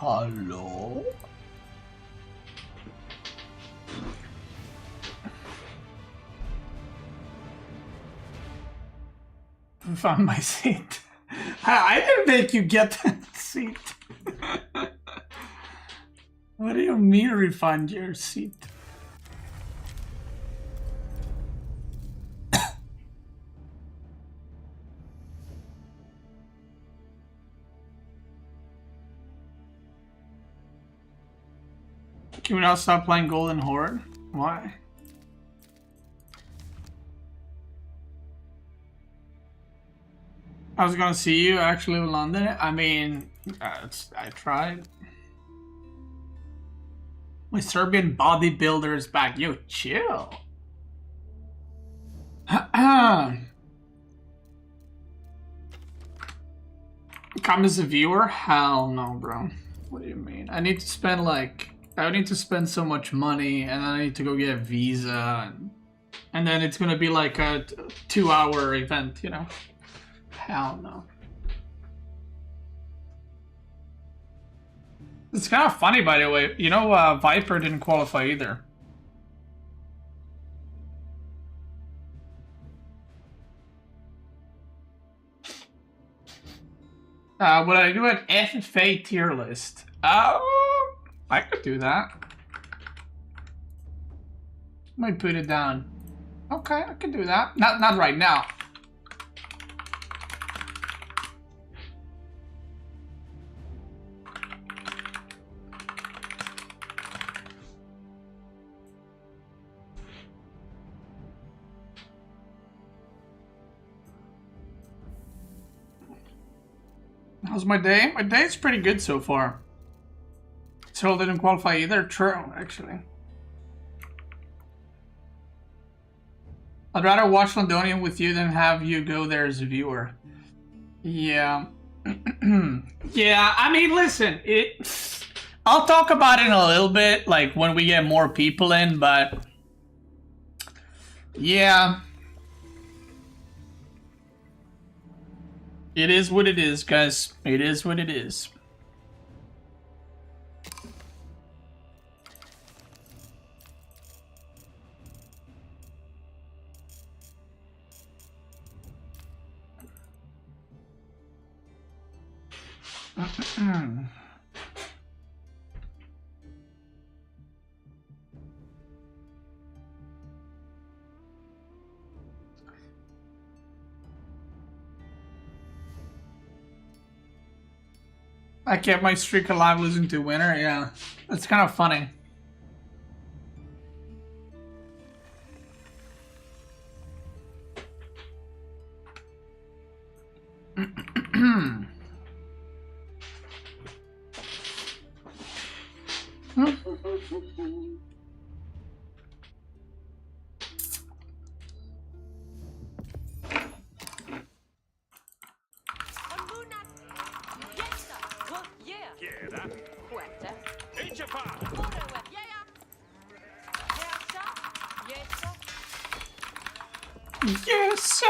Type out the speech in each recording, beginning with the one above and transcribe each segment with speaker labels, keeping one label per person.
Speaker 1: Hello? I found my seat. I didn't make you get that seat. What do you mean refund your seat? Can we now stop playing Golden Horde? Why? I was gonna see you actually in London. I mean, I tried. My Serbian bodybuilder is back. Yo, chill. Come as a viewer? Hell no, bro. What do you mean? I need to spend so much money, and then I need to go get a visa, and then it's gonna be like a 2-hour event, you know? Hell no. It's kind of funny, by the way. You know, Viper didn't qualify either. Would I do an FFA tier list? I could do that. Might put it down. Okay, I could do that. Not right now. How's my day? My day's pretty good so far. Seoul didn't qualify either. True, actually. I'd rather watch Londonian with you than have you go there as a viewer. Yeah. Yeah, I mean, listen, I'll talk about it in a little bit, like when we get more people in, but yeah. It is what it is, guys. It is what it is. I kept my streak alive losing to winner, yeah. That's kind of funny. Yes, sir.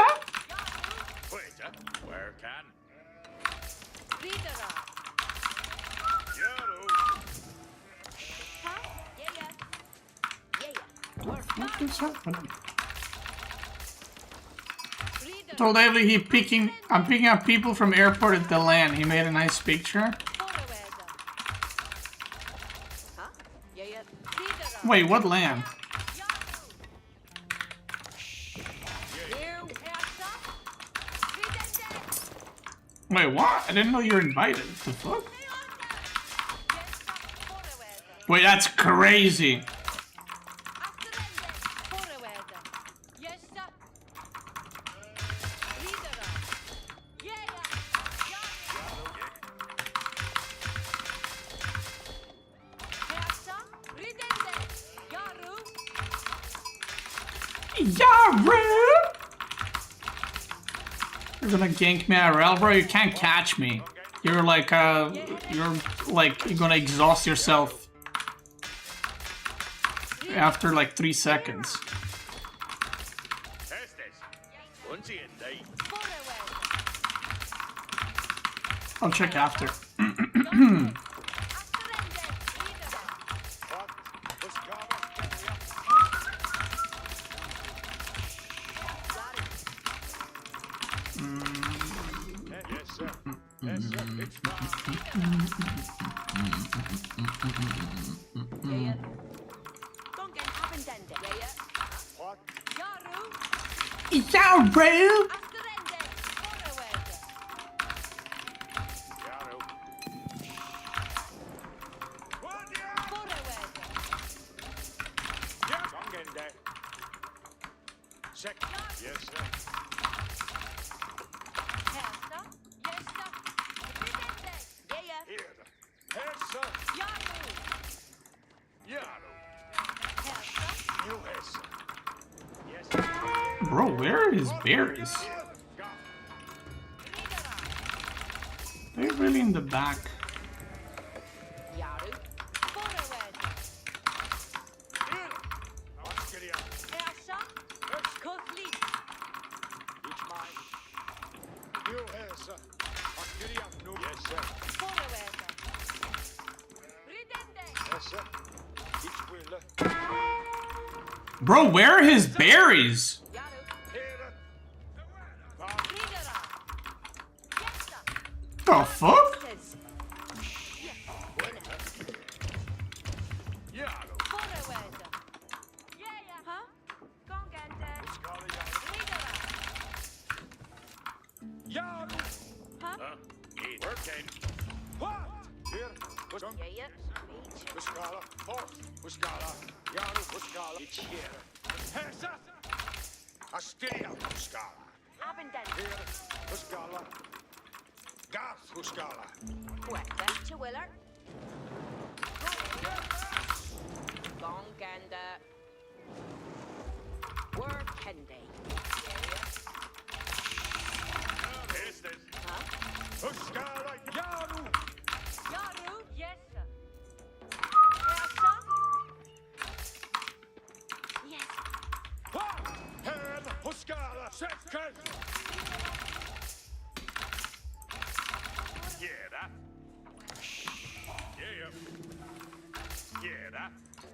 Speaker 2: Where can?
Speaker 1: What is happening? Told Avely I'm picking up people from airport at the land. He made a nice picture. Wait, what land? Wait, what? I didn't know you were invited. What the fuck? Wait, that's crazy. You're gonna gank me IRL, bro? You can't catch me. You're gonna exhaust yourself after like 3 seconds. I'll check after. Yaru!
Speaker 2: Yes, sir.
Speaker 1: Bro, where are his berries? They're really in the back. Bro, where are his berries? The fuck?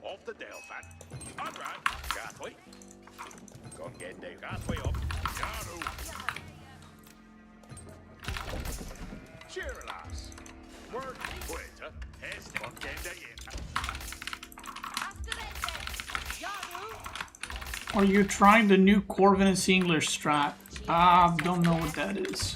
Speaker 2: Off the Delphin. All right, Gatway. Go get the Gatway up. Yaru. Cheerlass. Word waiter. Hest on Gende
Speaker 1: Are you trying the new Corvinus English strat? Don't know what that is.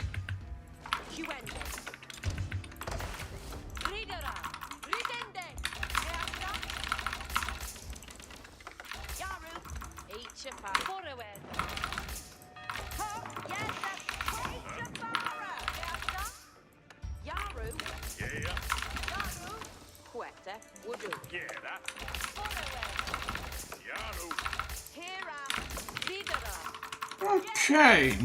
Speaker 1: Okay.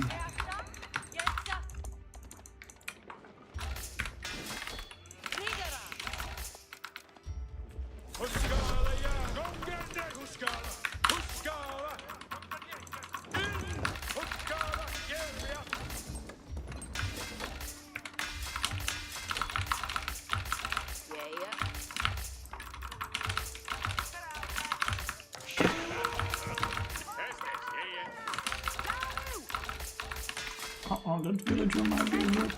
Speaker 1: Uh-oh, that villager might be here.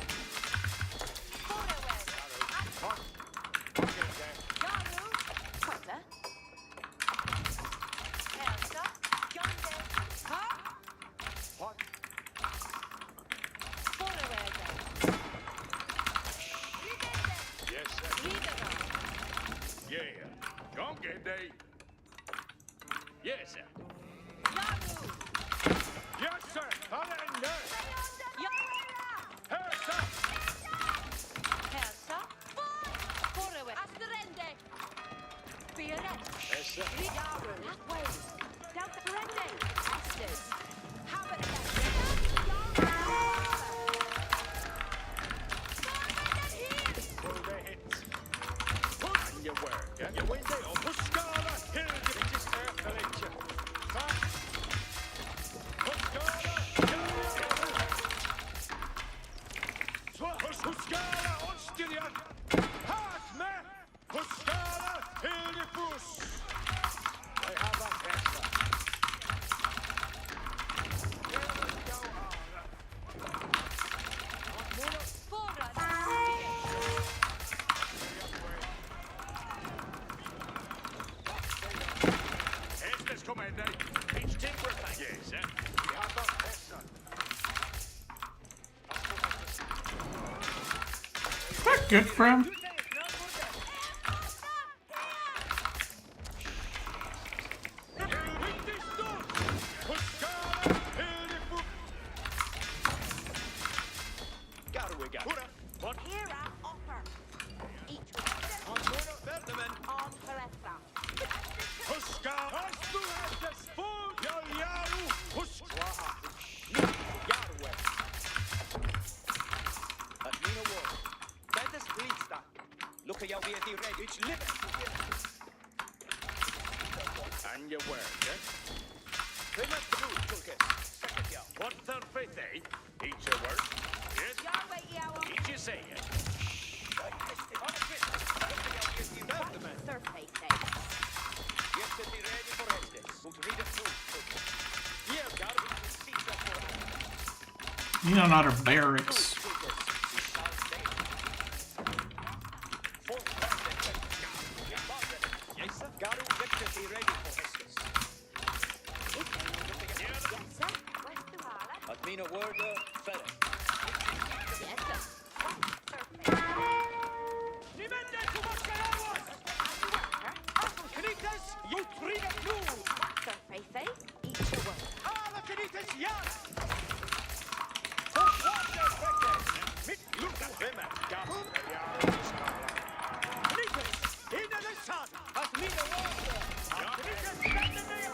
Speaker 2: Each timber tank. Yes, sir. We have that person.
Speaker 1: Is that good for him?
Speaker 2: And your word, eh? What third faith, eh? Each your word. Yes? Each you say, eh?
Speaker 1: You know, another barracks.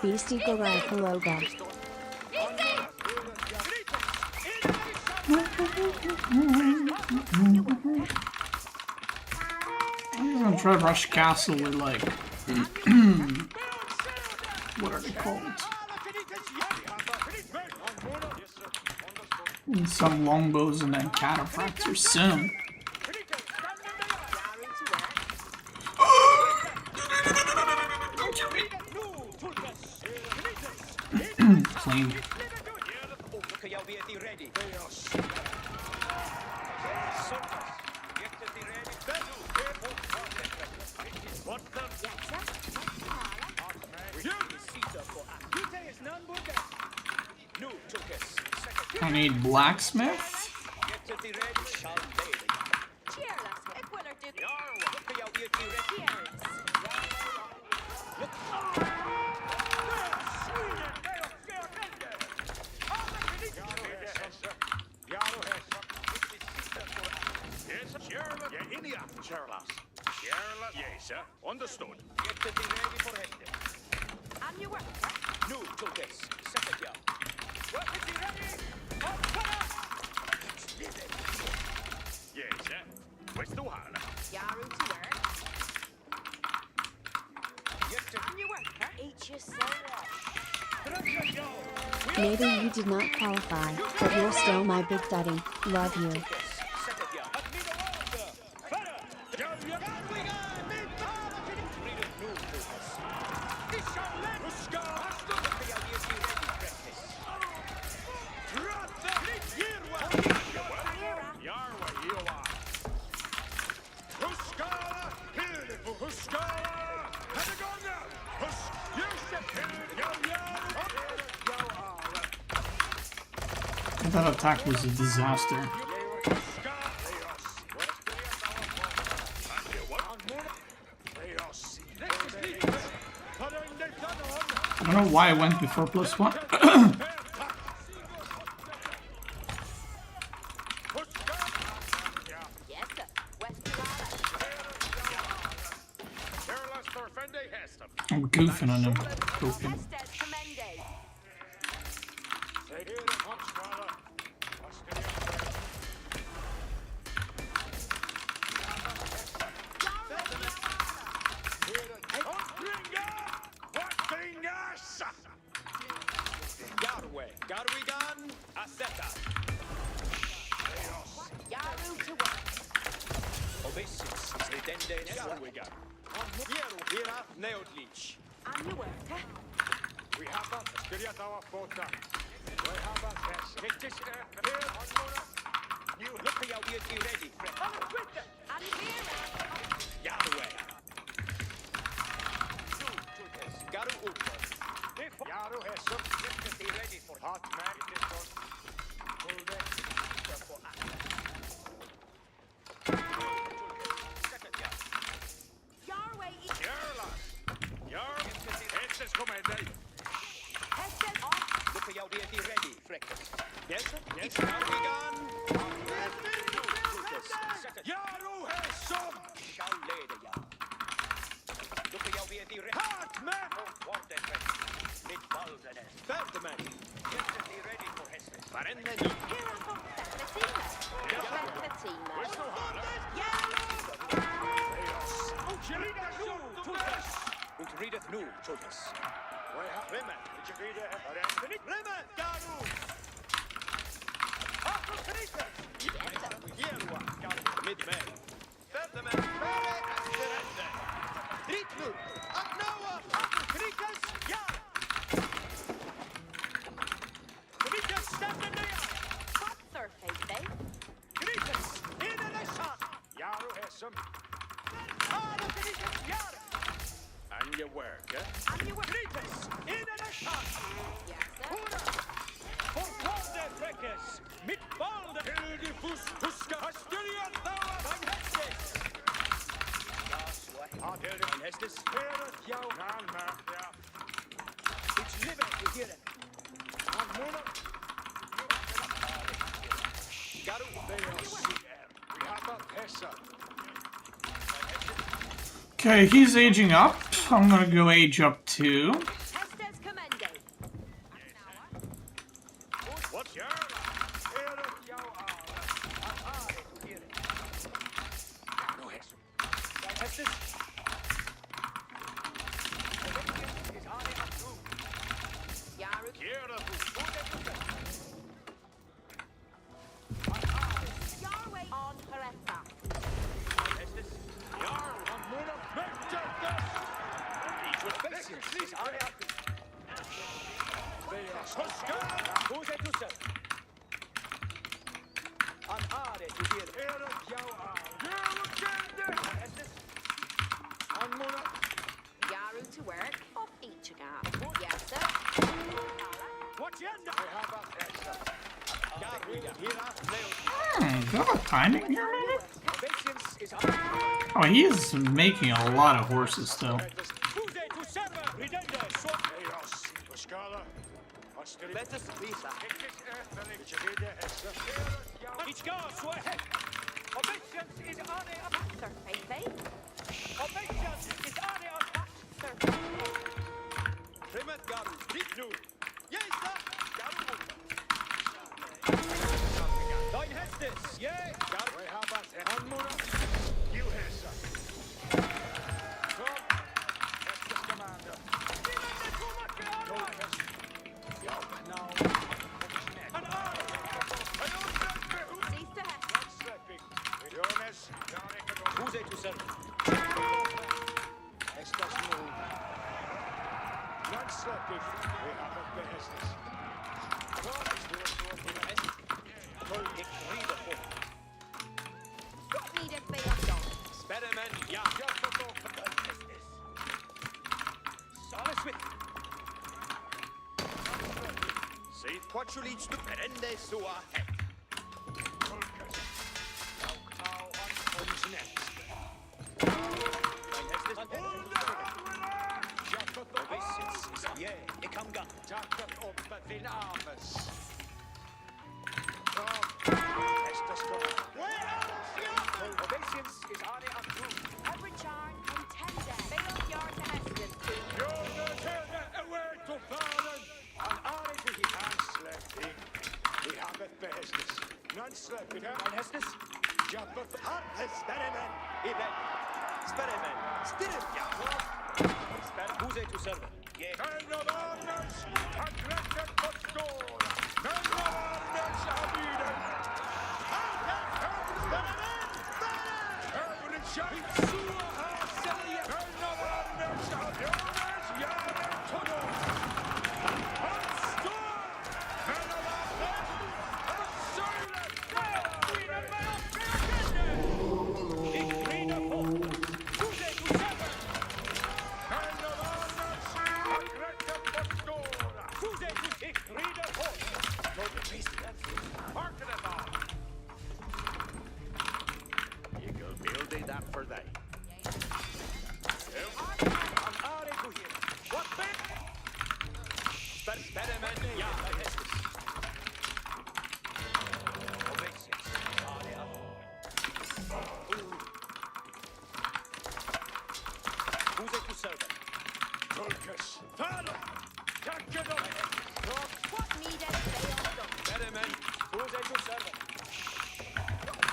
Speaker 3: Beastie Garai Kaloga.
Speaker 1: I'm gonna try to rush castle with like what are they called? And some longbows and then cataphracts soon. Clean. I need blacksmith.
Speaker 2: Yes, sir. Understood.
Speaker 4: And you work.
Speaker 2: No, Tulkes. Second yard. Yes, sir. Where's the one?
Speaker 4: Yaru to work. And you work. Each you say.
Speaker 3: Maybe you did not qualify, but you're still my big daddy. Love you.
Speaker 1: That attack was a disaster. I don't know why I went before +1. I'm goofing on him. Goofing.
Speaker 2: We have a skirjatava fota. We have a sketches here. You look at you ready, friend.
Speaker 4: And here.
Speaker 2: Yahweh. Garu over. Jaru has some be ready for hot man. It is done. Hold it. For second yard.
Speaker 4: Your way.
Speaker 2: Jarla. Jar. Hestes kommer dig.
Speaker 4: Hestes on.
Speaker 2: Look at you be ready, Freckles. Yes, sir. Yes, now we gone. Jaru has some. Shall lady, ja. Look at you be ready. Hot man. What the heck? Mit ballen. Färdeman. Hestes be ready for Hestes. Varenda nu.
Speaker 4: Here are from Fatima. Fatima.
Speaker 2: Where's the hana? Und redet nu, Tulles. Rimmen, ich rede Rimmen, Garu! After Krikas! Jerua, mit mig. Färdemen, Asterende. Dritt nu, Agnaua, after Krikas, ja! Krikas, stämmer ner!
Speaker 4: Hot surface, eh?
Speaker 2: Krikas, in den nästan! Jaru Hessum. Alla Krikas, Jaru! And your work, eh?
Speaker 4: And you were.
Speaker 2: Krikas, in den nästan!
Speaker 4: Yes, sir.
Speaker 2: Hurra! Fortfarande Freckes! Mitt ball! Hildifus, huska! Asturian, Nauer, ein Hestes! Ja, så är det. Ein Hestes? Heret, ja. Nalma, ja. It's living to hear it. Han menar. Garu, we have a Hessa.
Speaker 1: Okay, he's aging up. I'm gonna go age up too.
Speaker 4: Hestes commende.
Speaker 2: What's your Heret, ja. To hear it. No Hessa. Hestes? Is on it up too.
Speaker 4: Yaru.
Speaker 2: Kera,
Speaker 4: Your way on Heretta.
Speaker 2: Hestes. Jarl, han menar Merchant! Is on it up. Huska! Who's it to say? Han har det till det. Heret, ja. Hestes. Han menar.
Speaker 4: Yaru to work. Off each again. Yes, sir.
Speaker 2: What's your end? I have a Hessa.
Speaker 1: Do I have a timing here, maybe?
Speaker 2: Patience is
Speaker 1: Oh, he is making a lot of horses still.
Speaker 2: Let us visa. It's gone, so ahead. Patience is on it.
Speaker 4: Surface, eh?
Speaker 2: Patience is on it.
Speaker 4: Surface.
Speaker 2: Primet Garu, dit nu. Yes, sir. Garu. Dein Hestes, yeah. Garu, we have us. Hanmuna. You Hessa. Kom. Hestes commander. Ja, now. An arm.
Speaker 4: Cease to Hestes.
Speaker 2: Släpping. Jonas, who's it to serve? Hestes nu. Not släpping. We have a Hestes.
Speaker 4: Need a bale dog.
Speaker 2: Sperremen, ja. Salaswit. See what you leads to perende so ahead. Now on comes next. Yeah, it come gun. Tackle up at the armors. Hestes coming. Ovations is on it up too.
Speaker 4: Every charm and 10 days. Bale yard to Hestes.
Speaker 2: Away to fallen. An army to his hand släpping. We have it for Hestes. None släpping. And Hestes? Jump up. Sperremen. Even. Sperremen. Stirren. Ja. Sperre. Who's it to serve? Yeah. Men av Anders har kräftet på skål. Men av Anders har bilen. Sperremen. Över en chans. Så har Sälje. Men av Anders har Jonas Järnen Tunnel. Han står. Men av Anders har Söjlen. Bilen med oss. Ik rider på. Who's it to serve? Men av Anders har kräftet på skål. Tulkas. Fala! Tack er dem!
Speaker 4: What needed failed done.
Speaker 2: Better men. Who's a good servant?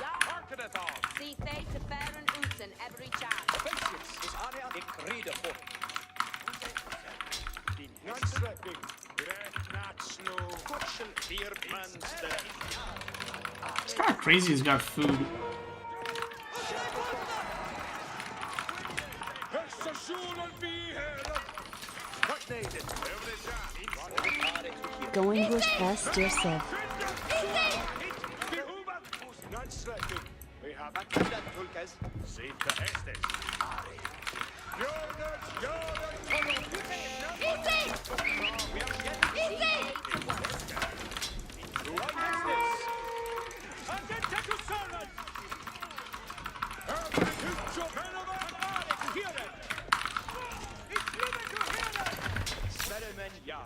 Speaker 4: Ja,
Speaker 2: Harken het al.
Speaker 4: see fate to fair and Usen every chance.
Speaker 2: Patience is Anja. Ik riede voor. Non-slipping. Recht not snow. Kutschel hier, manster.
Speaker 1: It's kind of crazy he's got food.
Speaker 2: Hessa solen vi här. What needed? Every time.
Speaker 3: Going bush past dear Civ.
Speaker 2: Non-slipping. We have a kiddat, Tulkas. See the Estes. Jonas,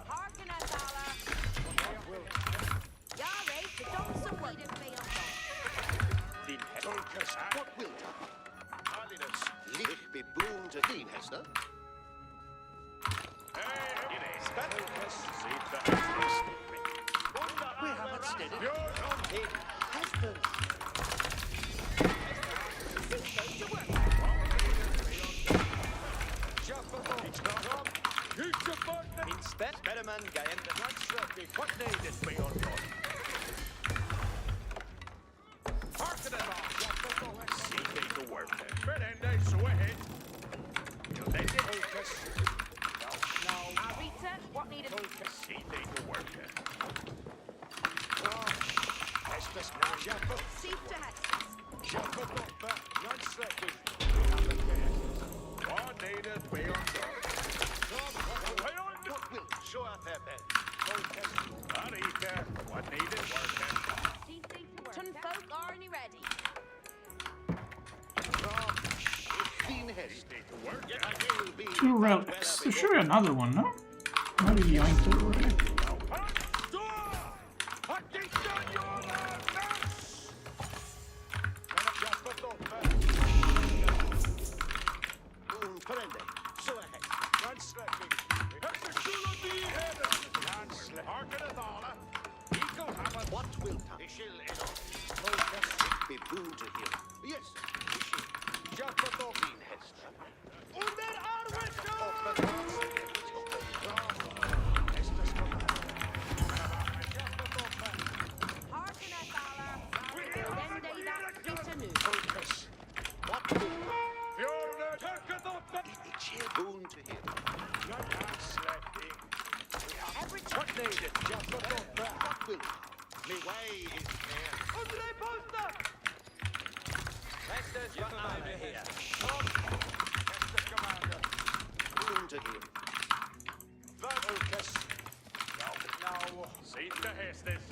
Speaker 4: Harken at alla. Ja, right, the dumps of needed failed done.
Speaker 5: What will Licht bebloemd dien, Hester? We have it steady. Hester.
Speaker 4: See fate to work.
Speaker 5: Spetterman, Gayen.
Speaker 2: What needed we on God? Harken het al. See they to work. Berende, zo ahead. You'll let it.
Speaker 4: Rita, what needed?
Speaker 2: See they to work.
Speaker 4: See to Hestes.
Speaker 2: What needed we on God?
Speaker 5: What will show out their bed?
Speaker 2: Arika, what needed working?
Speaker 4: See fate to work. Ton folk aren't ready.
Speaker 5: Dien Hester.
Speaker 2: Need to work.
Speaker 5: I will be
Speaker 1: 2 relics. There should be another one, no? Maybe yanked it already.
Speaker 5: Prende. So ahead. What will come? Be boon to him. Yes. Dien Hester.
Speaker 4: Harken at alla. Then they that Rita knew.
Speaker 5: What will come? Boon to him.
Speaker 4: Every
Speaker 2: What needed?
Speaker 5: What will come? Me way is clear. Boon to him.
Speaker 2: See the Hestes.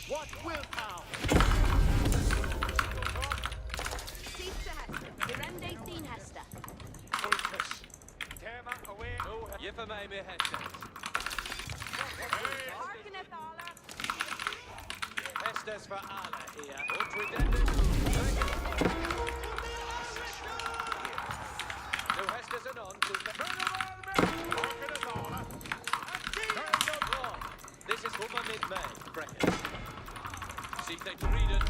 Speaker 5: What will come?
Speaker 4: See to Hester. Berende seen Hester. Harken at alla.
Speaker 6: Hestes for alla here. No Hestes and on to This is Come med mig, Bräckes. Sikta inte riden.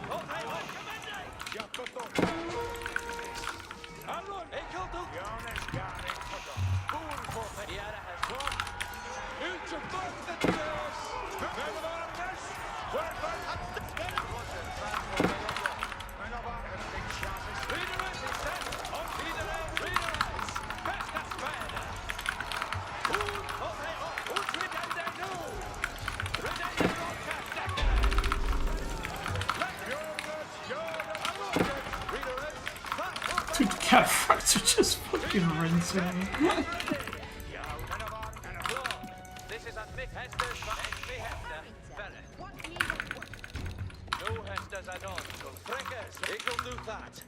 Speaker 6: Åt hej, vad ska med dig? Hallon, enkelt upp. Ja, det här så. Ut som vattnet lös. Men det var en mest. Rideres är sett. Och vidare, rideres. Bästa späder. Åt hej, och ridden där nu. Ridden där rådkastar.
Speaker 1: Dude, cataphracts are just fucking rinsing.
Speaker 6: This is a Mick Hester's Henry Hester. Verre. No Hester's add-on, so Freckers, it'll do that.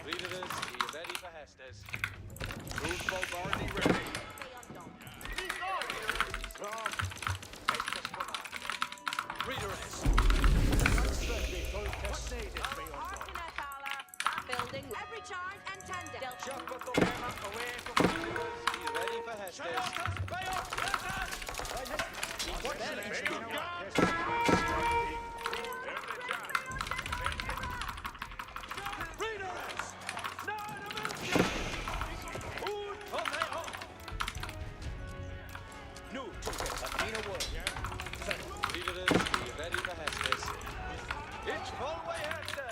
Speaker 6: Readers, are you ready for Hester's?
Speaker 5: Roosevelt already ready.
Speaker 6: Readers.
Speaker 4: Building every charge and tender.
Speaker 6: Are you ready for Hester's? Readers! Readers, are you ready for Hester's? It's Hallway Hester!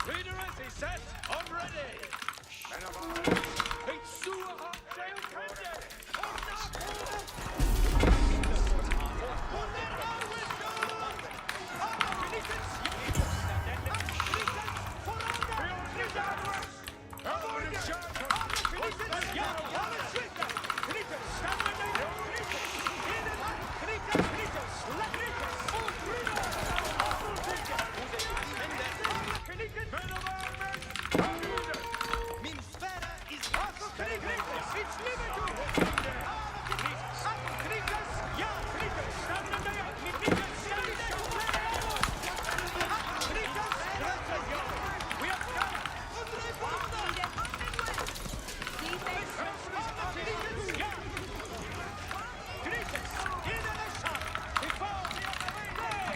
Speaker 6: Readers, he's set, I'm ready! It's sewer hot jail candy!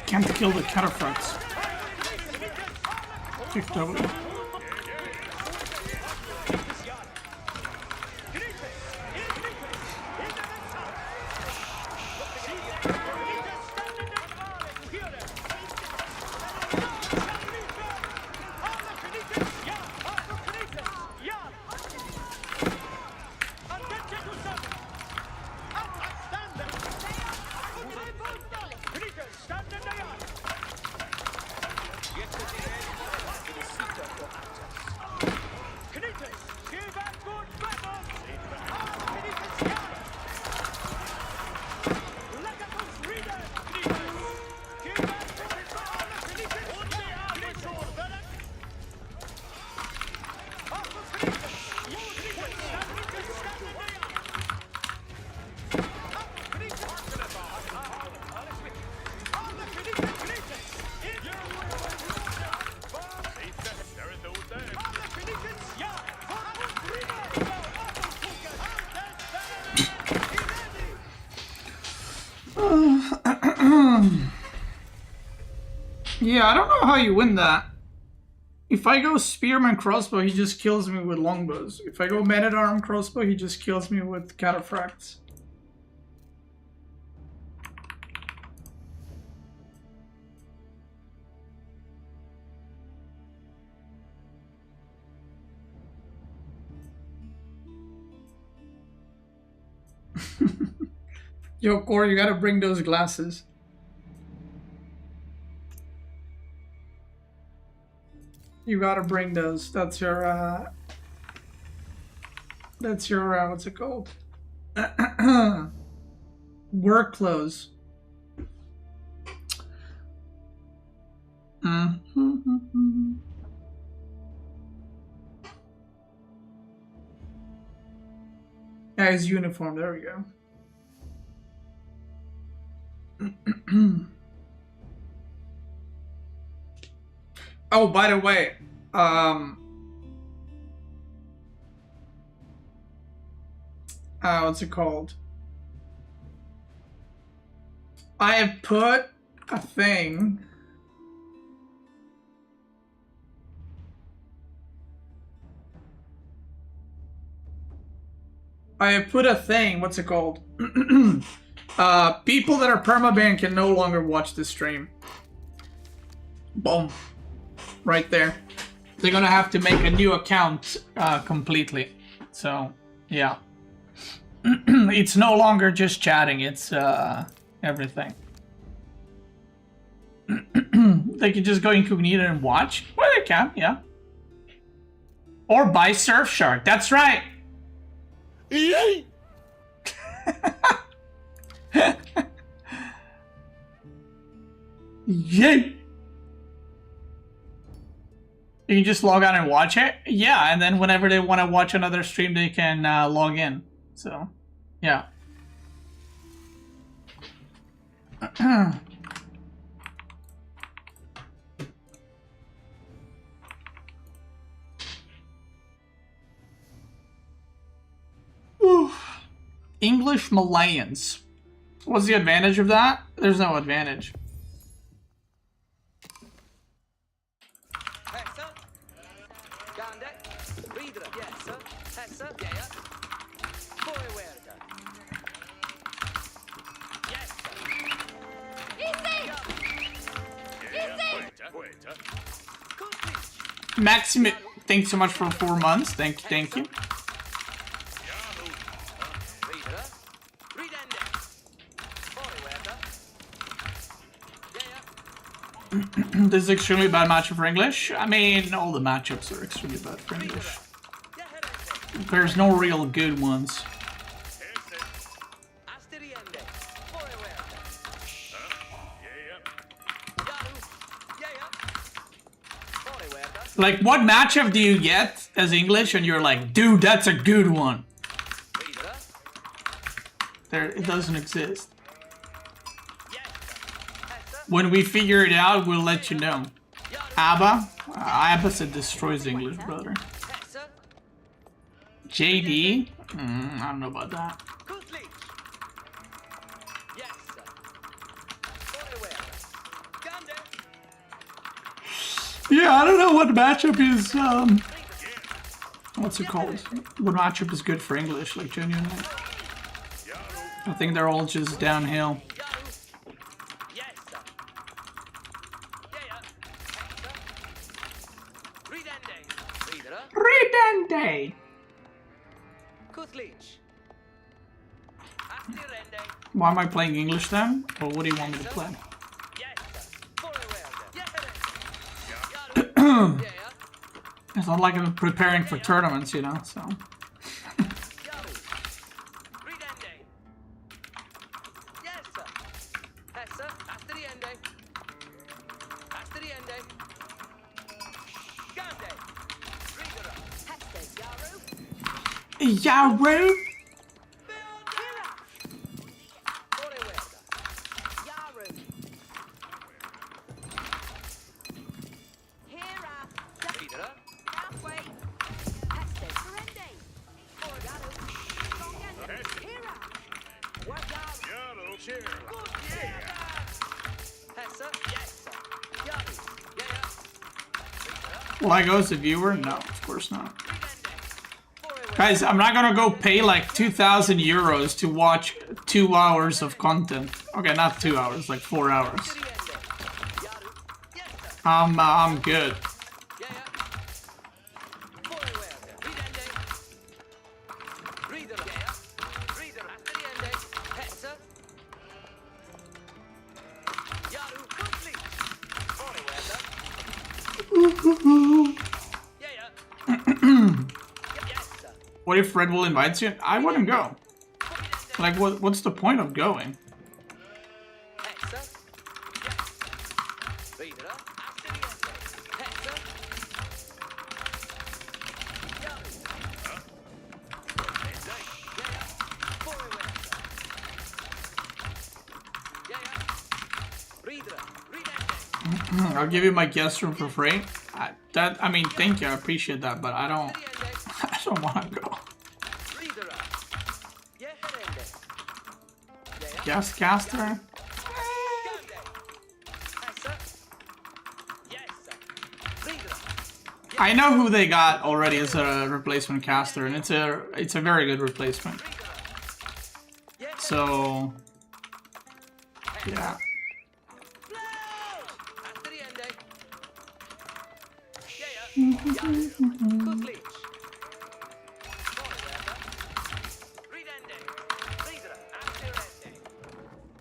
Speaker 1: Can't kill the cataphracts. Kicked over. Yeah, I don't know how you win that. If I go spearman crossbow, he just kills me with longbows. If I go man-at-arm crossbow, he just kills me with cataphracts. Yo, Core, you gotta bring those glasses. You gotta bring those. That's your, what's it called? Work clothes. Yeah, his uniform. There we go. Oh, by the way, what's it called? I have put a thing. What's it called? People that are permabanned can no longer watch the stream. Boom. Right there. They're gonna have to make a new account completely. So, yeah. It's no longer just chatting, it's everything. They can just go incognito and watch. Well, they can, yeah. Or buy Surfshark. That's right.
Speaker 6: Yay!
Speaker 1: Yay! You can just log on and watch it? Yeah, and then whenever they want to watch another stream, they can log in. So, yeah. English Malayans. What's the advantage of that? There's no advantage. Maximum, thanks so much for 4 months. Thank you. This is extremely bad matchup for English. I mean, all the matchups are extremely bad for English. There's no real good ones. Like, what matchup do you get as English and you're like, dude, that's a good one? It doesn't exist. When we figure it out, we'll let you know. ABBA? ABBA said destroys English, brother. JD? I don't know about that. Yeah, I don't know what matchup is, what's it called? What matchup is good for English, like, genuinely? I think they're all just downhill. Ridende! Why am I playing English then? Or what do you want me to play? It's not like I'm preparing for tournaments, you know, so. Yaru? Will I go as a viewer? No, of course not. Guys, I'm not gonna go pay like 2,000 euros to watch 2 hours of content. Okay, not 2 hours, like 4 hours. I'm good. What if Red Bull invites you? I wouldn't go. Like, what's the point of going? I'll give you my guest room for free. I mean, thank you, I appreciate that, but I don't I don't want to go. Guest caster? I know who they got already as a replacement caster, and it's a very good replacement. So yeah.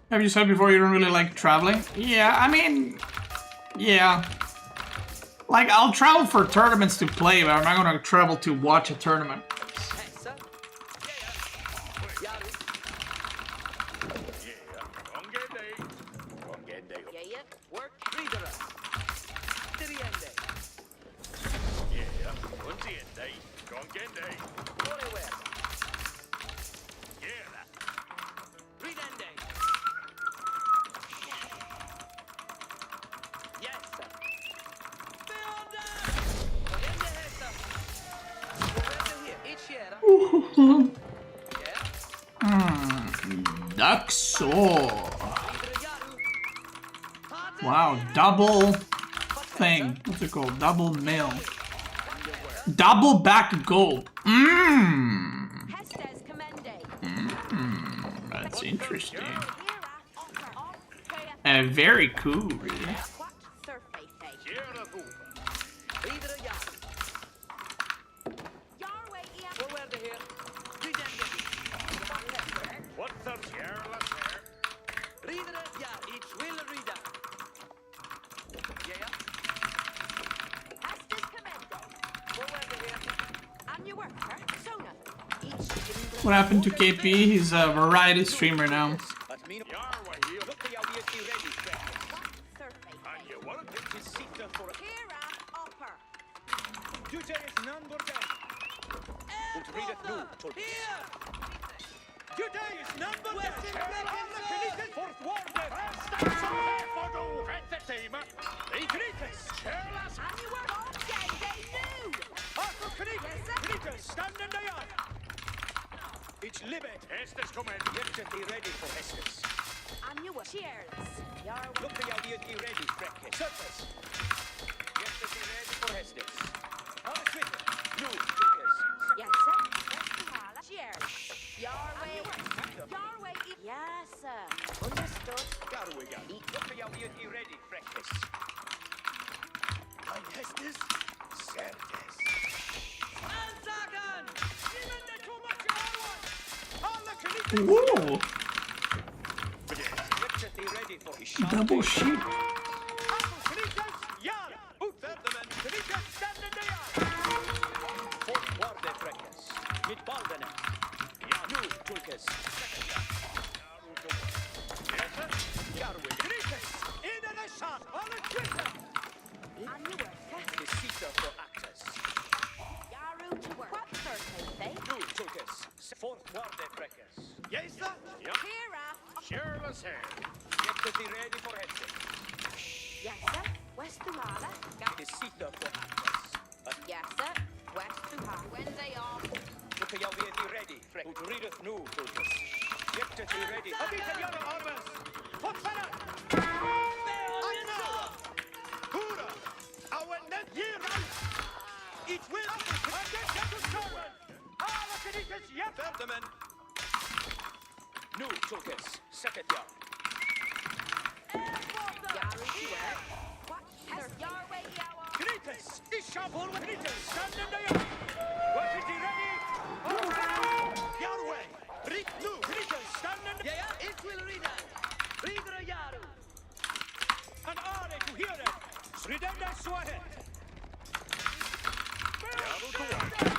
Speaker 1: Have you said before you don't really like traveling? Yeah, I mean, yeah. Like, I'll travel for tournaments to play, but I'm not gonna travel to watch a tournament. Duxor. Wow, double thing. What's it called? Double mill. Double back gold. That's interesting. Very cool. What happened to KP? He's a variety streamer now.
Speaker 2: It's libet. Estes kommer. Hjärtat är ready for Estes.
Speaker 4: And you cheers.
Speaker 2: Look the idea är ready, Freckes. Surface. Hjärtat är ready for Estes. All quick. Nu, Freckes.
Speaker 4: Yes, sir. Cheers. Your way. Yes, sir. Understood.
Speaker 2: Garwiga. Look the idea är ready, Freckes. Ein Estes. Certes. Ansagen! Given the too much
Speaker 1: Whoa! Double shoot.
Speaker 2: Fourth warde breakers. Yes, sir.
Speaker 4: Here,
Speaker 2: Shirley's here. Get to be ready for exit.
Speaker 4: yes, sir. West to Hala.
Speaker 2: The seat for actors.
Speaker 4: Yes, sir. West to Hala. When they are.
Speaker 2: Look at you be ready. Who readeth new to this. Get to be ready. I'll be the other armors. What's that? I know. Hura. Our net year. It will. I get to servant. Verdemen. Nu, Tulkes. Second yard. Grites. Ishabul with Grites. Stand in the yard. What is he ready? Yarway. Read nu. Grites. Stand in the yard. Yeah, it will read it. Read the yard. And are to hear it. Sridenda Swahet. Yaru to walk.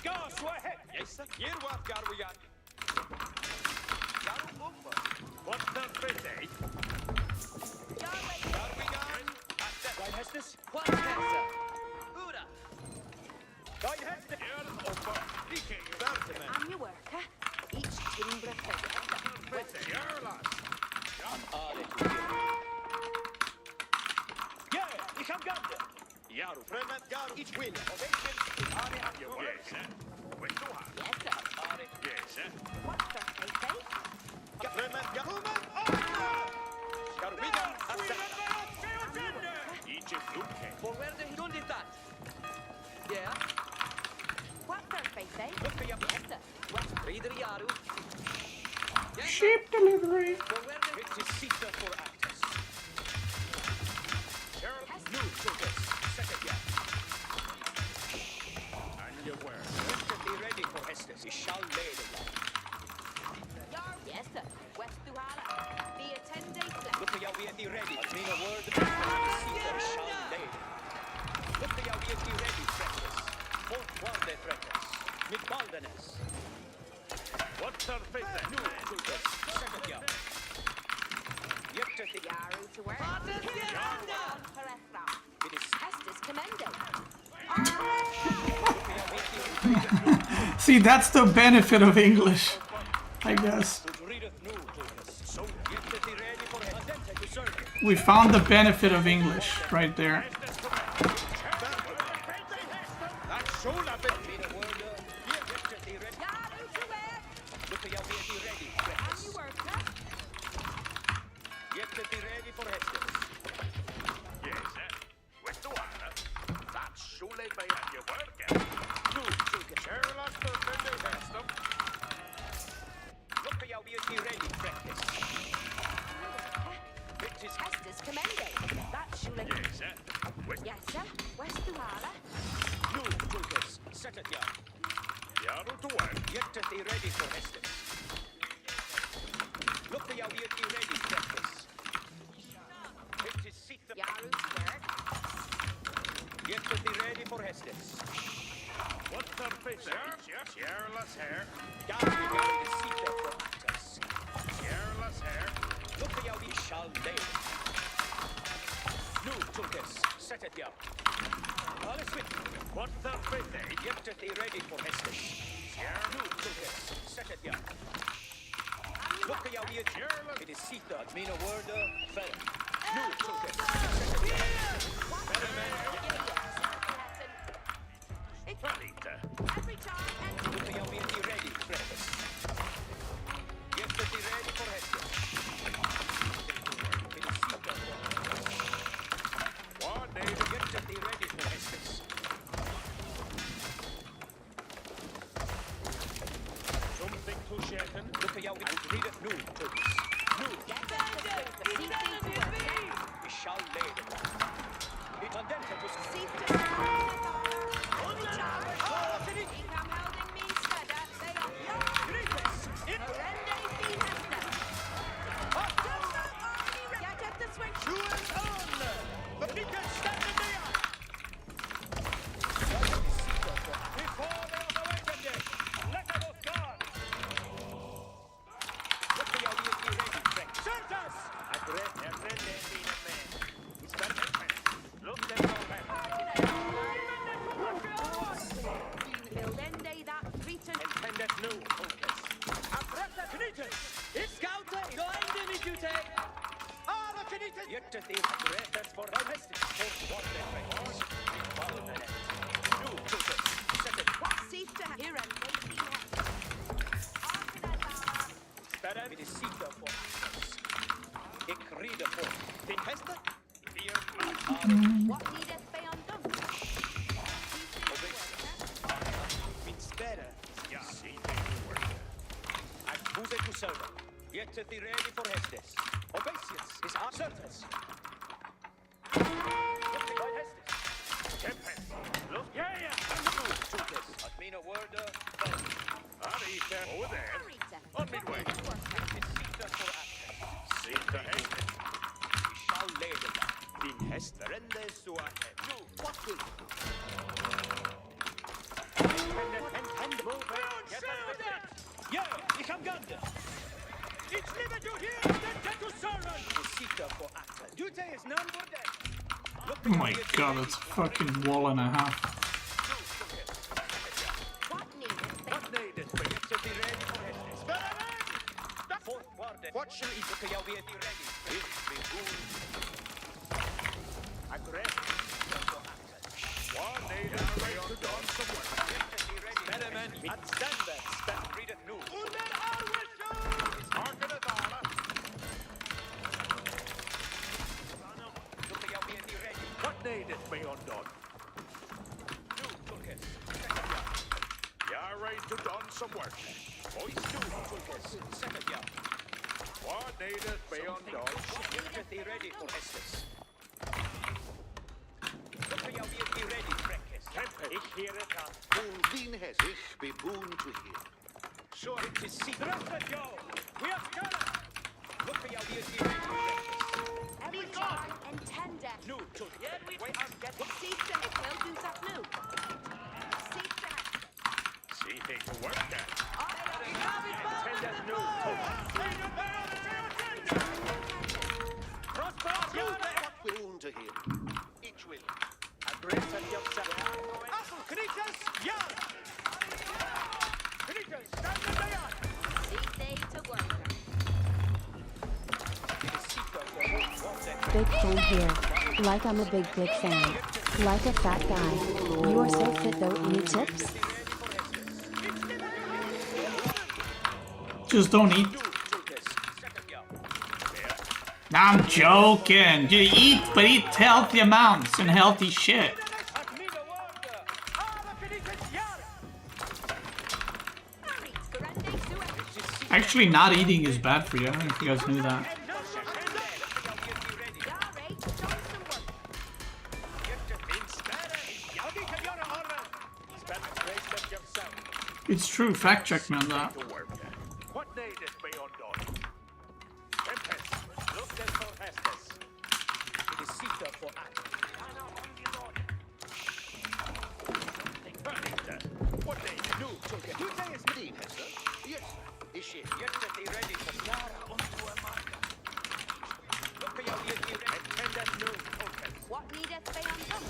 Speaker 2: Go, Swahet! Yes, sir. Here what got we got? What's the birthday? Got we got? Right, Hestus? What, sir? Huda! Right, Hestus? Here's over. DK, Berteman.
Speaker 4: I'm your worker. Each timbre
Speaker 2: Birthday, your last.
Speaker 5: Yaru. Fremat Yaru. Each win. Ovation is Ari at your work.
Speaker 6: Yes, sir. With the one.
Speaker 4: Yes, sir.
Speaker 5: Ari.
Speaker 6: Yes, sir.
Speaker 4: What's the face?
Speaker 5: Fremat Yaru. Human honor! Skarwigan.
Speaker 6: Each is Luke.
Speaker 7: For where the Hund is that? Yeah,
Speaker 4: What's the face?
Speaker 5: Look for your
Speaker 4: Yes, sir.
Speaker 7: West Reader Yaru. Yes,
Speaker 1: Sheep delivery.
Speaker 7: for where the
Speaker 5: It is Sita for actors. Cheryl.
Speaker 4: Yes.
Speaker 5: New Jokers. Second year.
Speaker 6: And your word.
Speaker 5: Be ready for Estes. He shall lay the law.
Speaker 4: Yes, sir. West Duhala. The attendee flex.
Speaker 5: Look for your be ready. I mean a word of Sita shall lay. Look for your be ready, Freckles. Fourth one, they Freckles. Mit Baldenes.
Speaker 6: What's our faith then?
Speaker 5: New Jokers. Second year. Yet to the
Speaker 4: Yaru to work.
Speaker 7: Yonder!
Speaker 4: Perethra.
Speaker 5: it is
Speaker 4: Estes commended.
Speaker 1: See, that's the benefit of English, I guess.
Speaker 5: readeth new Jokers. So yet to the ready for Adente to serve.
Speaker 1: We found the benefit of English right there.
Speaker 5: That should have been a word. Yet to the ready.
Speaker 4: Yaru to work.
Speaker 5: Look for your be ready,
Speaker 4: And
Speaker 5: Freckles.
Speaker 4: you work, sir.
Speaker 5: Yet to be ready for Estes.
Speaker 6: Yes, sir. With the one. That's surely by your word.
Speaker 5: New Jokers.
Speaker 6: Cheryl us to defend the custom.
Speaker 5: Look for your be ready, Freckles. It is
Speaker 4: Estes commended. That's surely.
Speaker 6: Yes, sir. With
Speaker 4: Yes, sir. West Duhala.
Speaker 5: new Jokers. Set it yard.
Speaker 6: Yaru to work.
Speaker 5: Yet to be ready for Estes. Look for your be ready, Freckles. It is Sita.
Speaker 4: Yaru to work.
Speaker 5: Yet to be ready for Estes.
Speaker 6: What's our faith then? Cheryl us here.
Speaker 5: Gatsby is Sita for actors.
Speaker 6: Cheryl us here.
Speaker 5: Look for your we shall lay. New Jokers. Set it yard. All is with.
Speaker 6: What's our faith then?
Speaker 5: Yet to be ready for Estes. New Jokers. Set it yard. Look for your we it is Sita. I mean a word, fella. New Jokers. Set it yard.
Speaker 6: Anita.
Speaker 4: Every time and
Speaker 5: Look for your we ready, Freckles. Yet to be ready for Estes. It is Sita for actors.
Speaker 6: One day
Speaker 5: Get to be ready for Estes.
Speaker 6: something to shaken.
Speaker 5: Look at your and read it new to us. New. We shall lay the law. It condensed to see.
Speaker 2: But he can stand in the eye. Before they have awakened it, let them of God.
Speaker 5: Look at your be ready, Frank.
Speaker 2: Certas!
Speaker 6: Look at the
Speaker 5: Intended new focus.
Speaker 2: Abrata Knitas! It's
Speaker 7: Scouter, go and do me duty.
Speaker 2: Ara Knitas!
Speaker 5: Yet to the apparatus for the Estes. For what they Frank. Follow the net. New focus. Second. Better with the Sita for actors. Ik read the for. Den Hester?
Speaker 6: fear not.
Speaker 4: What needeth be undone?
Speaker 5: Means better.
Speaker 6: Yeah, see the word.
Speaker 5: And who's it to serve? Yet to be ready for Estes. Obeisance is our certas. Look at my Estes.
Speaker 6: Tempen. Look.
Speaker 5: Yeah. I mean a word,
Speaker 6: Arita. Over there. On midway.
Speaker 5: It's Sita for actors.
Speaker 6: See the head.
Speaker 5: We shall lay the law.
Speaker 6: Din Hester and the Suate.
Speaker 5: No, what will? And move Yeah, ich am Gande.
Speaker 2: It's never to hear the Tetusaran!
Speaker 5: The Sita for actors. Duty is none but dead.
Speaker 1: Oh my god, it's a fucking wall and a half.
Speaker 4: What needeth be
Speaker 5: What needed for you to be ready for Estes? Fourth quarter. What shall eat to you be ready? If we rule. Aggressive for actors.
Speaker 2: One need a way to done some work.
Speaker 5: Benemen, and stand there. Stand, read it new.
Speaker 2: Harken it all.
Speaker 5: Look at you be ready.
Speaker 2: What needeth be undone?
Speaker 5: New, Tulkes.
Speaker 2: You're right to done some work.
Speaker 5: Voice new, Tulkes. Second year.
Speaker 2: What needeth be undone?
Speaker 5: Get thee ready for Estes. Look at you be ready, Freckes.
Speaker 2: Ich hear it.
Speaker 8: Wen has ich beboon to hear?
Speaker 5: Sure, it is secret. We have got it. Look at you be ready, Freckes.
Speaker 4: Every time and tender.
Speaker 5: New, Tulkes.
Speaker 7: Yeah, we
Speaker 5: Wait, I'm getting.
Speaker 4: See that it will do that new. See that.
Speaker 2: See things to work at.
Speaker 5: Tender new,
Speaker 8: What beboon to hear? Each will.
Speaker 5: Aggress at yourself. Apple, Knitas, yeah! Knitas, stand in the yard!
Speaker 4: See they to work.
Speaker 5: It is secret for who wants it.
Speaker 3: Big fan here. Like I'm a big fan. Like a fat guy. You are so fit though, any tips?
Speaker 1: Just don't eat. Nah, I'm joking. You eat, but eat healthy amounts and healthy shit. Actually, not eating is bad for you. I don't know if you guys knew that. It's true. Fact check me on that.
Speaker 2: What needeth be undone? Tempest, look at for Estes.
Speaker 5: It is secret for act.
Speaker 2: What needeth?
Speaker 5: New, Tulkes.
Speaker 8: You say it's Medine, Hester? Yes. Is she?
Speaker 5: Get thee ready for Clara unto a marker. Look at you be ready. And that new, Tulkes.
Speaker 4: What needeth be undone?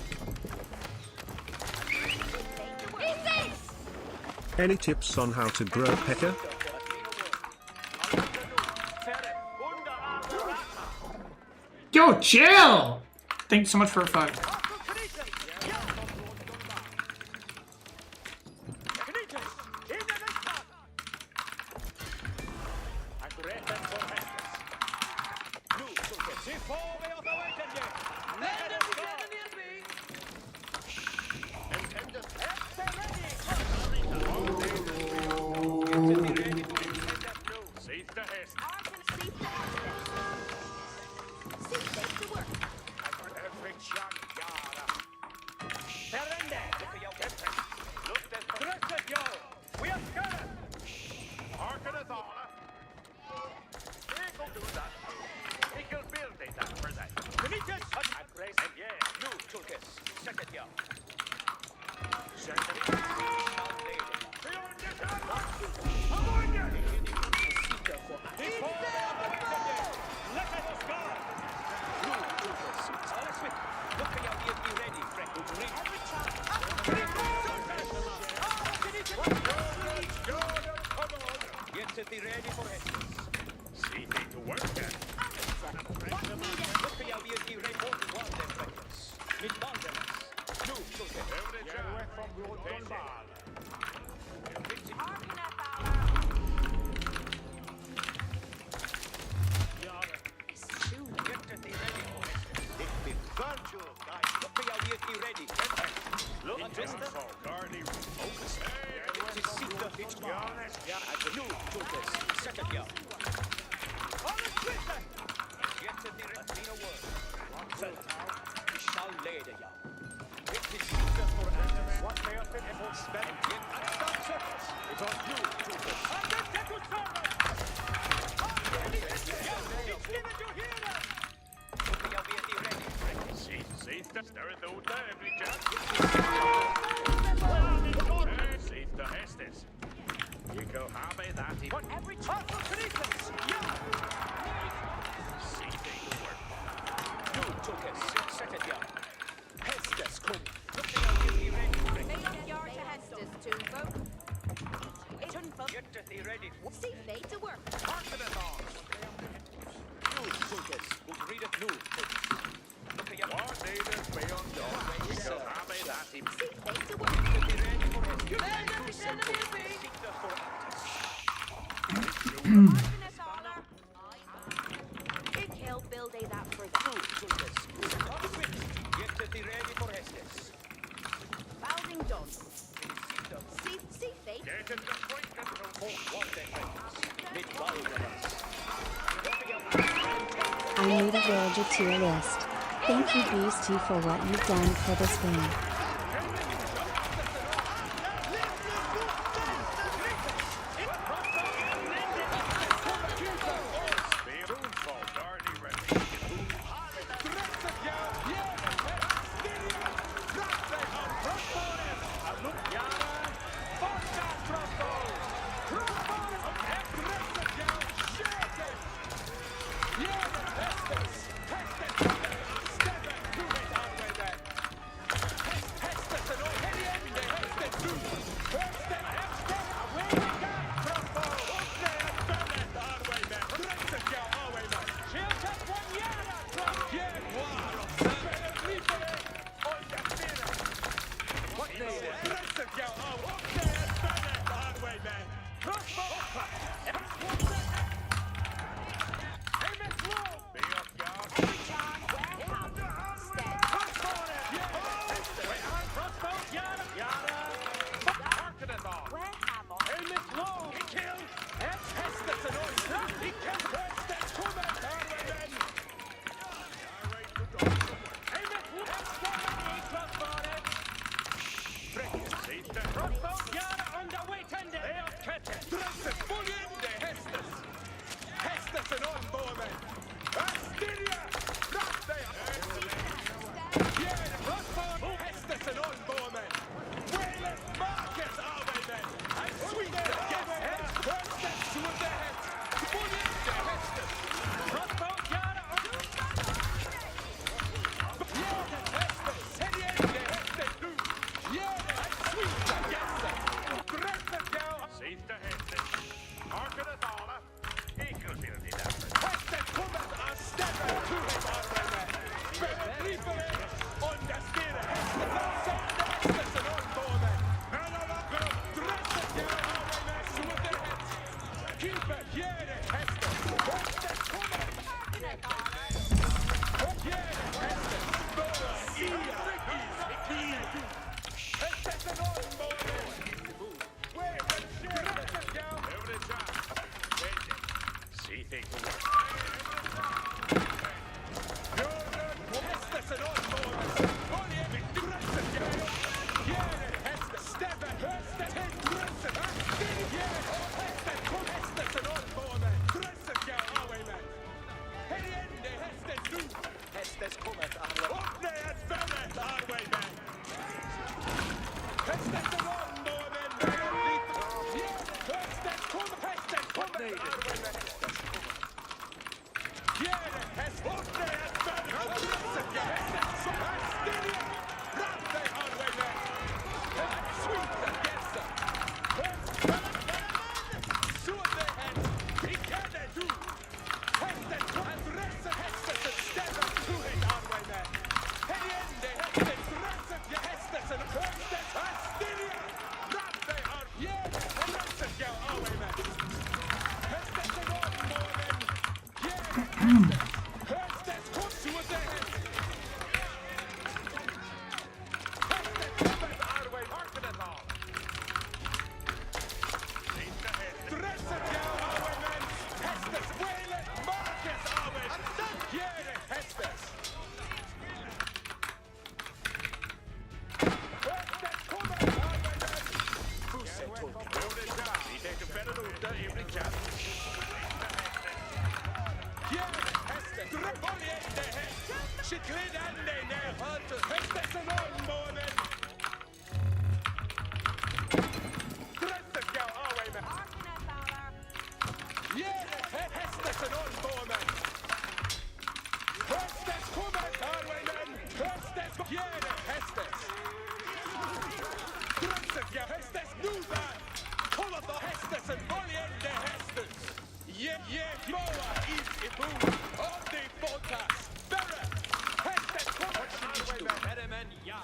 Speaker 9: Any tips on how to grow pecker?
Speaker 1: Yo, chill! Thanks so much for a five.
Speaker 4: Build that for them. Bowsing done. See,
Speaker 3: I need a villager tier list. Thank you Beastie for what you've done for this game.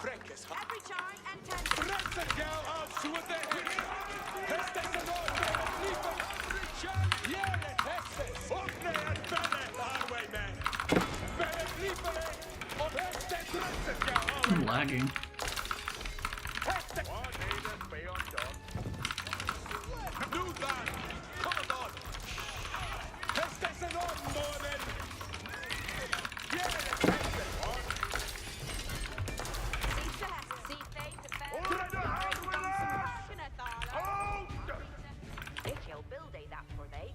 Speaker 2: Freckes.
Speaker 4: Every charge and 10.
Speaker 6: Rättsgärd alltså åt det. Hästes en ordning. Flippen. Järet hästes.
Speaker 2: Öppna er bälle, highwayman.
Speaker 6: Bälle flippen. Och hästes rättsgärd.
Speaker 1: I'm lagging.
Speaker 6: Hästes. Vad är det beyond done? Nu dan. Come on. Hästes en ordning. Järet hästes.
Speaker 4: Building that for they.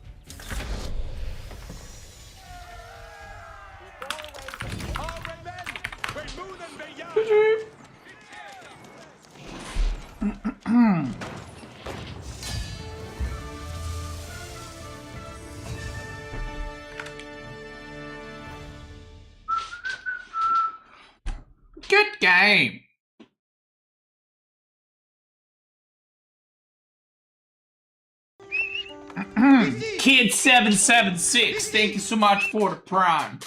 Speaker 2: Highwayman. We're moving beyond.
Speaker 1: Good game. Kid776, thank you so much for the prime.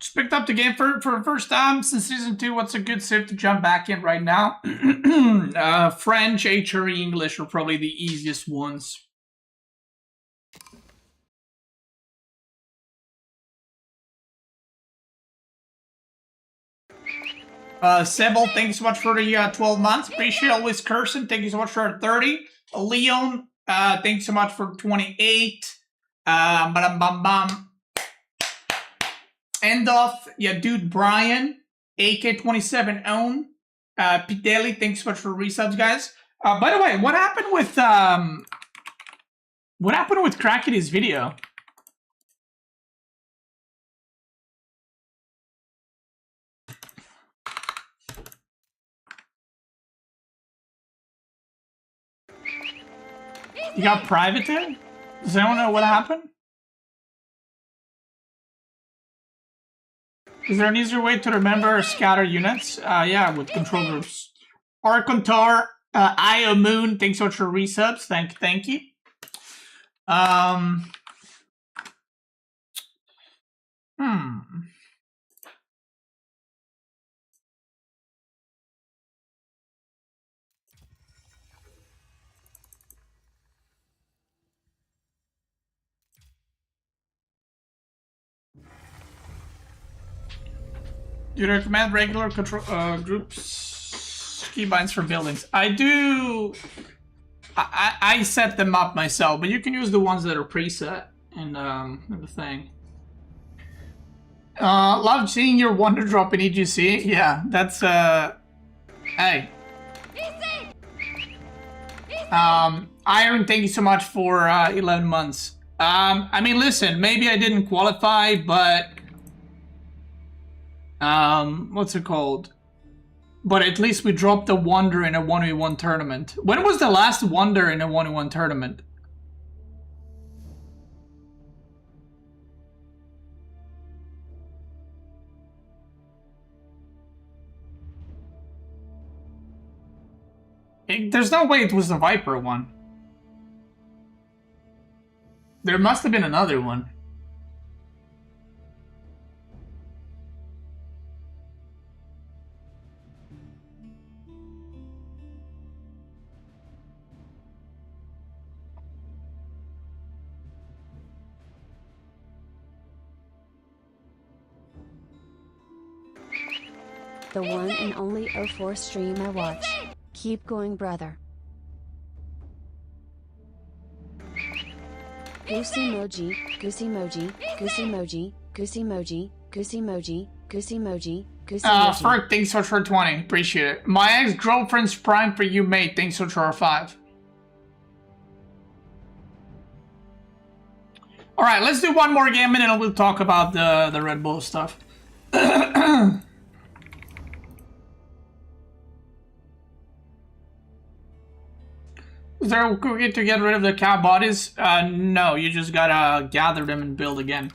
Speaker 1: Just picked up the game for the first time since season 2. What's a good civ to jump back in right now? French, HRE, English are probably the easiest ones. Sybil, thank you so much for the 12 months. Appreciate it. Always Curson, thank you so much for 30. Leon, thank you so much for 28. End off, yeah, dude, Brian, AK27 own. Pideli, thanks so much for resubs, guys. By the way, what happened with Crackity's video? You got privated? Does anyone know what happened? Is there an easier way to remember scatter units? Yeah, with control groups. Arcontar, Io Moon, thanks so much for resubs. Thank you. Do you recommend regular control groups keybinds for buildings? I do. I set them up myself, but you can use the ones that are preset in the thing. Love seeing your wonder drop in EGC. Yeah, that's hey. Iron, thank you so much for 11 months. I mean, listen, maybe I didn't qualify, but what's it called? But at least we dropped a wonder in a 1v1 tournament. When was the last wonder in a 1v1 tournament? There's no way it was the Viper one. There must have been another one.
Speaker 3: The one and only 04 stream I watch. Keep going, brother. Goose emoji, goose emoji, goose emoji, goose emoji, goose emoji, goose emoji, goose emoji.
Speaker 1: Ferg, thanks so much for 20. Appreciate it. My ex-girlfriend's prime for you, mate. Thanks so much for 5. Alright, let's do one more game and then we'll talk about the Red Bull stuff. Is there a cookie to get rid of the cow bodies? No, you just gotta gather them and build again.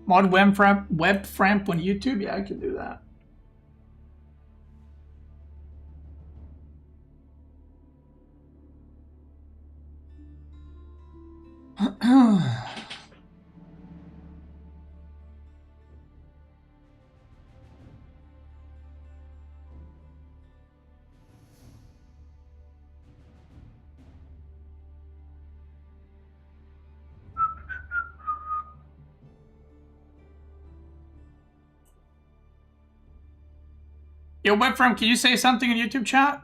Speaker 1: Mod web framp on YouTube? Yeah, I can do that. Yo, Webfront, can you say something in YouTube chat?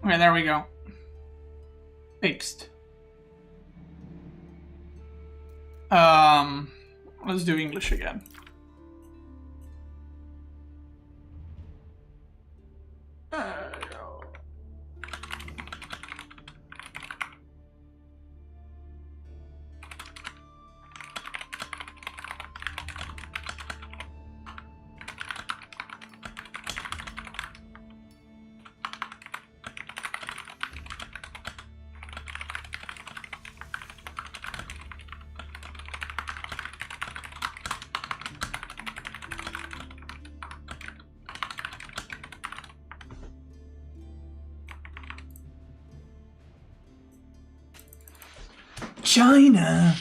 Speaker 1: Okay, there we go. Fixed. Let's do English again. China.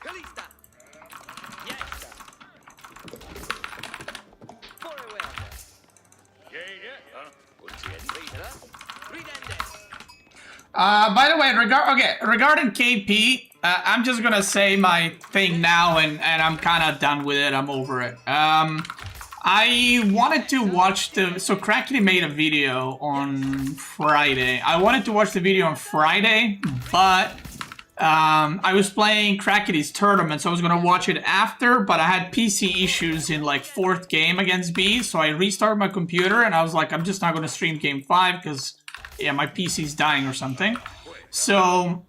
Speaker 7: Kalista. Yes. Very well.
Speaker 1: By the way, regarding KP, I'm just gonna say my thing now, and I'm kind of done with it. I'm over it. I wanted to watch so Crackety made a video on Friday. I wanted to watch the video on Friday, but I was playing Crackety's tournament, so I was gonna watch it after, but I had PC issues in like 4th game against B, so I restarted my computer, and I was like, I'm just not gonna stream game 5, because, yeah, my PC's dying or something. So,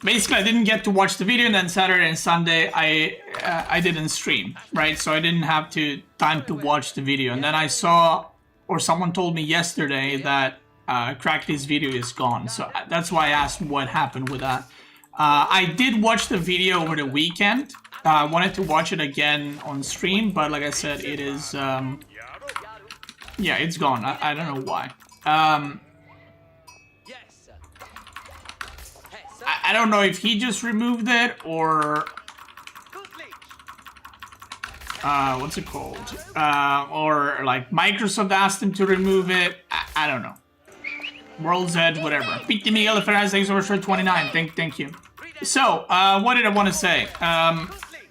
Speaker 1: basically, I didn't get to watch the video, and then Saturday and Sunday, I didn't stream, right? So I didn't have time to watch the video. And then I saw, or someone told me yesterday that Crackety's video is gone. So that's why I asked what happened with that. I did watch the video over the weekend. I wanted to watch it again on stream, but like I said, it is, yeah, it's gone. I don't know why. I don't know if he just removed it or what's it called? Or like Microsoft asked him to remove it. I don't know. World's Edge, whatever. Pete Miguel Ferraz, thanks over for 29. Thank you. So, what did I want to say?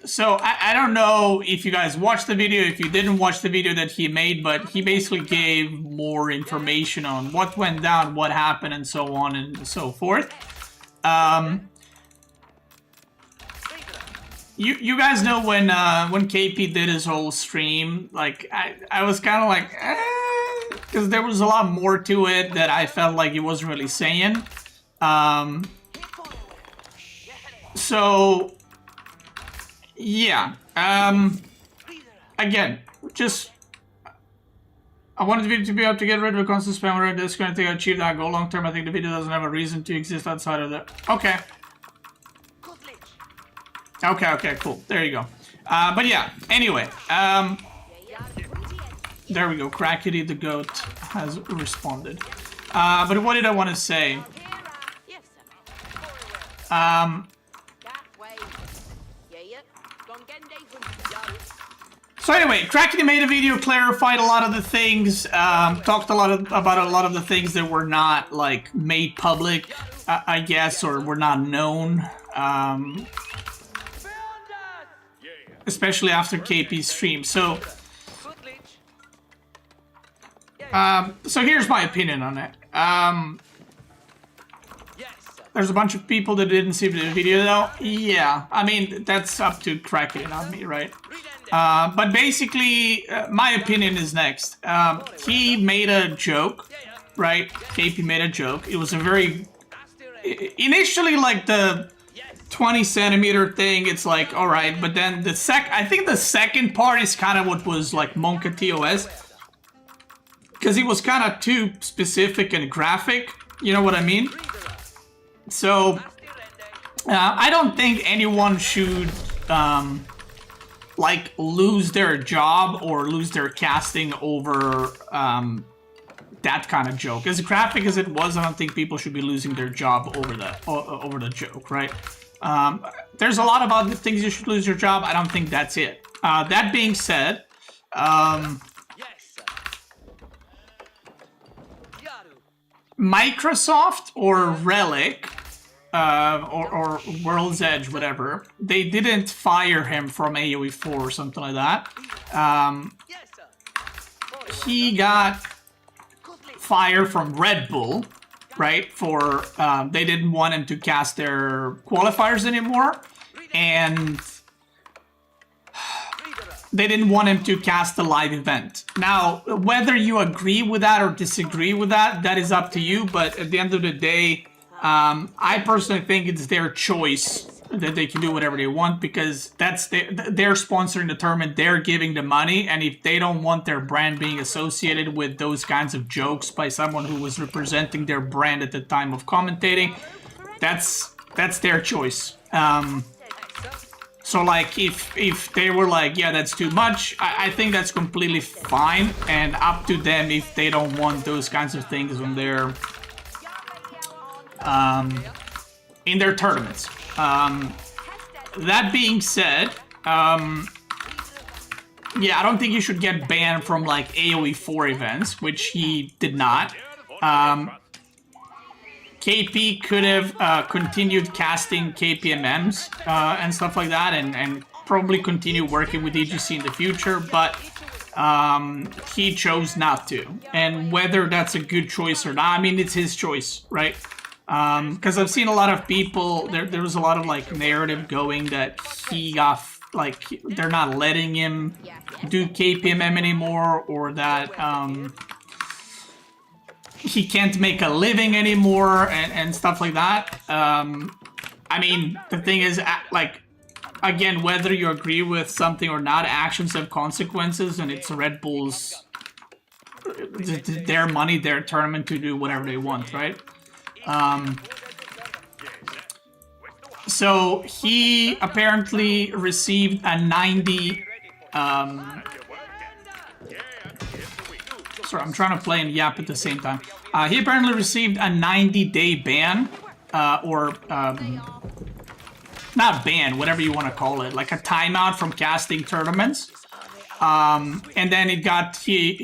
Speaker 1: So I don't know if you guys watched the video, if you didn't watch the video that he made, but he basically gave more information on what went down, what happened, and so on and so forth. You guys know when KP did his whole stream, like I was kind of like, because there was a lot more to it that I felt like he wasn't really saying. So yeah. Again, just I wanted the video to be up to get rid of the constant spam where it's going to achieve that goal long term. I think the video doesn't have a reason to exist outside of that. Okay. Okay, cool. There you go. But yeah, anyway. There we go. Crackety the goat has responded. But what did I want to say? So anyway, Crackety made a video, clarified a lot of the things, talked about a lot of the things that were not, like, made public, I guess, or were not known, especially after KP's stream. So here's my opinion on it. There's a bunch of people that didn't see the video, though. Yeah, I mean, that's up to Crackety, not me, right? But basically, my opinion is next. He made a joke, right? KP made a joke. It was a very... Initially, like, the 20 centimeter thing, it's like, all right. But then I think the second part is kind of what was like Monka TOS. Because it was kind of too specific and graphic. You know what I mean? So, I don't think anyone should, like, lose their job or lose their casting over, that kind of joke. As graphic as it was, I don't think people should be losing their job over the joke, right? There's a lot of other things you should lose your job. I don't think that's it. That being said, Microsoft or Relic, or World's Edge, whatever, they didn't fire him from AoE 4 or something like that. He got fired from Red Bull, right? For they didn't want him to cast their qualifiers anymore, and they didn't want him to cast the live event. Now, whether you agree with that or disagree with that, that is up to you. But at the end of the day, I personally think it's their choice, that they can do whatever they want, because they're sponsoring the tournament, they're giving the money, and if they don't want their brand being associated with those kinds of jokes by someone who was representing their brand at the time of commentating, that's their choice. So like, if they were like, yeah, that's too much, I think that's completely fine, and up to them if they don't want those kinds of things on their in their tournaments. That being said, yeah, I don't think you should get banned from like AoE 4 events, which he did not. KP could have continued casting KPMMs and stuff like that, and probably continue working with EGC in the future, but he chose not to. And whether that's a good choice or not, I mean, it's his choice, right? Because I've seen a lot of people, there was a lot of like narrative going that he got, like, they're not letting him do KPMM anymore, or that he can't make a living anymore, and stuff like that. I mean, the thing is, like, again, whether you agree with something or not, actions have consequences, and it's Red Bull's, their money, their tournament, to do whatever they want, right? So he apparently received a 90, sorry, I'm trying to play and yap at the same time. He apparently received a 90-day ban, or not ban, whatever you want to call it, like a timeout from casting tournaments. And then it got, he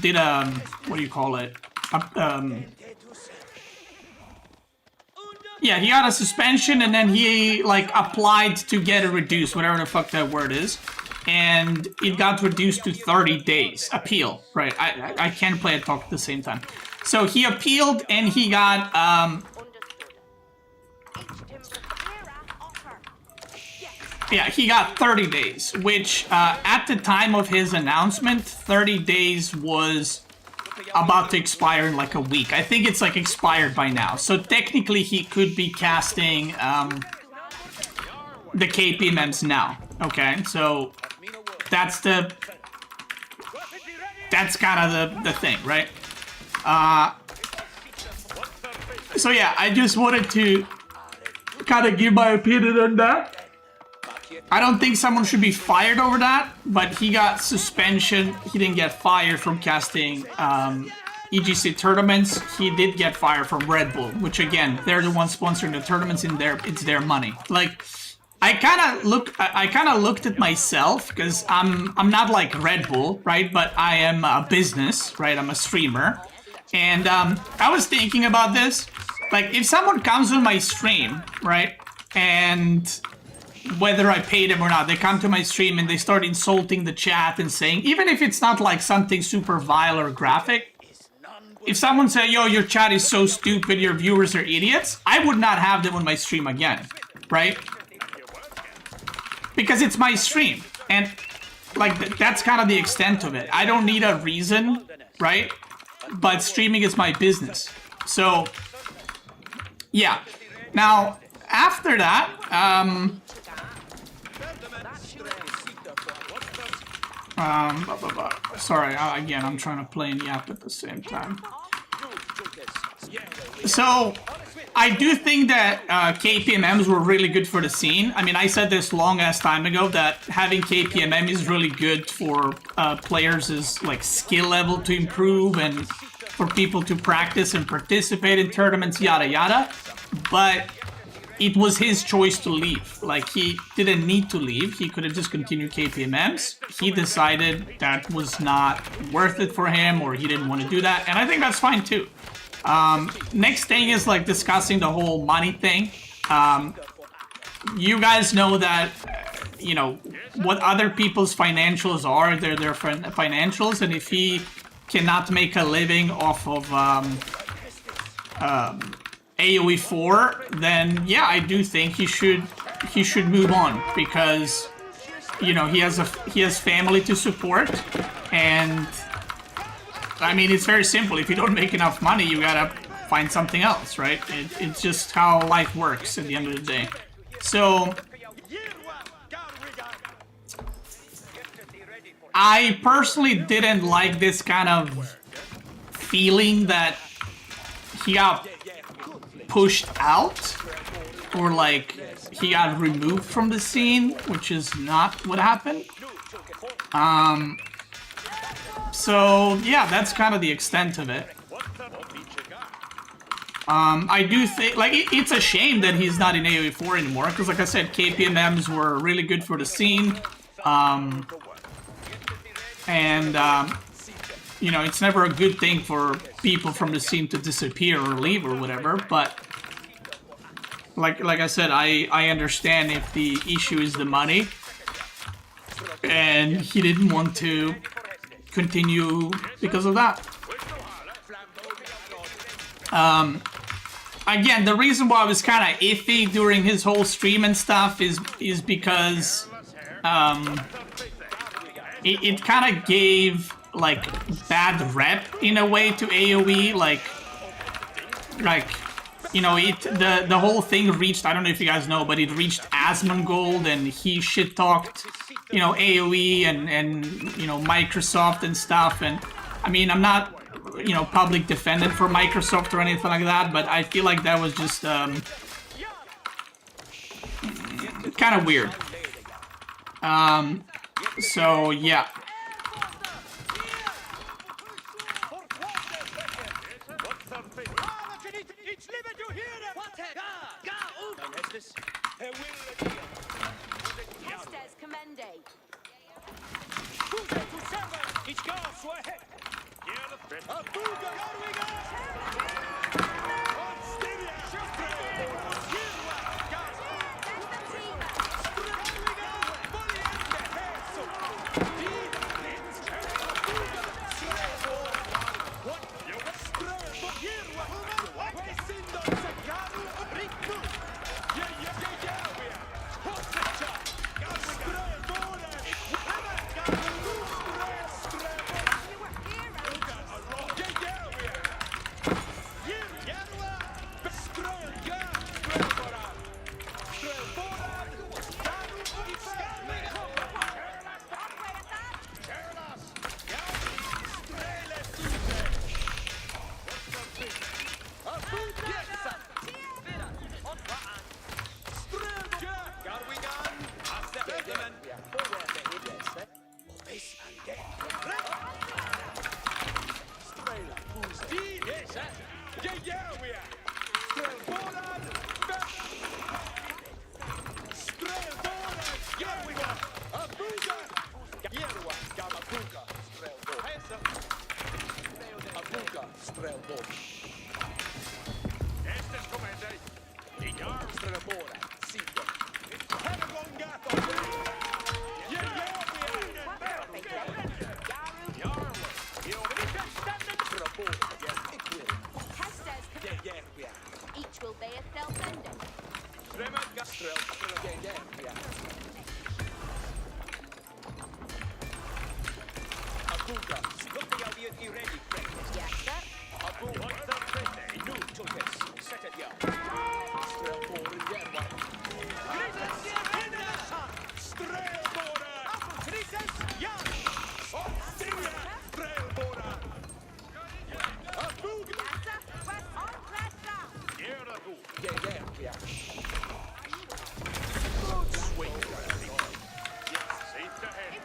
Speaker 1: did a, what do you call it? Yeah, he got a suspension, and then he, like, applied to get it reduced, whatever the fuck that word is. And it got reduced to 30 days. Appeal, right. I can't play and talk at the same time. So he appealed, and he got, yeah, he got 30 days, which, at the time of his announcement, 30 days was about to expire in like a week. I think it's like expired by now. So technically he could be casting the KPMMs now. Okay, so that's kind of the thing, right? So yeah, I just wanted to kind of give my opinion on that. I don't think someone should be fired over that, but he got suspension. He didn't get fired from casting EGC tournaments. He did get fired from Red Bull, which again, they're the ones sponsoring the tournaments, and it's their money. Like, I kind of looked at myself, because I'm not like Red Bull, right? But I am a business, right? I'm a streamer, and I was thinking about this. Like, if someone comes on my stream, right, and whether I paid them or not, they come to my stream and they start insulting the chat and saying, even if it's not like something super vile or graphic, if someone said, yo, your chat is so stupid, your viewers are idiots, I would not have them on my stream again, right? Because it's my stream, and like, that's kind of the extent of it. I don't need a reason, right? But streaming is my business. So, yeah. Now, after that, sorry, again, I'm trying to play and yap at the same time. So, I do think that KPMMs were really good for the scene. I mean, I said this long-ass time ago that having KPMM is really good for players' like skill level to improve and for people to practice and participate in tournaments, yada yada. But it was his choice to leave. Like, he didn't need to leave. He could have just continued KPMMs. He decided that was not worth it for him, or he didn't want to do that, and I think that's fine too. Next thing is like discussing the whole money thing. You guys know that, you know, what other people's financials are. They're their financials, and if he cannot make a living off of AoE 4, then yeah, I do think he should move on, because, you know, he has family to support, and I mean, it's very simple. If you don't make enough money, you gotta find something else, right? It's just how life works at the end of the day. So I personally didn't like this kind of feeling that he got pushed out, or like he got removed from the scene, which is not what happened. So yeah, that's kind of the extent of it. I do think, like, it's a shame that he's not in AoE 4 anymore, because like I said, KPMMs were really good for the scene. You know, it's never a good thing for people from the scene to disappear or leave or whatever, but like I said, I understand if the issue is the money, and he didn't want to continue because of that. Again, the reason why I was kind of iffy during his whole stream and stuff is because it kind of gave like bad rep in a way to AoE, like you know, the whole thing reached, I don't know if you guys know, but it reached Asmongold, and he shit talked, you know, AoE and you know, Microsoft and stuff. And I mean, I'm not, you know, public defendant for Microsoft or anything like that, but I feel like that was just kind of weird. So yeah.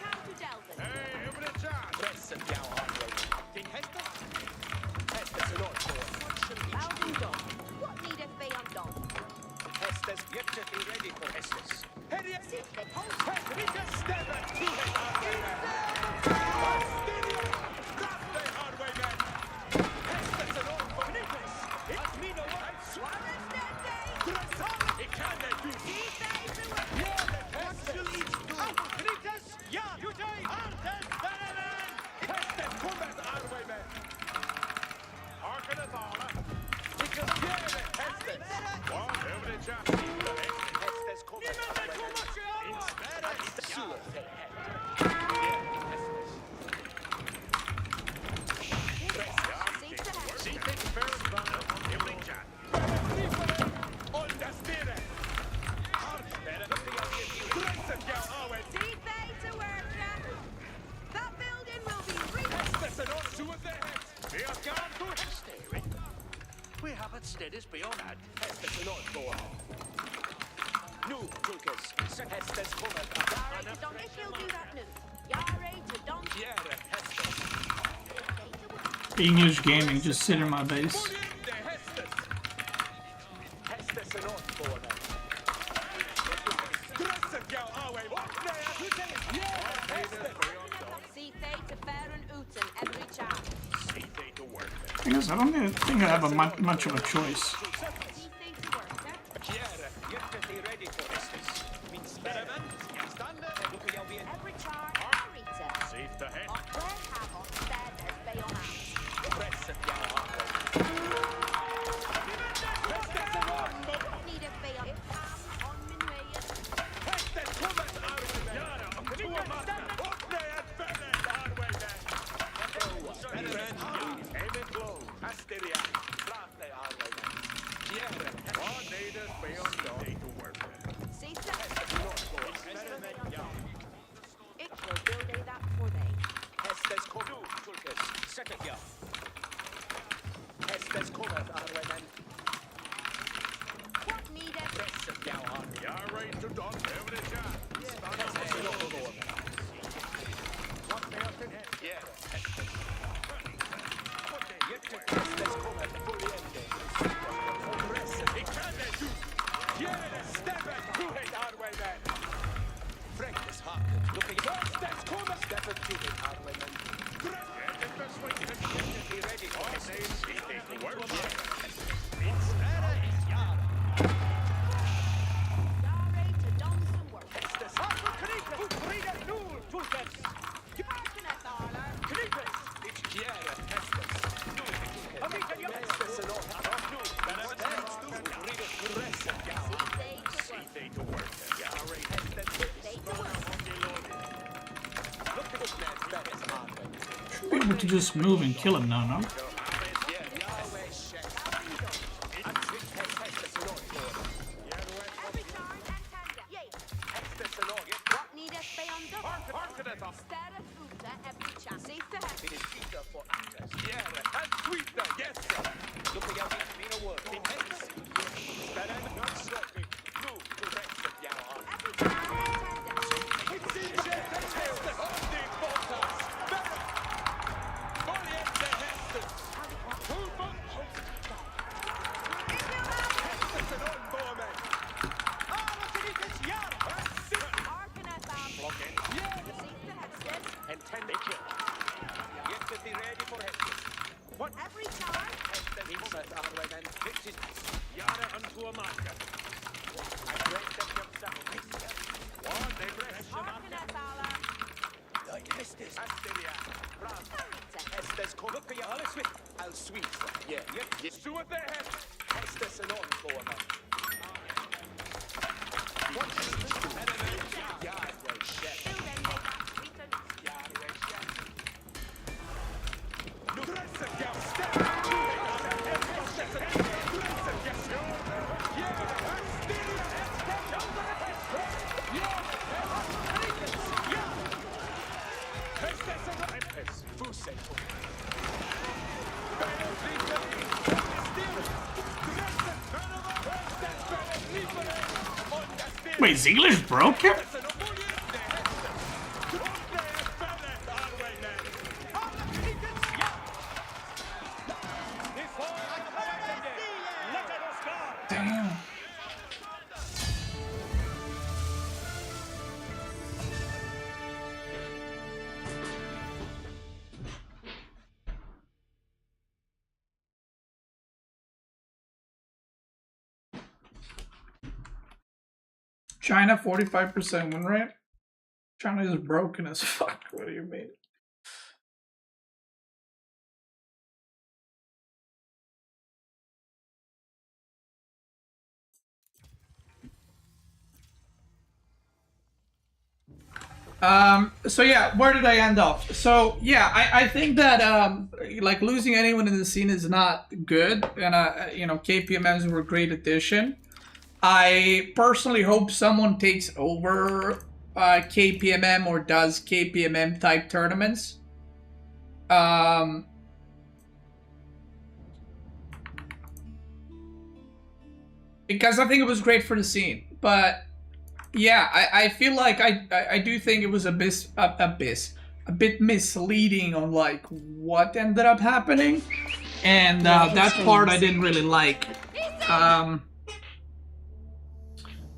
Speaker 4: come to Delvin.
Speaker 6: Hey, over the charge.
Speaker 5: Pressen jag Andrei.
Speaker 6: Din hästar.
Speaker 5: Hästes är något på.
Speaker 4: Bowden dog. What needeth be undone?
Speaker 5: Hästes, get be ready for Hästes.
Speaker 6: Herre,
Speaker 4: Sit the post.
Speaker 6: Henrika stämmer.
Speaker 8: We have it steadies beyond that.
Speaker 5: Hästes är något på. Nu, Tulkes. Hästes kommer.
Speaker 4: Yare to don. If you'll do that nu. Yare to don.
Speaker 5: Järe, Hästes.
Speaker 1: English gaming, just sit in my base.
Speaker 5: Hästes är något på.
Speaker 4: See they to fair and uten every chance.
Speaker 1: Thing is, I don't even think I have much of a choice.
Speaker 4: See they to work, sir.
Speaker 5: Järe, get be ready for Hästes. Min spärren. Look jag vet.
Speaker 4: Every char, Arita.
Speaker 6: Save the head.
Speaker 4: Och where have on stand as bay on arms.
Speaker 5: Pressen jag Andrei.
Speaker 4: Needeth be on. If I'm on min way. See that. It will build a that for they.
Speaker 5: Hästes kommer. Tulkes. Sättet jag. Hästes kommer, Andrei.
Speaker 4: What needeth?
Speaker 5: Pressen jag Andrei.
Speaker 6: You're right to done. Over the charge.
Speaker 5: Hästes är något på.
Speaker 8: Yeah.
Speaker 5: Hästes kommer. Fulliende. Pressen. Fräckes haken. Look at Hästes kommer. Steffen till it, Andrei. Be ready for Hästes. Min spärren är Jara.
Speaker 4: Yare to don some work.
Speaker 5: Hästes.
Speaker 4: Harkeneth, Arler.
Speaker 5: It's Järe. Hästes. Hästes är något. Pressen jag.
Speaker 4: See they to work.
Speaker 5: Hästes.
Speaker 4: They to work.
Speaker 5: Look at this man's spärren, Andrei.
Speaker 1: Should be able to just move and kill him now, no?
Speaker 5: Yahweh Shem. Hästes är något på.
Speaker 4: Every char and tender. Yea.
Speaker 5: Hästes är något.
Speaker 4: What needeth be undone? Städeth ute every chance. See the head.
Speaker 5: It is Peter for actors. Järe. And sweeter. Yes, sir. Look at jag vet mina ord. Min häst. Spärren. Not sloppy. Nu, till resten, jag har.
Speaker 4: Every char and tender. Harkeneth, See the head.
Speaker 5: And 10 they kill. Get to be ready for Hestes. What?
Speaker 4: Every char.
Speaker 5: Hestes inside Andrei and fix his
Speaker 6: Jara unto a marker.
Speaker 5: I break them yourself.
Speaker 6: One, they press him up.
Speaker 4: Harkeneth, Arler.
Speaker 5: Hestes. Asteria. Brand. Hestes kom. Look at you, all sweet. I'll sweet. Yeah. Yeah.
Speaker 6: Stå åt det här.
Speaker 5: Hestes är någon på mig. Yahweh Shem.
Speaker 4: Build them, they got sweeten.
Speaker 5: Yahweh Shem.
Speaker 1: Wait, is English broken? China 45% win rate. China is broken as fuck. What do you mean? So yeah, where did I end off? So yeah, I think that like losing anyone in the scene is not good, and you know, KPMs were a great addition. I personally hope someone takes over KPMM or does KPMM type tournaments. Because I think it was great for the scene, but yeah, I feel like I do think it was a bit misleading on like what ended up happening, and that part I didn't really like.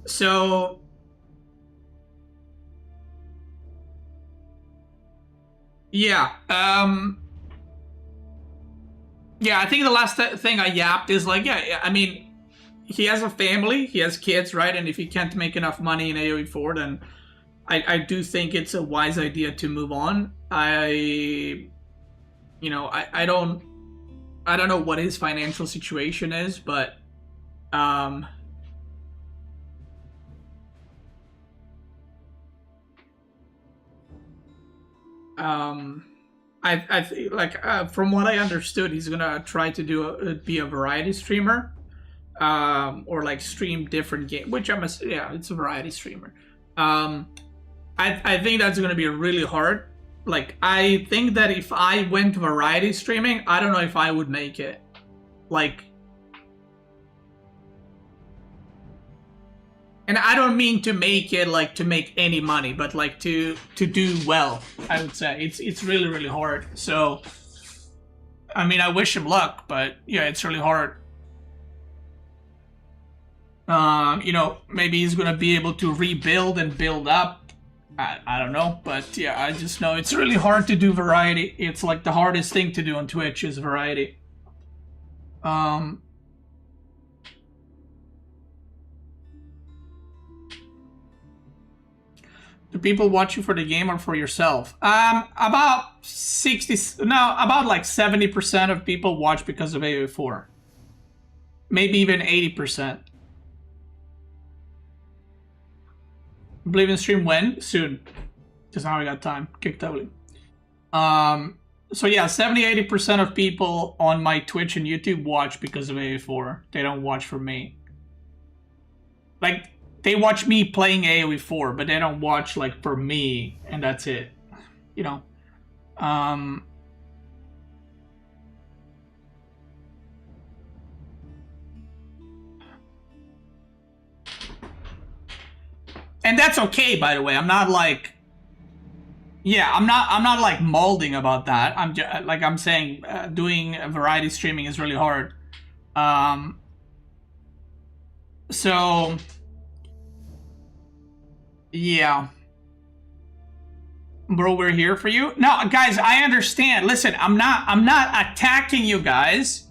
Speaker 1: So yeah, yeah, I think the last thing I yapped is like, yeah, I mean, he has a family, he has kids, right? And if he can't make enough money in AoE4, then I do think it's a wise idea to move on. I don't know what his financial situation is, but I think like from what I understood, he's gonna try to be a variety streamer, or like stream different game, which yeah, it's a variety streamer. I think that's gonna be really hard. Like, I think that if I went variety streaming, I don't know if I would make it. Like, and I don't mean to make it like to make any money, but like to do well. I would say it's really, really hard. So, I mean, I wish him luck, but yeah, it's really hard. You know, maybe he's gonna be able to rebuild and build up. I don't know, but yeah, I just know it's really hard to do variety. It's like the hardest thing to do on Twitch is variety. Do people watch you for the game or for yourself? About like 70% of people watch because of AoE4. Maybe even 80%. Believe in stream when? Soon. Because now we got time. Kick W. So yeah, 70-80% of people on my Twitch and YouTube watch because of AoE4. They don't watch for me. Like, they watch me playing AoE4, but they don't watch like for me, and that's it. You know. And that's okay, by the way. I'm not like, yeah, I'm not like molding about that. I'm just, like I'm saying, doing variety streaming is really hard. So yeah, bro, we're here for you. No, guys, I understand. Listen, I'm not attacking you guys.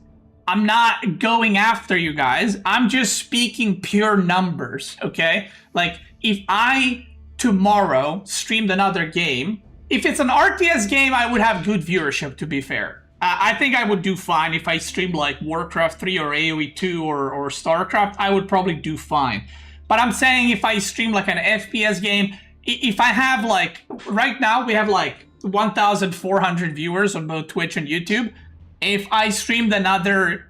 Speaker 1: I'm not going after you guys. I'm just speaking pure numbers, okay? Like, if I tomorrow streamed another game, if it's an RTS game, I would have good viewership, to be fair. I think I would do fine if I streamed like Warcraft 3 or AoE 2 or StarCraft. I would probably do fine. But I'm saying if I stream like an FPS game, if I have like, right now we have like 1,400 viewers on both Twitch and YouTube. If I streamed another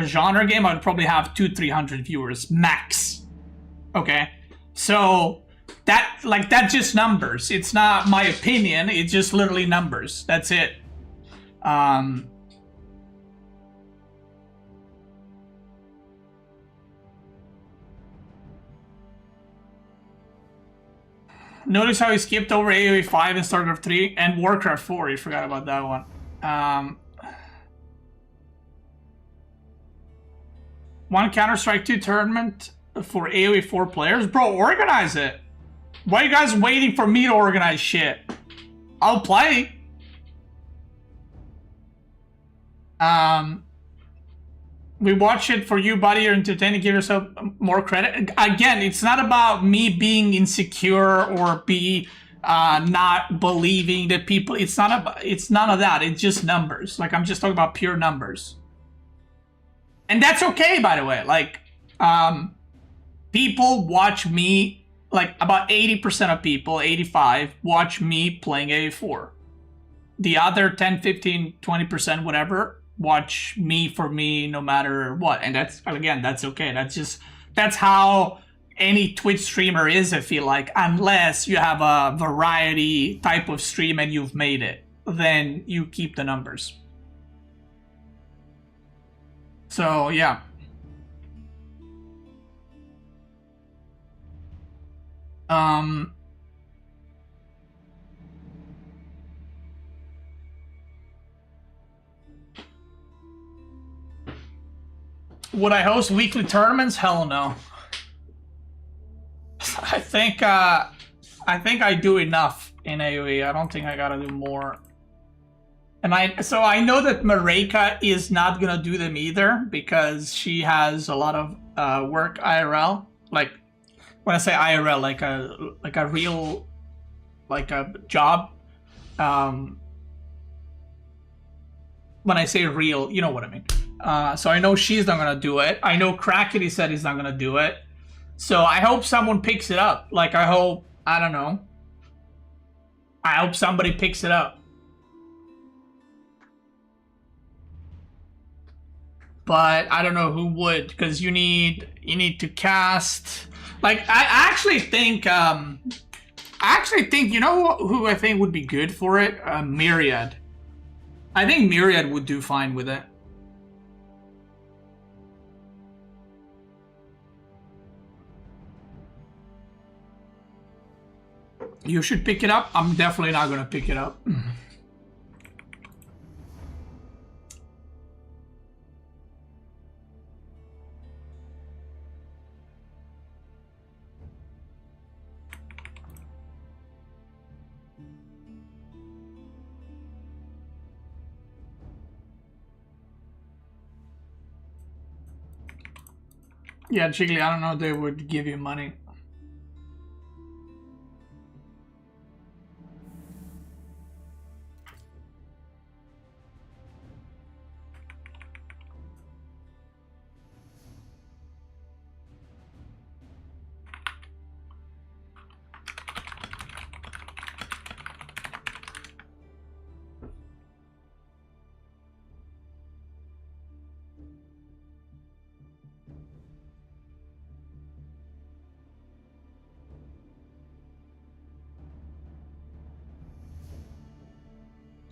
Speaker 1: genre game, I would probably have 200-300 viewers max. Okay, so that's just numbers. It's not my opinion. It's just literally numbers. That's it. Notice how he skipped over AoE 5 and StarCraft 3 and Warcraft 4. You forgot about that one. One Counter-Strike 2 tournament for AoE 4 players? Bro, organize it. Why are you guys waiting for me to organize shit? I'll play. We watch it for you, buddy. You're entertaining. Give yourself more credit. Again, it's not about me being insecure or be not believing that people. It's not about. It's none of that. It's just numbers. Like I'm just talking about pure numbers, and that's okay, by the way. Like, people watch me. Like about 80% of people, 85, watch me playing A4. The other 10, 15, 20%, whatever, watch me for me no matter what. And that's, again, that's okay. That's how any Twitch streamer is, I feel like. Unless you have a variety type of stream and you've made it, then you keep the numbers. So, yeah. Would I host weekly tournaments? Hell no. I think I do enough in AoE. I don't think I gotta do more. And so I know that Mareka is not gonna do them either because she has a lot of work IRL. Like when I say IRL, like a real, like a job. When I say real, you know what I mean. So I know she's not gonna do it. I know Crackety said he's not gonna do it. So I hope someone picks it up. Like I hope, I don't know. I hope somebody picks it up. But I don't know who would, because you need to cast. Like I actually think you know who I think would be good for it? Myriad. I think Myriad would do fine with it. You should pick it up. I'm definitely not gonna pick it up. Yeah, Jiggly, I don't know if they would give you money.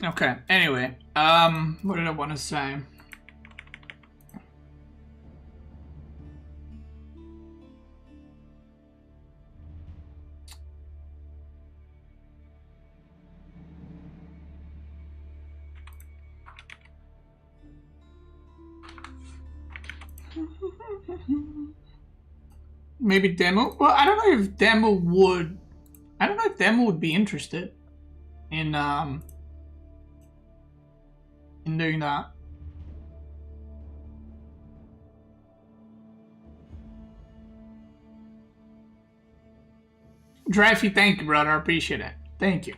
Speaker 1: Okay, anyway, what did I want to say? Maybe Demo? Well, I don't know if Demo would... I don't know if Demo would be interested in doing that. Drafty, thank you, brother. I appreciate it. Thank you.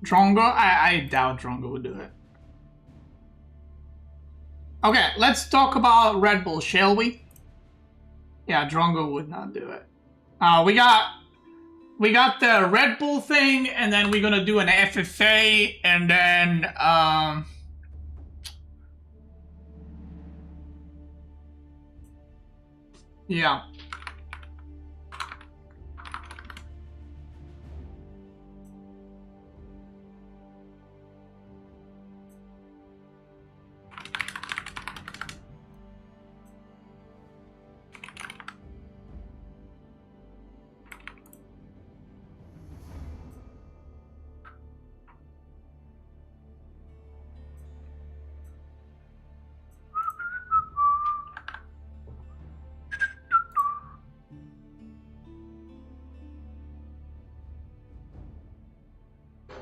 Speaker 1: Drongo? I doubt Drongo would do it. Okay, let's talk about Red Bull, shall we? Yeah, Drongo would not do it. We got the Red Bull thing, and then we're gonna do an FFA, and then yeah.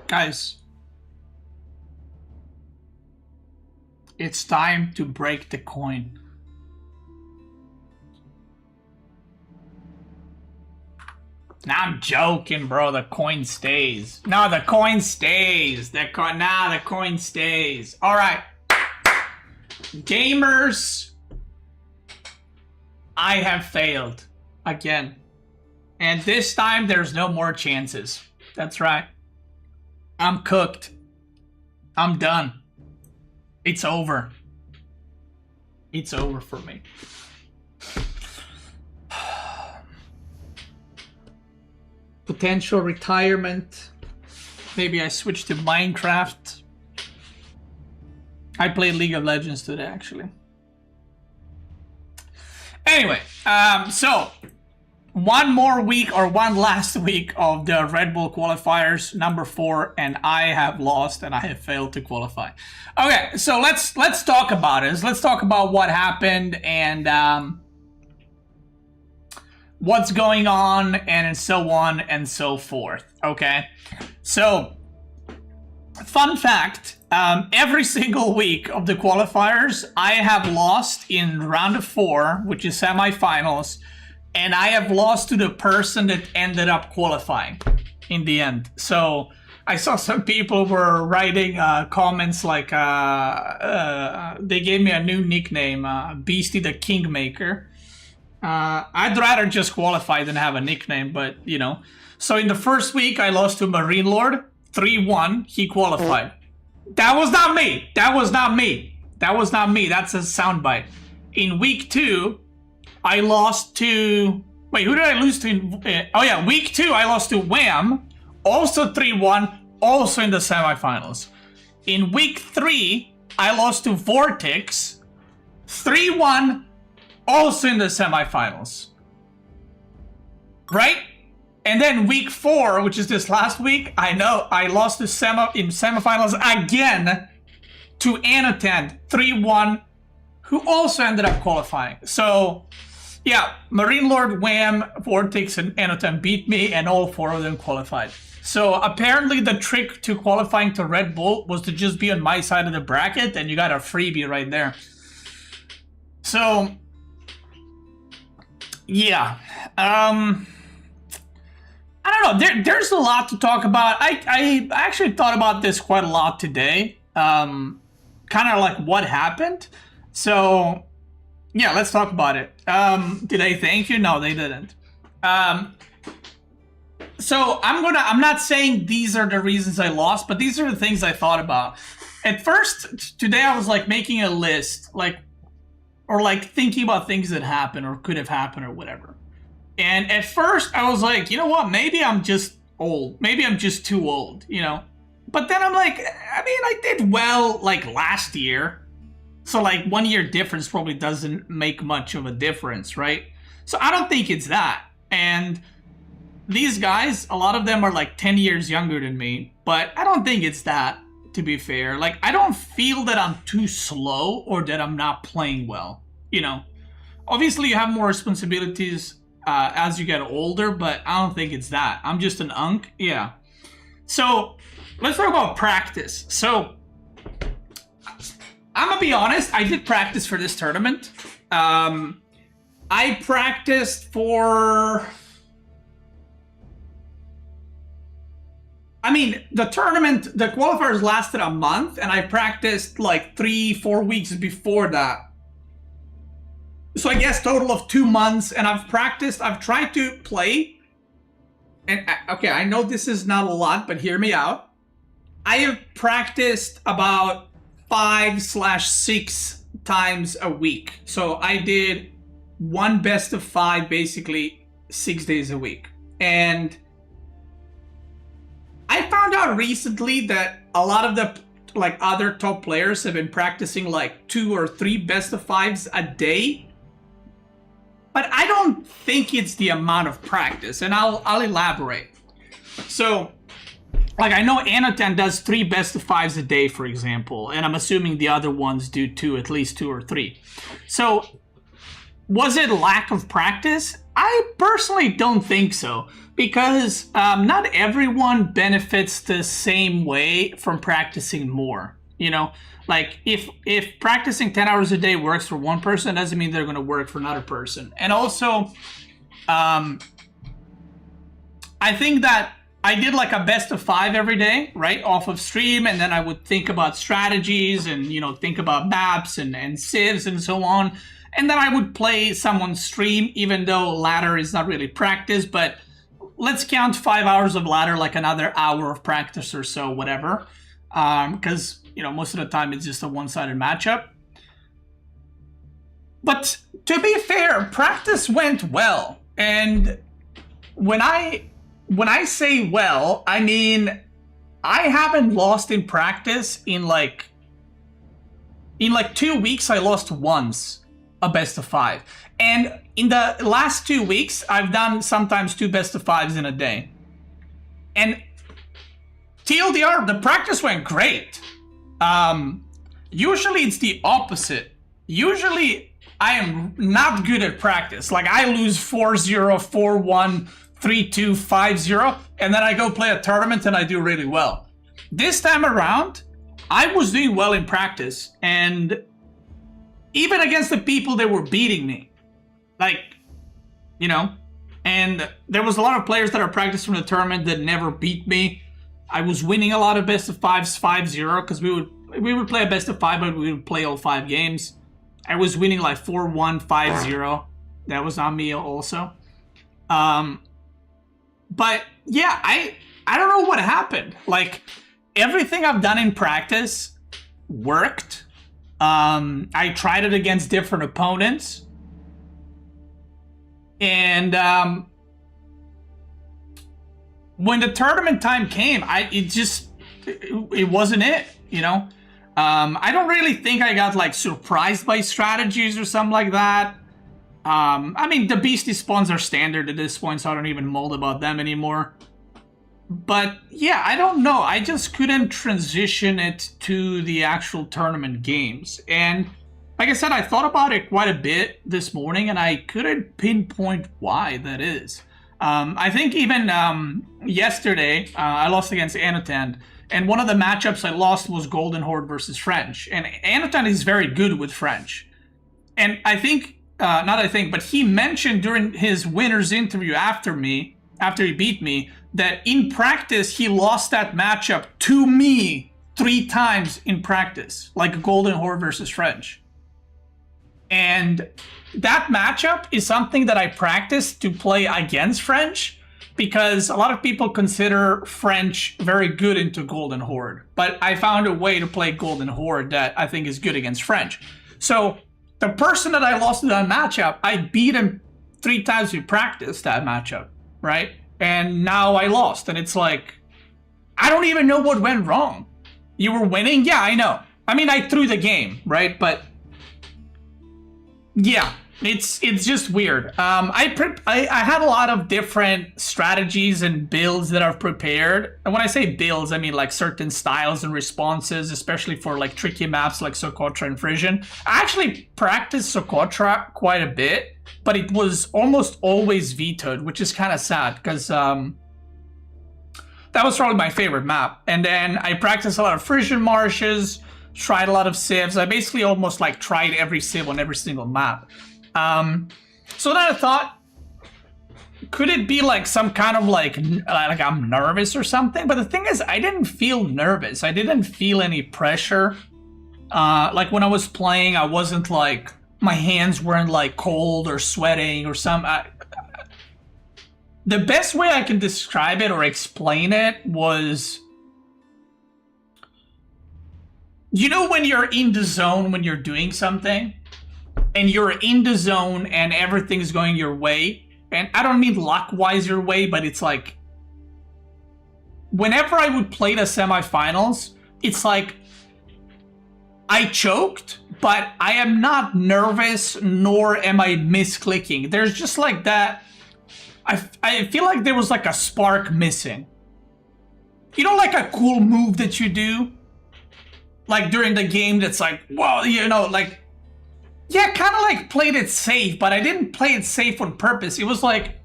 Speaker 1: Guys, It's time to break the coin. Nah, I'm joking, bro. The coin stays. No, the coin stays. The coin stays. All right. Gamers, I have failed again. And this time, there's no more chances. That's right. I'm cooked. I'm done. It's over. It's over for me. Potential retirement. Maybe I switch to Minecraft. I played League of Legends today, actually. Anyway, so one more week or one last week of the Red Bull qualifiers, number 4, and I have lost and I have failed to qualify. Okay, so let's talk about it. Let's talk about what happened and what's going on and so on and so forth. Okay, so fun fact. Every single week of the qualifiers, I have lost in round of 4, which is semifinals, and I have lost to the person that ended up qualifying in the end. So I saw some people were writing comments like they gave me a new nickname, Beastie the Kingmaker. I'd rather just qualify than have a nickname, but you know. So in the first week, I lost to Marine Lord, 3-1. He qualified. That was not me. That was not me. That was not me. That's a soundbite. In week 2, I lost to... Wait, who did I lose to? Oh yeah, week 2, I lost to Wham. Also 3-1. Also in the semifinals. In week 3, I lost to Vortex. 3-1. Also in the semifinals. Right? And then week 4, which is this last week, I know I lost to in semifinals again to Anotan, 3-1, who also ended up qualifying. So, yeah, Marine Lord, Wham, Vortex, and Anotan beat me, and all 4 of them qualified. So apparently the trick to qualifying to Red Bull was to just be on my side of the bracket, and you got a freebie right there. So, yeah. I don't know. There's a lot to talk about. I actually thought about this quite a lot today. Kind of like what happened. So, yeah, let's talk about it. Did they thank you? No, they didn't. So I'm not saying these are the reasons I lost, but these are the things I thought about. At first, today I was like making a list, or thinking about things that happened or could have happened or whatever. And at first, I was like, you know what? Maybe I'm just old. Maybe I'm just too old, you know? But then I'm like, I mean, I did well, last year. So, 1 year difference probably doesn't make much of a difference, right? So, I don't think it's that. And these guys, a lot of them are, 10 years younger than me. But I don't think it's that, to be fair. I don't feel that I'm too slow or that I'm not playing well, you know? Obviously, you have more responsibilities as you get older, but I don't think it's that. I'm just an unk. Yeah. So let's talk about practice. So I'm gonna be honest, I did practice for this tournament. I practiced for... I mean, the tournament, the qualifiers lasted a month, and I practiced 3-4 weeks before that. So I guess total of 2 months, and I've tried to play, and okay, I know this is not a lot, but hear me out. I have practiced about 5/6 times a week. So I did one best of 5, basically 6 days a week. And I found out recently that a lot of the other top players have been practicing 2 or 3 best of 5s a day. But I don't think it's the amount of practice, and I'll elaborate. So, I know Anotan does 3 best of 5s a day, for example, and I'm assuming the other ones do too, at least 2 or 3. So, was it lack of practice? I personally don't think so, because not everyone benefits the same way from practicing more. You know, Like if practicing 10 hours a day works for one person, doesn't mean they're going to work for another person. And also, I think that I did like a best of 5 every day, right, off of stream, and then I would think about strategies and, you know, think about maps and civs and so on. And then I would play someone's stream, even though ladder is not really practice, but let's count 5 hours of ladder like another hour of practice or so, whatever. Because, you know, most of the time it's just a one-sided matchup. But to be fair, practice went well. And when I say well, I mean, I haven't lost in practice in like 2 weeks. I lost once a best of 5. And in the last 2 weeks, I've done sometimes 2 best of 5s in a day. And TLDR, the practice went great. Usually it's the opposite. Usually I am not good at practice. Like I lose 4-0, 4-1, 3-2, 5-0, and then I go play a tournament and I do really well. This time around, I was doing well in practice, and even against the people that were beating me, like, you know, and there was a lot of players that are practiced from the tournament that never beat me. I was winning a lot of best of 5s, 5-0, because we would play a best of 5, but we would play all 5 games. I was winning like 4-1, 5-0. That was on me also. But yeah, I don't know what happened. Like everything I've done in practice worked. I tried it against different opponents. And when the tournament time came, it wasn't it, you know? I don't really think I got like surprised by strategies or something like that. I mean, the beastie spawns are standard at this point, so I don't even mold about them anymore. But yeah, I don't know. I just couldn't transition it to the actual tournament games. And like I said, I thought about it quite a bit this morning, and I couldn't pinpoint why that is. I think even yesterday, I lost against Anotand, and one of the matchups I lost was Golden Horde versus French. And Anotand is very good with French. And I think... but he mentioned during his winner's interview after he beat me, that in practice he lost that matchup to me 3 times in practice, like Golden Horde versus French. And that matchup is something that I practiced to play against French, because a lot of people consider French very good into Golden Horde. But I found a way to play Golden Horde that I think is good against French. So the person that I lost to that matchup, I beat him 3 times in practice, that matchup, right? And now I lost, and it's like, I don't even know what went wrong. You were winning? Yeah, I know. I mean, I threw the game, right? But yeah, it's just weird. I had a lot of different strategies and builds that I've prepared. And when I say builds, I mean like certain styles and responses, especially for like tricky maps like Socotra and Frisian. I actually practiced Socotra quite a bit, but it was almost always vetoed, which is kind of sad, because that was probably my favorite map. And then I practiced a lot of Frisian marshes, tried a lot of civs. I basically almost like tried every civ on every single map. So then I thought, could it be like some kind of like I'm nervous or something? But the thing is, I didn't feel nervous. I didn't feel any pressure. Like when I was playing, I wasn't like, my hands weren't like cold or sweating or something. The best way I can describe it or explain it was, you know when you're in the zone when you're doing something? And you're in the zone and everything's going your way. And I don't mean luck-wise your way, but it's like, whenever I would play the semifinals, it's like, I choked, but I am not nervous, nor am I misclicking. There's just like that, I feel like there was like a spark missing. You know, like a cool move that you do? Like during the game that's like, well, you know, like, yeah, kind of like played it safe, but I didn't play it safe on purpose. It was like,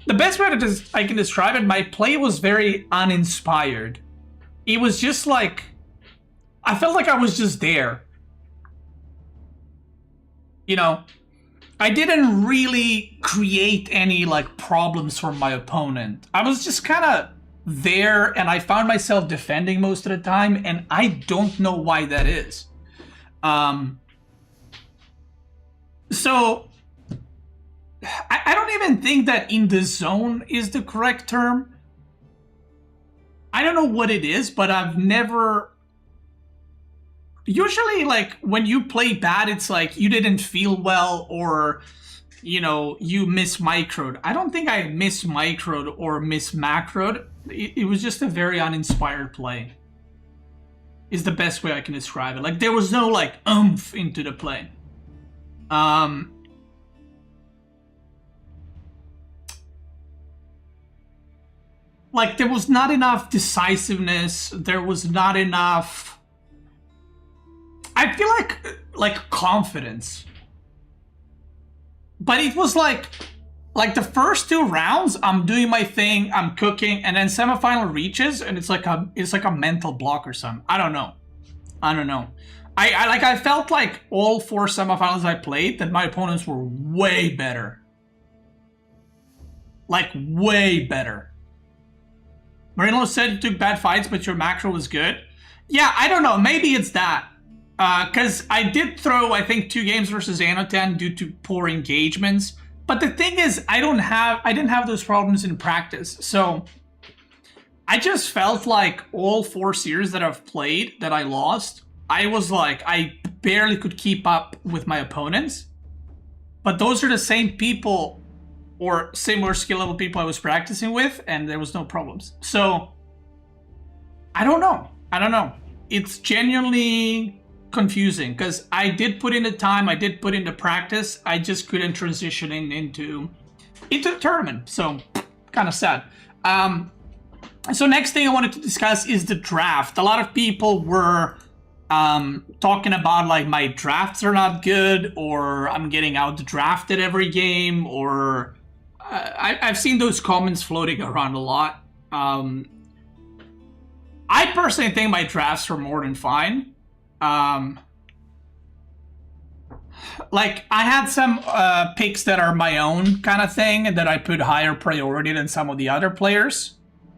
Speaker 1: the best way I can describe it, my play was very uninspired. It was just like, I felt like I was just there. You know, I didn't really create any like problems for my opponent. I was just kind of there, and I found myself defending most of the time, and I don't know why that is. So I don't even think that in the zone is the correct term. I don't know what it is, but I've never... Usually, like, when you play bad, it's like you didn't feel well, or, you know, you miss-microed. I don't think I miss-microed or miss-macroed. It was just a very uninspired play. Is the best way I can describe it. Like, there was no, like, oomph into the play. Like, there was not enough decisiveness. There was not enough... I feel like confidence. But it was like the first 2 rounds, I'm doing my thing, I'm cooking, and then semifinal reaches, and it's like a mental block or something. I don't know. I felt like all 4 semifinals I played that my opponents were way better. Like, way better. Marino said you took bad fights, but your macro was good. Yeah, I don't know. Maybe it's that. Because I did throw, I think, 2 games versus Anotan due to poor engagements. But the thing is, I didn't have those problems in practice. So I just felt like all 4 series that I've played that I lost, I was like, I barely could keep up with my opponents. But those are the same people or similar skill level people I was practicing with, and there was no problems. So I don't know. It's genuinely confusing because I did put in the time, I did put in the practice, I just couldn't transition into the tournament. So kind of sad. So next thing I wanted to discuss is the draft. A lot of people were talking about like my drafts are not good, or I'm getting out drafted every game, or I've seen those comments floating around a lot. I personally think my drafts are more than fine. Like, I had some picks that are my own kind of thing that I put higher priority than some of the other players.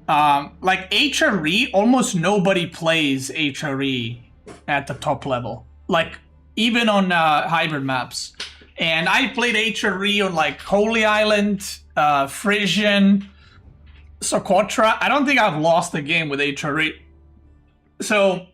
Speaker 1: Like HRE, almost nobody plays HRE at the top level. Like, even on hybrid maps. And I played HRE on like Holy Island, Frisian, Socotra. I don't think I've lost a game with HRE. So,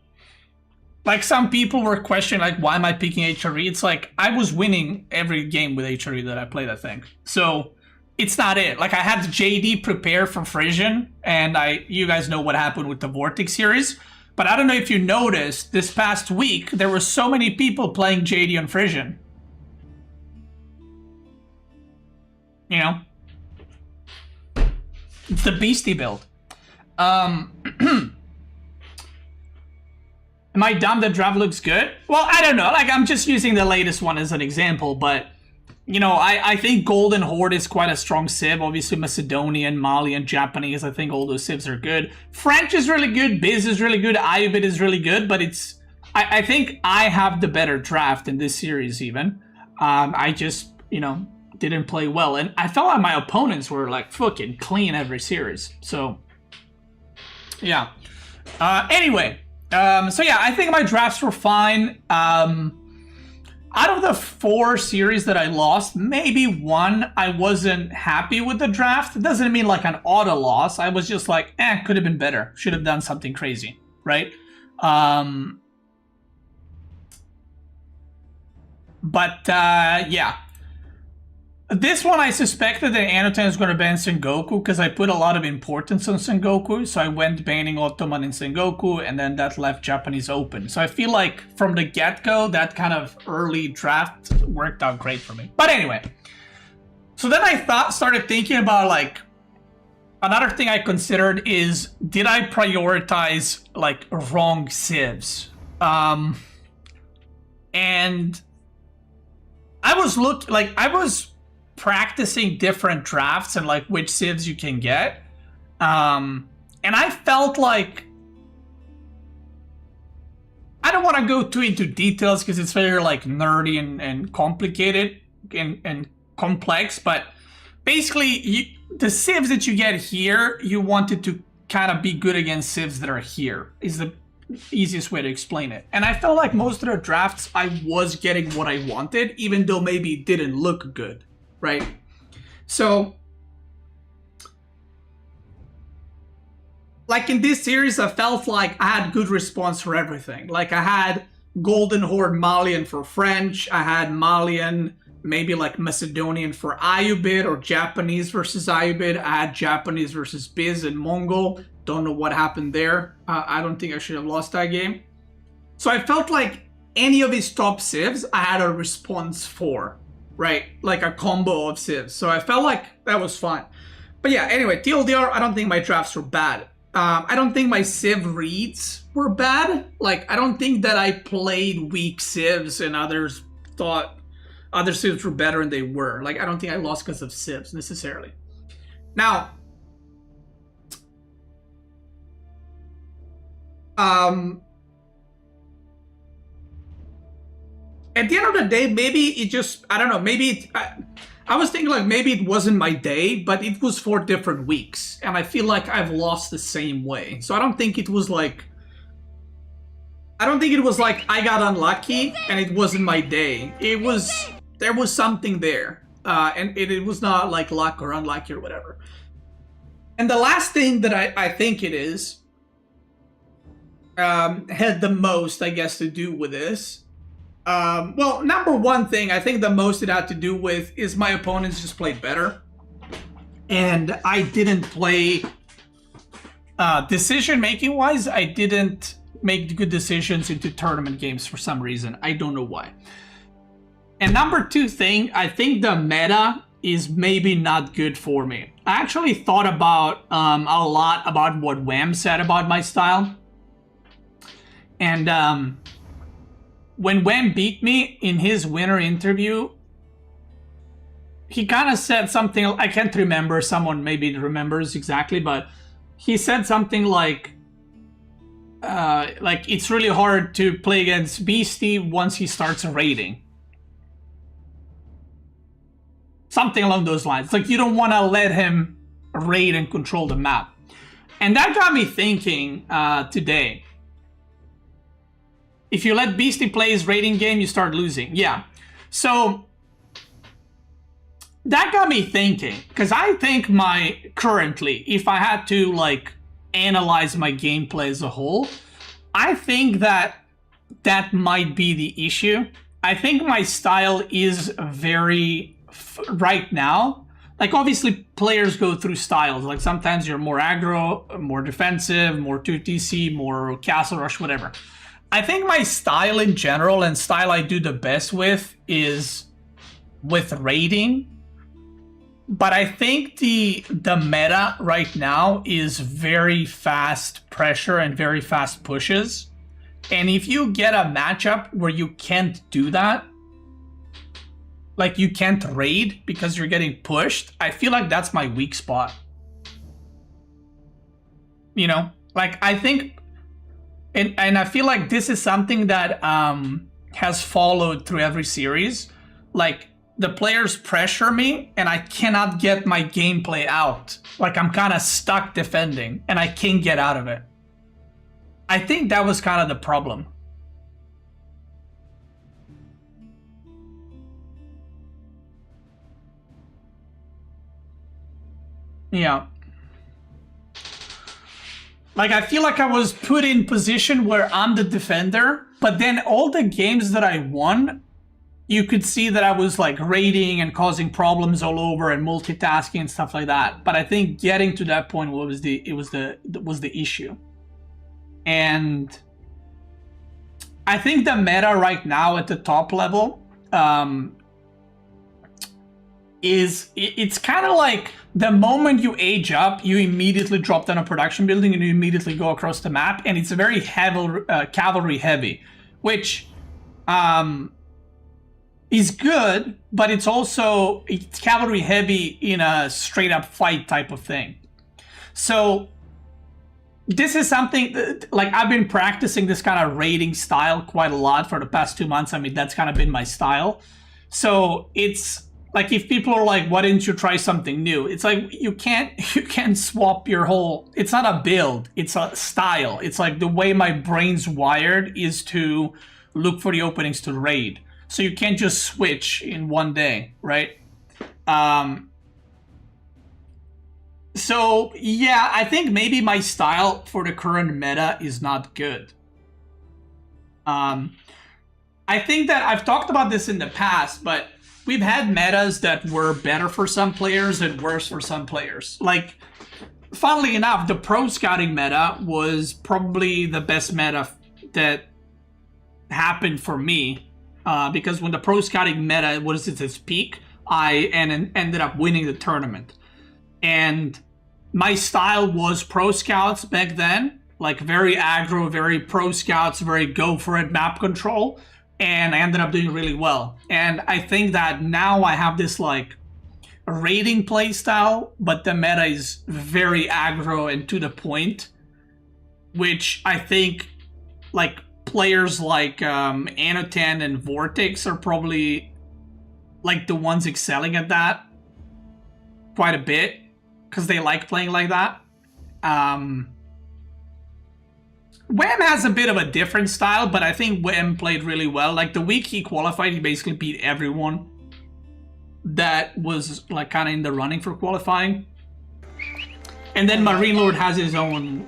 Speaker 1: like, some people were questioning, like, why am I picking HRE? It's like, I was winning every game with HRE that I played, I think. So, it's not it. Like, I had JD prepare for Frisian, and you guys know what happened with the Vortex series. But I don't know if you noticed, this past week, there were so many people playing JD on Frisian. You know? It's the beastie build. Am I dumb that draft looks good? Well, I don't know. Like, I'm just using the latest one as an example, but, you know, I think Golden Horde is quite a strong civ. Obviously, Macedonian, Malian, Japanese, I think all those civs are good. French is really good, Biz is really good, Iobit is really good, but it's... I think I have the better draft in this series, even. I just, you know, didn't play well. And I felt like my opponents were, like, fucking clean every series. So, yeah. Anyway... so yeah, I think my drafts were fine. Out of the 4 series that I lost, maybe 1 I wasn't happy with the draft. It doesn't mean like an auto loss. I was just like, could have been better. Should have done something crazy, right? Yeah. This one, I suspected that Anotan is going to ban Sengoku because I put a lot of importance on Sengoku. So I went banning Ottoman and Sengoku, and then that left Japanese open. So I feel like from the get-go, that kind of early draft worked out great for me. But anyway, so then I started thinking about, like, another thing I considered is, did I prioritize, like, wrong civs? And I was practicing different drafts and like which civs you can get, and I felt like, I don't want to go too into details because it's very like nerdy and complicated and complex, but basically the civs that you get here, you want it to kind of be good against civs that are here, is the easiest way to explain it. And I felt like most of the drafts I was getting what I wanted, even though maybe it didn't look good, right? So like in this series, I felt like I had good response for everything. Like I had Golden Horde Malian for French, I had Malian, maybe like Macedonian for Ayubid, or Japanese versus Ayubid. I had Japanese versus Biz and Mongol. Don't know what happened there. I don't think I should have lost that game. So I felt like any of his top civs, I had a response for, right? Like a combo of civs. So I felt like that was fun. But yeah, anyway, TLDR, I don't think my drafts were bad. I don't think my civ reads were bad. Like, I don't think that I played weak civs and others thought other civs were better and they were. Like, I don't think I lost because of civs necessarily. Now, at the end of the day, maybe it just, I don't know, maybe I was thinking like maybe it wasn't my day, but it was 4 different weeks. And I feel like I've lost the same way. So I don't think it was like I got unlucky and it wasn't my day. There was something there. And it was not like luck or unlucky or whatever. And the last thing that I think it is, had the most, I guess, to do with this. Well, number one thing I think the most it had to do with is my opponents just played better. And I didn't play, decision-making wise, I didn't make good decisions into tournament games for some reason. I don't know why. And number two thing, I think the meta is maybe not good for me. I actually thought about a lot about what Wham said about my style. And when Wham beat me in his winner interview, he kind of said something, I can't remember, someone maybe remembers exactly, but he said something like it's really hard to play against Beastie once he starts raiding. Something along those lines. Like, you don't want to let him raid and control the map. And that got me thinking today. If you let Beastie play his raiding game, you start losing. Yeah. So that got me thinking. Because I think currently, if I had to like analyze my gameplay as a whole, I think that might be the issue. I think my style is very, right now, like obviously players go through styles. Like sometimes you're more aggro, more defensive, more 2TC, more castle rush, whatever. I think my style in general, and style I do the best with, is with raiding. But I think the meta right now is very fast pressure and very fast pushes. And if you get a matchup where you can't do that, like you can't raid because you're getting pushed, I feel like that's my weak spot. You know, like I think, and I feel like this is something that has followed through every series. Like, the players pressure me and I cannot get my gameplay out. Like, I'm kind of stuck defending and I can't get out of it. I think that was kind of the problem. Yeah. Like, I feel like I was put in position where I'm the defender, but then all the games that I won, you could see that I was like raiding and causing problems all over and multitasking and stuff like that. But I think getting to that point was the issue. And I think the meta right now at the top level it's kind of like the moment you age up, you immediately drop down a production building and you immediately go across the map, and it's very cavalry heavy, which is good, but it's cavalry heavy in a straight up fight type of thing. So this is something that, like, I've been practicing this kind of raiding style quite a lot for the past 2 months. I mean, that's kind of been my style. So it's like, if people are like, why didn't you try something new? It's like, you can't swap your whole, it's not a build, it's a style. It's like the way my brain's wired is to look for the openings to raid. So you can't just switch in one day, right? So yeah, I think maybe my style for the current meta is not good. I think that I've talked about this in the past, but we've had metas that were better for some players and worse for some players. Like, funnily enough, the pro scouting meta was probably the best meta that happened for me, because when the pro scouting meta was at its peak, I ended up winning the tournament. And my style was pro scouts back then, like very aggro, very pro scouts, very go for it map control. And I ended up doing really well. And I think that now I have this like raiding play style, but the meta is very aggro and to the point, which I think like players like Anotan and Vortex are probably like the ones excelling at that quite a bit, because they like playing like that. Wham has a bit of a different style, but I think Wham played really well. Like, the week he qualified, he basically beat everyone that was like kind of in the running for qualifying. And then Marine Lord has his own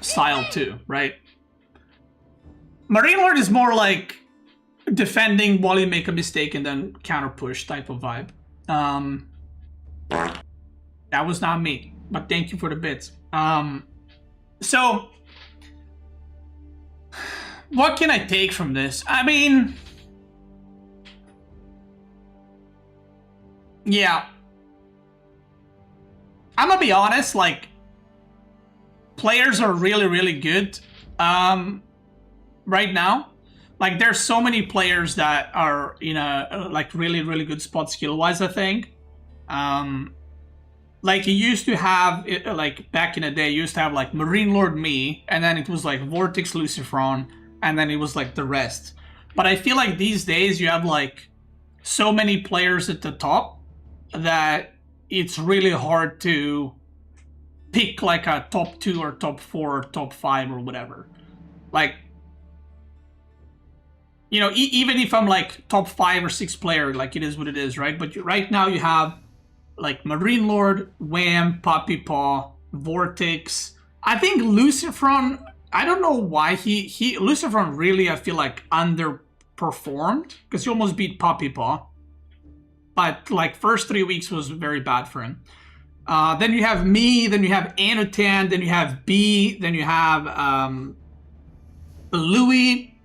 Speaker 1: style too, right? Marine Lord is more like defending while you make a mistake and then counter push type of vibe. That was not me, but thank you for the bits. So what can I take from this? I mean, yeah, I'm gonna be honest, like, players are really, really good right now. Like, there's so many players that are in a like really, really good spot skill-wise, I think. Like, you used to have, like, back in the day, you used to have, like, Marine Lord me, and then it was, like, Vortex Lucifron, and then it was, like, the rest. But I feel like these days you have, like, so many players at the top that it's really hard to pick, like, a top 2 or top 4 or top 5 or whatever. Like, you know, even if I'm, like, top 5 or 6 player, like, it is what it is, right? But right now you have like Marine Lord, Wham, Puppy Paw, Vortex. I think Lucifron, I don't know why Lucifron really, I feel like, underperformed, because he almost beat Puppy Paw. But like, first 3 weeks was very bad for him. Then you have me, then you have Anotan, then you have B, then you have Louis.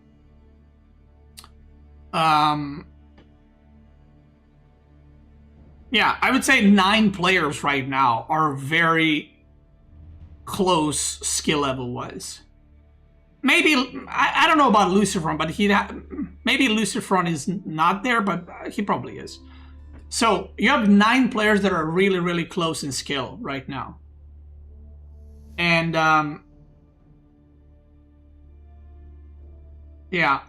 Speaker 1: Yeah, I would say 9 players right now are very close skill level wise. Maybe, I don't know about Lucifron, but maybe Lucifron is not there, but he probably is. So you have 9 players that are really, really close in skill right now. And yeah.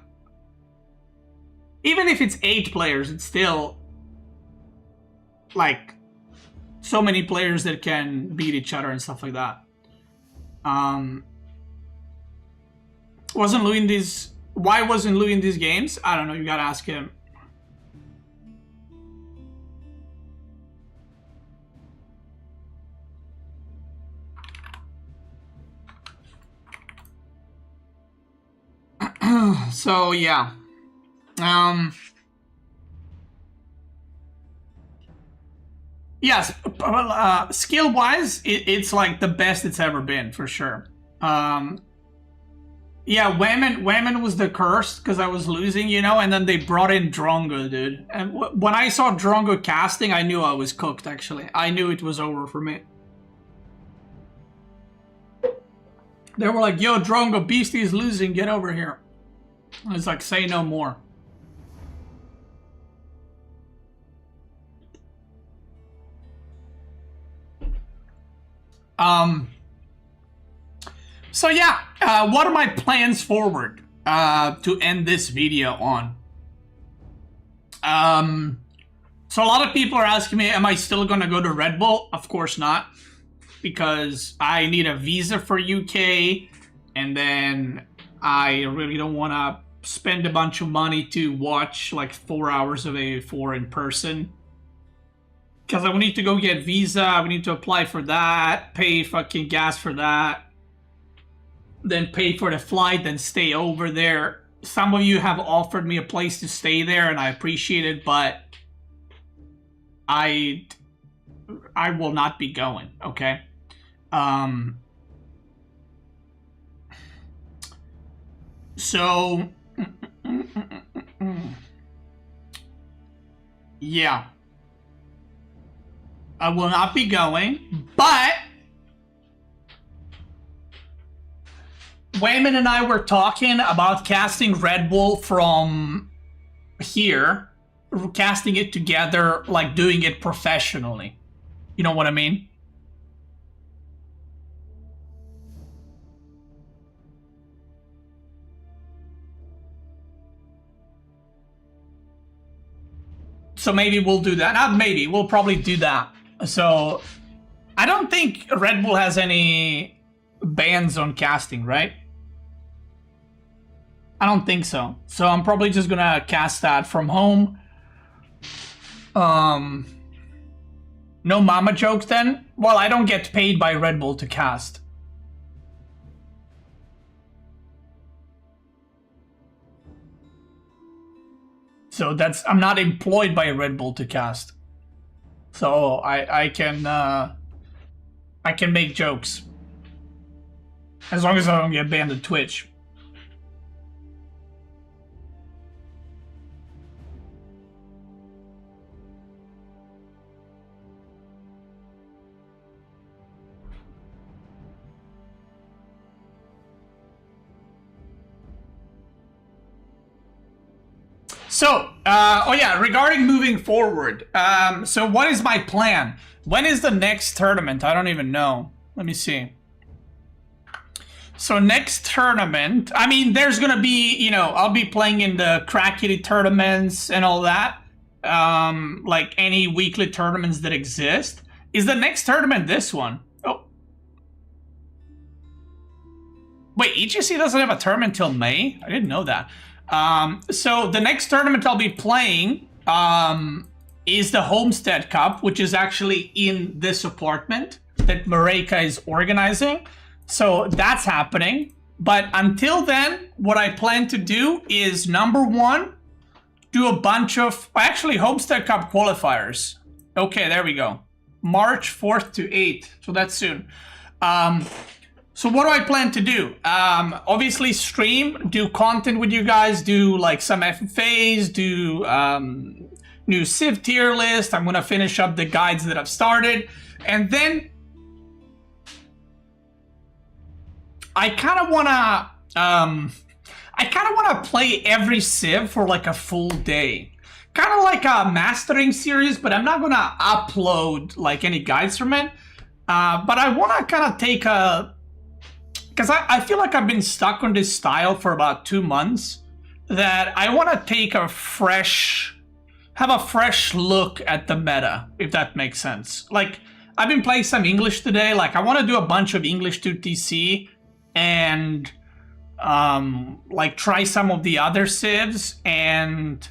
Speaker 1: Even if it's 8 players, it's still like so many players that can beat each other and stuff like that. Wasn't Louis in these? Why wasn't Louis in these games? I don't know. You gotta ask him. So yeah. Yes, skill-wise, it's like the best it's ever been, for sure. Yeah, Wayman was the curse, because I was losing, you know, and then they brought in Drongo, dude. And when I saw Drongo casting, I knew I was cooked, actually. I knew it was over for me. They were like, yo, Drongo, Beastie is losing, get over here. I was like, say no more. So yeah, what are my plans forward to end this video on? So a lot of people are asking me, am I still going to go to Red Bull? Of course not, because I need a visa for UK, and then I really don't want to spend a bunch of money to watch like 4 hours of A4 in person. Because I will need to go get visa, I will need to apply for that, pay fucking gas for that, then pay for the flight, then stay over there. Some of you have offered me a place to stay there, and I appreciate it, but I will not be going, okay? So, yeah. I will not be going, but Wayman and I were talking about casting Red Bull from here, casting it together, like doing it professionally. You know what I mean? So maybe we'll do that. Not maybe, we'll probably do that. So I don't think Red Bull has any bans on casting, right? I don't think so. So I'm probably just gonna cast that from home. No mama jokes then? Well, I don't get paid by Red Bull to cast. So I'm not employed by Red Bull to cast. So I can make jokes. As long as I don't get banned on Twitch. So, oh yeah, regarding moving forward, so what is my plan? When is the next tournament? I don't even know. Let me see. So next tournament, I mean, there's gonna be, you know, I'll be playing in the Crackity tournaments and all that. Like any weekly tournaments that exist. Is the next tournament this one? Oh. Wait, EGC doesn't have a tournament till May? I didn't know that. So the next tournament I'll be playing is the Homestead Cup, which is actually in this apartment that Mareka is organizing. So that's happening. But until then, what I plan to do is, number one, do a bunch of, actually, Homestead Cup qualifiers. Okay, there we go. March 4th to 8th. So that's soon. So what do I plan to do? Obviously stream, do content with you guys, do like some FFAs, do new Civ tier list. I'm gonna finish up the guides that I've started. And then I kind of wanna play every Civ for like a full day. Kind of like a mastering series, but I'm not gonna upload like any guides from it. But I wanna kind of take a, because I feel like I've been stuck on this style for about 2 months, that I want to take a fresh look at the meta, if that makes sense. Like, I've been playing some English today, like I want to do a bunch of English 2TC, and like try some of the other civs, and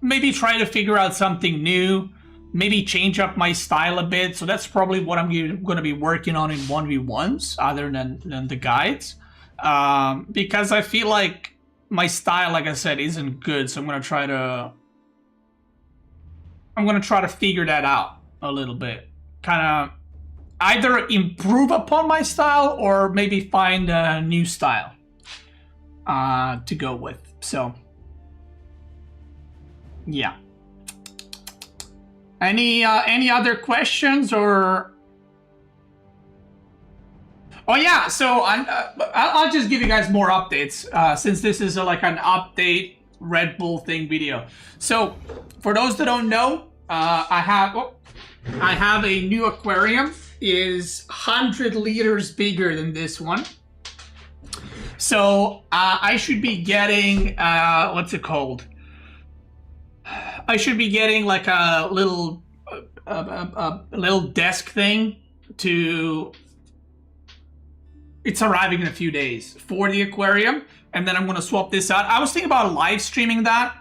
Speaker 1: maybe try to figure out something new. Maybe change up my style a bit. So that's probably what I'm going to be working on in 1v1s, other than the guides. Because I feel like my style, like I said, isn't good. So I'm going to try to figure that out a little bit. Kind of either improve upon my style or maybe find a new style to go with. So, yeah. Any other questions or? Oh yeah, so I'll just give you guys more updates since this is like an update Red Bull thing video. So for those that don't know, I have a new aquarium. It is 100 liters bigger than this one. So I should be getting what's it called? I should be getting like a little desk thing to. It's arriving in a few days for the aquarium, and then I'm gonna swap this out. I was thinking about live streaming that.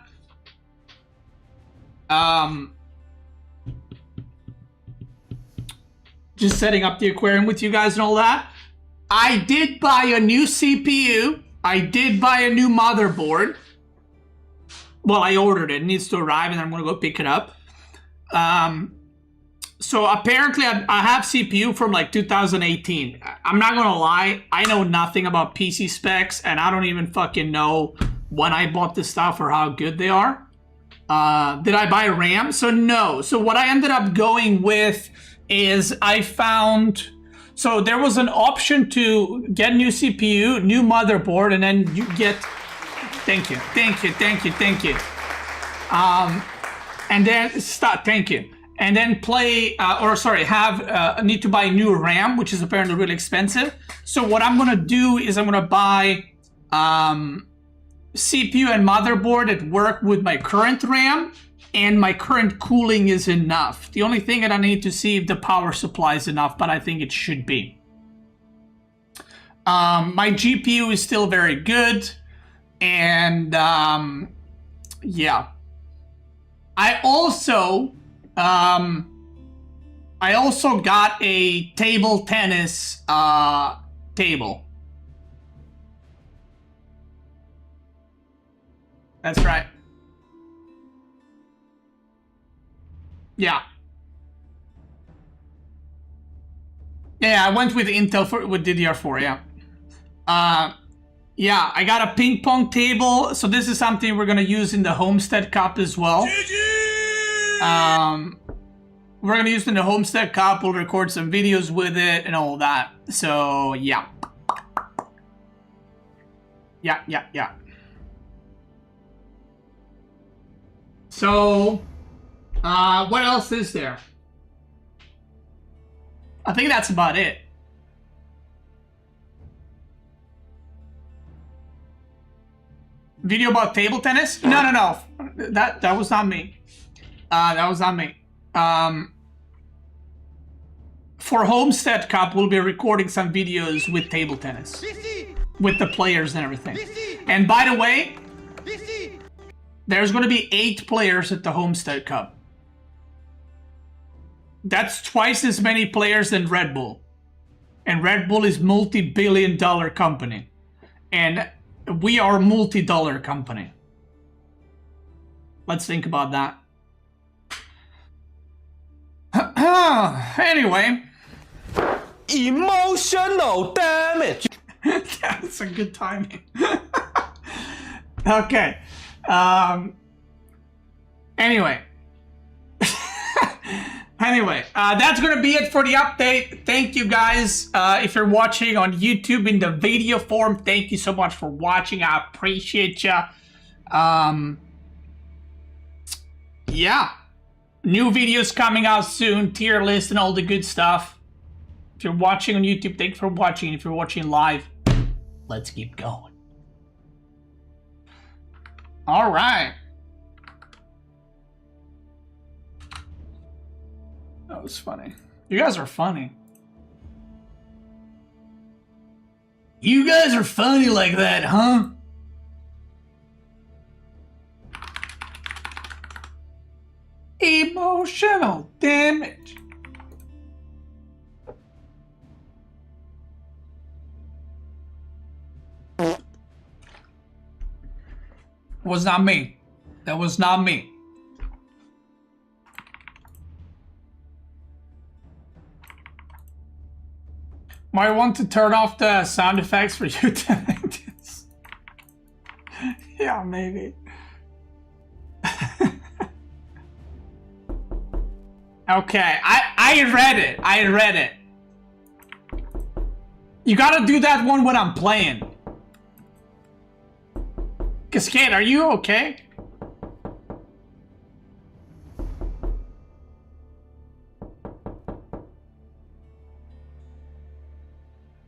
Speaker 1: Just setting up the aquarium with you guys and all that. I did buy a new CPU. I did buy a new motherboard. Well, I ordered it. It needs to arrive, and I'm gonna go pick it up. So apparently I have CPU from like 2018. I'm not gonna lie, I know nothing about PC specs, and I don't even fucking know when I bought this stuff or how good they are. Did I buy RAM? So no. So what I ended up going with is I found, so there was an option to get new CPU, new motherboard, and then you get, thank you. And then stop, thank you. And then need to buy new RAM, which is apparently really expensive. So what I'm gonna do is I'm gonna buy CPU and motherboard that work with my current RAM, and my current cooling is enough. The only thing that I need to see if the power supply is enough, but I think it should be. My GPU is still very good, and yeah. I also got a table tennis table. That's right. Yeah. Yeah, I went with Intel with DDR4, yeah. Yeah, I got a ping pong table. So this is something we're gonna use in the Homestead Cup as well. We're gonna use it in the Homestead Cup. We'll record some videos with it and all that. So yeah. Yeah. So, what else is there? I think that's about it. Video about table tennis? No. That was not me. That was not me. For Homestead Cup, we'll be recording some videos with table tennis. With the players and everything. And by the way, there's going to be 8 players at the Homestead Cup. That's twice as many players than Red Bull. And Red Bull is multi-billion-dollar company. And we are a multi-dollar company. Let's think about that. Anyway.
Speaker 10: Emotional damage.
Speaker 1: That's a good timing. Okay. Anyway. That's going to be it for the update. Thank you guys. If you're watching on YouTube in the video form, thank you so much for watching. I appreciate you. Yeah. New videos coming out soon. Tier list and all the good stuff. If you're watching on YouTube, thanks for watching. If you're watching live, let's keep going. All right. That was funny. You guys are funny. You guys are funny like that, huh? Emotional damage. Was not me. That was not me. Might want to turn off the sound effects for you to make this. Yeah, maybe. Okay, I read it. You gotta do that one when I'm playing. Cascade, are you okay?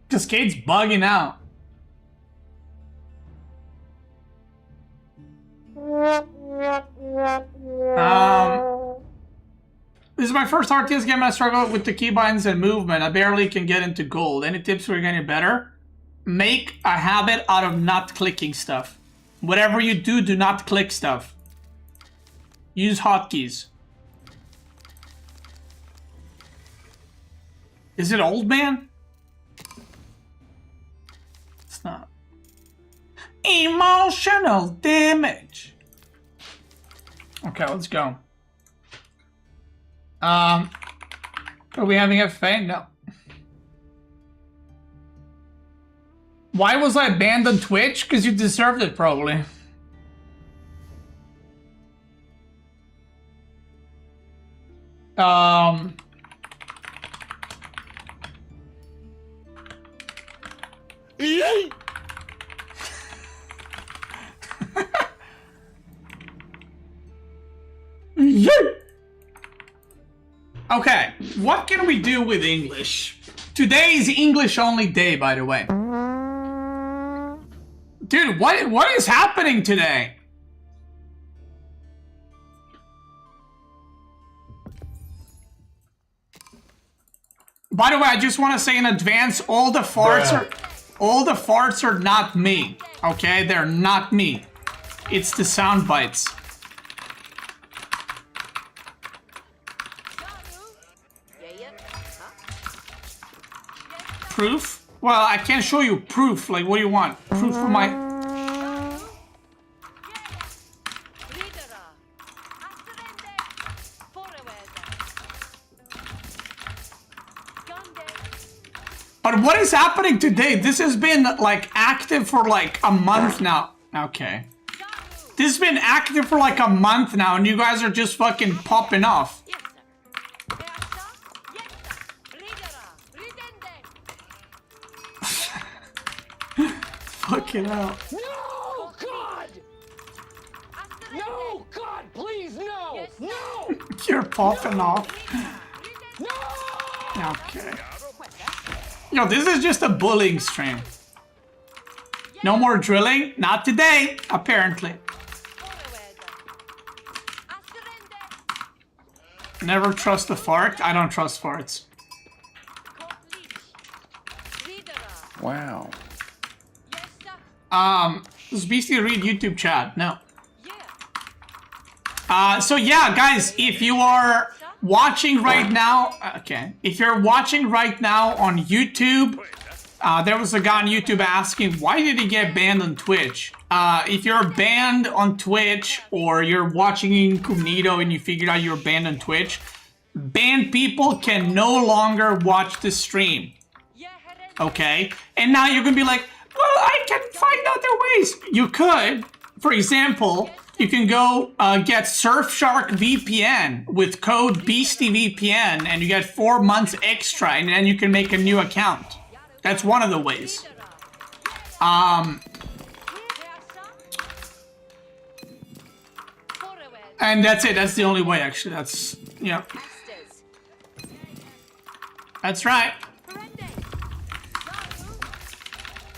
Speaker 1: Cascade's bugging out. my first RTS game, I struggled with the keybinds and movement. I barely can get into gold. Any tips for getting better? Make a habit out of not clicking stuff. Whatever you do, do not click stuff. Use hotkeys. Is it old man? It's not. Emotional damage. Okay, let's go. Are we having a FA? No. Why was I banned on Twitch? Because you deserved it, probably. Okay, what can we do with English? Today is English only day, by the way. Dude, what is happening today? By the way, I just want to say in advance, all the farts are not me. Okay, they're not me. It's the sound bites. Proof? Well, I can't show you proof. Like, what do you want? Proof of my... But what is happening today? This has been, like, active for, like, a month now. Okay. This has been active for, like, a month now, and you guys are just fucking popping off. Fucking hell.
Speaker 6: No, God! No, God, please, no! No!
Speaker 1: You're popping off.
Speaker 6: No!
Speaker 1: Okay. Yo, this is just a bullying stream. No more drilling? Not today, apparently. Never trust a fart? I don't trust farts.
Speaker 10: Wow.
Speaker 1: Does Beastie read YouTube chat? No. So yeah, guys, if you are watching right now, okay, if you're watching right now on YouTube, there was a guy on YouTube asking, why did he get banned on Twitch? If you're banned on Twitch, or you're watching incognito and you figured out you're banned on Twitch, banned people can no longer watch the stream. Okay? And now you're gonna be like, well, I can find other ways. You could, for example, you can go get Surfshark VPN with code BeastieVPN, and you get 4 months extra, and then you can make a new account. That's one of the ways. And that's it. That's the only way, actually. That's, yeah. That's right.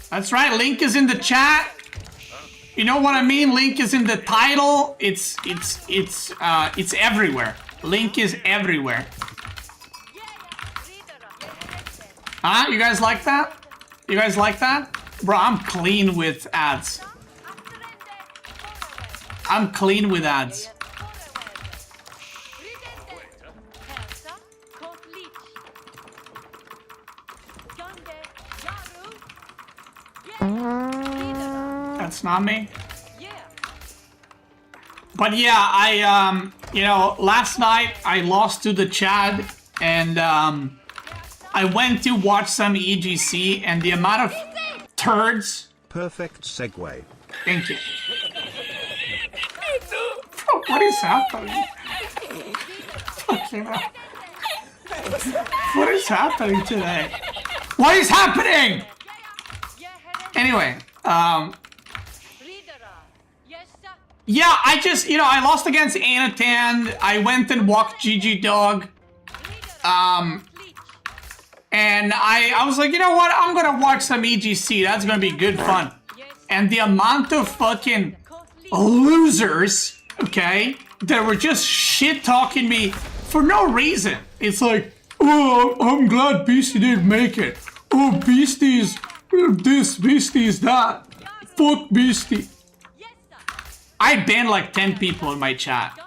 Speaker 1: That's right. Link is in the chat. You know what I mean? Link is in the title. It's everywhere. Link is everywhere. Huh? You guys like that? You guys like that? Bro, I'm clean with ads. I'm clean with ads. That's not me. But yeah, I you know, last night I lost to the Chad, and I went to watch some EGC, and the amount of turds.
Speaker 9: Perfect segue.
Speaker 1: Thank you. Bro, what is happening? Fucking hell. What is happening today? What is happening? Anyway, yeah, I just, you know, I lost against Anatan. I went and walked GG Dog. And I was like, you know what? I'm gonna watch some EGC. That's gonna be good fun. And the amount of fucking losers, okay, that were just shit-talking me for no reason. It's like, oh, I'm glad Beastie didn't make it. Oh, Beastie's this, Beastie's that. Fuck Beastie. I banned like 10 people in my chat.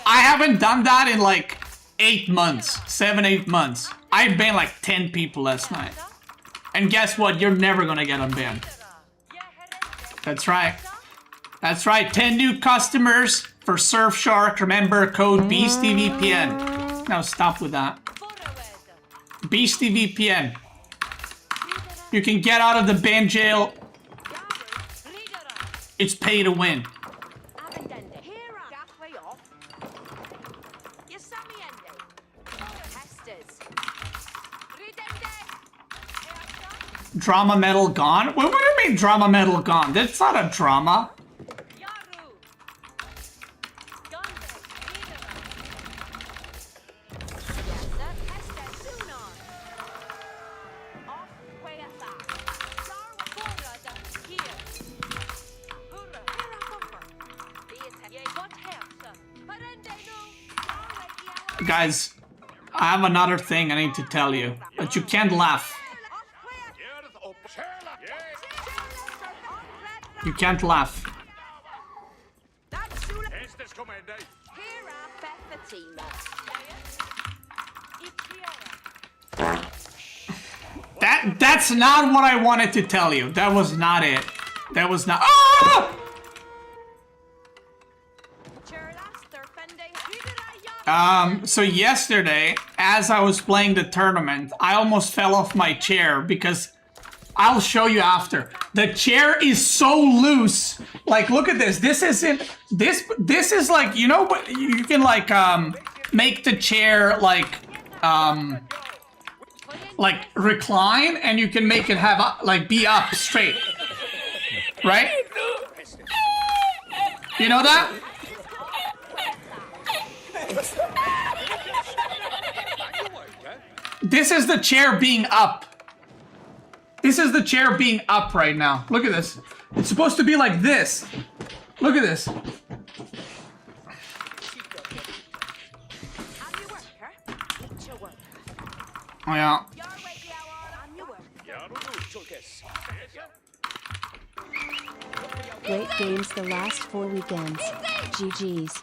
Speaker 1: I haven't done that in like 8 months, 7-8 months. I banned like 10 people last night. And guess what? You're never gonna get unbanned. That's right. That's right. 10 new customers for Surfshark. Remember code BeastieVPN. Now stop with that. BeastieVPN. You can get out of the ban jail. It's pay to win. Drama metal gone? What do you mean drama metal gone? That's not a drama. Guys, I have another thing I need to tell you, but you can't laugh. You can't laugh. That's not what I wanted to tell you. That was not it. That was not. Ah! So yesterday, as I was playing the tournament, I almost fell off my chair because I'll show you after. The chair is so loose. Like, look at this. This isn't. This is like, you know, you can like make the chair like recline, and you can make it have like be up straight, right? You know that? This is the chair being up. This is the chair being up right now. Look at this. It's supposed to be like this. Look at this. Oh yeah.
Speaker 3: Great games the last 4 weekends. GG's.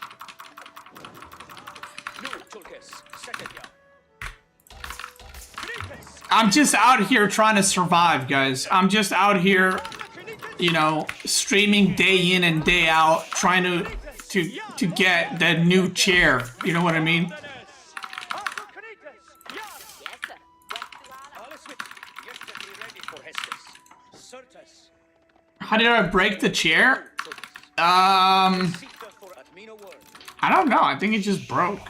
Speaker 1: I'm just out here trying to survive, guys. I'm just out here, you know, streaming day in and day out, trying to get that new chair. You know what I mean? How did I break the chair? I don't know. I think it just broke.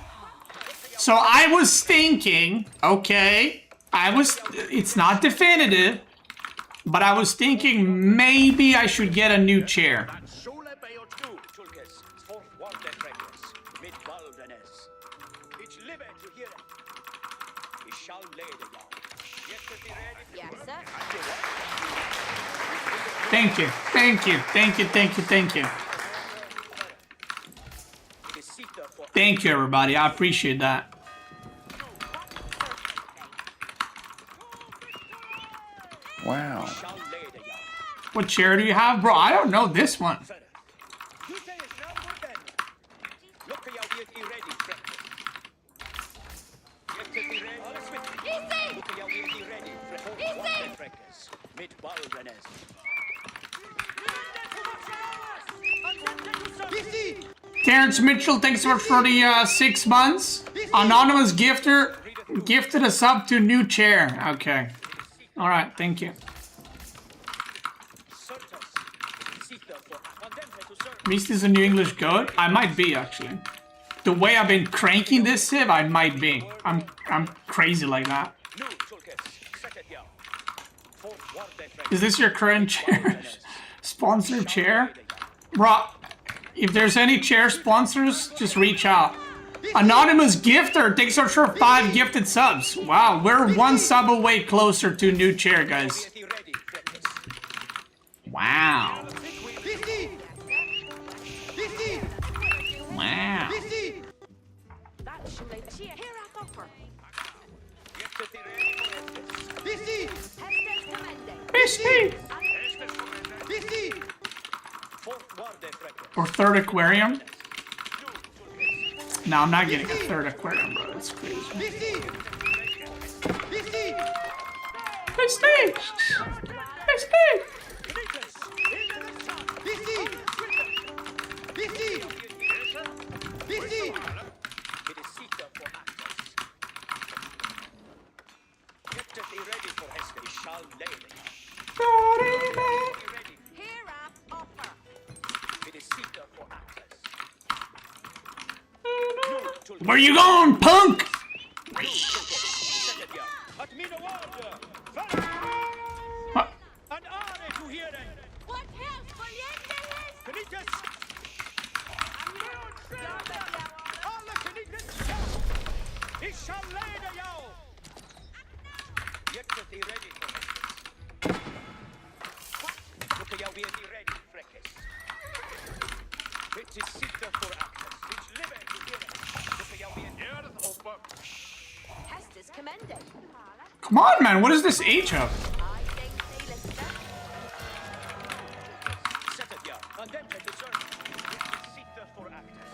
Speaker 1: So I was thinking, okay, it's not definitive, but I was thinking maybe I should get a new chair. Thank you, thank you, thank you, thank you, thank you. Thank you, everybody. I appreciate that.
Speaker 10: Wow.
Speaker 1: What chair do you have, bro? I don't know this one. Terrence Mitchell, thanks so much for the 6 months. Anonymous gifter gifted a sub to new chair. Okay. All right, thank you. Beast is a New English goat? I might be, actually. The way I've been cranking this Civ, I might be. I'm crazy like that. Is this your current chair? Sponsor chair? Bro, if there's any chair sponsors, just reach out. Anonymous gifter, thanks so much for 5 gifted subs. Wow, we're 1 sub away closer to new chair, guys. Wow.
Speaker 4: Here I offer.
Speaker 5: Busy!
Speaker 4: Hestes commande.
Speaker 1: Fishy!
Speaker 5: Busy! Fourth guarde freckles.
Speaker 1: Or third aquarium? No, I'm not getting a third aquarium, bro. That's crazy.
Speaker 5: Busy! Busy!
Speaker 1: Fishy! Fishy!
Speaker 5: Busy! Busy! Busy! It is Sita for access. Get thee ready for Hester. We shall lay it. Be ready.
Speaker 4: Here I offer.
Speaker 5: It is Sita for access.
Speaker 1: Where you going, punk?
Speaker 5: At me no order.
Speaker 1: What?
Speaker 5: An honor to hear it.
Speaker 4: What else? Valiente
Speaker 5: Knights!
Speaker 4: is.
Speaker 5: Alle knights! He shall lay the yow. Get thee ready for Hester. Look at you be ready, freckles. It is Sita for access. It's living to hear it. Look at you be
Speaker 4: Hestes commande.
Speaker 1: Come on, man. What is this age of?
Speaker 4: I think they listen.
Speaker 5: set it, yeah. And then take the journey. It is Sita for access.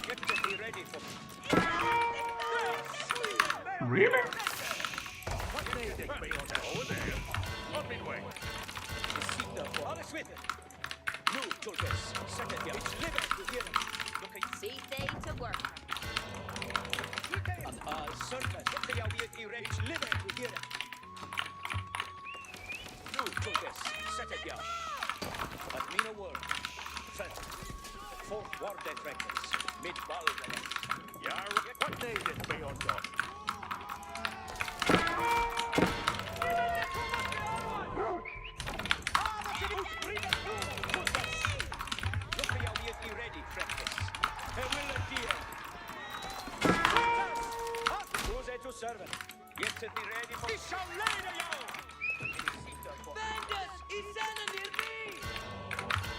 Speaker 5: Get thee ready for
Speaker 1: Really?
Speaker 5: what may they be on that over there? Up in way. Sita for alles with it. Move to this. Set it, yeah. It's living to hear it. Look at
Speaker 4: See they to work.
Speaker 5: certain. Look at how we ready. It's living to hear it. Move to this. Set it, yeah. But mean a word. Felt. Fourth ward that records. Mid-ball the yeah, what need it be on top? Look at how we ready, practice. He will appear. Who's it to serve it? Get to be ready for... He shall lay the yow!
Speaker 7: Bandits! Isana near me!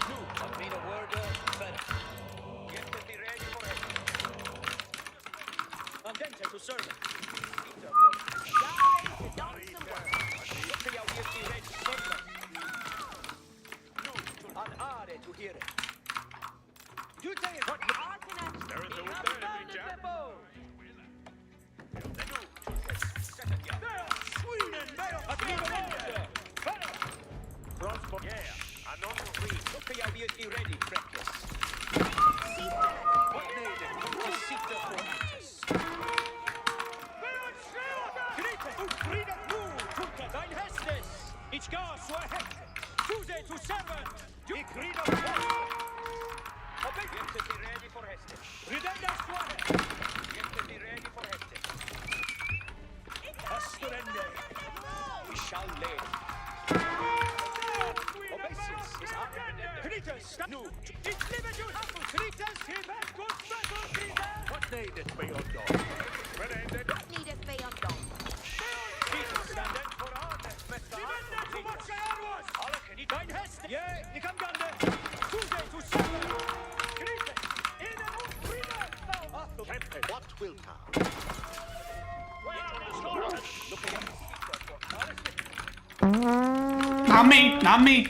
Speaker 5: No, but mean a word better. Get to be ready for it. And then take to serve it. Look at how we be ready to serve it. And are to hear it. You tell what...
Speaker 6: There is no there, Jack.
Speaker 5: Yeah, I know look at how we be ready, practice. What need it? Sita for access. Frida nu, Turka, dein Hestes. Ich gar so heck. Fuse zu serven. Ich rede auf Hestes. Get to be ready for Hestes. Redenda square. Get to be ready for Hestes. Asturende. We shall lay. Obesis is our Kritas, nu. It's liver you humble. Kritas, he has good battle, Kritas. What need it be on dog?
Speaker 4: What need it be on dog?
Speaker 5: Kritas, stand in for all that. Divende to what Sharwas. Alle can eat dein Hest. Yeah, ich am Gande. Tuesday to seven. Kritas, in a freedom.
Speaker 8: What will come?
Speaker 5: Look at him.
Speaker 1: Not me. Not me.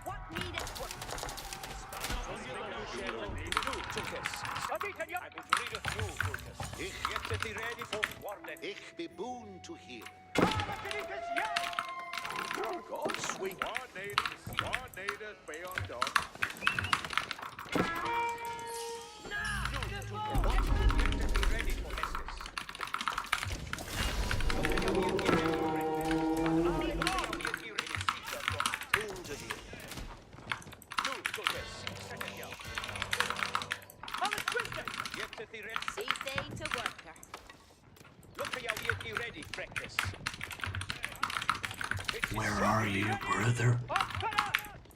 Speaker 4: What need it work?
Speaker 8: Ich be boon to hear.
Speaker 6: God sweet. Coordinated, beyond dog.
Speaker 8: Boon to hear.
Speaker 4: See they to worker.
Speaker 5: Look at how you ready, practice.
Speaker 1: Where are you, brother?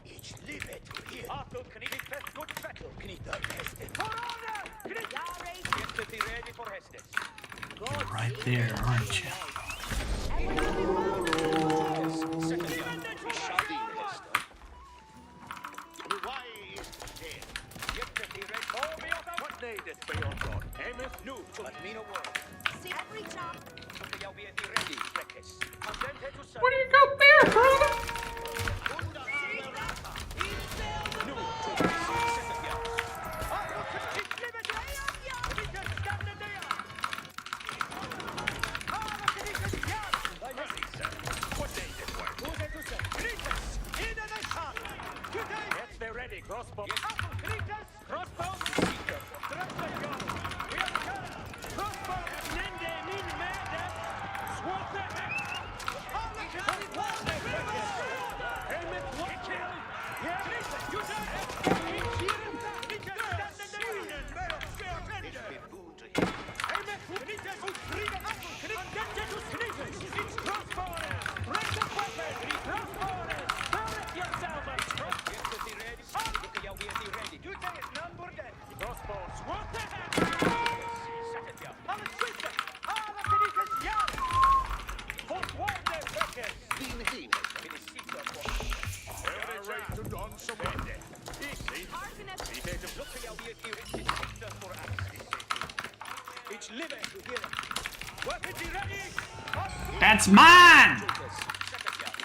Speaker 5: It's live to Arthur, Knita, good battle, Knita, Hestes. For honor! Knita! Get the ready for Hestes.
Speaker 1: You're right there, aren't you?
Speaker 5: Second young, Shadi Hester.
Speaker 8: Why is dead?
Speaker 5: Get the ready. Oh, me up. What needed for your God? Amos, no, but me no word.
Speaker 4: See every chance.
Speaker 5: Okay, I'll be at the ready, Reckes. And then head to Sun.
Speaker 1: What do you got there, brother?
Speaker 5: No, second young. Oh, look at it, live it. We can stand in there. Oh, look at it, young. What needed work? Who's it to say? Gritas, in the sun. Today, yes, they're ready. Crossbow. Apple, Gritas, crossbow. Dress the gun. We are got crossbow. Nende, min, merde. Swat the head. Oh, look at it. What the heck? Helmet, what kill? Yeah, Gritas, you don't have to be here. We can stand in the Sweden.
Speaker 8: It's been boon to him.
Speaker 5: Helmet, Gritas, who's free the apple. Gritas, get to Gritas. It's crossbow. Break the weapon. Crossbow. Throw it yourself. Get to the ready. Okay, I'll be at the ready. You take it, number dead. Crossbow. Swat the head. Second young. I'm a shooter. Ah, look at it, young. For what the Reckes?
Speaker 8: Din hin.
Speaker 5: It is Caesar.
Speaker 6: Right to don some way.
Speaker 5: Look at how we are here. It's Caesar for us. It's living to hear it. Weapons ready.
Speaker 1: That's mine!
Speaker 5: Second young.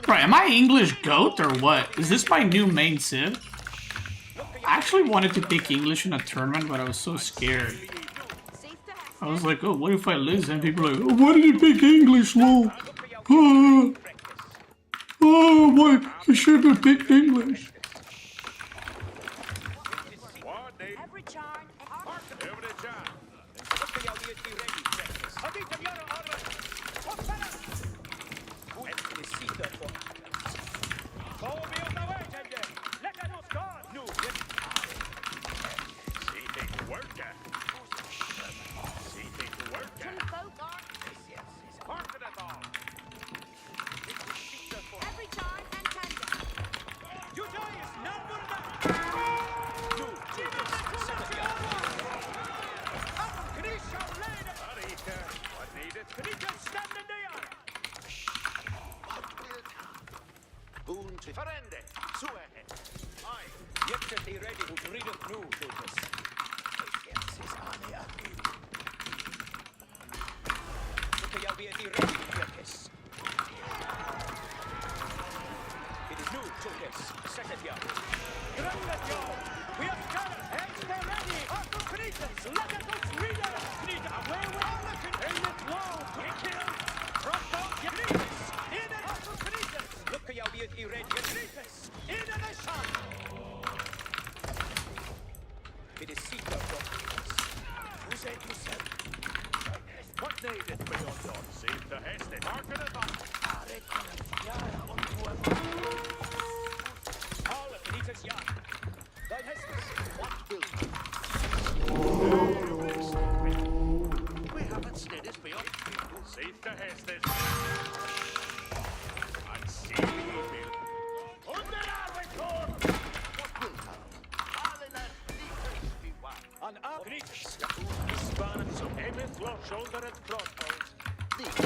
Speaker 1: Right, am I English goat or what? Is this my new main civ? I actually wanted to pick English in a tournament, but I was so scared. I was like, oh, what if I lose? And people are like, oh, why did you pick English, lol? Oh, why? You should have picked English.
Speaker 4: Every charm.
Speaker 6: Every time.
Speaker 4: Every charm and tender.
Speaker 8: Boon to Ferende. Suehe. Aye.
Speaker 5: Jetzt die ready who read it through to this. Yes, is Anne Agri. Okay, I'll be at the ready, Reckes. It is new to this. Second young. Grand young. We have got it. Heads the ready. Arthur Cretus. Let us read it. Cretus. Away we are looking. Aim it low. We kill. Crossbow. Cretus. In it. Arthur Cretus. Look, I'll be at the ready. Cretus. In the sun. It is Caesar for who said you said?
Speaker 6: What needed for your God? Save the Hested. Market it up.
Speaker 5: All of Cretus young. Thy Hestus.
Speaker 8: What will we haven't stayed as beyond people.
Speaker 6: Save the Hested. And see the evil.
Speaker 5: An Cretus. Span and some Emmet Law shoulder and crossbows.
Speaker 8: It's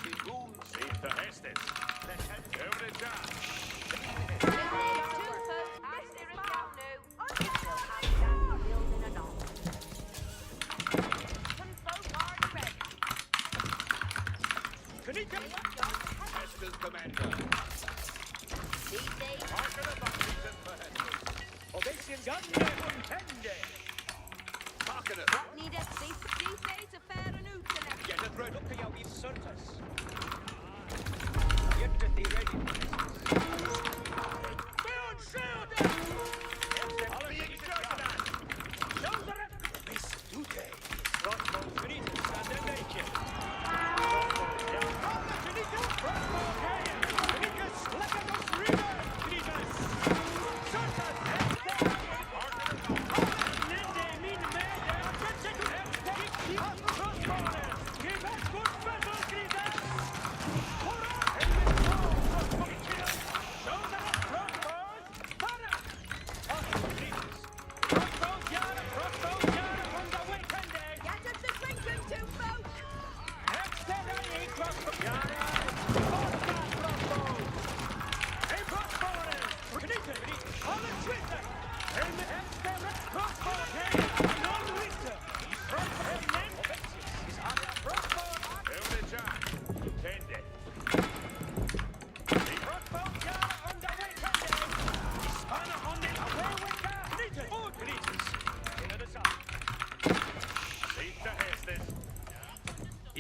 Speaker 8: been boon.
Speaker 6: Save the Hested. Every time.
Speaker 8: Hester's commander.
Speaker 6: Market it up. Reason for Hested.
Speaker 5: Ovation gun there contende.
Speaker 8: Market it.
Speaker 4: Need it. See to fair and out to them.
Speaker 5: Get it right. Look how we've served us. Get the ready. Build shield! All of you shoulder it! This today. Crossbow Cretus and the naked. Crossbow down. Crossbow Cain. Cretus, let us read it! Cretus. Serve us. Nende min mede.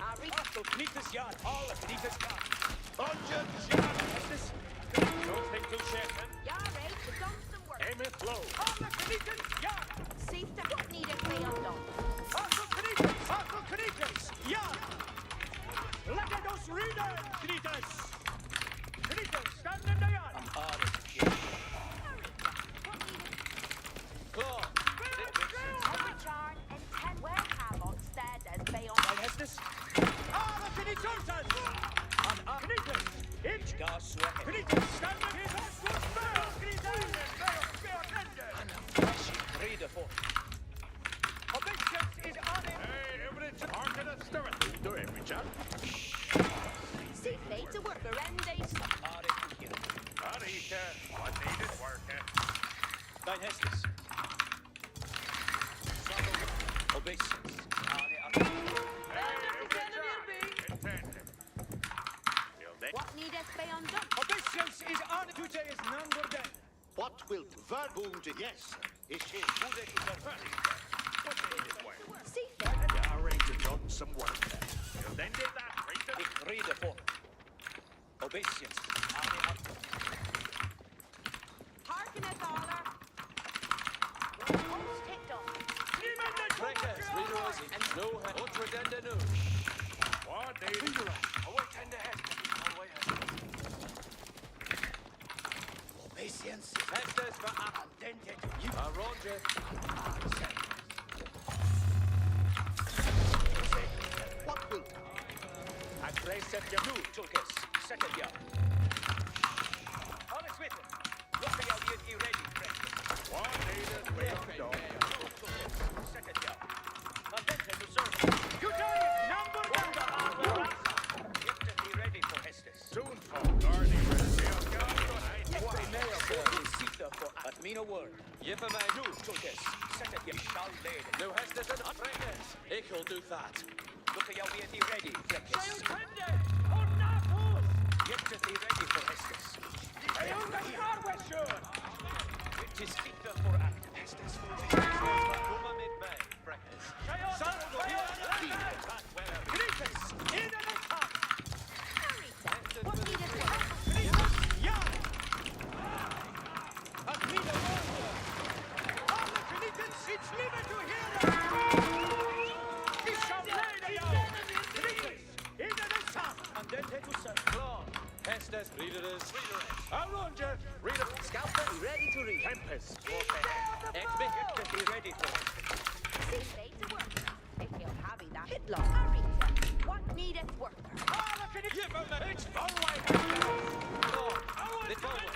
Speaker 4: Ari.
Speaker 5: Achtung, Kniefes Jan. Alle Kniefes Jan.
Speaker 2: Onje, Jan.
Speaker 5: Estes.
Speaker 2: Don't think too shaken.
Speaker 4: Yare, the dumpster work.
Speaker 2: Aim it low.
Speaker 5: Alle Kniefes Jan.
Speaker 4: See the what need it way undone.
Speaker 5: Achtung, Kniefes. Achtung, Kniefes. Jan. Lekker ons rieden, Kniefes. Kniefes, stand in de Jan.
Speaker 4: What need it?
Speaker 5: Klaar.
Speaker 4: Every charn and 10 well have on stead as beyond.
Speaker 5: Mijn Estes. Alle Kniefes. Aan Kniefes. Ich ga swecken. Kniefes, stand in de Jan. Kniefes. Reden voor. Objections is on him.
Speaker 2: Hey, everybody, hearken and stir it. Do it, Richard.
Speaker 4: See fate to work around days.
Speaker 5: Are hier.
Speaker 2: Arike, what needed working.
Speaker 5: Dein Hestes. Obeisance.
Speaker 2: Hey, intended.
Speaker 4: What need it way undone?
Speaker 5: Obeisance is on. Today is number day.
Speaker 8: What will verboom to yes? Is his.
Speaker 5: Today is the first.
Speaker 4: See fate.
Speaker 2: Yeah, arrange it done some work there. You then did that, Richard.
Speaker 5: Ik rede voor. Obeisance. Aan
Speaker 4: Harken it aller. Almost ticked on.
Speaker 5: Trekkers, readers, and no ontredende nu.
Speaker 2: What needed?
Speaker 5: Away tender head. Away head. Obeisance. Hestes verantwortet. Arrange.
Speaker 8: What will
Speaker 5: Aggressive you nu, Tulkes. Second year. Alles witten. Look at jou hier ready, Preston.
Speaker 2: What needed? We don't know.
Speaker 5: Second year. Attention to service. Today is number one. Get to be ready for Hestes.
Speaker 2: Soon, folk, Arnie, ready.
Speaker 5: What a mail for is Sita for at mean a word. Give mij nu, Tulkes. Second year shall lead. Nu Hestes en Atrekkers. Ik wil do that. Look at jou hier ready, Frekkes. Get to be ready for Hestes. It is Sita for act Hestes. Come with me, Frekkes. Salvo here. Griffiths, in and attack.
Speaker 4: Marita, what need it way?
Speaker 5: Ja! At me the water! All the Philippines, it's living to hear them! We shall play the hour! Philippines, in the attack! And then take us a claw. Hestes, readers, Arranger, reader, Scouter, ready to read. Tempest, Expect to be ready for it.
Speaker 4: See fate to work. If you'll have that. Hitler. Marita, what need it worker?
Speaker 5: All the Philippines, it's forward! Lord, the forward!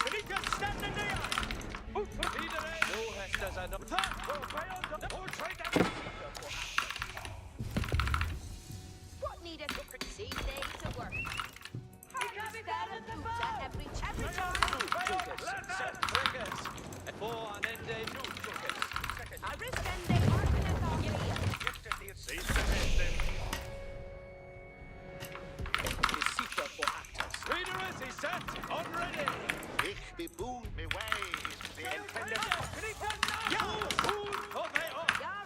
Speaker 5: Philippines, stand in the eye! Leader, no Hestes and no attack! Or try that!
Speaker 4: What need it worker? See fate to work. Instead of Luta, every charm.
Speaker 5: For an end day new
Speaker 4: I risk and they harken it all here.
Speaker 2: Cease the missing.
Speaker 5: Sita for actors. Reader is he set, on ready.
Speaker 8: ich be boon me ways? The intended.
Speaker 5: Ja, boon, for they are.
Speaker 4: Ja,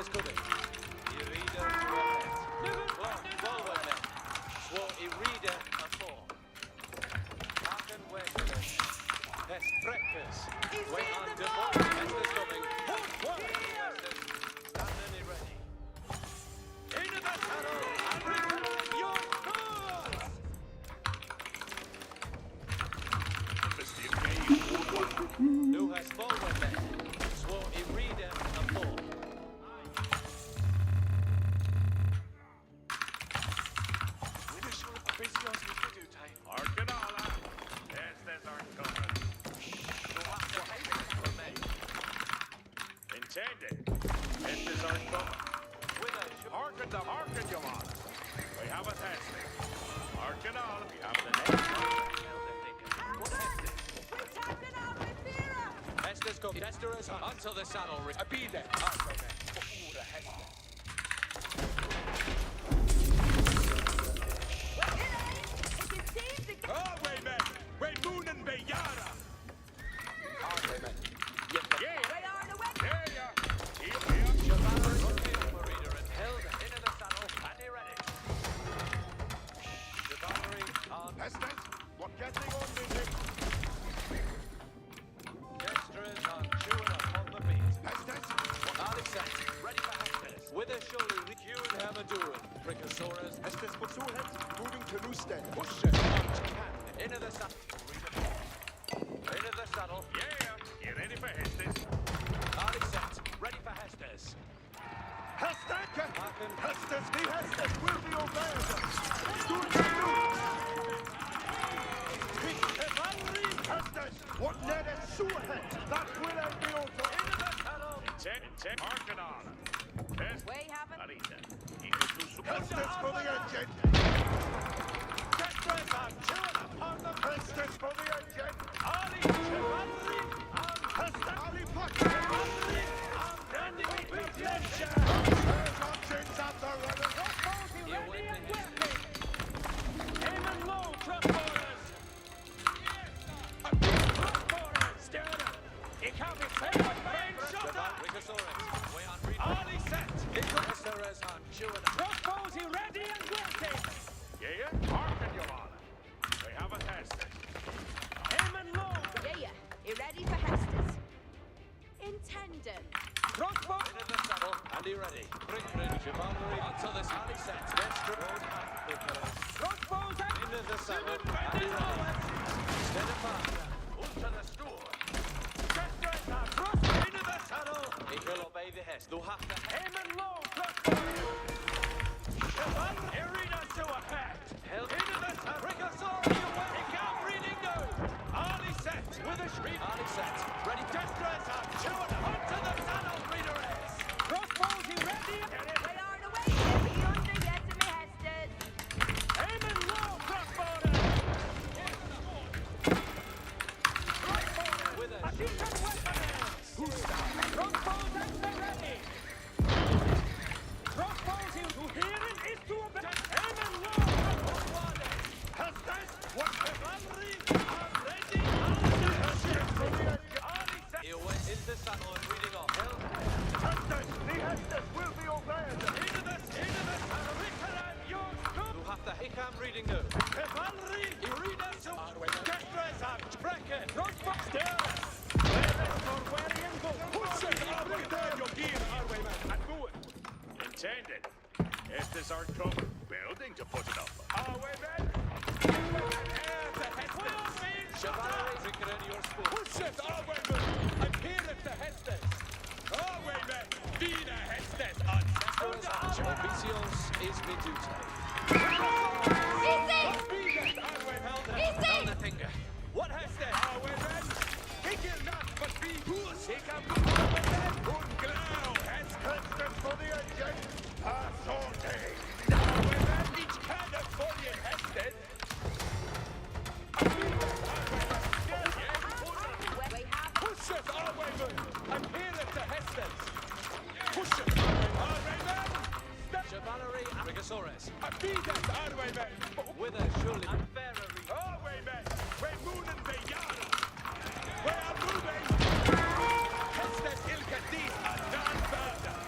Speaker 5: Hästes kudde. I rider suahet. Klart volverne. Svå I rider a få. Haken vägles. Häst fräckes. Way on the ball. Hästes coming. Hästes. Standen I ready. Into the saddle. And return your course. Nu häst volverne. Svå I rider a få.
Speaker 6: Arkanala. Hästes aren't coming. Intended. Hästes aren't coming. Hearken, Johanna. We have a test. Arkanala. We have the next.
Speaker 4: We're tapping out with Vera!
Speaker 5: Hästes kom. Hästes until the saddle. Be there.
Speaker 6: Highwaymen! Way moon and Bayara!
Speaker 5: Highwaymen.
Speaker 6: Yeah!
Speaker 4: Way on the way!
Speaker 6: Yeah, yeah! Here.
Speaker 5: Reader and held into the saddle. And they ready. Chivalry on.
Speaker 2: Hestes, we're getting on the thing.
Speaker 5: Dexterous on chewing upon the beat.
Speaker 2: Hestes,
Speaker 5: Alex set. Ready for Hestes. With a shoulder. Hugh and Hamaduran. Brickosaurus.
Speaker 2: Hestes for Solhead, moving to Newstead.
Speaker 5: Push it. Into the saddle. Into the saddle.
Speaker 6: Yeah! You ready for Hestes?
Speaker 5: Alex set. Ready for Hestes.
Speaker 2: Hestes,
Speaker 5: Haken.
Speaker 2: Hestes, the Hestes will be obeyed. Hestes, what net is Solhead? That will I be also.
Speaker 5: Into the saddle.
Speaker 6: Ten, Arkanala. Hestes.
Speaker 4: Way happen.
Speaker 6: Marita. Equal to
Speaker 2: Hestes for the engine.
Speaker 5: Dexterous on chewing upon the beat.
Speaker 2: Hestes for the engine.
Speaker 5: Ali Chivalry on.
Speaker 2: Hestes, Ali Puck.
Speaker 5: Chivalry on. Randy Redemption.
Speaker 2: Engines at the runner.
Speaker 5: You win the history. Aim and low, truck borders. Sterner. It can't be fair. Brain shot up. Brickosaurus. Way on read. Ali set. Dexterous on chewing. Crossbows, he ready and waiting.
Speaker 6: Yeah? Hearken, Johanna. We have a Hestes.
Speaker 5: Aim and low.
Speaker 4: Yeah. You ready for Hestes? Intended.
Speaker 5: Crossbow. Into the saddle. And he ready. Bring Chivalry. Until this Ali set. Dexter. Road and crossbows. Into the saddle. And he ready. Steady faster. Unto the store. Dexterous on crossbow. Into the saddle. He will obey the hest. Du have to aim and low. Crossbow. Chivalry. Arena to a hat. Held into the saddle. Brickosaurus. He can't reading now. Ali set. With a shriek. Ali set. Ready. Dexterous on chewing. Onto the saddle. Reader is. Crossbows. He ready.
Speaker 4: Way on the way! Be under yet to me Hestes!
Speaker 5: Aim and low. Crossbow. With a shooting weapon. Crossbows and they're ready. Crossbows in to hearing is to obey. Aim and low.
Speaker 2: Hestes, what
Speaker 5: Chivalry are ready. He went into the saddle and reading off.
Speaker 2: Hestes, the Hestes will be obeyed.
Speaker 5: Into the saddle. Richter and yours. You have to hick am reading now. Chivalry. He read us to. Dexterous and bracket. Crossbow.
Speaker 6: Push it! Halfway down your gear, highwayman, and move it. Intended. Hestes aren't coming. Building to put it up.
Speaker 5: Highwayman. Chivalry. Ricker in your school.
Speaker 6: Push it, highwayman! I'm here at the Hestes. Highwayman, be the Hestes on
Speaker 5: Obedience is my duty.
Speaker 6: Be that highwayman.
Speaker 5: Held the finger.
Speaker 6: What Hestes? Highwayman, he will not but be who's he can be highwayman. Good ground, Hestes for the engine. Pass all day. Highwayman, each kind of body in Hestes.
Speaker 4: Way happen.
Speaker 6: Push it, highwayman! I'm here at the Hestes! Push it, highwayman!
Speaker 5: Chivalry and Brickosaurus.
Speaker 6: I beat that highwayman!
Speaker 5: With a surely unfairer read.
Speaker 6: Highwayman! We're moving the yard! We are moving! Hestes ilka these are done further!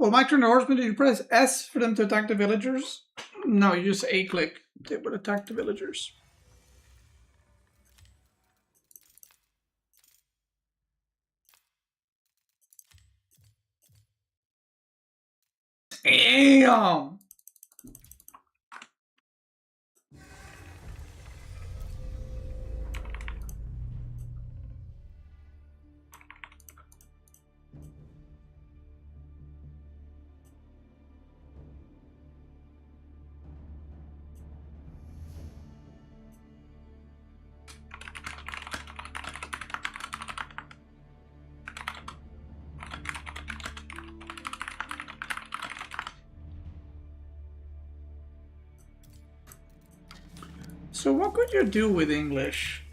Speaker 1: Well, Mike and the Horseman, did you press S for them to attack the villagers? No, you just A-click. They would attack the villagers. Damn! So what could you do with English?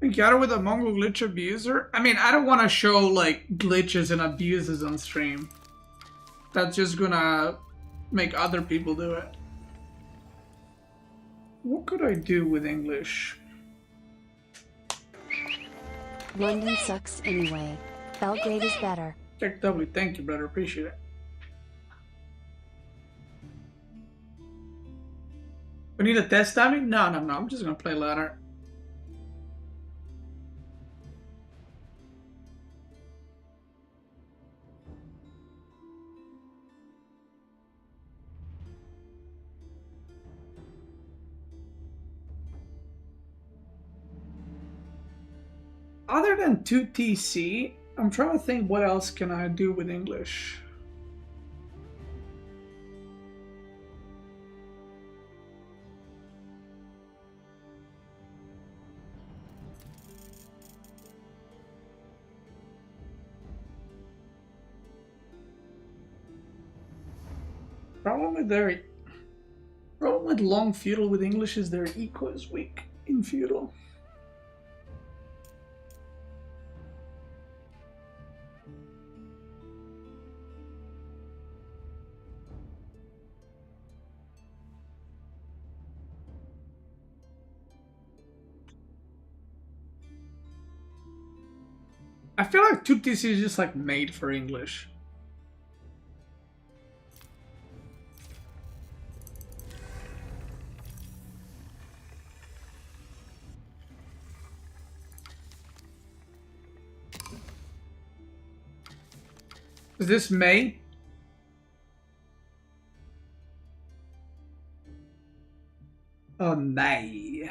Speaker 1: Encounter with a Mongol glitch abuser? I mean, I don't want to show like glitches and abuses on stream. That's just gonna make other people do it. What could I do with English?
Speaker 3: London sucks anyway. Belgrade is better.
Speaker 1: Check W, thank you, brother. Appreciate it. We need a test timing? No. I'm just gonna play ladder. Other than 2TC, I'm trying to think what else can I do with English. Problem with long feudal with English is their eco is weak in feudal. I feel like 2TC is just like made for English. Is this May? Oh, May.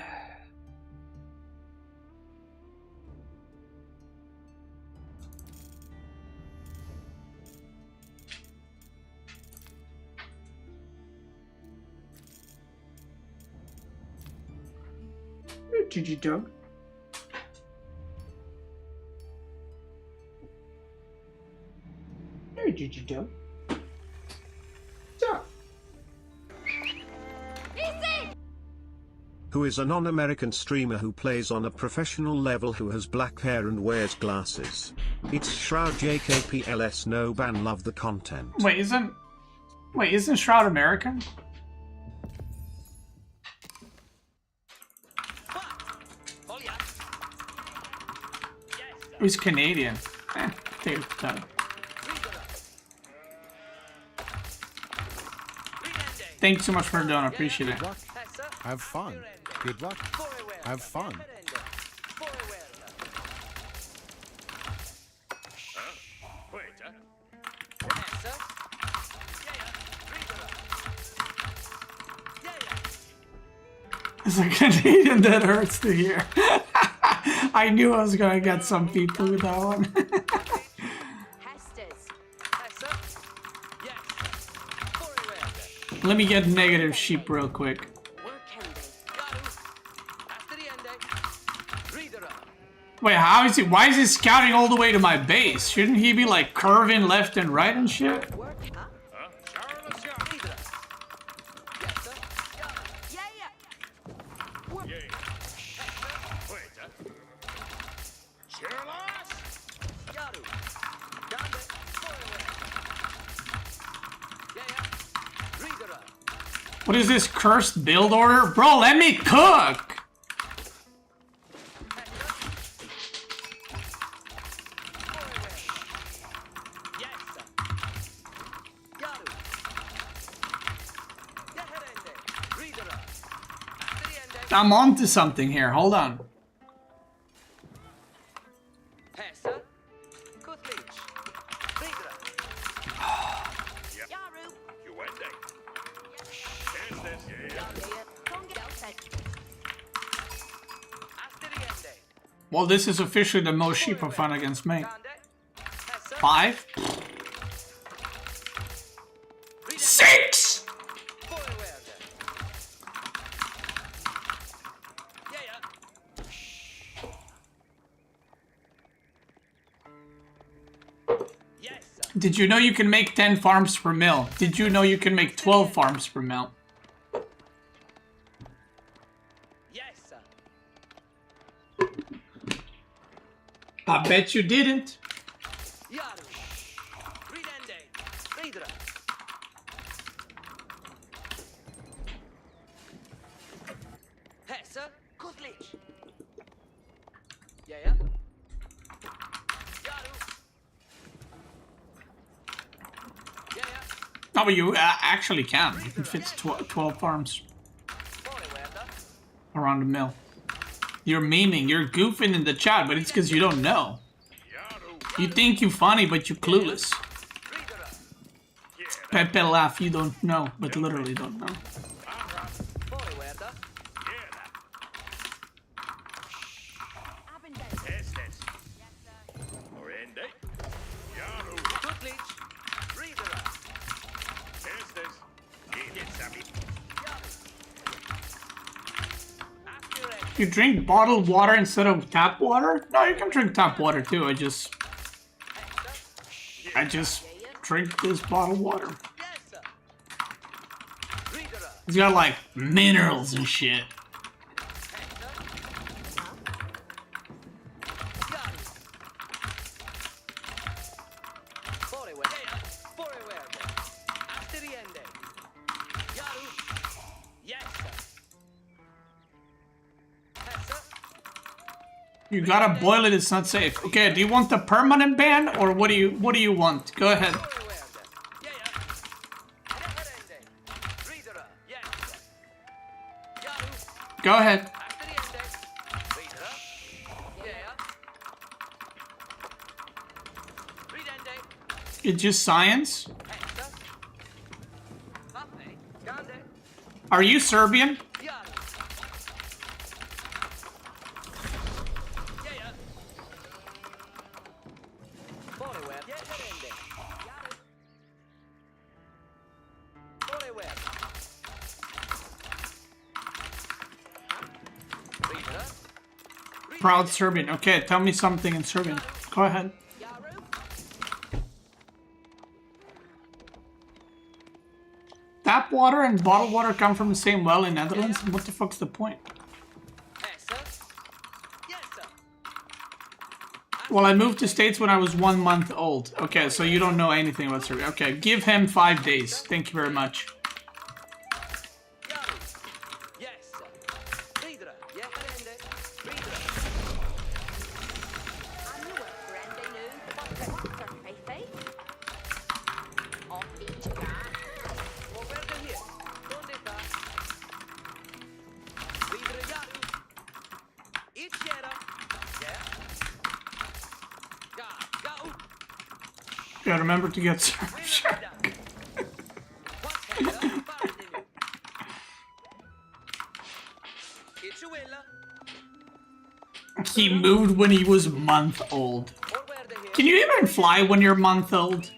Speaker 1: GG dog. Hey, GG dog. So.
Speaker 9: Who is a non-American streamer who plays on a professional level, who has black hair and wears glasses. It's Shroud JKPLS. No ban, love the content.
Speaker 1: Wait, isn't Shroud American? He's Canadian. Take your time. Thanks so much for doing. I appreciate it.
Speaker 11: Have fun. Good luck. Have fun.
Speaker 1: It's a Canadian that hurts to hear. I knew I was gonna get some people with that one. Let me get negative sheep real quick. Wait, how is he? Why is he scouting all the way to my base? Shouldn't he be like curving left and right and shit? What is this cursed build order? Bro, let me cook! I'm on to something here. Hold on.
Speaker 5: Hessa. Kutlich. Vidra.
Speaker 4: Yaru.
Speaker 6: You went there. Here's this, yeah.
Speaker 4: Don't get outside.
Speaker 5: Asteriende.
Speaker 1: Well, this is officially the most sheep I've found against me.
Speaker 5: Grande. Hessa.
Speaker 1: 5? 6!
Speaker 5: Forward. Yeah. Yes.
Speaker 1: Did you know you can make 10 farms per mill? Did you know you can make 12 farms per mill?
Speaker 5: Yes.
Speaker 1: I bet you didn't.
Speaker 5: Yaru. Ridende. Vidra. Hessa. Kutlich. Yeah. Yaru. Yeah.
Speaker 1: No, but you actually can. You can fit 12 farms
Speaker 5: Forward.
Speaker 1: around the mill. You're memeing, you're goofing in the chat, but it's because you don't know. You think you funny, but you clueless.
Speaker 5: Vidra.
Speaker 1: Pepe laugh, you don't know, but literally don't know.
Speaker 5: Forward.
Speaker 4: Abendale.
Speaker 6: Here's this. Orende. Yaru.
Speaker 5: Kutlich. Vidra.
Speaker 6: Here's this. Get Sammy.
Speaker 5: Asteriende.
Speaker 1: You drink bottled water instead of tap water? No, you can drink tap water too. I just drink this bottled water.
Speaker 5: Yes. Vidra.
Speaker 1: It's got like minerals and shit. You gotta boil it, it's not safe. Okay, do you want the permanent ban or what do you want? Go ahead. Go ahead. It's just science. Are you Serbian? Proud Serbian. Okay, tell me something in Serbian. Go ahead. Tap water and bottled water come from the same well in Netherlands? What the fuck's the point? Well, I moved to States when I was 1 month old. Okay, so you don't know anything about Serbia. Okay, give him 5 days. Thank you very much. Yeah, remember to get Surfshark. He moved when he was a month old. Can you even fly when you're a month old?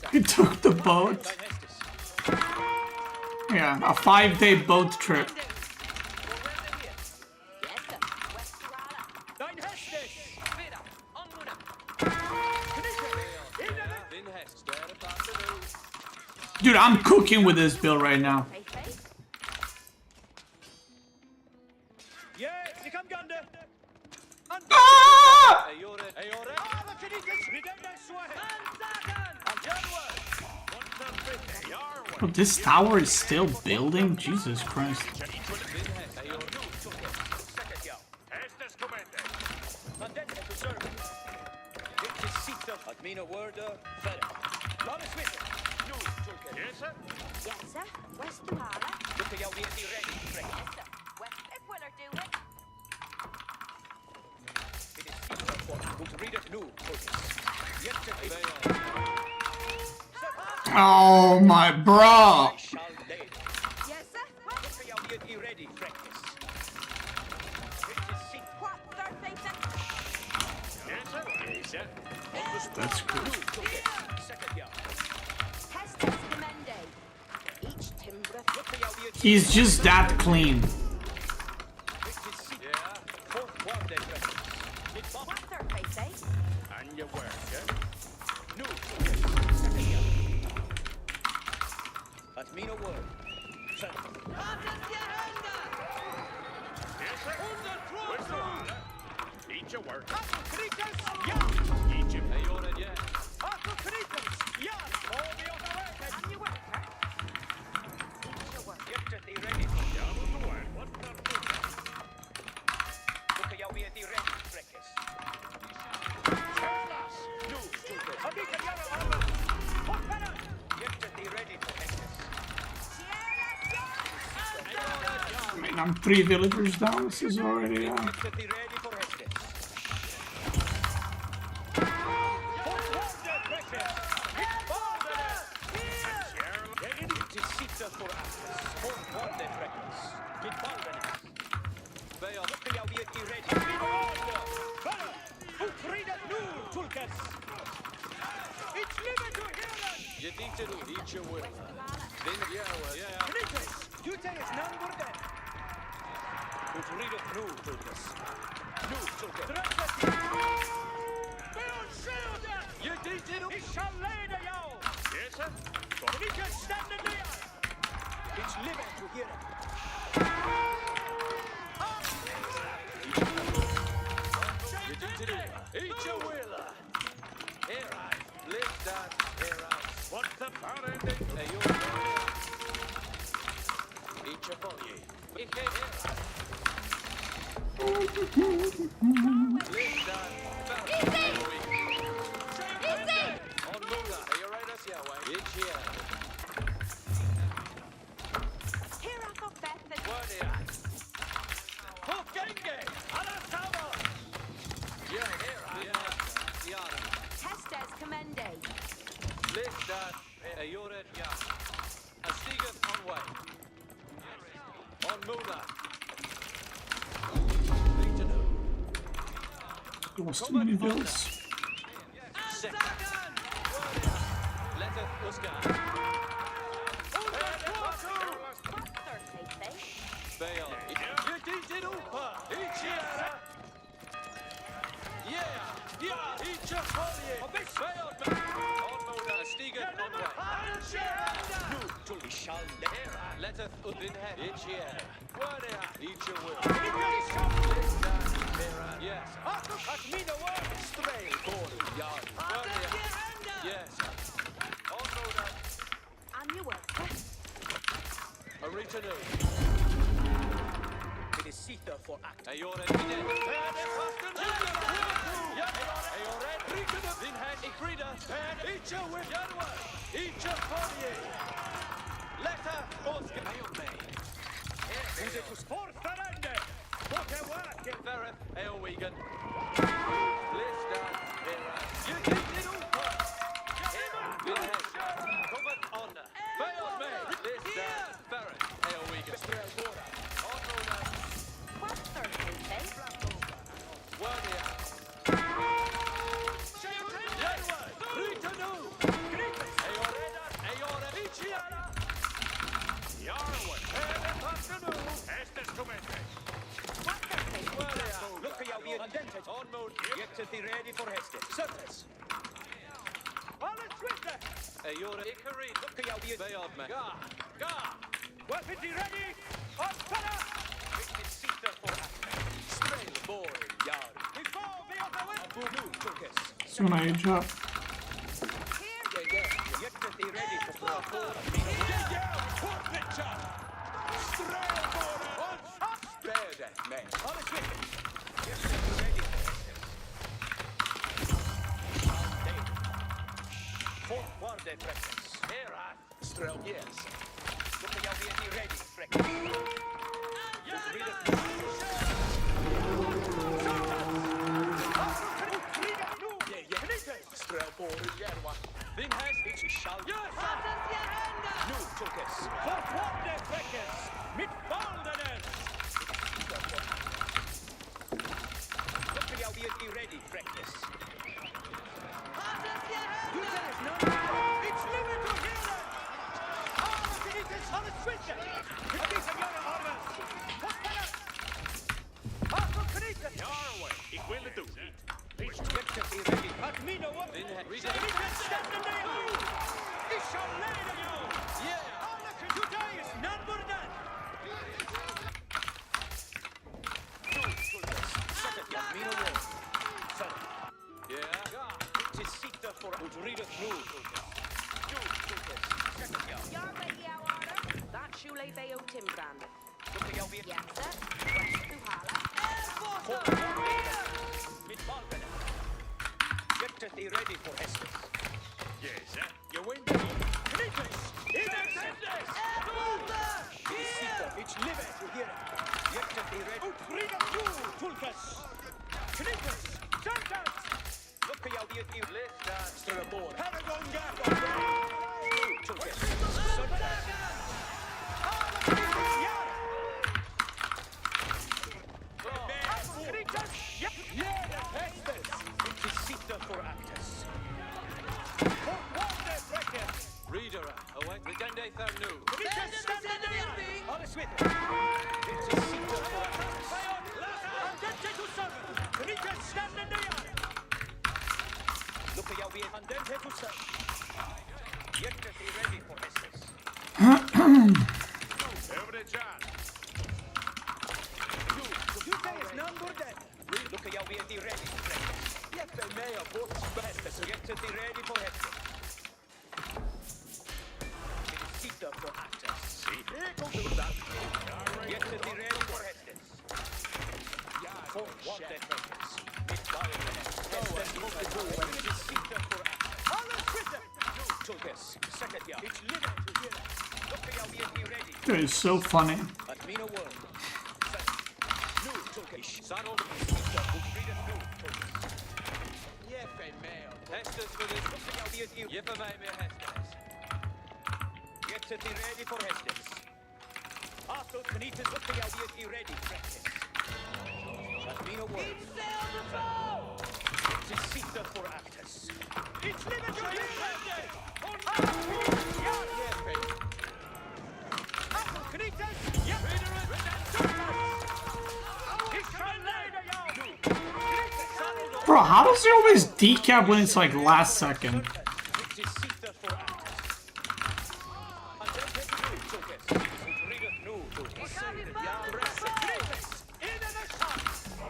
Speaker 1: He took the boat. Yeah, a 5-day boat trip. Dude, I'm cooking with this bill right now. Ah! Oh, this tower is still building? Jesus Christ.
Speaker 5: sitter att mina wörder färre. Låt switta. Nu, Tulke.
Speaker 6: Yes, sir.
Speaker 4: Yes, sir. Westmara.
Speaker 5: Look at jag vet i ready.
Speaker 4: Yes, sir. West. If we'll do it.
Speaker 5: Det är sitter för att rida nu, Tulke. Jättefint.
Speaker 1: Oh my bro.
Speaker 5: Shall lay.
Speaker 4: Yes, sir. West.
Speaker 5: Look at jag vet i ready, practice.
Speaker 4: What? Third Nathan.
Speaker 6: Yes, sir. Yes, sir.
Speaker 1: That's good.
Speaker 5: Second yard.
Speaker 4: Hestes Commende. Each timber.
Speaker 5: Look at jag vet.
Speaker 1: He's just that clean.
Speaker 5: Fourth one day practice.
Speaker 4: What third face, eh?
Speaker 6: And your work, yeah?
Speaker 5: Nu, second yard. Att mina word. Färre.
Speaker 6: Yes, sir. Where's the order? Eat your work.
Speaker 5: Kritas, ja!
Speaker 6: Eat your
Speaker 5: Är gjorde det? Ako kritas, ja! Och vi åker vägen.
Speaker 4: And you work, sir. Each your work.
Speaker 5: Hjärtat är ready.
Speaker 6: Yeah, what's the word? What's the word?
Speaker 5: Look at jag vet i ready, practice. Nu, Tulke. Och vi kan göra alla. Hopparna! Hjärtat är ready för hästes.
Speaker 1: I mean, I'm 3 villagers down. This is already.
Speaker 5: Hjärtat är ready för hästes.
Speaker 6: Yes, sir.
Speaker 5: It's living to hear it. Eat your wheeler. Here I live that. Here I.
Speaker 6: What's the fun ending?
Speaker 5: Hey, you're eat your body. It came here. Live that.
Speaker 4: Easy!
Speaker 5: On Lula. Are you right as Yahweh? It's here.
Speaker 4: Here I thought Beth that.
Speaker 5: Word here. Hukenge. Alasama. Yeah, here I. Yeah.
Speaker 4: Hestes Commende.
Speaker 5: Live that. You're it. Yeah. A Stigan on way. On Lula.
Speaker 1: Lost too many vills.
Speaker 5: Second. Let it Uska.
Speaker 4: What third face, eh?
Speaker 5: Bail. You did it over. Each year. Yeah. Each of you. A big fail. On Mona. Stigan on way. Nu till vi shall let it in head. Each year. Word each your will. Yes. At me the word. Stray. Ball. Yard. Word yes. On Mona.
Speaker 4: And you work, sir.
Speaker 5: A return. It is Sita for act. Are you ready? Are you ready? Din hand i krida. Each your with Yanwa. Each your body. Letter Oscar. Is it was for Fernandez? What a work. Get there. Hey, Wigan. Lift that. You keep it over. Din hand. Come on. Fail me. Lift that. Ferret. Hey, Wigan.
Speaker 4: What third face, eh?
Speaker 5: Word here. On mode, get to the ready for Heston. Surface. Alles Twitter! You're Ikari, look at you, Bayard man. Ga! Weapons ready! On fire! It is Caesar for action. Strain the boy, yard. Before we are going! Abu focus.
Speaker 1: Soon I age up.
Speaker 5: Get to the ready for four. Four picture! Strain border! On spare that man. Alles Twitter! Get to the ready for Heston. de freckles.
Speaker 2: Era. Strel, yes.
Speaker 5: Look at you be ready, freckles.
Speaker 2: Strel på Järva.
Speaker 5: Vin has it shall. Nu, Tulkes.
Speaker 6: Fortfarande freckles. Mitt baldenes.
Speaker 5: Look at you be ready, freckles.
Speaker 6: It's limit to hela. It's on a switch. It is a young harvest. What's that? Arthur Knita.
Speaker 2: Jarwe. Ik wil het doen.
Speaker 5: Get to be ready.
Speaker 6: At me no one.
Speaker 5: Vin has
Speaker 6: Knita standing there. It shall lay the you.
Speaker 5: Yeah.
Speaker 6: All the today is none but that.
Speaker 5: Nu, Tulkes. Set it, young Mina wall. Yeah. It is seated for a read it through, Tulkes. Nu, Tulkes. Set it, young.
Speaker 4: You're ready, our order. That shoelay bayo Timbrand.
Speaker 5: Look at you be
Speaker 4: Yes, sir. West to Hala.
Speaker 5: Mitt baldenes. Get to be ready for Estes.
Speaker 2: Yes, hè?
Speaker 5: You win.
Speaker 6: Knitas. In the sentence.
Speaker 5: It's live to hear it. Get to be ready.
Speaker 6: Freedom to Tulkas. Knitas. Sentence.
Speaker 5: Look at you be list.
Speaker 2: Strel på.
Speaker 6: Paragon gap.
Speaker 5: Tulkes. It is seated for Actus. Reader, away. Redende Thernu. On a swift. It is seated for Actus. Look at you be Andente to serve. Get to be ready for Estes.
Speaker 2: Över det, Jan.
Speaker 5: Look at you be ready. Get the mayor both Estes. Get to be ready for Estes. It is seated for Actus. Get to be ready for Estes. For what the Estes. Mitt baldenes. Estes mot the door. It is seated for Actus. Tulkes. Second year. It's living to hear. Look at you be ready.
Speaker 1: That is so funny.
Speaker 5: At Mina World. Nu, Tulkes. Saddle. Read it through, Tulkes. Jeppe mail. Hestes for this. Look at you be Jeppe mig med Hestes. Get to be ready for Hestes. After Knitas, look at you be ready, Hestes. At Mina World. It is seated for Actus.
Speaker 6: It's living to hear.
Speaker 1: Bro, how does he always decap when it's like last second?
Speaker 5: It is seated for Actus. And then take it through, Tulkes. Read it through, Tulkes.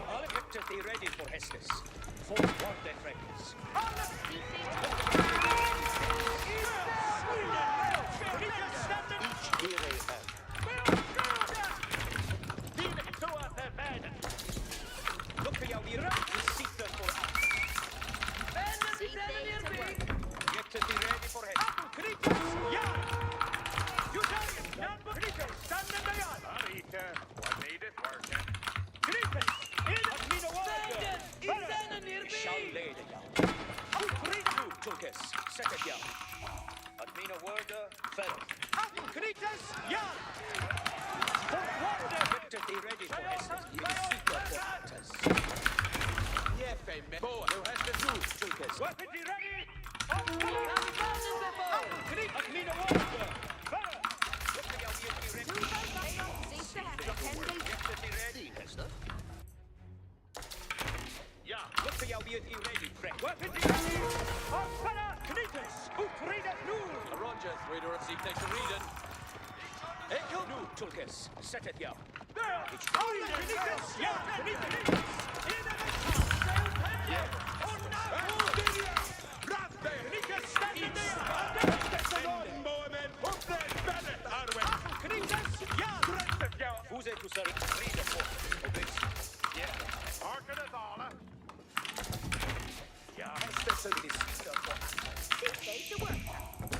Speaker 5: I'll get to be ready for Hestes. For what the freckles. Look at you, we're seated for Actus. Get to be ready for Hestes.
Speaker 2: Marika, what needed working?
Speaker 5: Shall lay the young. Tulkes, second young. At Mina Worda, fellow. Get to be ready for Hestes. You will seek your quarters. Jeppe, boy, you have to do, Tulkes.
Speaker 6: Weapon be ready! At Mina World!
Speaker 5: Look at you, be ready. Get to be ready, Hestes. Yeah, look at you, be ready, Frank.
Speaker 6: Weapon be ready! Arspana! Knitas! Utrida Nur!
Speaker 5: Rogers, reader of Seek Nation Reading. Echo, nu, Tulkes, set it young.
Speaker 6: It's Knitas! Yeah! Knitas!
Speaker 5: Who's it to serve? Read the book. Yeah.
Speaker 2: Harken het alle.
Speaker 5: Ja, Hestes, it is seated for Actus.
Speaker 4: This day's the work.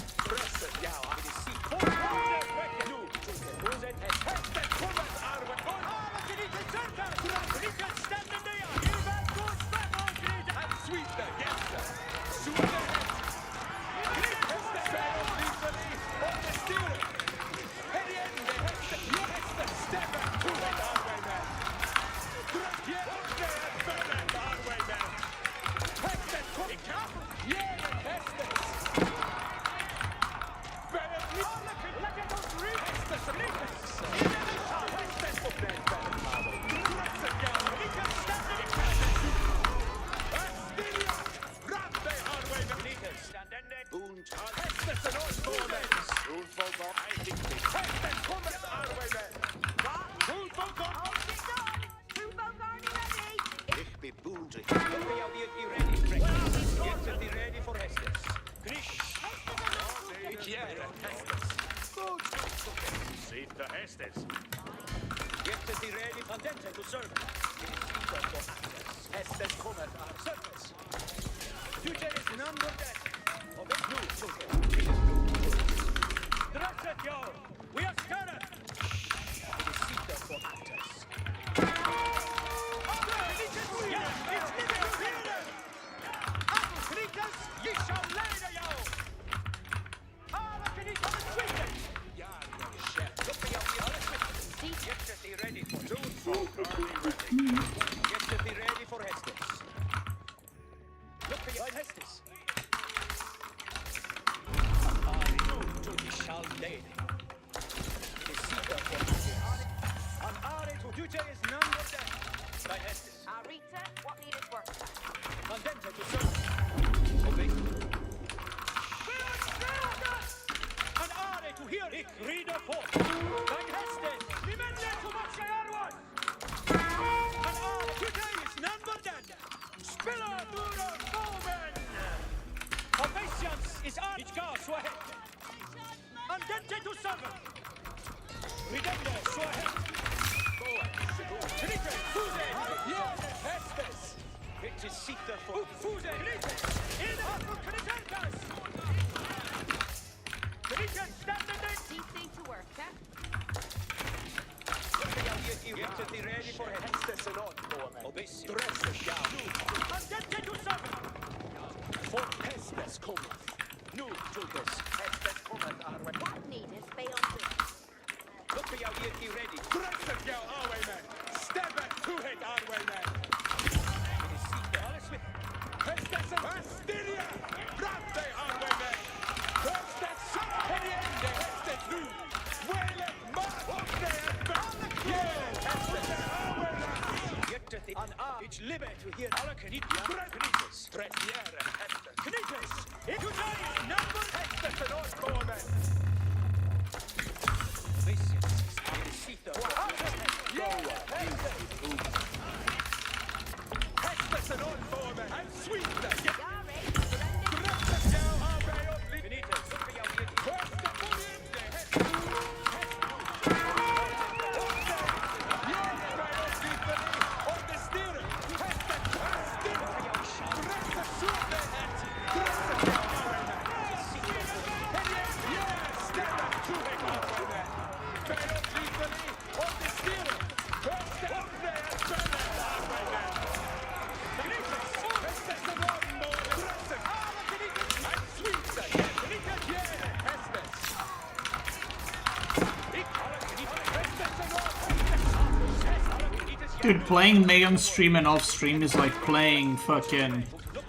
Speaker 1: Dude, playing May on stream and off stream is like playing fucking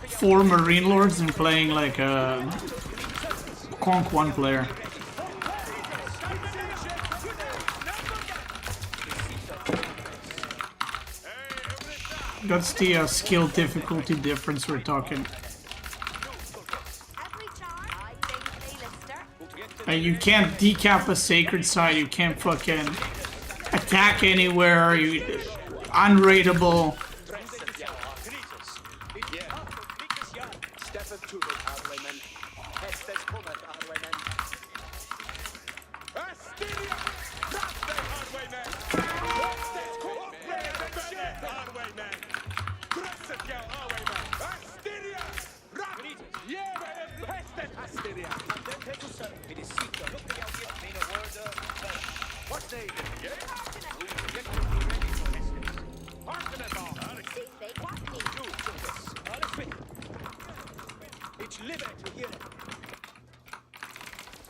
Speaker 1: 4 Marine Lords and playing like a Conk 1 player. That's the skill difficulty difference we're talking. You can't decap a sacred site, you can't fucking attack anywhere, you unrateable.
Speaker 5: It's live to hear it.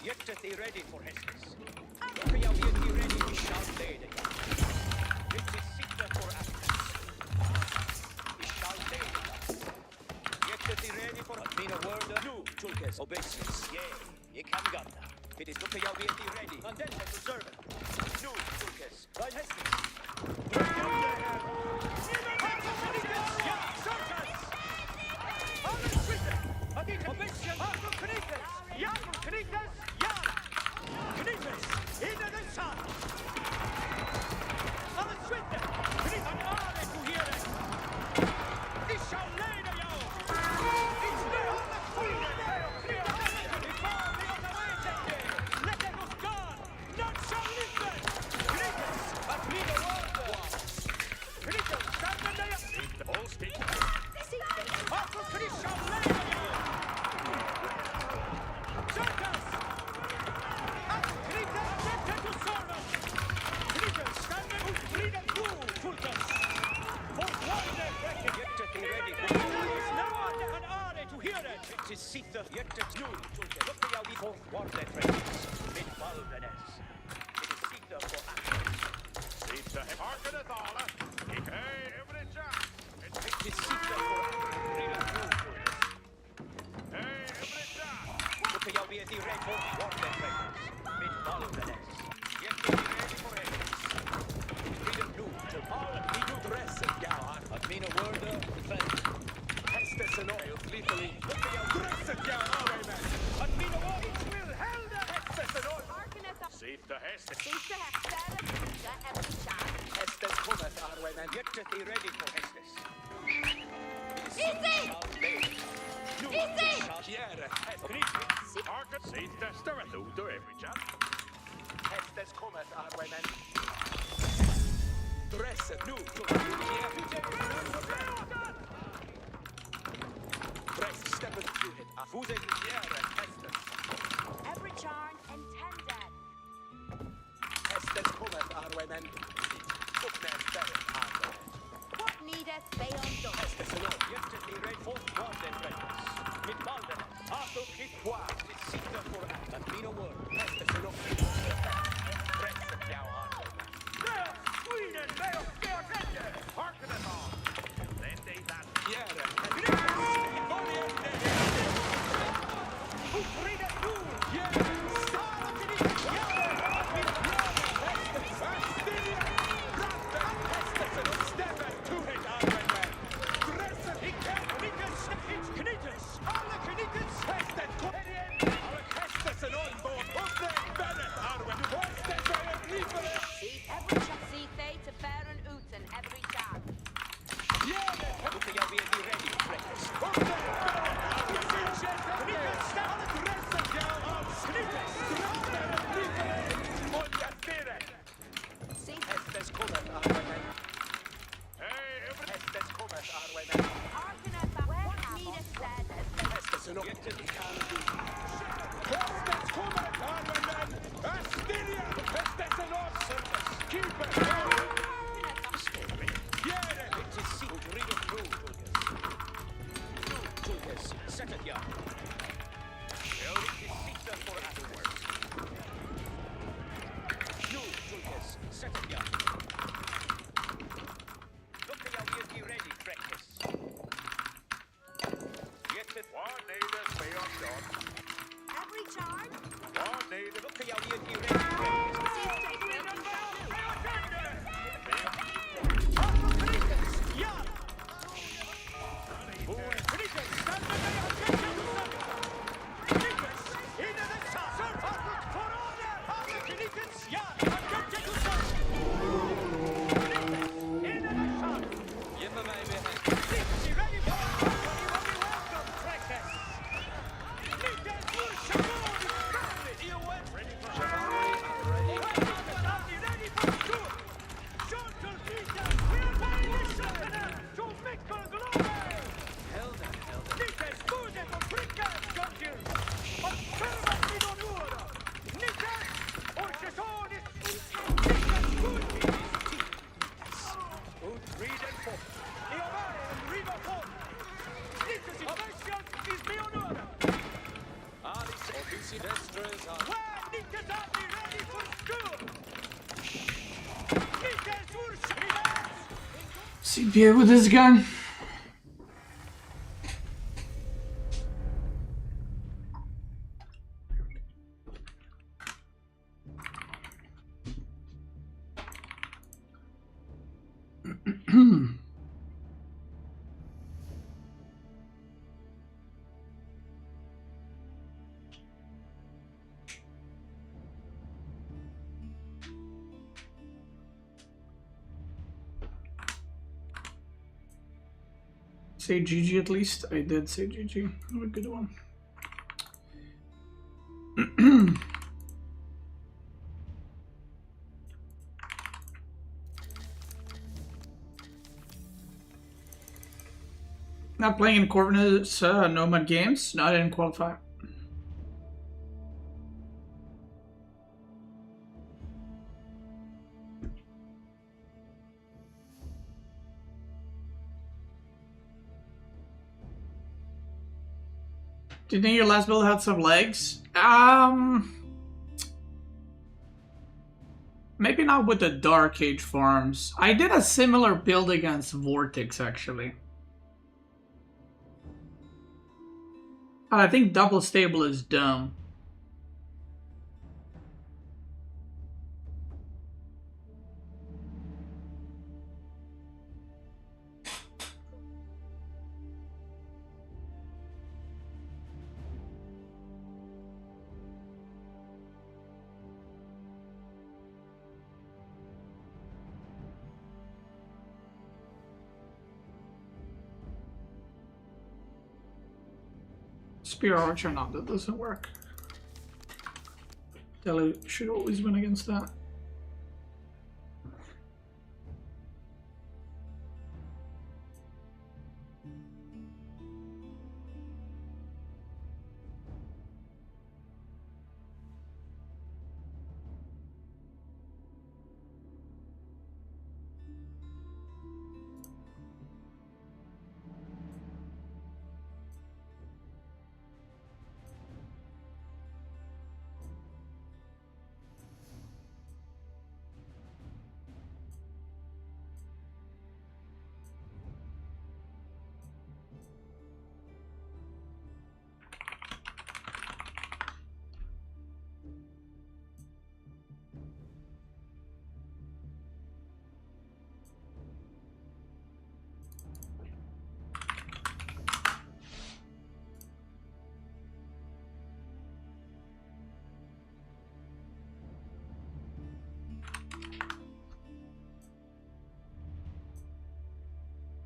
Speaker 5: Yet that they ready for Hestus. Look how yet they ready, we shall lay the gun. It is sitter for Atlas. We shall lay the gun. Yet that they ready for Mina word. Nu, Tulkes, obeisance. Yea, ye can gun. It is look how yet they ready. And then I preserve it. Nu, Tulkes, thine Hestus. Bring down the hand. Sitter hjärtat nu, Tulke. Look how we both want that friends. Mit Baldenes. It is sitter for action.
Speaker 6: Sitter, hearkeneth alla. Hey, every chap.
Speaker 5: It is sitter for action. Redan nu, Tulke.
Speaker 6: Hey, every chap.
Speaker 5: Look how we are ready for want that friends. Mit Baldenes. Hjärtat är ready for it. Redan nu, Tulke. Alla, vi do dressen, ja. Att mina word, defend. Hästes en oil, flittelig. Look how dressen, ja, amen. Att mina word, it will held the hästes en oil.
Speaker 6: Sitter hästen.
Speaker 4: Sitter hästar, tuta every child.
Speaker 5: Hästes kommer, amen. Hjärtat är ready for hästes.
Speaker 4: Easy! Easy!
Speaker 5: Fjärde,
Speaker 6: Harken, sitter, större ut och every chap.
Speaker 5: hästes kommer, amen. Dresset nu, Dress, steppen to it. Fuse, fjärde, hästes.
Speaker 4: Every charm intended.
Speaker 5: Hästes kommer, amen. Uppnäs berget, amen.
Speaker 4: What needeth they undone?
Speaker 5: Hästes en år, hjärtat är rädd för varden räddas. Mitt balden, Arthur Kit Quad, det sitter för att mina word. Hästes en år. Dresset, ja, amen.
Speaker 6: There, Sweden, there, there, harkeneth all. Then they that.
Speaker 5: Fjärde,
Speaker 4: Every child see they to fair and uten every child.
Speaker 5: look how we are ready, friends.
Speaker 4: See,
Speaker 5: Hästes kommer, amen.
Speaker 6: Hey, every
Speaker 5: Hästes kommer, amen.
Speaker 4: hearken at the what needeth said as the
Speaker 5: Hästes en år. Hjärtat kan du.
Speaker 6: Hästes kommer, amen. Astilia, hästes en år. Keep it.
Speaker 5: Fjärde, it is sitt, redo through, Tulkes. Second yard. It is sitter for afterwards. Nu, Tulkes. Second yard. Look how we are ready, practice. Yet it
Speaker 6: One neighbor may on shot.
Speaker 4: every charm.
Speaker 6: One neighbor.
Speaker 5: look how we are ready, practice.
Speaker 4: See, take them to
Speaker 5: Chivalry and ready. Sylvester's on.
Speaker 6: Well, Nick's on me ready for school. Nick's worship.
Speaker 1: CPA with this gun. Say GG at least. I did say GG. Have a good one. Not playing in Corvinus Nomad games. No, I didn't qualify. Do you think your last build had some legs? Maybe not with the Dark Age farms. I did a similar build against Vortex actually. But I think double stable is dumb. Spear Archer, no, that doesn't work. Delhi should always win against that.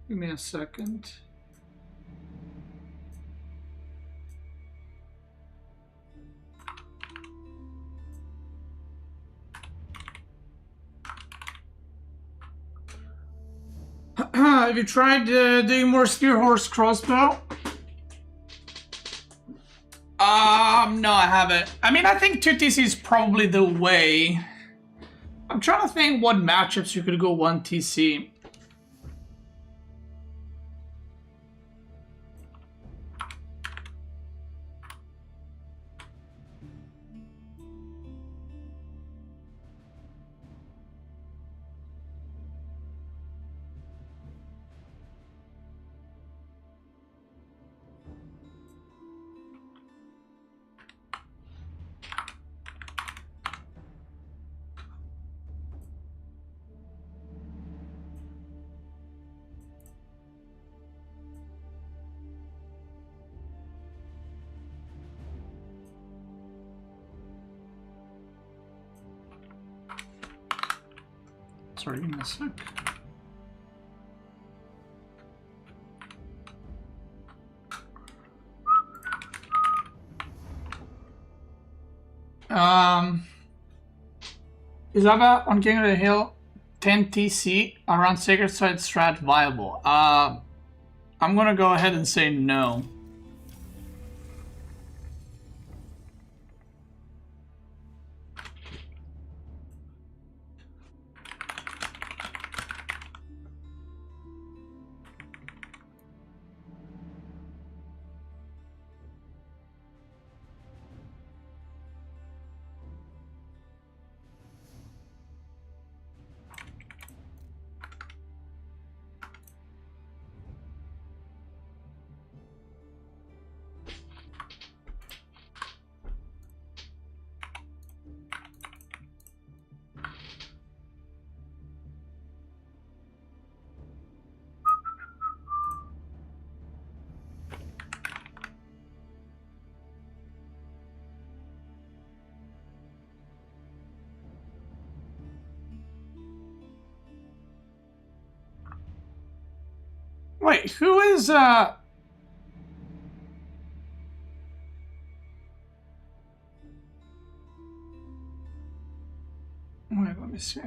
Speaker 1: Give me a second. Have you tried doing more Spear Horse crossbow? No, I haven't. I mean, I think 2TC is probably the way. I'm trying to think what matchups you could go 1TC. Sorry, give me a sec. Is Ava on King of the Hill 10 TC around Sacred Side strat viable? I'm gonna go ahead and say no. Wait, who is Wait, let me see.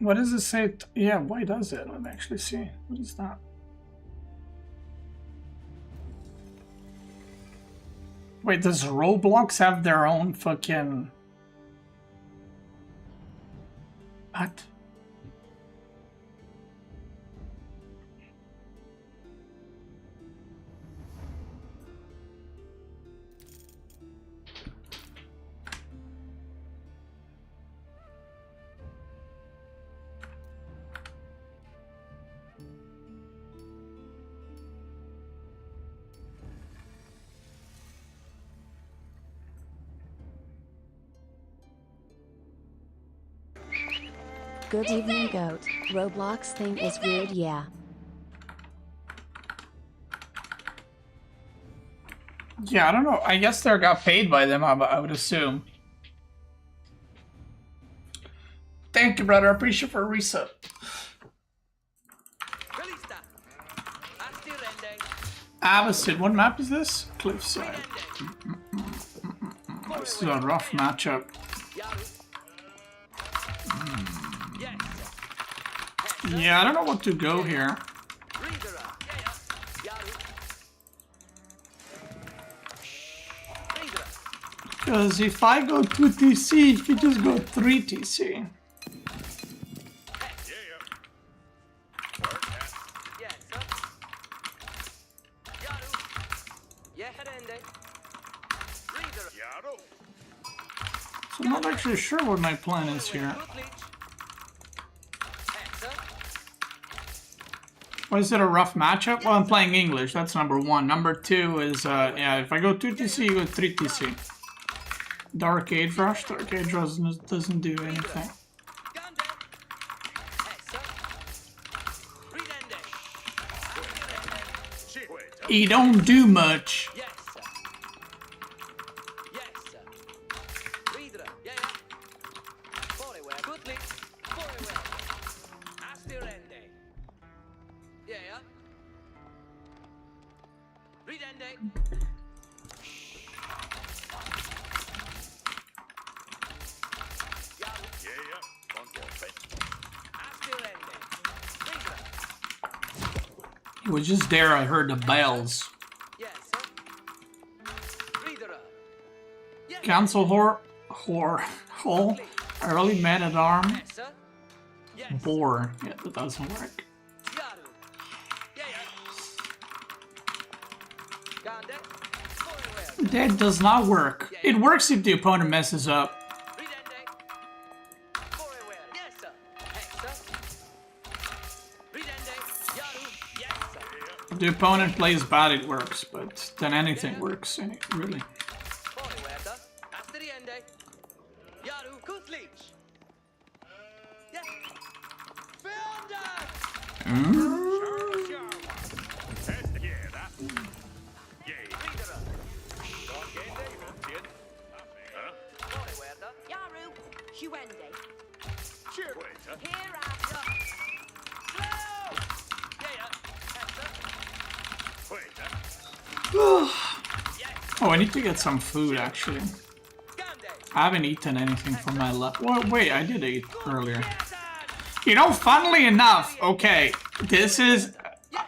Speaker 1: What does it say? Yeah, why does it? Let me actually see. What is that? Wait, does Roblox have their own fucking... What?
Speaker 3: Good evening, Goat. Roblox thing is weird, yeah.
Speaker 1: Yeah, I don't know. I guess they got paid by them, I would assume. Thank you, brother. I appreciate for a reset. Avocid, what map is this? Cliffside. This is a rough matchup. Yeah, I don't know what to go here. Because if I go 2 TC, you can just go 3 TC. So I'm not actually sure what my plan is here. Why is it a rough matchup? Well, I'm playing English, that's number one. Number two is, yeah, if I go 2 TC, you go 3 TC. Dark Age Rush? Dark Age Rush doesn't do anything. He don't do much. It was just there I heard the bells. Cancel hole. Early man at arm. Bore. Yeah, that doesn't work. That does not work. It works if the opponent messes up. If the opponent plays bad, it works, but then anything works, really. Oh, I need to get some food, actually. I haven't eaten anything from my left. Well, wait, I did eat earlier. You know, funnily enough, okay, this is...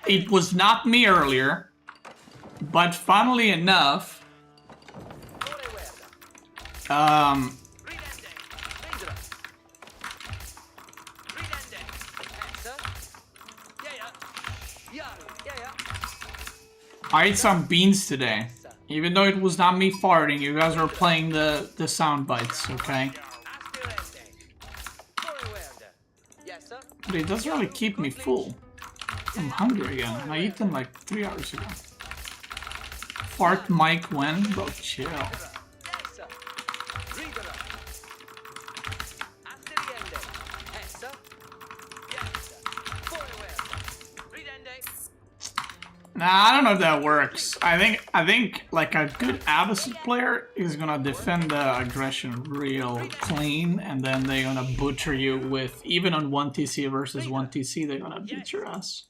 Speaker 1: It was not me earlier, but funnily enough... I ate some beans today. Even though it was not me farting, you guys were playing the sound bites, okay? But it doesn't really keep me full. I'm hungry again. I ate them like 3 hours ago. Fart Mike when? Bro, chill. Nah, I don't know if that works. I think like a good Abbasid player is gonna defend the aggression real clean, and then they're gonna butcher you with, even on 1TC versus 1TC, they're gonna beat your ass.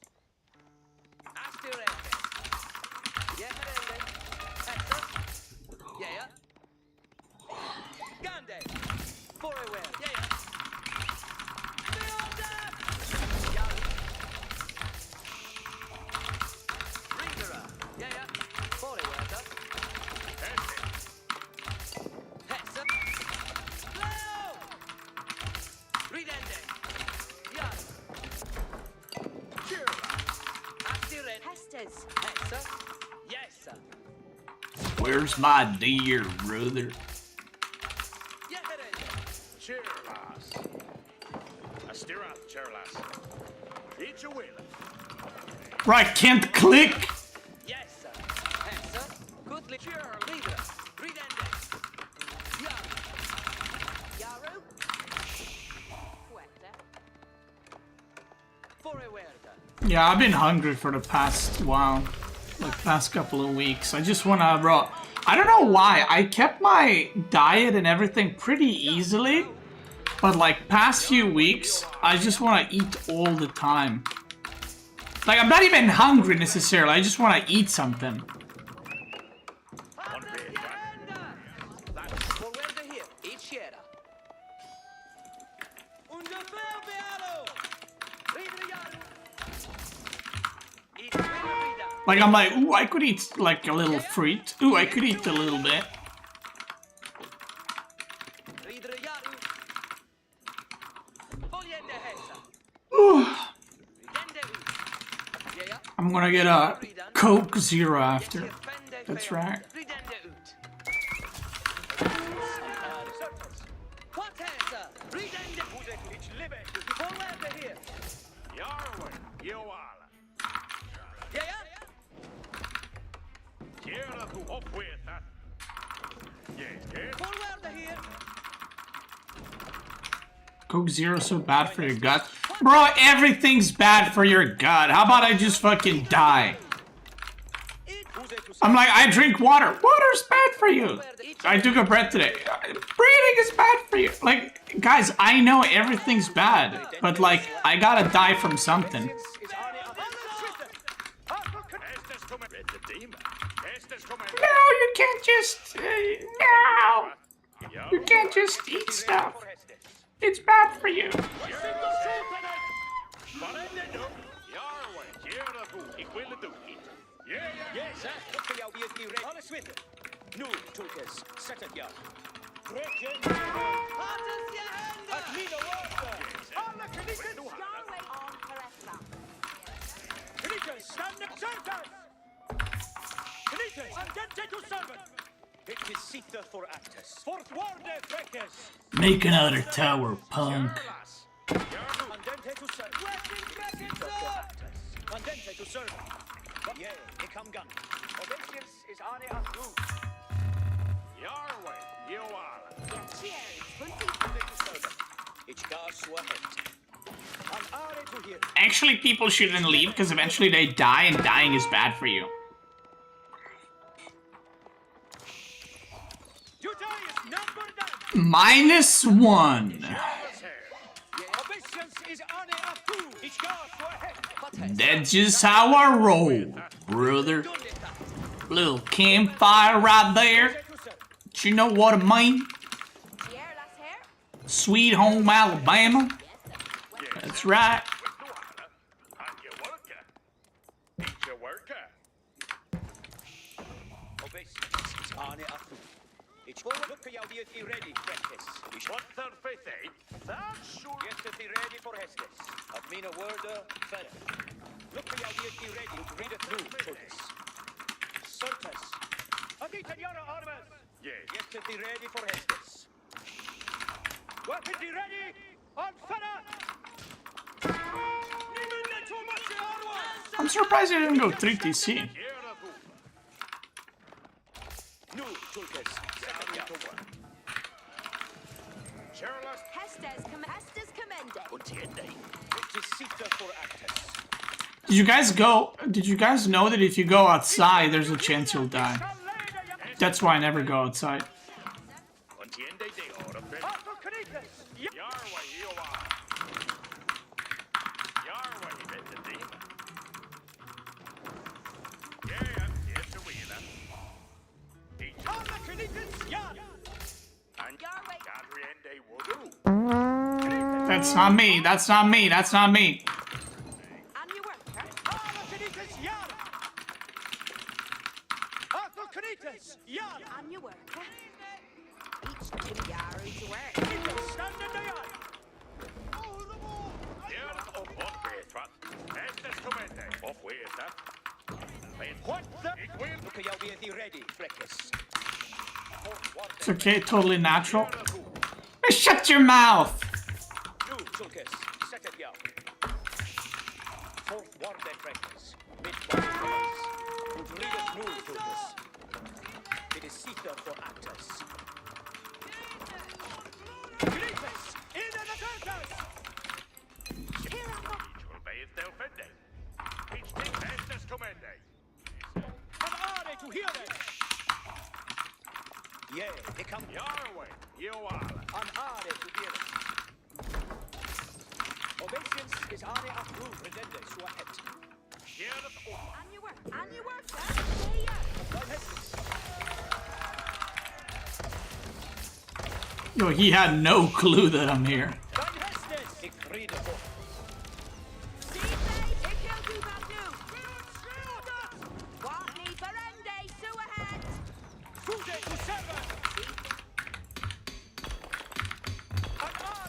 Speaker 1: Where's my deer, brother? Right, can't click. Yeah, I've been hungry for the past while. Like past couple of weeks. I just wanna, bro, I don't know why. I kept my diet and everything pretty easily, but like past few weeks, I just wanna eat all the time. Like I'm not even hungry necessarily, I just wanna eat something. Like, I'm like, ooh, I could eat, like, a little fruit. Ooh, I could eat a little bit. Ooh. I'm gonna get a Coke Zero after. That's right. Coke Zero so bad for your gut. Bro, everything's bad for your gut. How about I just fucking die? I'm like, I drink water. Water's bad for you. I took a breath today. Breathing is bad for you. Like, guys, I know everything's bad, but like, I gotta die from something. No, you can't just... no! You can't just eat stuff. It's bad for you. Make another tower, punk. Actually, people shouldn't leave because eventually they die, and dying is bad for you. -1. That's just how I roll, brother. Little campfire right there. But you know what I mean? Sweet home Alabama. That's right.
Speaker 5: Seated your armors.
Speaker 6: Yes.
Speaker 5: Get thee ready for Hestus. Weapons be ready. On fire.
Speaker 1: I'm surprised he didn't go 3TC.
Speaker 5: Nu, Tulkes. Second to one.
Speaker 6: Charles.
Speaker 4: Hestes commende.
Speaker 5: Untiende. It is Sita for Actus.
Speaker 1: Did you guys know that if you go outside, there's a chance you'll die? That's why I never go outside.
Speaker 6: Untiende de ora.
Speaker 5: Arthur Canitas.
Speaker 6: Yarway, you are. Yarway, Betsy. Yeah, yes, the wheeler.
Speaker 5: Arthur Canitas. Yard.
Speaker 6: And
Speaker 4: Yarway.
Speaker 6: Gadriende Woodoo.
Speaker 1: That's not me. That's not me. That's not me.
Speaker 4: On your work, huh?
Speaker 5: Arthur Canitas. Yard. Arthur Canitas. Yard.
Speaker 4: On your work, huh? Each Jim Yarry to work.
Speaker 5: Canitas. Stand in the yard.
Speaker 6: Yeah, off way, trot. Estes comende. Off way, that.
Speaker 5: What the?
Speaker 6: Ik win.
Speaker 5: Look at you be ready, Fleckus.
Speaker 1: It's okay, totally natural. Hey, shut your mouth!
Speaker 5: Nu, Tulkes. Second yard. Fourth ward and Fleckus. Mid-ward and read it nu, Tulkes. It is Sita for Actus. Canitas. In the Turtles.
Speaker 4: Here I go.
Speaker 6: Each will be it del fende. Each thing Estes comende.
Speaker 5: And are they to hear them? Yeah, they come.
Speaker 6: Yarway, you are.
Speaker 5: And are they to hear them? Obeisance is are they approved, redende, sua et.
Speaker 6: Here is off.
Speaker 4: On your work. On your work, huh? Yeah, yeah.
Speaker 5: God Hestus.
Speaker 1: Yo, he had no clue that I'm here.
Speaker 5: God Hestus. Ik read the book.
Speaker 4: See, babe, it kills you back new. What need Verende, Sue ahead.
Speaker 5: Fude to seven. And are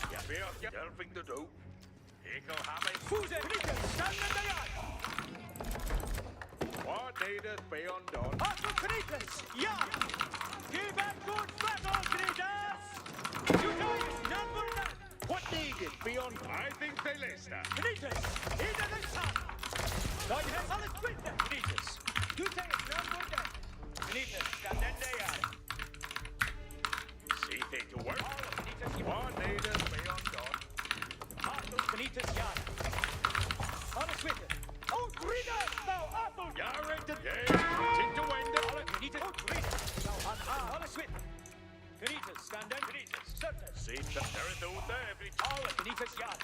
Speaker 6: Ja, delving the dope. Ik will have it.
Speaker 5: Fude, Canitas, stand in the yard.
Speaker 6: What needeth be undone?
Speaker 5: Arthur Canitas, yard. Give back good battle, Canitas. You guys, number nine.
Speaker 6: What needeth be undone? I think they list that.
Speaker 5: Canitas, into the sun. God has all his witness, Canitas. You take number nine. Canitas, stand in the yard.
Speaker 6: See they to work.
Speaker 5: All of Canitas,
Speaker 6: What needeth be undone?
Speaker 5: Arthur Canitas, yard. All his witness. Oh, read us now, Arthur.
Speaker 6: Yarrington, yeah. Take the window.
Speaker 5: All of Canitas, oh, read us. Now, all his witness. Canitas, stand in, Canitas. Certain.
Speaker 6: See the terrace there every
Speaker 5: All of Canitas, yard.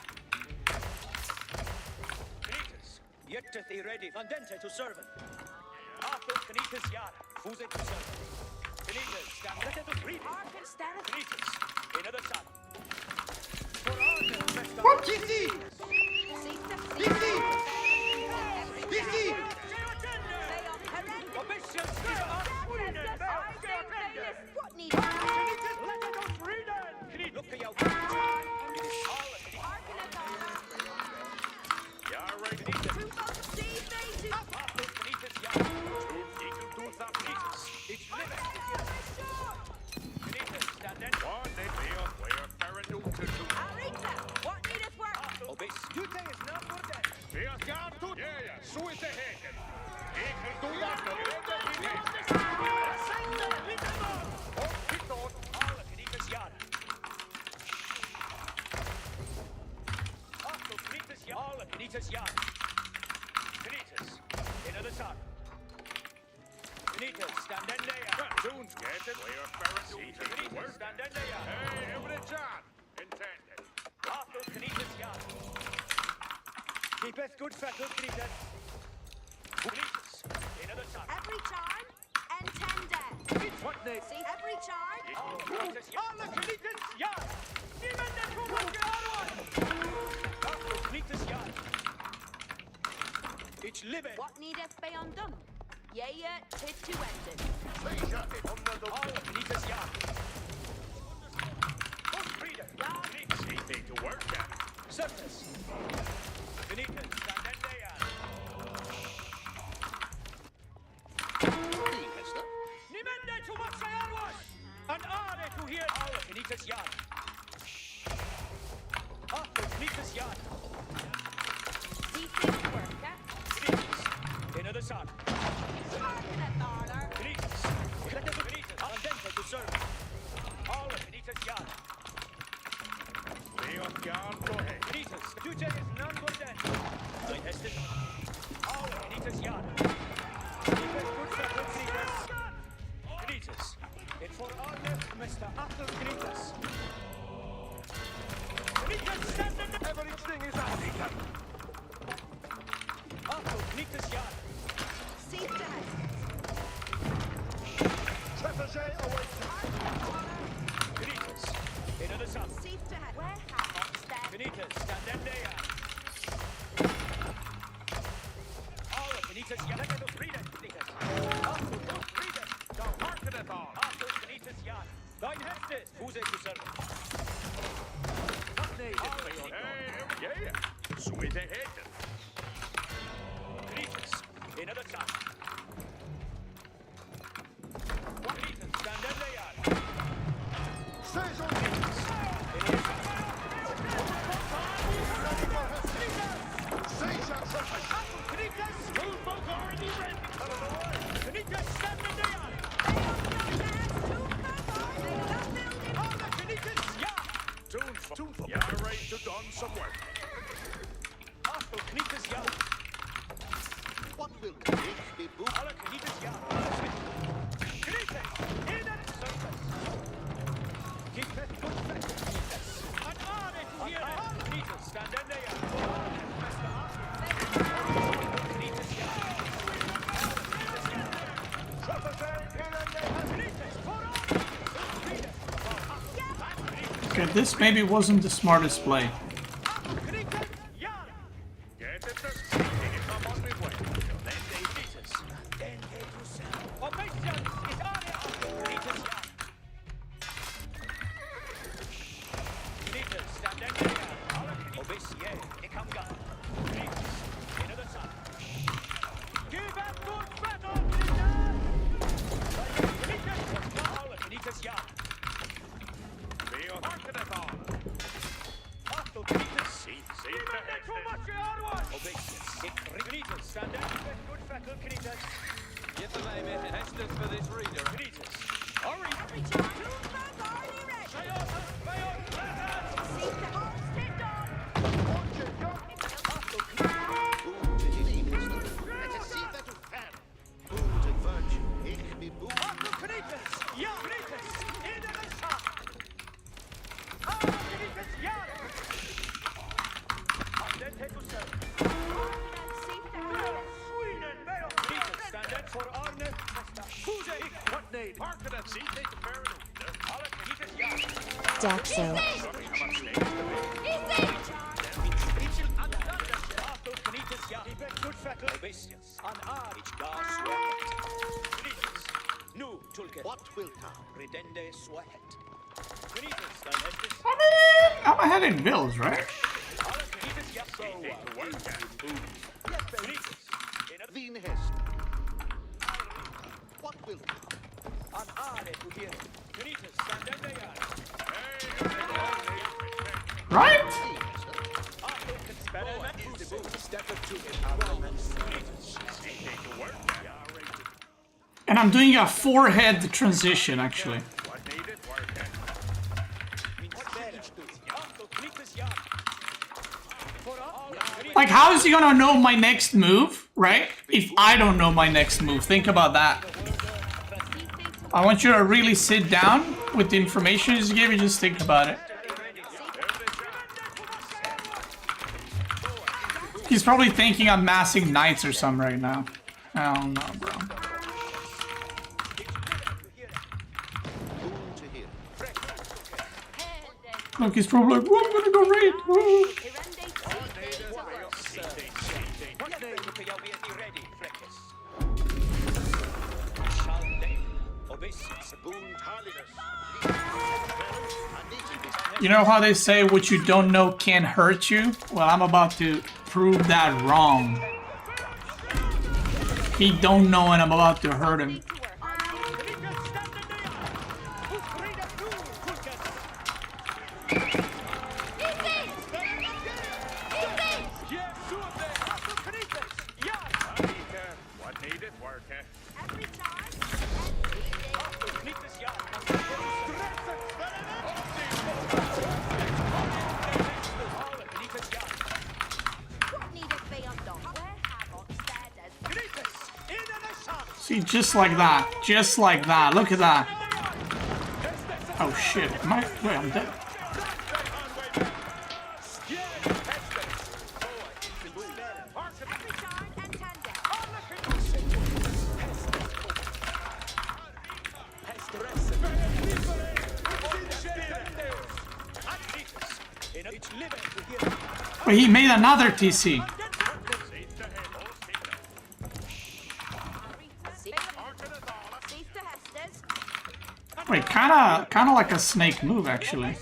Speaker 5: Canitas, yet thee ready. Andente to servant. Arthur Canitas, yard. Who's it to servant? Canitas, stand ready to read.
Speaker 4: Arthur, stand up.
Speaker 5: Canitas, another son. For all the rest of
Speaker 7: What you see?
Speaker 4: See the
Speaker 7: Easy. Easy.
Speaker 5: Obeisance is our
Speaker 4: What need
Speaker 5: Look at your it is all of it.
Speaker 6: Yarrington.
Speaker 4: Two folks see me.
Speaker 5: Arthur Canitas, yard.
Speaker 6: Equal to that needs.
Speaker 5: It's living. Canitas, stand in.
Speaker 6: What they be on where Faradu to do.
Speaker 4: Aretha, what needeth work?
Speaker 5: Obeisance. You think it's not for that.
Speaker 6: Be a guard to. Yeah, so is the head. Equal to that.
Speaker 5: All of Canitas, yard. Arthur Canitas, yard. All of Canitas, yard. Canitas, another son. Canitas, stand in there.
Speaker 6: Soon's getting where Faradu to
Speaker 5: Canitas,
Speaker 6: work.
Speaker 5: stand in there.
Speaker 6: Hey, every John. Intended.
Speaker 5: Arthur Canitas, yard. Keepeth good fettle, Canitas. Canitas, another son.
Speaker 4: Every charm and 10 dead.
Speaker 5: What name?
Speaker 4: See, every charm.
Speaker 5: Canitas, yard. Canitas, yard. Niemand to work Arthur Canitas, yard. It's living.
Speaker 4: What needeth be undone? Yea, tis to end it.
Speaker 5: All of Canitas, yard. Oh, reader. Yard.
Speaker 6: See they to work at.
Speaker 5: Surface. Canitas, stand in there.
Speaker 8: Hester.
Speaker 5: Niemand here. Alle Benitez Jan. After Benitez Jan.
Speaker 4: See things work, yeah?
Speaker 5: Benitez. Another son. Benitez. Benitez. Andente to serve. Alle Benitez Jan.
Speaker 6: Leon Garn, go ahead.
Speaker 5: Benitez. Duce is none but then. Ein Heston. Alle Benitez Jan. Benitez good for Benitez. Benitez. In for Arne, Mr. Apple Benitez. Benitez standing.
Speaker 6: Everything is Annika.
Speaker 5: Apple Benitez Jan.
Speaker 4: See that.
Speaker 6: Trepidate awaits.
Speaker 5: Benitez. Another son.
Speaker 4: See that. Where have stand?
Speaker 5: Benitez. Stand them there. Alle Benitez Jan. Let us read it. Benitez. Apple, read it.
Speaker 6: Go market it all.
Speaker 5: Apple Benitez Jan. Dein Hestes. Who's it to serve?
Speaker 6: Hey, yeah. Sweet ahead.
Speaker 5: Benitez. Another son. Benitez. Stand them there.
Speaker 6: Says on You're ready to don some work.
Speaker 8: What will make me move?
Speaker 5: Stand them there.
Speaker 1: Okay, this maybe wasn't the smartest play.
Speaker 6: Get it to see. Come on this way.
Speaker 5: Then they beat us. Then they do sell. Ovation is on it. Benitez, Benitez, stand them there. Ovation, it come gun. Benitez, another son. Give up good battle, Benitez. Benitez, Benitez, Jan.
Speaker 6: Leon, market it all.
Speaker 5: After Benitez,
Speaker 6: See
Speaker 5: too much Ovation, Benitez, stand them. Good battle, Benitez.
Speaker 12: Get the name in Heston for this reader.
Speaker 5: Benitez, hurry.
Speaker 4: See the horse stand on.
Speaker 8: Let us see that you can. Gute Virtue, ich bin gut.
Speaker 5: Benitez, ja, Benitez, in der Stadt. Benitez, ja. Andente to serve. Benitez, stand up for Arne. Who's it? What name?
Speaker 6: Market it. See, take the fair and
Speaker 5: Alle Benitez, ja.
Speaker 3: Daxo.
Speaker 5: After Benitez, ja. Die bet good factor. Obesius. An Arich gas sweat. Benitez. Nu, Tulke.
Speaker 8: What will come?
Speaker 5: Redende sweat. Benitez, dein Hestes.
Speaker 1: I mean, I'm ahead in bills, right?
Speaker 5: Alle Benitez, ja. So, Benitez.
Speaker 8: Wien Hessen. What will come?
Speaker 5: An Arne to here. Benitez, stand them there.
Speaker 1: Right?
Speaker 5: After experiment is the boot. Step up to it.
Speaker 1: And I'm doing a forehead transition, actually.
Speaker 6: What needed? Work it.
Speaker 1: Like, how is he gonna know my next move, right? If I don't know my next move. Think about that. I want you to really sit down with the information you just gave me. Just think about it. He's probably thinking I'm massing knights or something right now. I don't know, bro. Look, he's probably like, oh, I'm gonna go raid. Oh. You know how they say what you don't know can't hurt you? Well, I'm about to prove that wrong. He don't know and I'm about to hurt him.
Speaker 4: Every time. What needeth be undone? Where have on stairs?
Speaker 1: See, just like that. Just like that. Look at that. Oh shit. Am I... Wait, I'm dead. But he made another TC. Wait, kinda like a snake move, actually.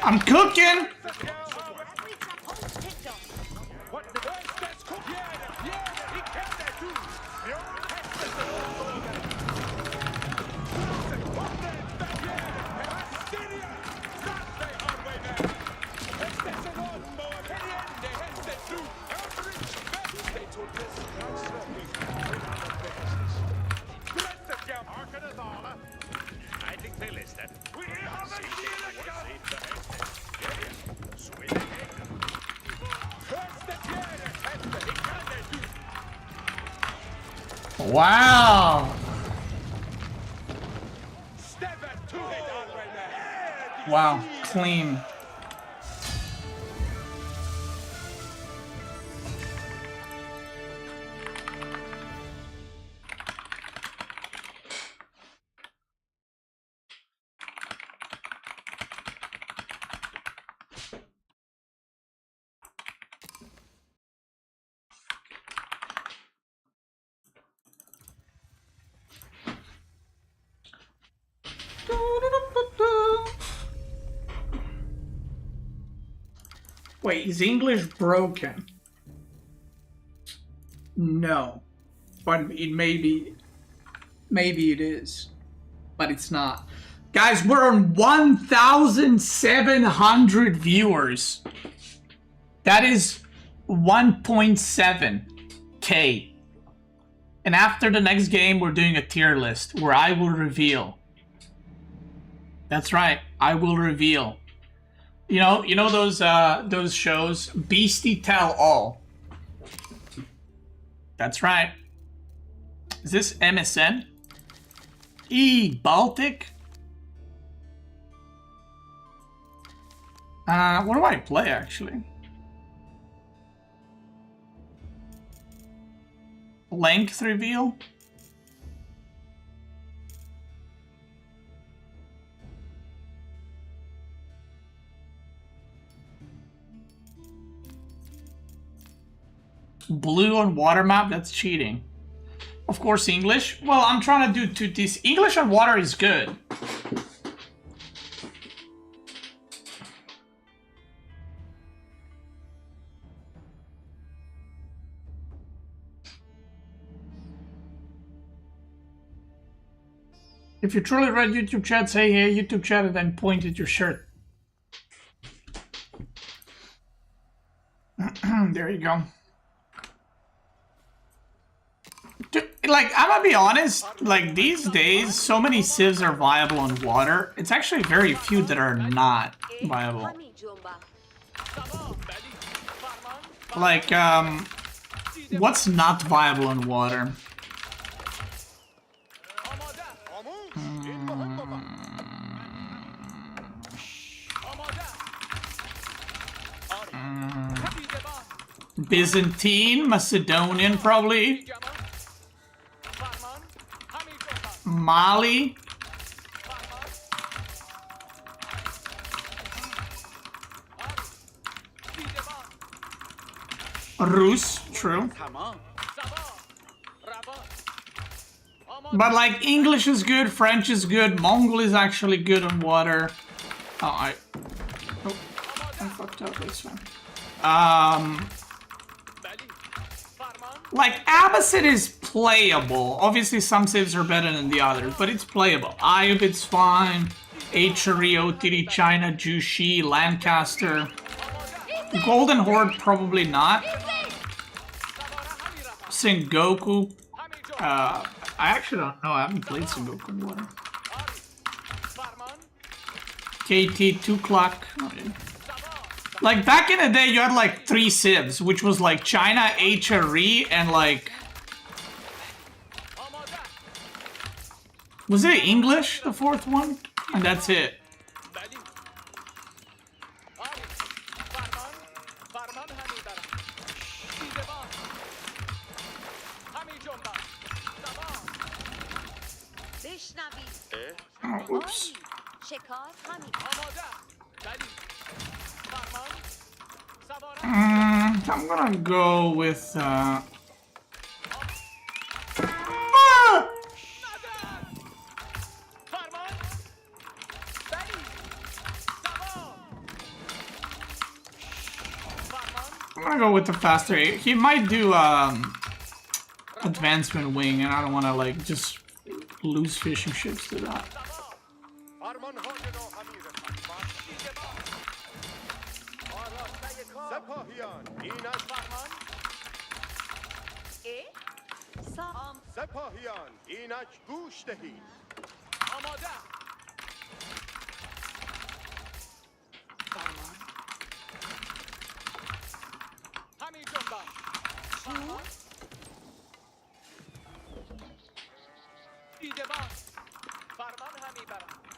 Speaker 1: I'm cooking! Wow! Wow, clean. Wait, is English broken? No. But it may be. Maybe it is. But it's not. Guys, we're on 1,700 viewers. That is 1.7K. And after the next game, we're doing a tier list where I will reveal. That's right, I will reveal. You know those shows, Beastie Tell All. That's right. Is this MSN? Baltic? What do I play actually? Length reveal? Blue on water map? That's cheating. Of course, English. Well, I'm trying to do this. English on water is good. If you truly read YouTube chat, say hey YouTube chat and then point at your shirt. There you go. Dude, like, I'm gonna be honest, like, these days, so many civs are viable on water. It's actually very few that are not viable. Like, what's not viable on water? Byzantine, Macedonian, probably. Mali. Rus, true. But like English is good, French is good, Mongol is actually good on water. Oh, I fucked up, that's fine. Like Abbasid is playable. Obviously some civs are better than the others, but it's playable. Ayub, it's fine. HRE, OTD, China, Jushi, Lancaster. Golden Horde, probably not. Sengoku. I actually don't know. I haven't played Sengoku in water. KT, 2 clock. Like, back in the day, you had, like, 3 civs, which was, like, China, HRE, and, like... Was it English, the 4th one? And that's it. Oh, oops. I'm gonna go with ah! I'm gonna go with the faster. He might do advancement wing, and I don't want to like just lose fishing ships to that.
Speaker 8: سپاهیان اینک گوش دهید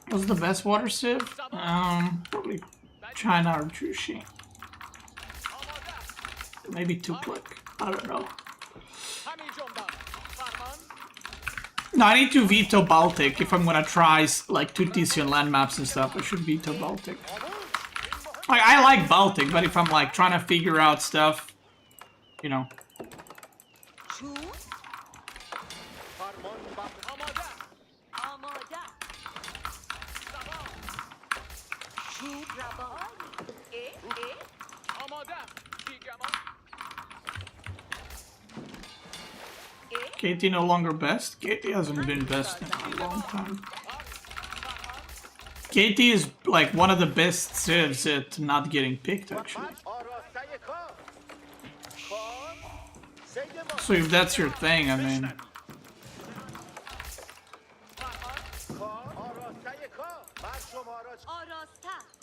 Speaker 1: What's the best water civ? Probably China or Jushi. Maybe 2 click. I don't know. No, I need to veto Baltic if I'm gonna try like 2 TC on land maps and stuff. I should veto Baltic. Like, I like Baltic, but if I'm like trying to figure out stuff, you know. KT no longer best? KT hasn't been best in a long time. KT is like one of the best civs at not getting picked, actually. So if that's your thing, I mean...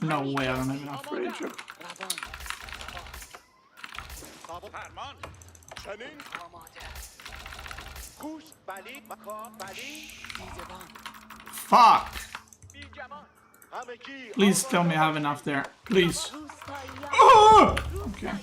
Speaker 1: No way, I don't have enough rage up. Fuck! Please tell me I have enough there. Please. Oh! Okay.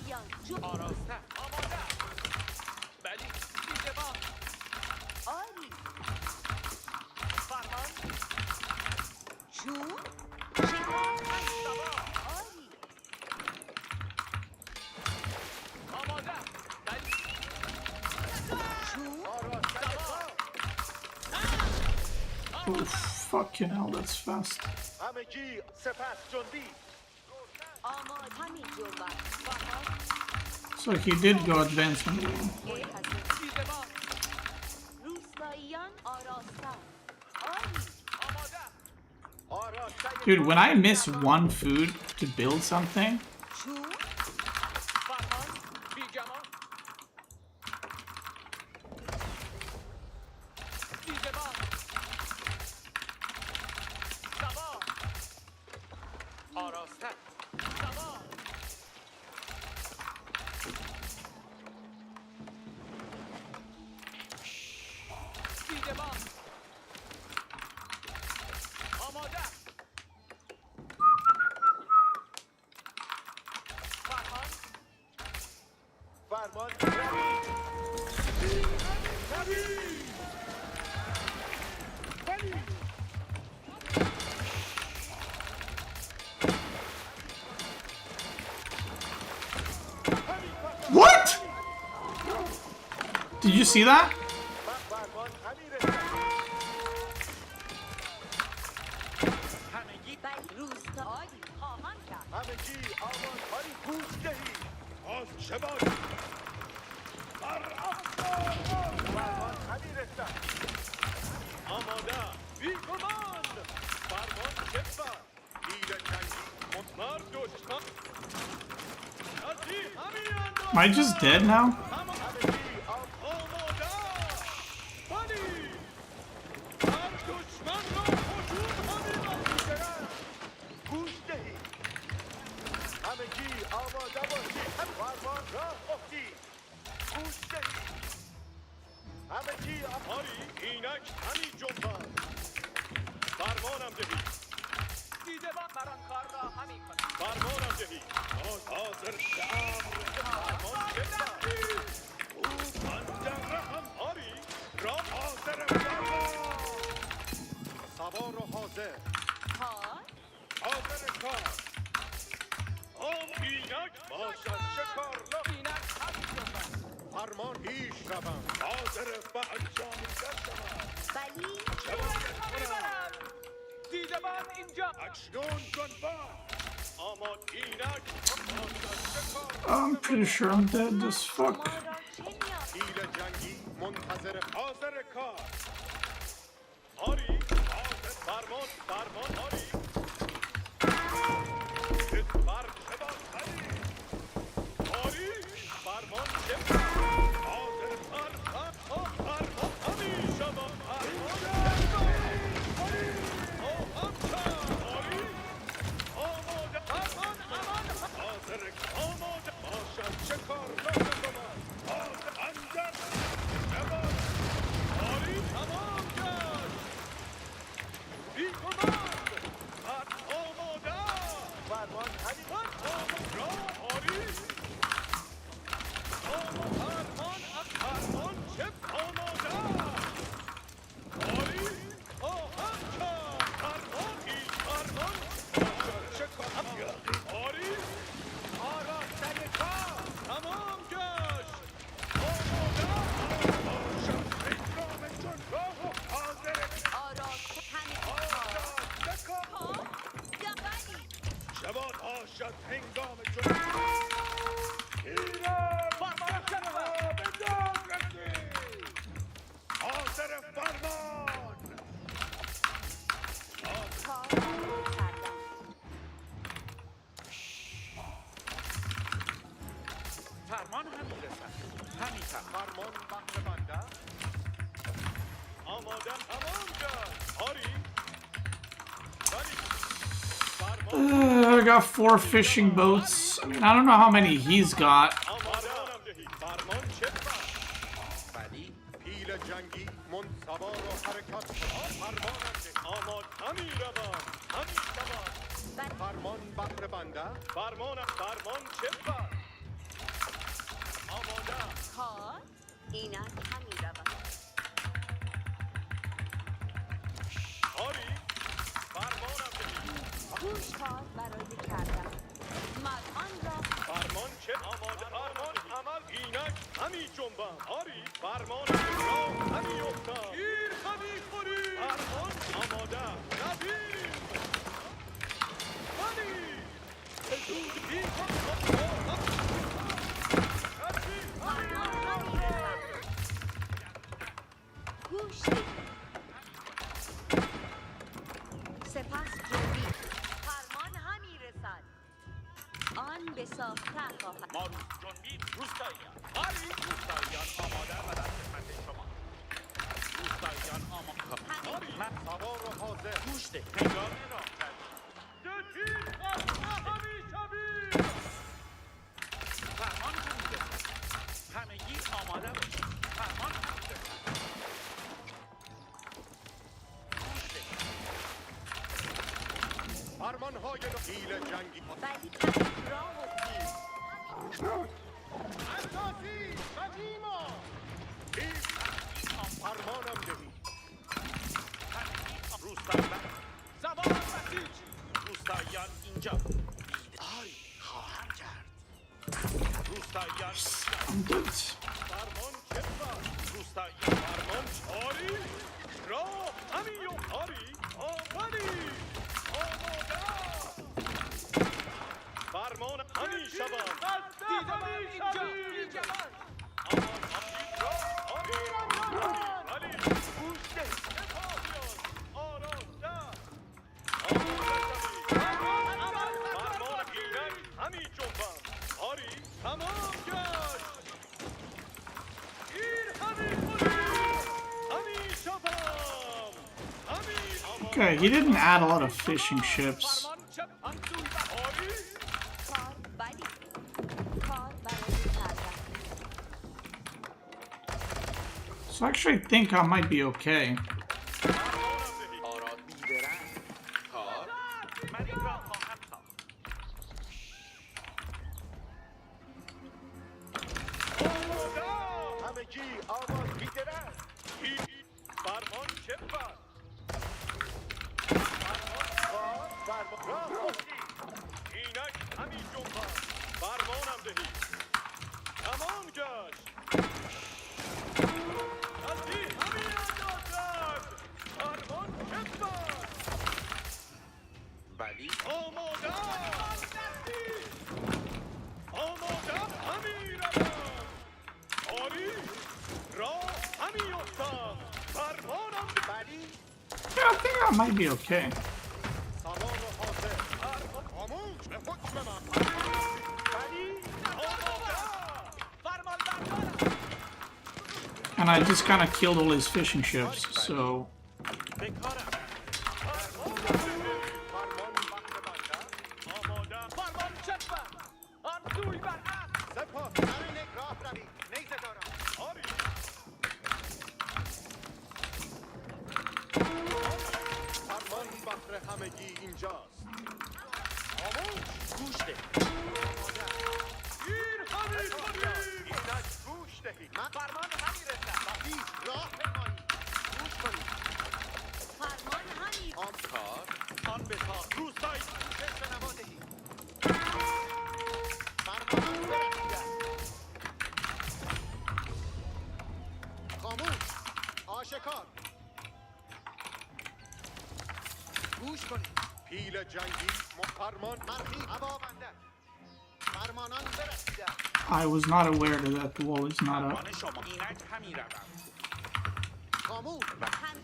Speaker 1: Oh, fucking hell, that's fast. So he did go advancement wing. Dude, when I miss one food to build something, what? Did you see that? Am I just dead now? I'm pretty sure I'm dead as fuck. I got 4 fishing boats. I mean, I don't know how many he's got.
Speaker 4: سپس جنبید.
Speaker 5: همگی آماده باشید. فرمان همینطور.
Speaker 2: فرمانهای پیل جنگی
Speaker 4: ولی همین راه و تیر.
Speaker 2: اساسی قدیما فرمانم دهی
Speaker 5: روستاییان زبان بسیج. روستاییان اینجا.
Speaker 8: آری خواهم کرد.
Speaker 5: روستاییان
Speaker 1: Good.
Speaker 2: فرمان چپا
Speaker 5: روستاییان
Speaker 2: فرمان آری راه همین آری آفری آماده فرمان همین شبان
Speaker 5: دیدم اینجا. بیجوان.
Speaker 1: Okay, he didn't add a lot of fishing ships.
Speaker 4: کار ولی کار برای کردن.
Speaker 1: So I actually think I might be okay.
Speaker 5: آراد بیدرنگ. کار. من این را خواهم ساخت.
Speaker 2: همگی آواز بیدرن فرمان چپا فرمان اینک همین جنبان فرمانم دهی تمام گشت نزدی همین اندازد فرمان چپا
Speaker 5: ولی
Speaker 2: آماده آماده همین روم آری راه همین افتاد فرمانم ولی
Speaker 1: Yeah, I think I might be okay.
Speaker 2: سامان و حاضر خاموش به حکم من ولی آماده
Speaker 5: فرمان بردارم.
Speaker 1: And I just kind of killed all his fishing ships, so...
Speaker 5: به کارم.
Speaker 2: فرمان بخت بنده آماده
Speaker 5: فرمان چپم. آن سوی بر اسب.
Speaker 2: سپاه سر نگ راه روی نیزه دارم آری فرمان بخت همگی اینجاست خاموش گوش ده این همین اینک گوش دهی
Speaker 8: من فرمان همین رسم. وقتی راه بمانی. گوش کنید.
Speaker 4: فرمان همین
Speaker 5: کار. آن به تا.
Speaker 2: روستایی
Speaker 8: گوشش شنوا دهید. فرمانان برسیدن. خاموش. آشکار. گوش کنید.
Speaker 2: پیل جنگی فرمان
Speaker 8: مرخی هوا بنده. فرمانان برسیدن.
Speaker 1: I was not aware that that wall is not up.
Speaker 5: فرمان شما. اینک همین روم.
Speaker 8: خاموش.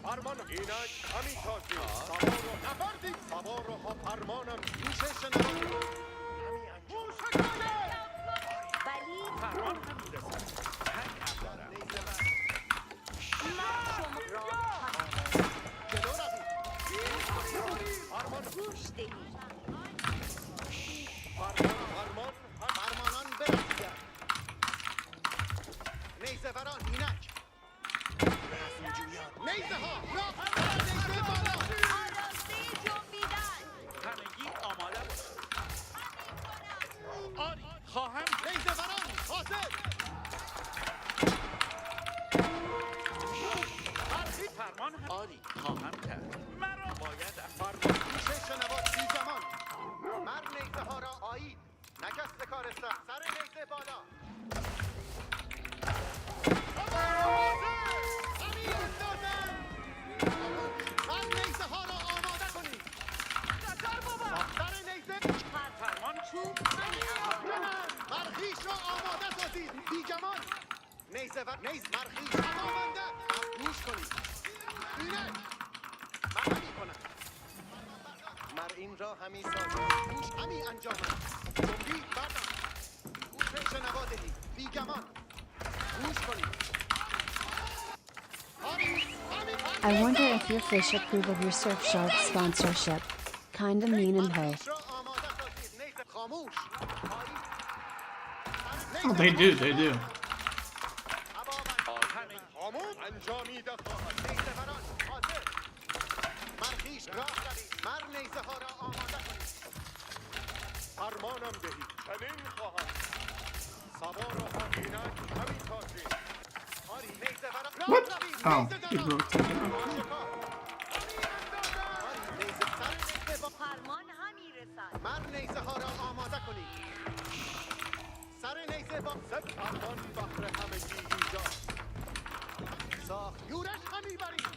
Speaker 2: فرمان اینک همین تازی سوار و نبردی سوار و ها فرمانم
Speaker 8: گوشش شنوا دهید.
Speaker 4: ولی
Speaker 5: فرمان همین رسم. هنگ هم دارم.
Speaker 4: من شما راه
Speaker 8: جلو روید.
Speaker 2: فرمان
Speaker 4: گوش دهید.
Speaker 2: فرمان
Speaker 8: فرمانان برسیدن. نیزه وران اینک. نیزه ها راه نیزه بالا.
Speaker 4: آراسته جنبیدن.
Speaker 5: همگی آماده باشید. آری خواهم.
Speaker 8: نیزه وران حاضر.
Speaker 5: فرمان هم. آری خواهم کرد. مرا باید
Speaker 8: فرمان گوشه شنوات بی زمان. مر نیزه ها را آیید. نکست کار سخت. سر نیزه بالا. همین اندازن. مر نیزه ها را آماده کنید. سر نیزه.
Speaker 5: فرمان
Speaker 4: چوب
Speaker 8: مرخیش را آماده سازید. بیگمان. نیزه و نیز مرخیش همانده. گوش کنید. اینک. من همین کنم. مر این را همین سازم. گوش همین انجامم. جنبید بردم. گوش شنوا دهید. بیگمان. گوش کنید.
Speaker 3: I wonder if your fish approve of your Surfshark sponsorship. Kinda mean and ho.
Speaker 8: مرخیش را آماده سازید. نیزه خاموش.
Speaker 1: Oh, they do, they do.
Speaker 8: انجامیده خواهد نیزه‌وران حاضر مرخیش راه روید مر نیزه ها را آماده کنید
Speaker 2: فرمانم دهید چنین خواهم سوار و اینک همین تازی
Speaker 8: آری نیزه‌وران راه
Speaker 1: What?
Speaker 8: روید
Speaker 1: Oh, he
Speaker 8: نیزه‌داران
Speaker 1: broke something.
Speaker 8: آشکار آری نیزه سر نیزه با
Speaker 4: فرمان همی رسد.
Speaker 8: مر نیزه ها را آماده کنید سر نیزه با
Speaker 2: زد فرمان بهر همگی اینجا
Speaker 8: ساخت یورش همی برید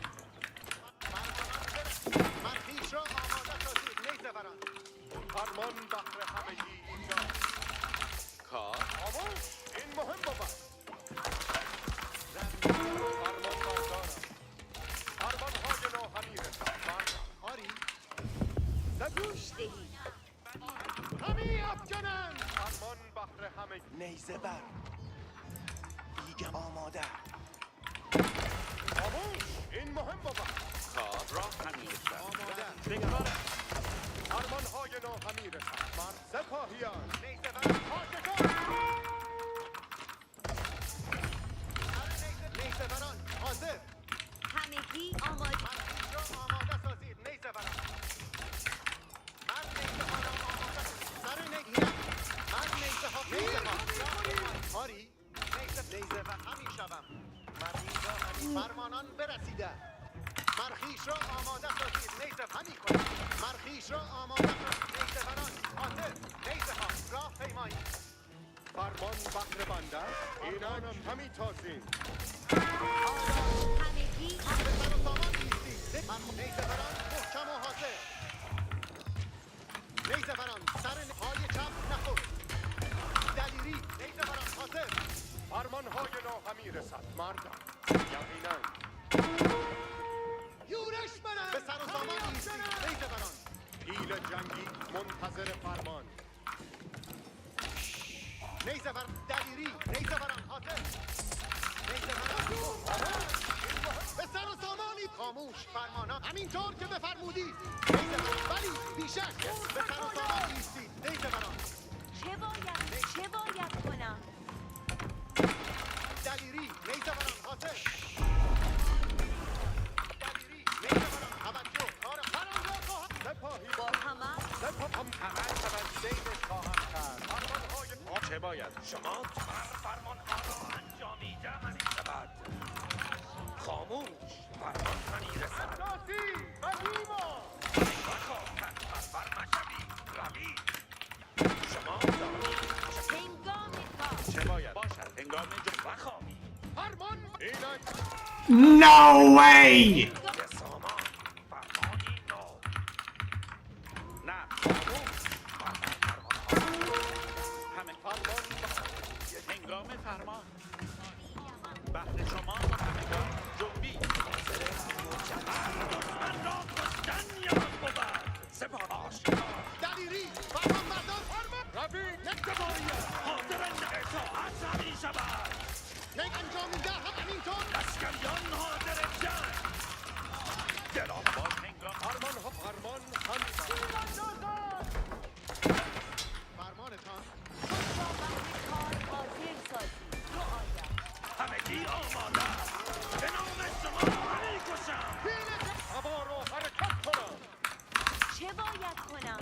Speaker 8: مرخیش را آماده سازید نیزه‌وران
Speaker 2: فرمان بهر همگی اینجا
Speaker 12: کار
Speaker 2: خاموش این مهم بود فرمان بردارم فرمانهای نو همی رسد مردم
Speaker 8: آری
Speaker 4: گوش دهید.
Speaker 8: همی افکنند
Speaker 2: فرمان بهر همگی
Speaker 8: نیزه بر دیگه آماده
Speaker 2: خاموش این مهم بود
Speaker 12: کار را همین رسد.
Speaker 8: آماده
Speaker 2: فرمانهای نو همی رسد مرد سپاهیان
Speaker 8: نیزه بر آشکار نیزه بران حاضر
Speaker 4: همگی آماده.
Speaker 8: مرخیش را آماده سازید نیزه بران من نیزه ها را آماده کنید سر نیزه من نیزه ها آری نیزه و همی شوم مرخیش را همی فرمانان برسیده مرخیش را آماده سازید نیزه همی کنید مرخیش را آماده سازید نیزه بران حاضر نیزه ها راه پیمایید
Speaker 2: فرمان بهر بنده اینک همی تازیم
Speaker 4: همگی
Speaker 8: به سر و سامان ایستید نیزه بران محکم و حاضر نیزه بران سر های چپ نخور دلیری نیزه بران حاضر
Speaker 2: فرمانهای نو همی رسد مردم یقینا
Speaker 8: یورش برن به سر و سامان ایستید نیزه بران
Speaker 2: پیل جنگی منتظر فرمان
Speaker 8: نیزه بر دلیری نیزه بران حاضر نیزه بران به سر و سامانی خاموش فرمانا همینطور که بفرمودید نیزه بران ولی بیشک به سر و سامان ایستید نیزه بران
Speaker 4: چه باید کنم؟
Speaker 8: دلیری نیزه بران حاضر دلیری نیزه بران توجه کار فران را خواهم
Speaker 2: سپاهی
Speaker 4: با همه
Speaker 2: هم عمل سیدش خواهم کرد فرمانهای
Speaker 12: چه باید شما
Speaker 5: فرمان ها را انجامیده همی شود خاموش فرمان همی رسد
Speaker 2: ناسی قدیما
Speaker 5: بخواهد پرور مشوی روید شما دارید
Speaker 4: هنگام کار.
Speaker 12: چه باید باشد هنگام
Speaker 5: بخواهید
Speaker 2: فرمان اینک
Speaker 1: No way!
Speaker 5: به سامان فرمانی نو
Speaker 12: نه خاموش همه
Speaker 2: فرمان
Speaker 12: هنگام فرمان بهر شما و همگان جنبی
Speaker 5: من را کشتن یاد بود سپاه آشکار
Speaker 8: دلیری فرمان بردار فرمان
Speaker 2: روید
Speaker 8: نکتباییت
Speaker 5: حاضرند اطاعت همی شود
Speaker 8: یک انجامیده هم همینطور
Speaker 5: لشکریان حاضر جنگ دلان
Speaker 12: باز هنگام
Speaker 2: فرمان همی
Speaker 8: فرمانتان
Speaker 4: خود را بهر کار حاضر سازید. دو آید.
Speaker 5: همگی آماده به نام شما همی کشم
Speaker 2: هوا را حرکت کنم
Speaker 4: چه باید کنم؟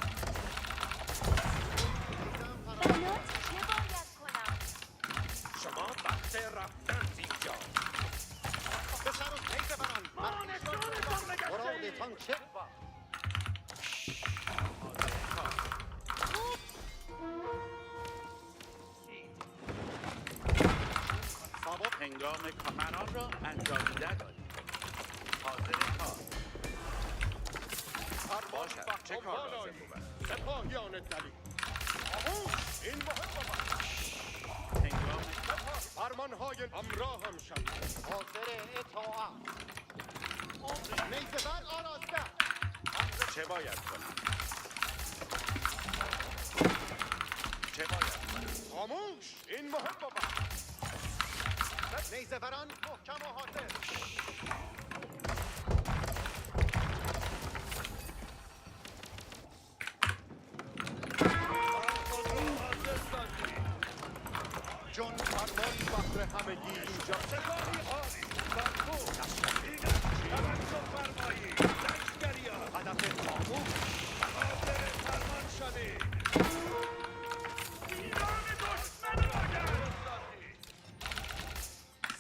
Speaker 8: فرمان
Speaker 4: بلوت چه باید کنم؟
Speaker 5: شما وقت رفتن اینجا
Speaker 8: به سر و نیزه بران مرادتان چه
Speaker 12: هنگام کاران را انجامیده دارید حاضر کار
Speaker 2: فرمان
Speaker 12: باشد چه کار لازم
Speaker 2: بالایی
Speaker 12: بود
Speaker 2: سپاهیان دلی خاموش این مهم بود
Speaker 12: هنگام
Speaker 2: فرمانهای همراهم شد
Speaker 8: حاضر اطاعت نیزه بر آراسته
Speaker 12: چه باید کنم چه باید کنم
Speaker 2: خاموش این مهم بود
Speaker 8: نیزه بران محکم و حاضر
Speaker 2: جان فرمان بهر همگی اینجا سپاهی آری برخور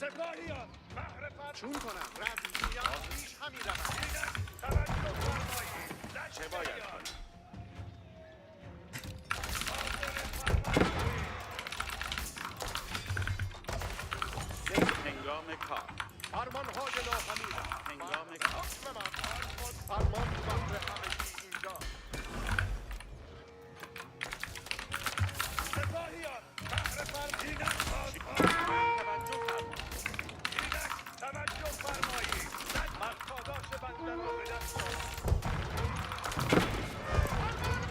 Speaker 6: سپاهیان بهر فرمان
Speaker 8: چون کنم رزمیان پیش همی روند
Speaker 6: توجه فرمایید
Speaker 12: چه باید کنم؟ هنگام کار
Speaker 8: فرمانهای لاهمی
Speaker 12: هنگام کار
Speaker 8: فرمان بهر همگی اینجا
Speaker 6: سپاهیان بهر فرمان
Speaker 12: توجه فرمایید
Speaker 6: توجه فرمایید من پاداش بنده را به دست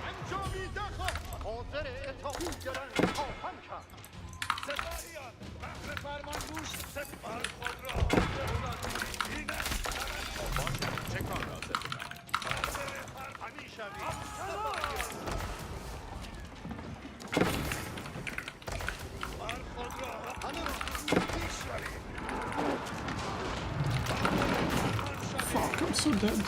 Speaker 8: انجامی دخواه حاضر اطاعی گرن خواهم کرد
Speaker 6: سپاهیان بهر فرمان گوش سپاه خود را حاضر سازید اینک توجه
Speaker 12: باشه چه کار لازم دارم؟
Speaker 6: حاضر فرمان
Speaker 8: همیشه
Speaker 6: من خود را
Speaker 8: همه را
Speaker 6: پیش برید
Speaker 1: Fuck, I'm so dead.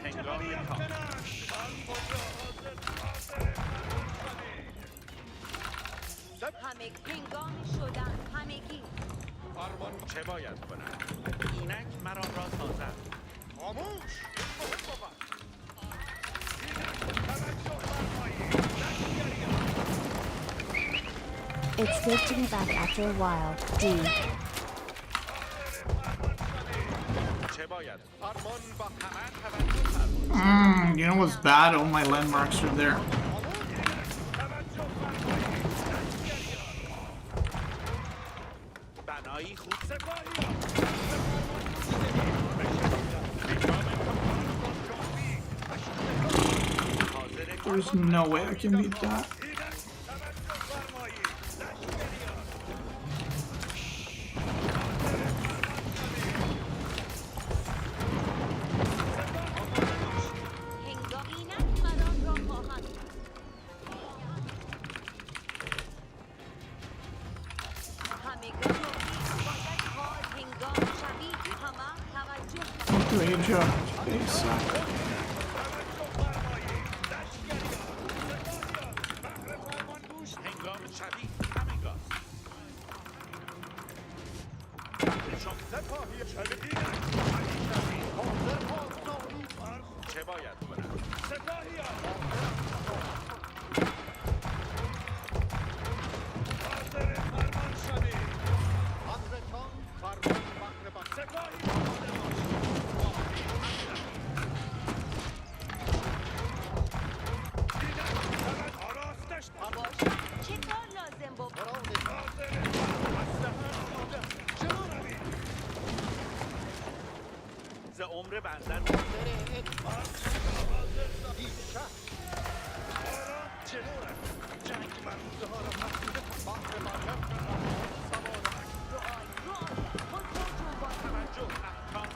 Speaker 12: هنگام کار
Speaker 4: همه هنگام شدن همگی
Speaker 12: فرمان چه باید کنم؟ اینک مرا را سازد
Speaker 8: خاموش
Speaker 3: It's good to be back after a while, D.
Speaker 12: چه باید؟
Speaker 8: فرمان با
Speaker 12: همه توجه فرمایید
Speaker 1: You know what's bad? All my landmarks are there.
Speaker 12: بنایی خوب
Speaker 1: There's no way I can beat that.
Speaker 4: هنگام اینک مران را خواهند همگان را باید کار هنگام شوید همه توجه
Speaker 1: Rage up. ASAP.
Speaker 12: هنگام شوی همینگاه چه باید کنم؟
Speaker 8: حضرتان فرمان بهر بسته
Speaker 4: باشد چه کار لازم بود
Speaker 12: ز عمر بندن توجه احکام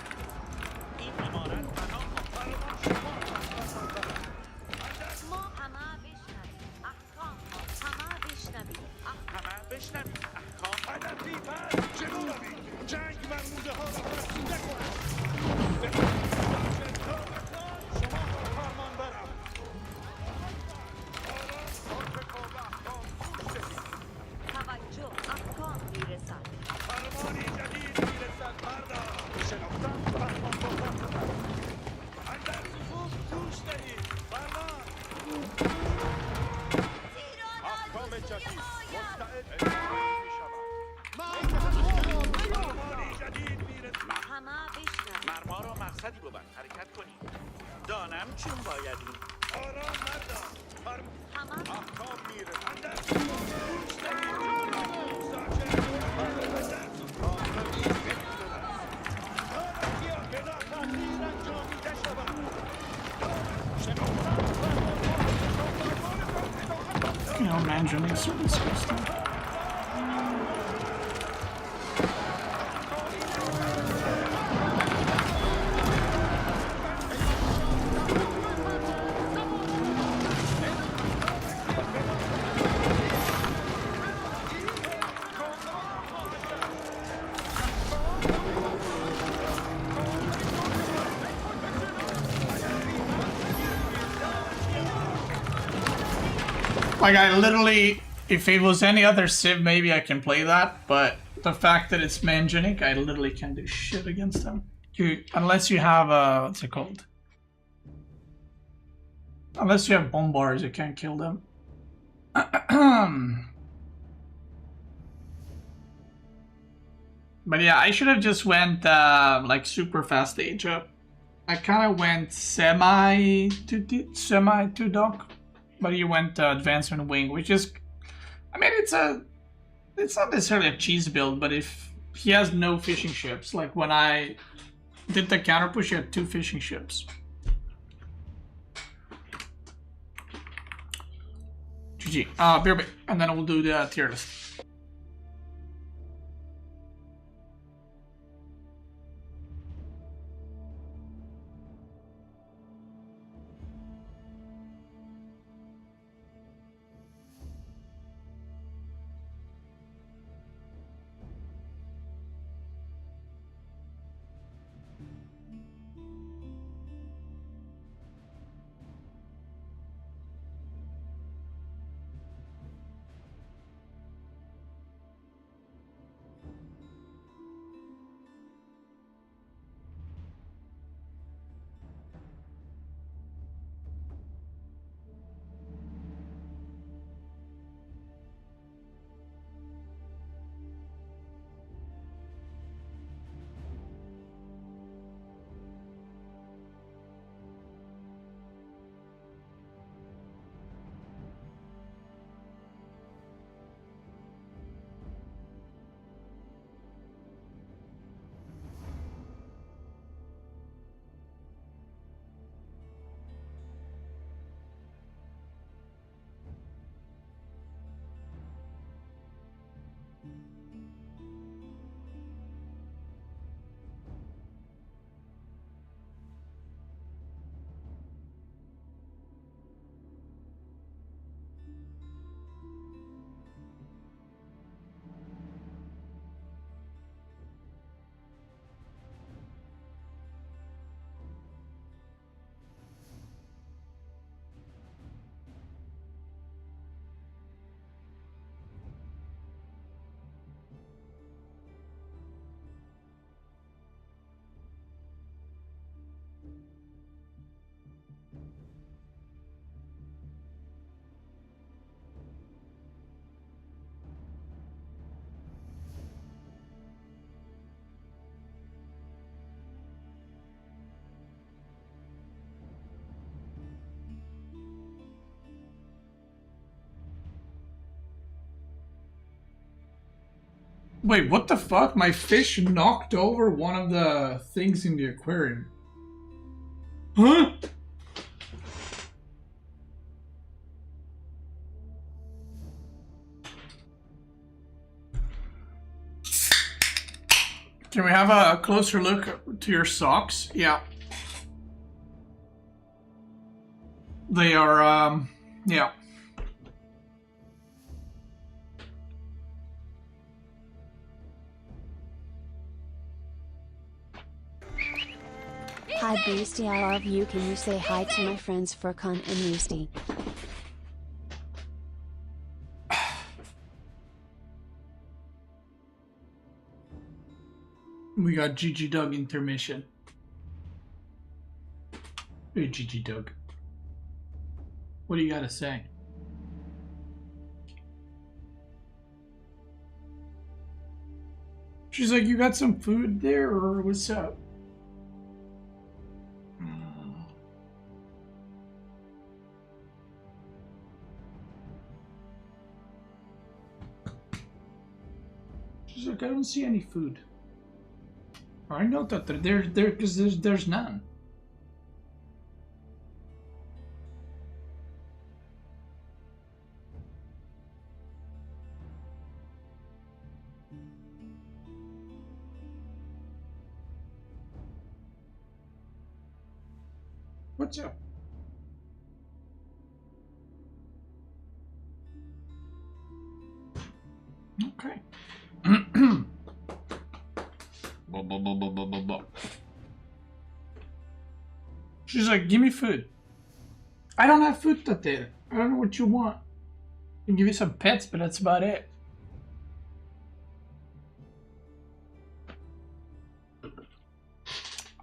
Speaker 12: این امارت بنا
Speaker 4: ما همه بشنویم احکام همه بشنویم
Speaker 12: همه بشنوید احکام
Speaker 6: هدفی پس جلو روید جنگ مرموده ها را فرسوده کنند شما را فرمان برم
Speaker 4: توجه احکام میرسد
Speaker 6: فرمانی جدید میرسد مردا شناختم فرمان بردم اندر صفوف گوش دهید فرمان
Speaker 8: احکام جدید مستعد
Speaker 6: فرمانی جدید میرسد
Speaker 4: همه بشنویم
Speaker 12: مرما را مقصدی بود حرکت کنید دانم چون باید این
Speaker 6: آرام مردا
Speaker 4: همه
Speaker 8: احکام میره
Speaker 6: اندر صفوف گوش دهید ساکن اندر صفوف تارکیا بلا تاثیر انجامیده شود شناختم
Speaker 1: You know, managing these certain skills stuff. Like, I literally, if it was any other Civ, maybe I can play that, but the fact that it's Mangenic, I literally can't do shit against him. Unless you have, what's it called? Unless you have bombars, you can't kill them. But yeah, I should have just went, like, super fast age up. I kind of went semi to dock, but you went advancement wing, which is, I mean, it's not necessarily a cheese build, but if he has no fishing ships, like when I did the counter push, he had 2 fishing ships. GG. Beer bait, and then we'll do the tier list. Wait, what the fuck? My fish knocked over one of the things in the aquarium. Huh? Can we have a closer look to your socks? Yeah. They are, yeah.
Speaker 3: Hi Beastie, I love you. Can you say hi to my friends Furcon and Yeasty?
Speaker 1: We got GG Doug intermission. Hey GG Doug. What do you gotta say? She's like, you got some food there or what's up? She's like, I don't see any food. I know that they're there because there's none. What's up? Okay. She's like, give me food. I don't have food, Tate. I don't know what you want. Can give you some pets, but that's about it.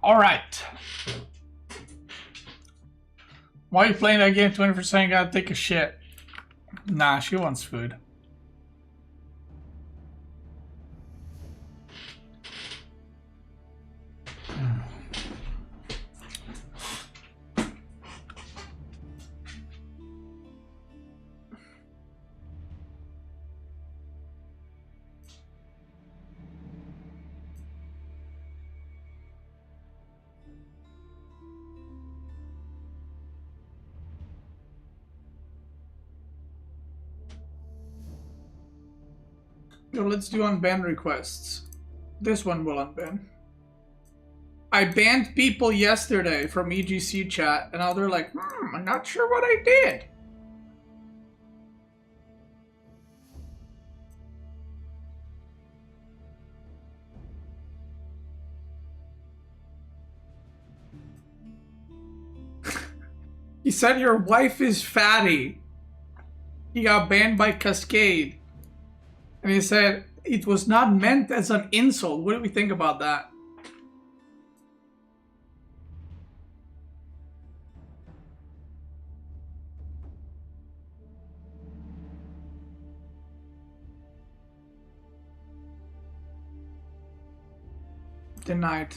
Speaker 1: Alright. Why are you playing that game 20%? Gotta take a shit. Nah, she wants food. Yo, let's do unban requests. This one will unban. I banned people yesterday from EGC chat, and now they're like, I'm not sure what I did. He said your wife is fatty. He got banned by Cascade. And he said, it was not meant as an insult. What do we think about that? Denied.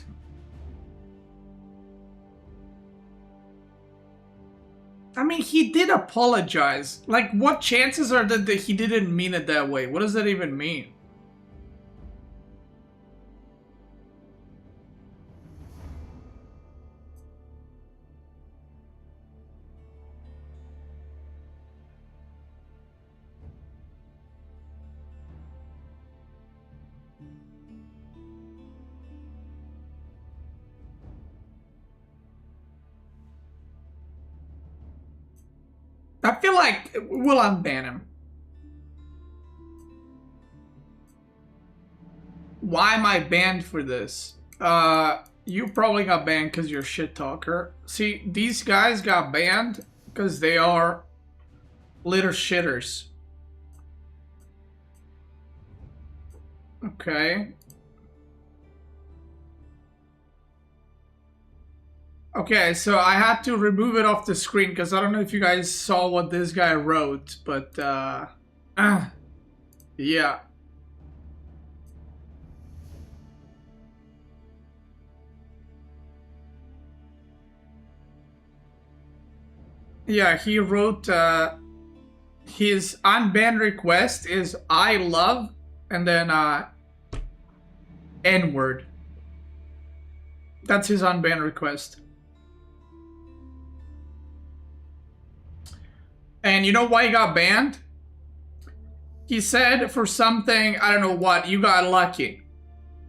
Speaker 1: I mean, he did apologize. Like, what chances are that he didn't mean it that way? What does that even mean? I feel like we'll unban him. Why am I banned for this? You probably got banned because you're a shit talker. See, these guys got banned because they are little shitters. Okay. Okay, so I had to remove it off the screen because I don't know if you guys saw what this guy wrote, but yeah. Yeah, he wrote his unban request is I love and then N-word. That's his unban request. And you know why he got banned? He said for something, I don't know what, you got lucky.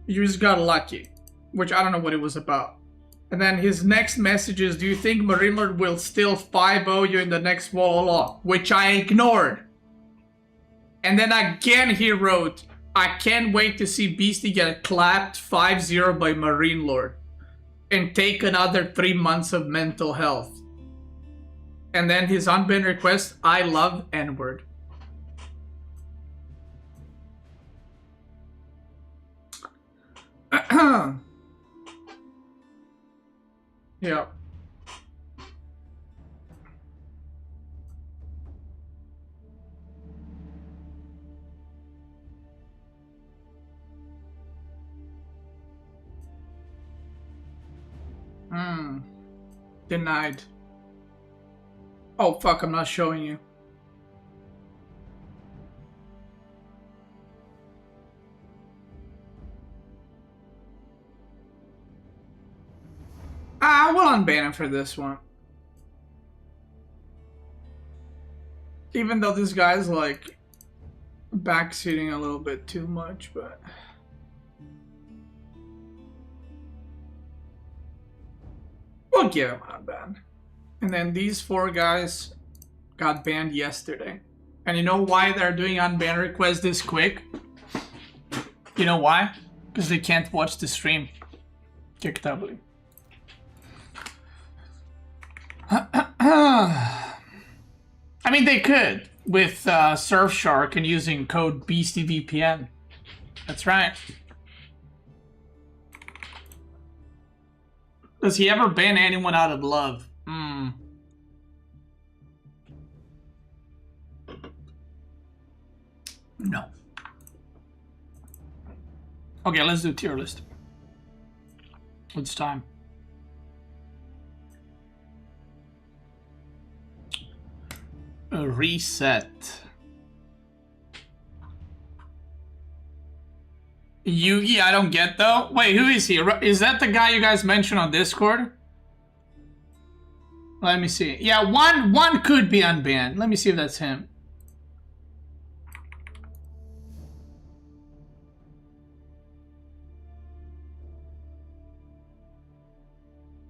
Speaker 1: You just got lucky. Which I don't know what it was about. And then his next message is, do you think Marine Lord will still 5-0 you in the next Wall of Law? Which I ignored. And then again he wrote, I can't wait to see Beastie get clapped 5-0 by Marine Lord. And take another 3 months of mental health. And then his unbanned request, I love N-word. Yeah. Denied. Oh fuck, I'm not showing you. I will unban him for this one. Even though this guy's like backseating a little bit too much, but we'll give him an unban. And then these 4 guys got banned yesterday. And you know why they're doing unban requests this quick? You know why? Because they can't watch the stream. Kicktably. I mean, they could. with Surfshark and using code BeastieVPN. That's right. Does he ever ban anyone out of love? No. Okay, let's do tier list. It's time. A reset. Yugi, I don't get though. Wait, who is he? Is that the guy you guys mentioned on Discord? Let me see. Yeah, one could be unbanned. Let me see if that's him.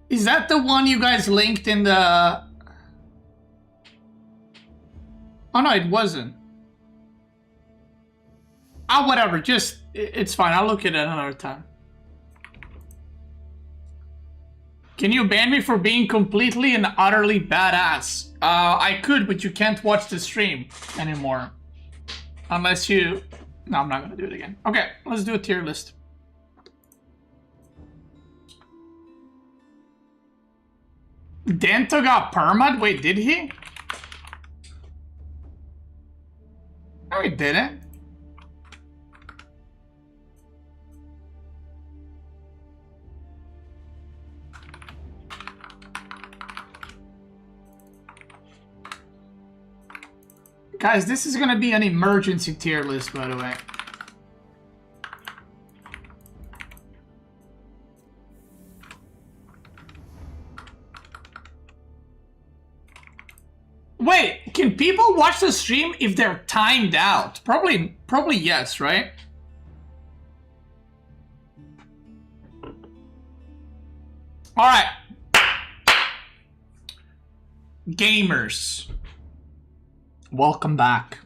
Speaker 1: Is that the one you guys linked in the... Oh no, it wasn't. Ah, whatever, just, it's fine, I'll look at it another time. Can you ban me for being completely and utterly badass? I could, but you can't watch the stream anymore. Unless you... No, I'm not gonna do it again. Okay, let's do a tier list. Dento got permad? Wait, did he? No, he didn't. Guys, this is gonna be an emergency tier list, by the way. Wait, can people watch the stream if they're timed out? Probably yes, right? All right. Gamers, welcome back.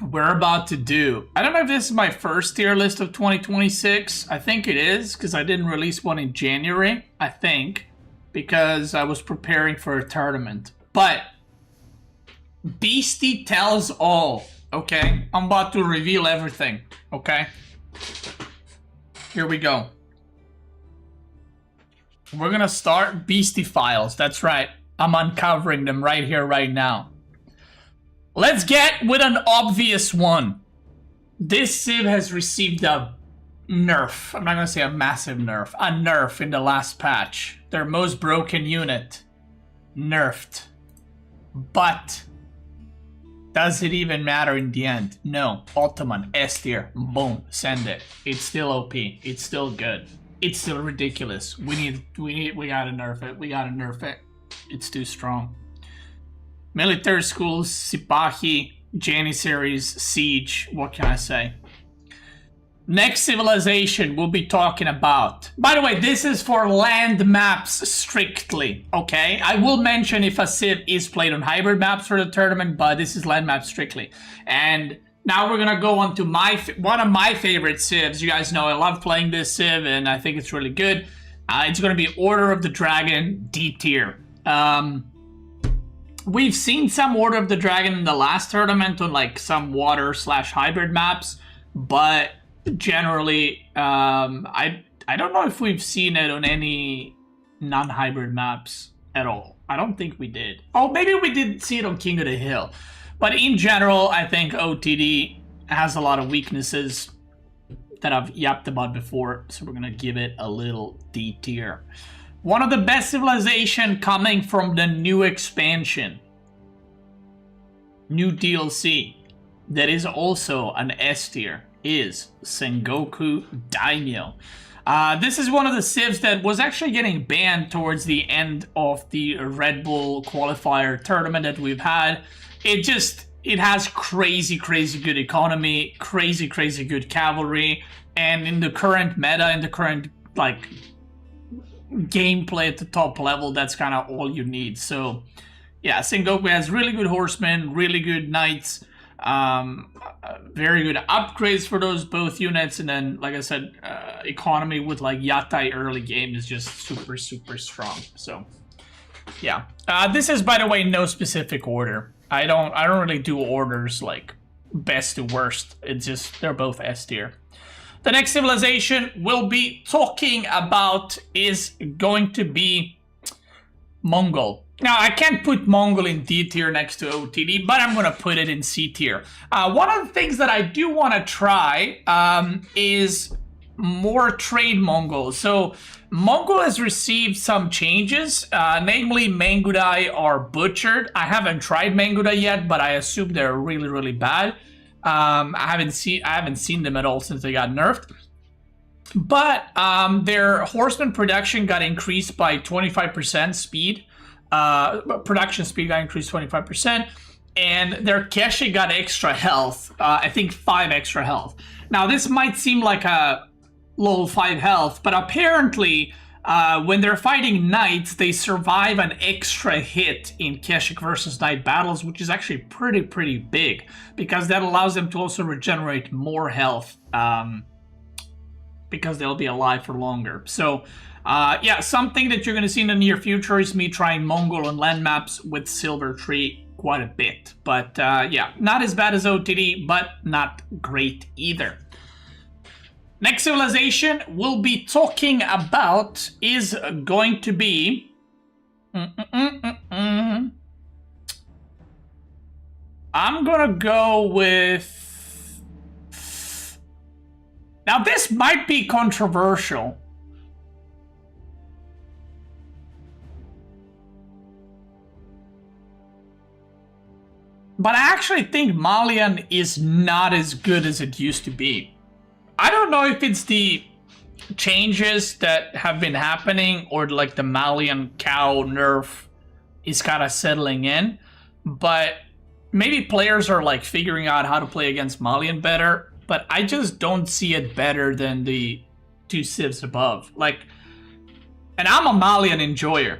Speaker 1: We're about to do... I don't know if this is my first tier list of 2026. I think it is, because I didn't release one in January, I think, because I was preparing for a tournament. But Beastie tells all, okay? I'm about to reveal everything, okay? Here we go. We're gonna start Beastie files. That's right. I'm uncovering them right here, right now. Let's get with an obvious one. This Civ has received a nerf. I'm not gonna say a massive nerf. A nerf in the last patch. Their most broken unit. Nerfed. But does it even matter in the end? No. Ottoman, S tier, boom, send it. It's still OP. It's still good. It's still ridiculous. We gotta nerf it. We gotta nerf it. It's too strong. Military schools, Sipahi, Janissaries, Siege. What can I say? Next civilization we'll be talking about. By the way, this is for land maps strictly, okay? I will mention if a Civ is played on hybrid maps for the tournament, but this is land maps strictly. And now we're gonna go on to one of my favorite Civs. You guys know I love playing this Civ, and I think it's really good. It's gonna be Order of the Dragon D tier. We've seen some Order of the Dragon in the last tournament on like some water/hybrid maps, but generally, I don't know if we've seen it on any non-hybrid maps at all. I don't think we did. Oh, maybe we did see it on King of the Hill. But in general, I think OTD has a lot of weaknesses that I've yapped about before, so we're gonna give it a little D tier. One of the best civilization coming from the new expansion, new DLC, that is also an S tier, is Sengoku Daimyo. This is one of the Civs that was actually getting banned towards the end of the Red Bull qualifier tournament that we've had. It has crazy good economy, crazy good cavalry, and in the current meta, in the current like gameplay at the top level, that's kind of all you need. So yeah, Sengoku has really good horsemen, really good knights, very good upgrades for those both units, and then like I said, economy with like Yatai early game is just super strong. So yeah, this is, by the way, no specific order. I don't really do orders like best to worst. It's just they're both S tier. The next civilization we'll be talking about is going to be Mongol. Now, I can't put Mongol in D tier next to OTD, but I'm going to put it in C tier. One of the things that I do want to try is more trade Mongol. So, Mongol has received some changes, namely Mangudai are butchered. I haven't tried Mangudai yet, but I assume they're really, really bad. I haven't seen them at all since they got nerfed. But their horseman production got increased by 25% speed. Production speed got increased 25%, and their Keshi got extra health. I think 5 extra health. Now this might seem like a low 5 health, but apparently when they're fighting knights, they survive an extra hit in Keshik versus knight battles, which is actually pretty big, because that allows them to also regenerate more health, because they'll be alive for longer. So yeah, something that you're going to see in the near future is me trying Mongol on land maps with Silver Tree quite a bit. But yeah, not as bad as OTD, but not great either. Next civilization we'll be talking about is going to be... I'm going to go with... Now this might be controversial. But I actually think Malian is not as good as it used to be. I don't know if it's the changes that have been happening or like the Malian cow nerf is kind of settling in. But maybe players are like figuring out how to play against Malian better. But I just don't see it better than the 2 civs above. Like, and I'm a Malian enjoyer.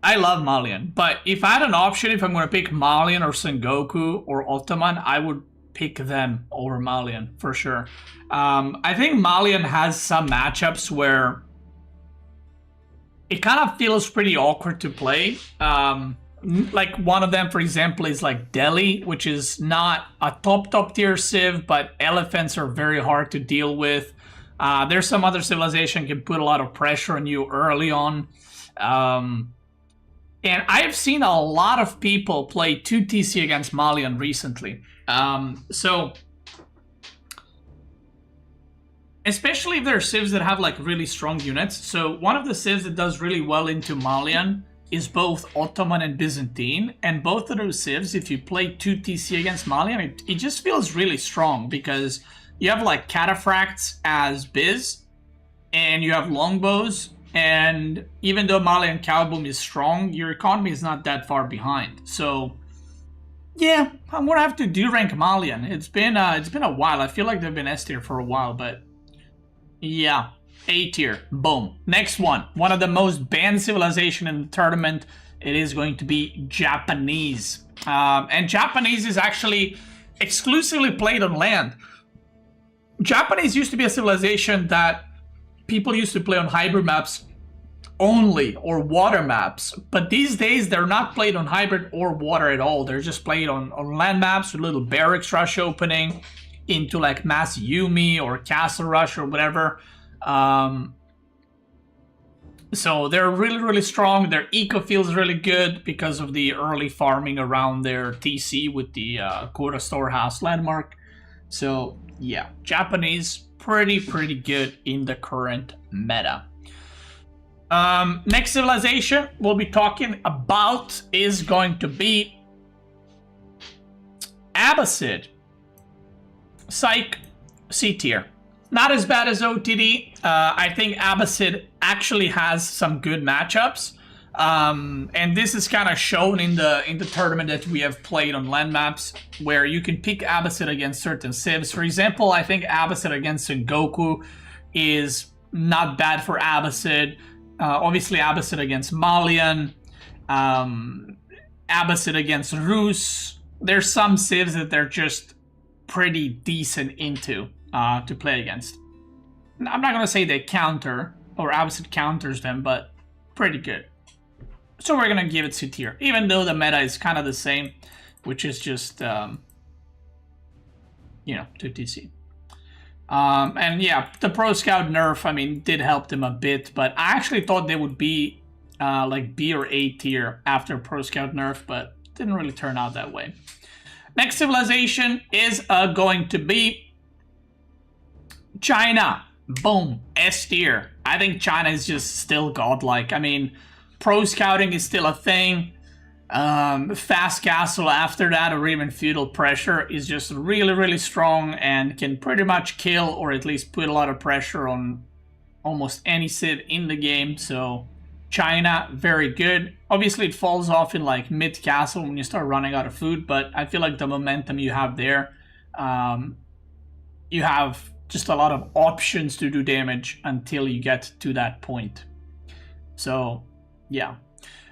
Speaker 1: I love Malian, but if I had an option, if I'm going to pick Malian or Sengoku or Ottoman, I would pick them over Malian for sure. I think Malian has some matchups where it kind of feels pretty awkward to play. Like one of them, for example, is like Delhi, which is not a top tier civ, but elephants are very hard to deal with. There's some other civilization can put a lot of pressure on you early on. And I've seen a lot of people play 2 TC against Malian recently. So, especially if there are civs that have like really strong units. So one of the civs that does really well into Malian is both Ottoman and Byzantine. And both of those civs, if you play 2 TC against Malian, it just feels really strong because you have like cataphracts as Biz, and you have longbows. And even though Malian Cowboom is strong, your economy is not that far behind. So, yeah, I'm gonna have to rank Malian. It's been a while. I feel like they've been S tier for a while, but yeah, A tier. Boom. Next one of the most banned civilization in the tournament. It is going to be Japanese, and Japanese is actually exclusively played on land. Japanese used to be a civilization that people used to play on hybrid maps only, or water maps, but these days they're not played on hybrid or water at all. They're just played on land maps with little barracks rush opening into like Mass Yumi or Castle Rush or whatever. So they're really strong. Their eco feels really good because of the early farming around their TC with the Kura Storehouse landmark. So yeah, Japanese pretty good in the current meta. Next civilization we'll be talking about is going to be Abbasid. Psych, C tier. Not as bad as OTD. I think Abbasid actually has some good matchups. And this is kind of shown in the tournament that we have played on land maps, where you can pick Abbasid against certain civs. For example, I think Abbasid against Sengoku is not bad for Abbasid. Obviously, Abbasid against Malian, Abbasid against Rus. There's some civs that they're just pretty decent into to play against. I'm not going to say they counter, or Abbasid counters them, but pretty good. So we're going to give it C tier, even though the meta is kind of the same. which is just, you know, 2TC. And yeah, the Pro Scout nerf, I mean, did help them a bit, but I actually thought they would be like B or A tier after Pro Scout nerf, but didn't really turn out that way. Next civilization is going to be China. Boom, S tier. I think China is just still godlike. I mean, Pro Scouting is still a thing. Fast Castle after that, or even Feudal Pressure, is just really, really strong and can pretty much kill or at least put a lot of pressure on almost any civ in the game. So China, very good. Obviously it falls off in like mid castle when you start running out of food, but I feel like the momentum you have there, you have just a lot of options to do damage until you get to that point. So yeah.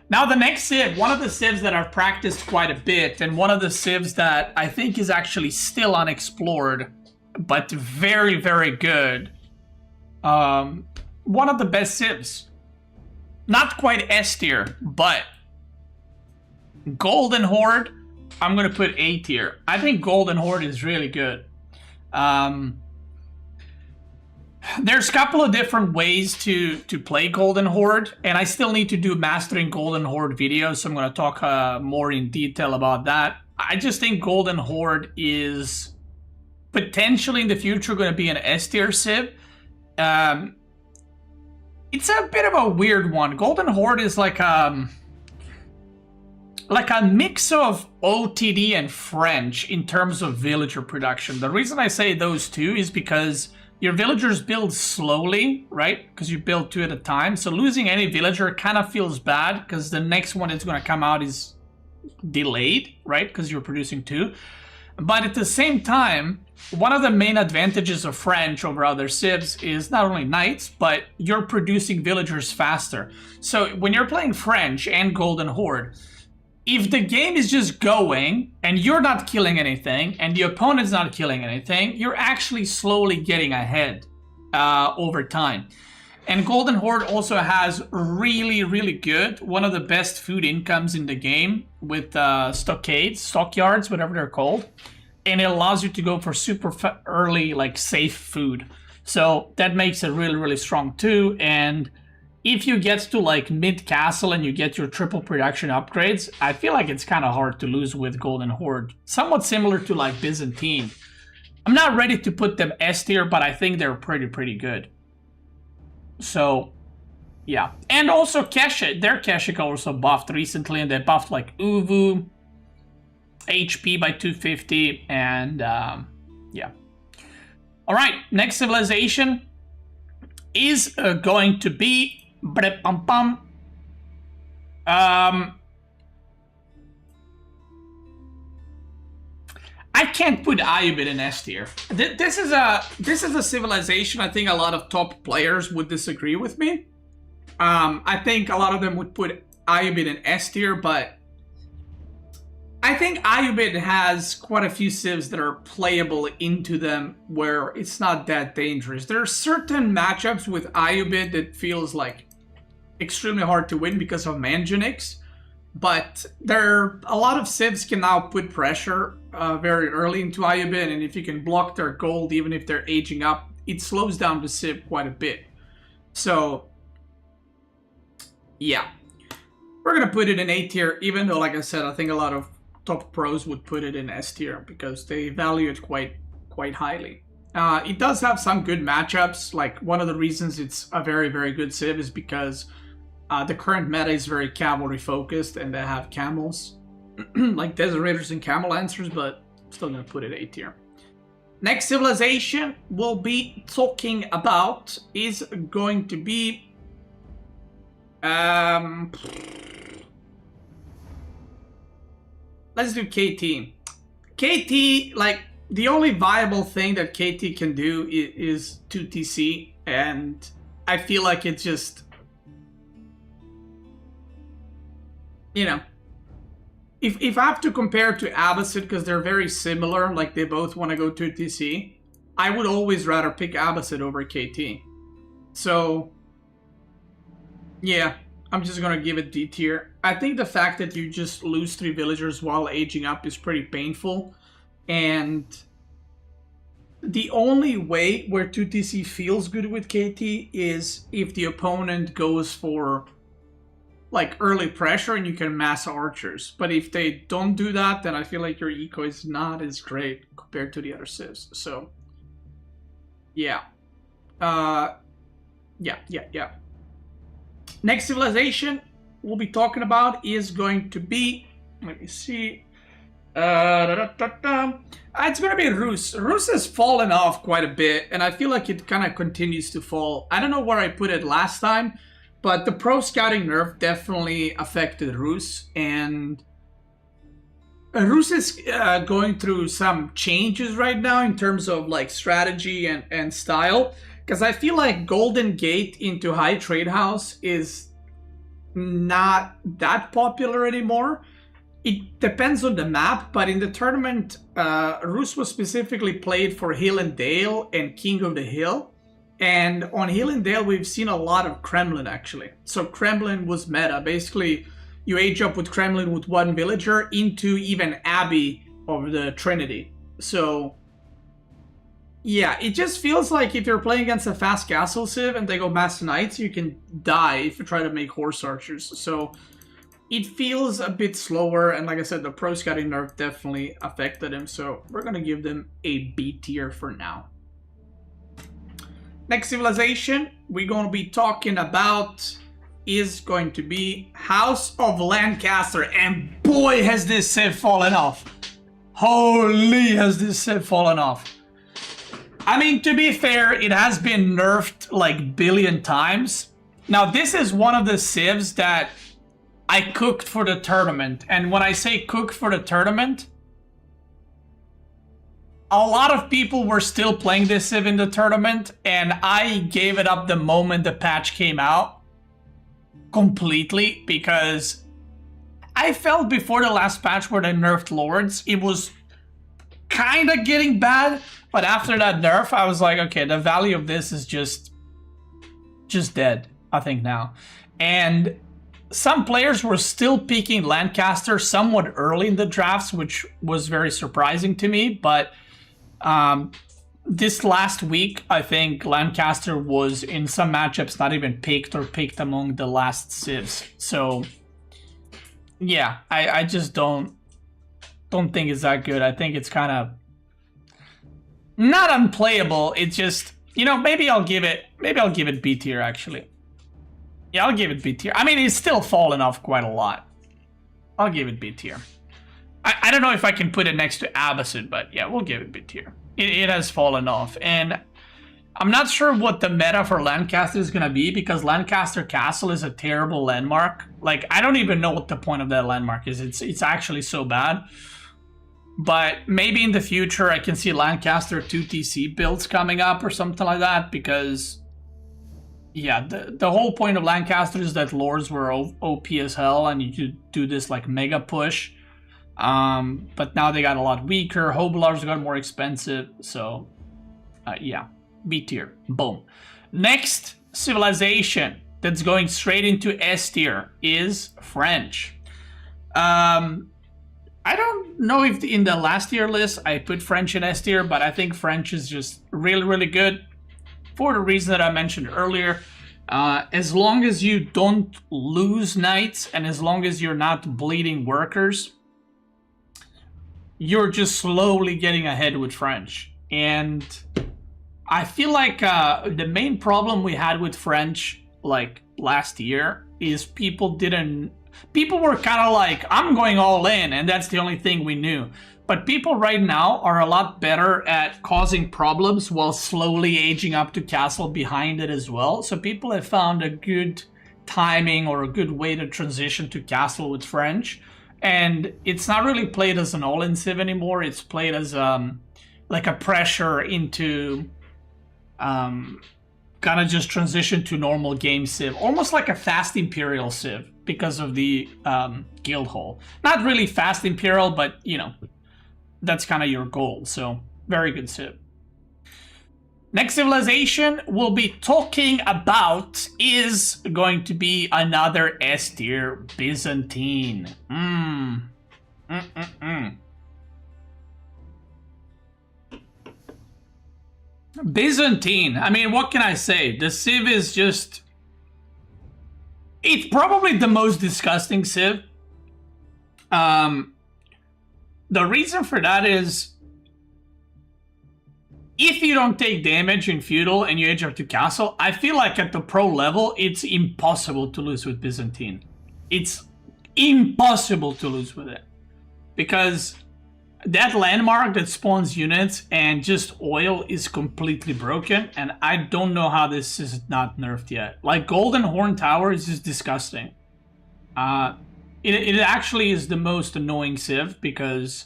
Speaker 1: Now the next civ, one of the civs that I've practiced quite a bit, and one of the civs that I think is actually still unexplored, but very, very good. One of the best civs. Not quite S tier, but Golden Horde, I'm going to put A tier. I think Golden Horde is really good. There's a couple of different ways to play Golden Horde, and I still need to do Mastering Golden Horde videos, so I'm going to talk more in detail about that. I just think Golden Horde is potentially in the future going to be an S tier civ. It's a bit of a weird one. Golden Horde is like a mix of OTD and French in terms of villager production. The reason I say those two is because your villagers build slowly, right? Because you build 2 at a time. So losing any villager kind of feels bad because the next one that's going to come out is delayed, right? Because you're producing 2. But at the same time, one of the main advantages of French over other civs is not only knights, but you're producing villagers faster. So when you're playing French and Golden Horde, if the game is just going and you're not killing anything and the opponent's not killing anything, you're actually slowly getting ahead over time. And Golden Horde also has really, really good, one of the best food incomes in the game with stockyards, whatever they're called. And it allows you to go for super early, like safe food. So that makes it really, really strong too. And if you get to like mid castle and you get your triple production upgrades, I feel like it's kind of hard to lose with Golden Horde. Somewhat similar to like Byzantine. I'm not ready to put them S tier, but I think they're pretty good. So, yeah. And also Keshik, their Keshik also buffed recently, and they buffed like Uvu, HP by 250, and yeah. Alright, next civilization is going to be I can't put Ayubit in S tier. This is a civilization I think a lot of top players would disagree with me. I think a lot of them would put Ayubit in S tier, but I think Ayubit has quite a few civs that are playable into them where it's not that dangerous. There are certain matchups with Ayubit that feels like extremely hard to win because of Manjunix, but a lot of civs can now put pressure very early into Ayubit, and if you can block their gold even if they're aging up, it slows down the civ quite a bit. So yeah, we're gonna put it in A tier, even though, like I said, I think a lot of top pros would put it in S tier because they value it quite highly. It does have some good matchups. Like, one of the reasons it's a very good civ is because the current meta is very cavalry focused, and they have camels like Desert Raiders and Camel Lancers, but still gonna put it A tier. Next civilization we'll be talking about is going to be let's do KT. KT, like, the only viable thing that KT can do is 2TC, and I feel like it's just, you know, if I have to compare to Abbasid, because they're very similar, like they both want to go 2TC, I would always rather pick Abbasid over KT. So, yeah, I'm just gonna give it D tier. I think the fact that you just lose 3 villagers while aging up is pretty painful. And the only way where 2TC feels good with KT is if the opponent goes for like early pressure and you can mass archers. But if they don't do that, then I feel like your eco is not as great compared to the other civs. So yeah. Yeah. Next civilization we'll be talking about is going to be, let me see. It's gonna be Rus. Rus has fallen off quite a bit, and I feel like it kind of continues to fall. I don't know where I put it last time, but the pro scouting nerf definitely affected Rus, and Rus is going through some changes right now in terms of like strategy and style, because I feel like Golden Gate into High Trade House is not that popular anymore. It depends on the map, but in the tournament, Rus was specifically played for Hill and Dale and King of the Hill. And on Hill and Dale, we've seen a lot of Kremlin, actually. So Kremlin was meta. Basically, you age up with Kremlin with 1 villager into even Abbey of the Trinity. So, yeah, it just feels like if you're playing against a fast castle civ and they go Mass Knights, you can die if you try to make Horse Archers. So it feels a bit slower, and like I said, the pro scouting nerf definitely affected him, so we're gonna give them a B tier for now. Next civilization we're gonna be talking about is going to be House of Lancaster, and boy has this civ fallen off. Holy has this civ fallen off. I mean, to be fair, it has been nerfed like billion times. Now this is one of the civs that I cooked for the tournament, and when I say cook for the tournament, a lot of people were still playing this civ in the tournament, and I gave it up the moment the patch came out completely, because I felt before the last patch where they nerfed Lords, it was kind of getting bad, but after that nerf, I was like, okay, the value of this is just dead, I think now. And some players were still picking Lancaster somewhat early in the drafts, which was very surprising to me. But this last week, I think Lancaster was in some matchups not even picked or picked among the last civs. So yeah, I just don't think it's that good. I think it's kind of not unplayable. It's just, you know, maybe I'll give it B tier actually. Yeah, I'll give it B tier. I mean, it's still fallen off quite a lot. I'll give it B tier. I don't know if I can put it next to Abbasid, but yeah, we'll give it B tier. It has fallen off, and I'm not sure what the meta for Lancaster is going to be, because Lancaster Castle is a terrible landmark. Like, I don't even know what the point of that landmark is. It's actually so bad. But maybe in the future I can see Lancaster 2TC builds coming up or something like that, because yeah, the whole point of Lancaster is that Lords were OP as hell and you could do this like mega push. But now they got a lot weaker. Hoblars got more expensive. So yeah, B tier. Boom. Next civilization that's going straight into S tier is French. I don't know if in the last tier list I put French in S tier, but I think French is just really, really good. For the reason that I mentioned earlier, as long as you don't lose knights and as long as you're not bleeding workers, you're just slowly getting ahead with French. And I feel like the main problem we had with French like last year is people were kind of like, I'm going all in, and that's the only thing we knew. But people right now are a lot better at causing problems while slowly aging up to castle behind it as well. So people have found a good timing or a good way to transition to castle with French. And it's not really played as an all-in civ anymore. It's played as like a pressure into kind of just transition to normal game civ. Almost like a fast Imperial civ because of the guild hall. Not really fast Imperial, but you know, that's kind of your goal. So very good civ. Next civilization we'll be talking about is going to be another S tier, Byzantine. Byzantine. I mean, what can I say? The Civ is just... It's probably the most disgusting Civ. The reason for that is... If you don't take damage in feudal and you edge up to castle, I feel like at the pro level, it's impossible to lose with Byzantine. It's impossible to lose with it. Because that landmark that spawns units and just oil is completely broken, and I don't know how this is not nerfed yet. Like, Golden Horn Tower is just disgusting. It actually is the most annoying Civ, because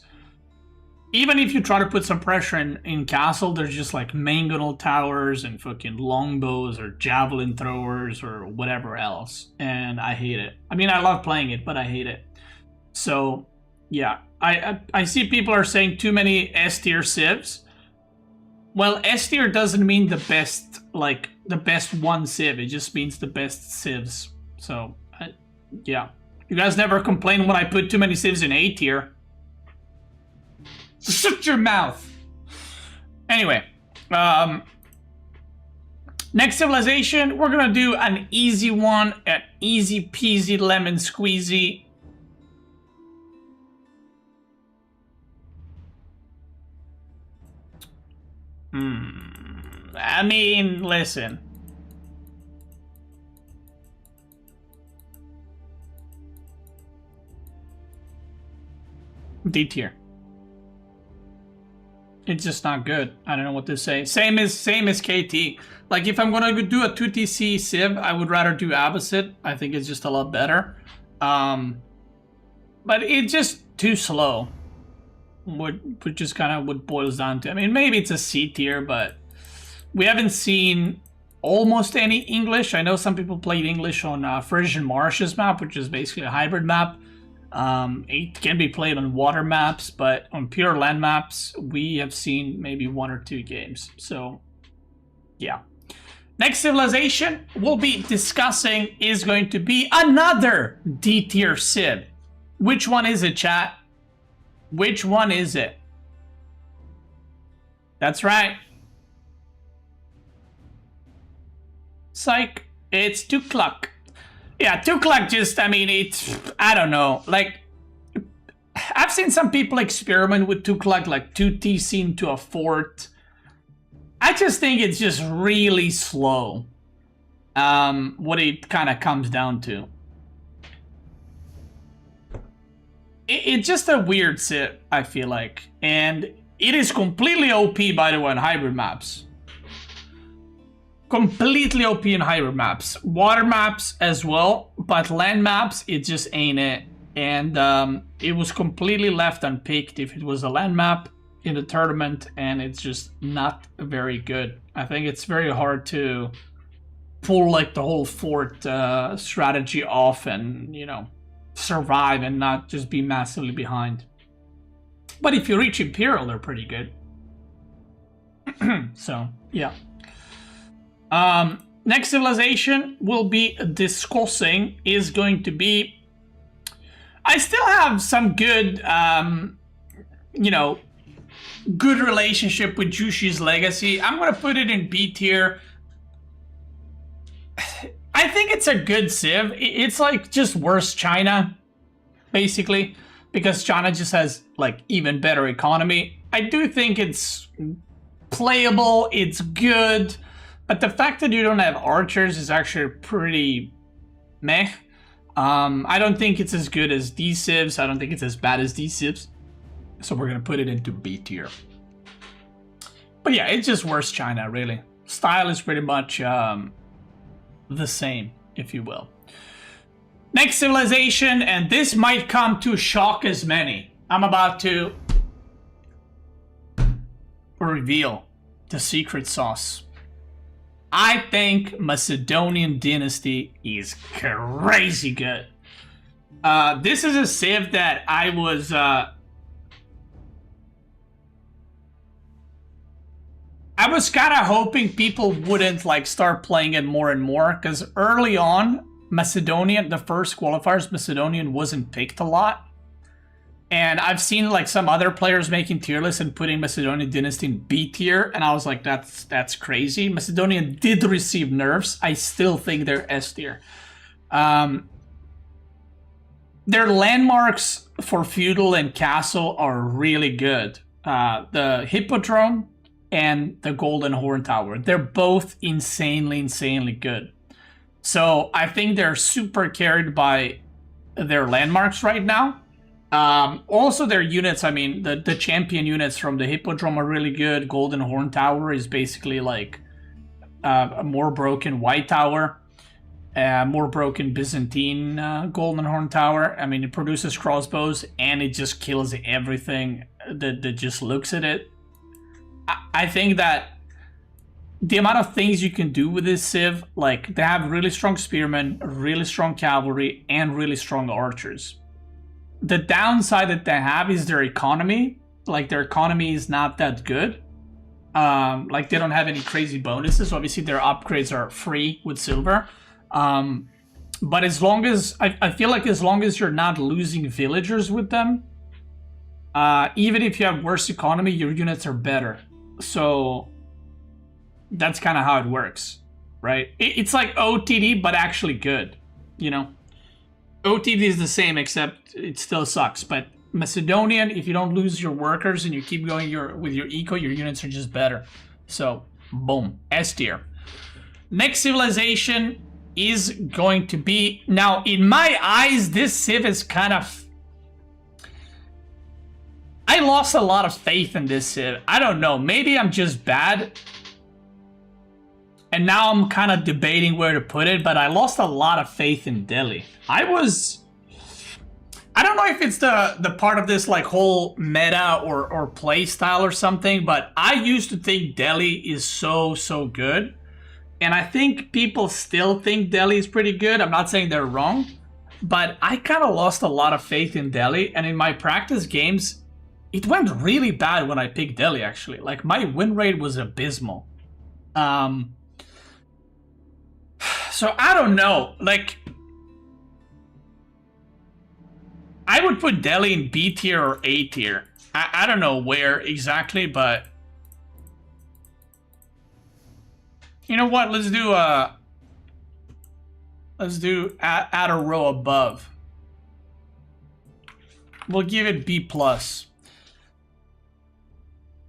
Speaker 1: even if you try to put some pressure in castle, there's just like mangonel towers and fucking longbows or javelin throwers or whatever else. And I hate it. I mean, I love playing it, but I hate it. So, yeah. I see people are saying too many S tier civs. Well, S tier doesn't mean the best, like, the best one civ. It just means the best civs. So, yeah. You guys never complain when I put too many civs in A tier. Shut your mouth. Anyway, next civilization, we're gonna do an easy one, an easy peasy lemon squeezy. I mean, listen. D tier. It's just not good. I don't know what to say. Same as KT. Like, if I'm gonna do a 2TC Civ, I would rather do Abbasid. I think it's just a lot better. But it's just too slow. Which is kind of what boils down to. I mean, maybe it's a C tier, but we haven't seen almost any English. I know some people played English on Frisian Marshes map, which is basically a hybrid map. It can be played on water maps, but on pure land maps, we have seen maybe 1 or 2 games. So, yeah. Next civilization we'll be discussing is going to be another D tier Civ. Which one is it, chat? Which one is it? That's right. Psych. It's Tukluk. Yeah, Tukluk just, I mean, it's, I don't know. Like, I've seen some people experiment with Tukluk, like 2TC into a fort. I just think it's just really slow. What it kind of comes down to. It's just a weird Civ, I feel like. And it is completely OP, by the way, on hybrid maps. Completely OP in hybrid maps. Water maps as well, but land maps, it just ain't it. And it was completely left unpicked if it was a land map in the tournament, and it's just not very good. I think it's very hard to pull like the whole fort strategy off and, you know, survive and not just be massively behind. But if you reach Imperial, they're pretty good. So, yeah. Next civilization we'll be discussing is going to be... I still have some good, you know, good relationship with Jushi's Legacy. I'm going to put it in B tier. I think it's a good Civ. It's like just worse China, basically, because China just has like even better economy. I do think it's playable, it's good, but the fact that you don't have archers is actually pretty meh. I don't think it's as good as these Civs. I don't think it's as bad as these Civs. So we're going to put it into B tier. But yeah, it's just worse China, really. Style is pretty much the same, if you will. Next civilization, and this might come to shock as many. I'm about to reveal the secret sauce. I think Macedonian Dynasty is crazy good. This is a Civ that I was... I was kind of hoping people wouldn't like start playing it more and more, because early on, Macedonian, the first qualifiers, Macedonian wasn't picked a lot. And I've seen like some other players making tier lists and putting Macedonian Dynasty in B tier, and I was like, that's crazy. Macedonian did receive nerfs. I still think they're S tier. Their landmarks for Feudal and Castle are really good. The Hippodrome and the Golden Horn Tower. They're both insanely good. So I think they're super carried by their landmarks right now. Also their units, I mean, the champion units from the Hippodrome are really good. Golden Horn Tower is basically like a more broken White Tower. More broken Byzantine Golden Horn Tower. I mean, it produces crossbows and it just kills everything that just looks at it. I think that the amount of things you can do with this Civ, like they have really strong spearmen, really strong cavalry, and really strong archers. The downside that they have is their economy. Like their economy is not that good. Like they don't have any crazy bonuses. Obviously their upgrades are free with silver. But as long as, I feel like as long as you're not losing villagers with them, even if you have worse economy, your units are better. So that's kind of how it works, right? It's like OTD, but actually good, you know? OTD is the same, except it still sucks. But Macedonian, if you don't lose your workers and you keep going with your eco, your units are just better. So, boom, S tier. Next civilization is going to be... Now, in my eyes, this Civ is kind of... I lost a lot of faith in this Civ. I don't know. Maybe I'm just bad. And now I'm kind of debating where to put it, but I lost a lot of faith in Delhi. I don't know if it's the part of this like whole meta or play style or something, but I used to think Delhi is so good. And I think people still think Delhi is pretty good. I'm not saying they're wrong, but I kind of lost a lot of faith in Delhi. And in my practice games, it went really bad when I picked Delhi, actually. Like, my win rate was abysmal. So, I don't know. Like, I would put Delhi in B tier or A tier. I don't know where exactly, but... You know what? Let's do add a row above. We'll give it B+.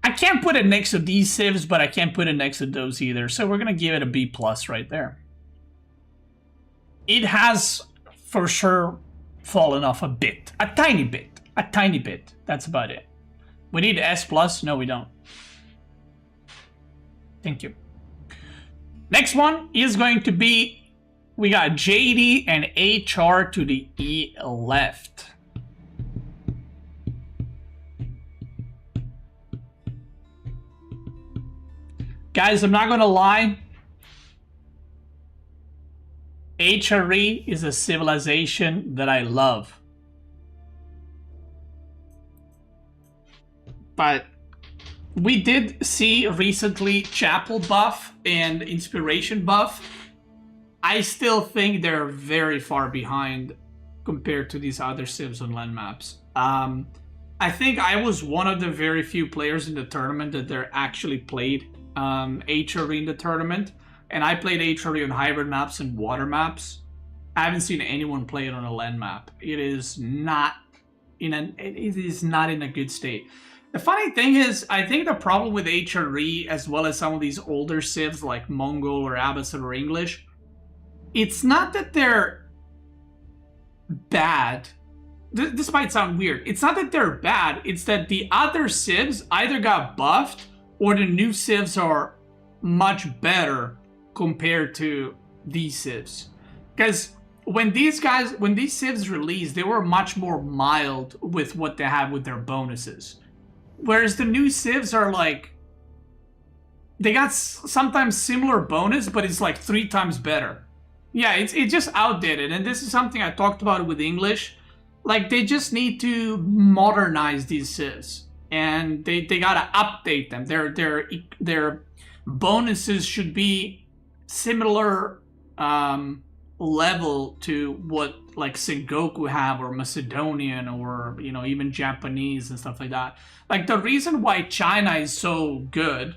Speaker 1: I can't put it next to these civs, but I can't put it next to those either. So we're gonna give it a B+ right there. It has for sure fallen off a bit. A tiny bit. A tiny bit. That's about it. We need S+? No, we don't. Thank you. Next one is going to be, we got JD and HR to the E left. Guys, I'm not gonna lie. HRE is a civilization that I love. But we did see recently Chapel buff and Inspiration buff. I still think they're very far behind compared to these other civs on land maps. I think I was one of the very few players in the tournament that they're actually played HRE in the tournament. And I played HRE on hybrid maps and water maps. I haven't seen anyone play it on a land map. It is not in a good state. The funny thing is, I think the problem with HRE, as well as some of these older civs like Mongol or Abbasid or English, it's not that they're bad. This might sound weird. It's not that they're bad. It's that the other civs either got buffed or the new civs are much better compared to these civs. Because when these civs released, they were much more mild with what they had with their bonuses. Whereas the new civs are like, they got sometimes similar bonus, but it's like 3 times better. Yeah, it's just outdated. And this is something I talked about with English. Like, they just need to modernize these civs. And they gotta update them. bonuses should be similar level to what like Sengoku have, or Macedonian, or even Japanese and stuff like that. Like, the reason why China is so good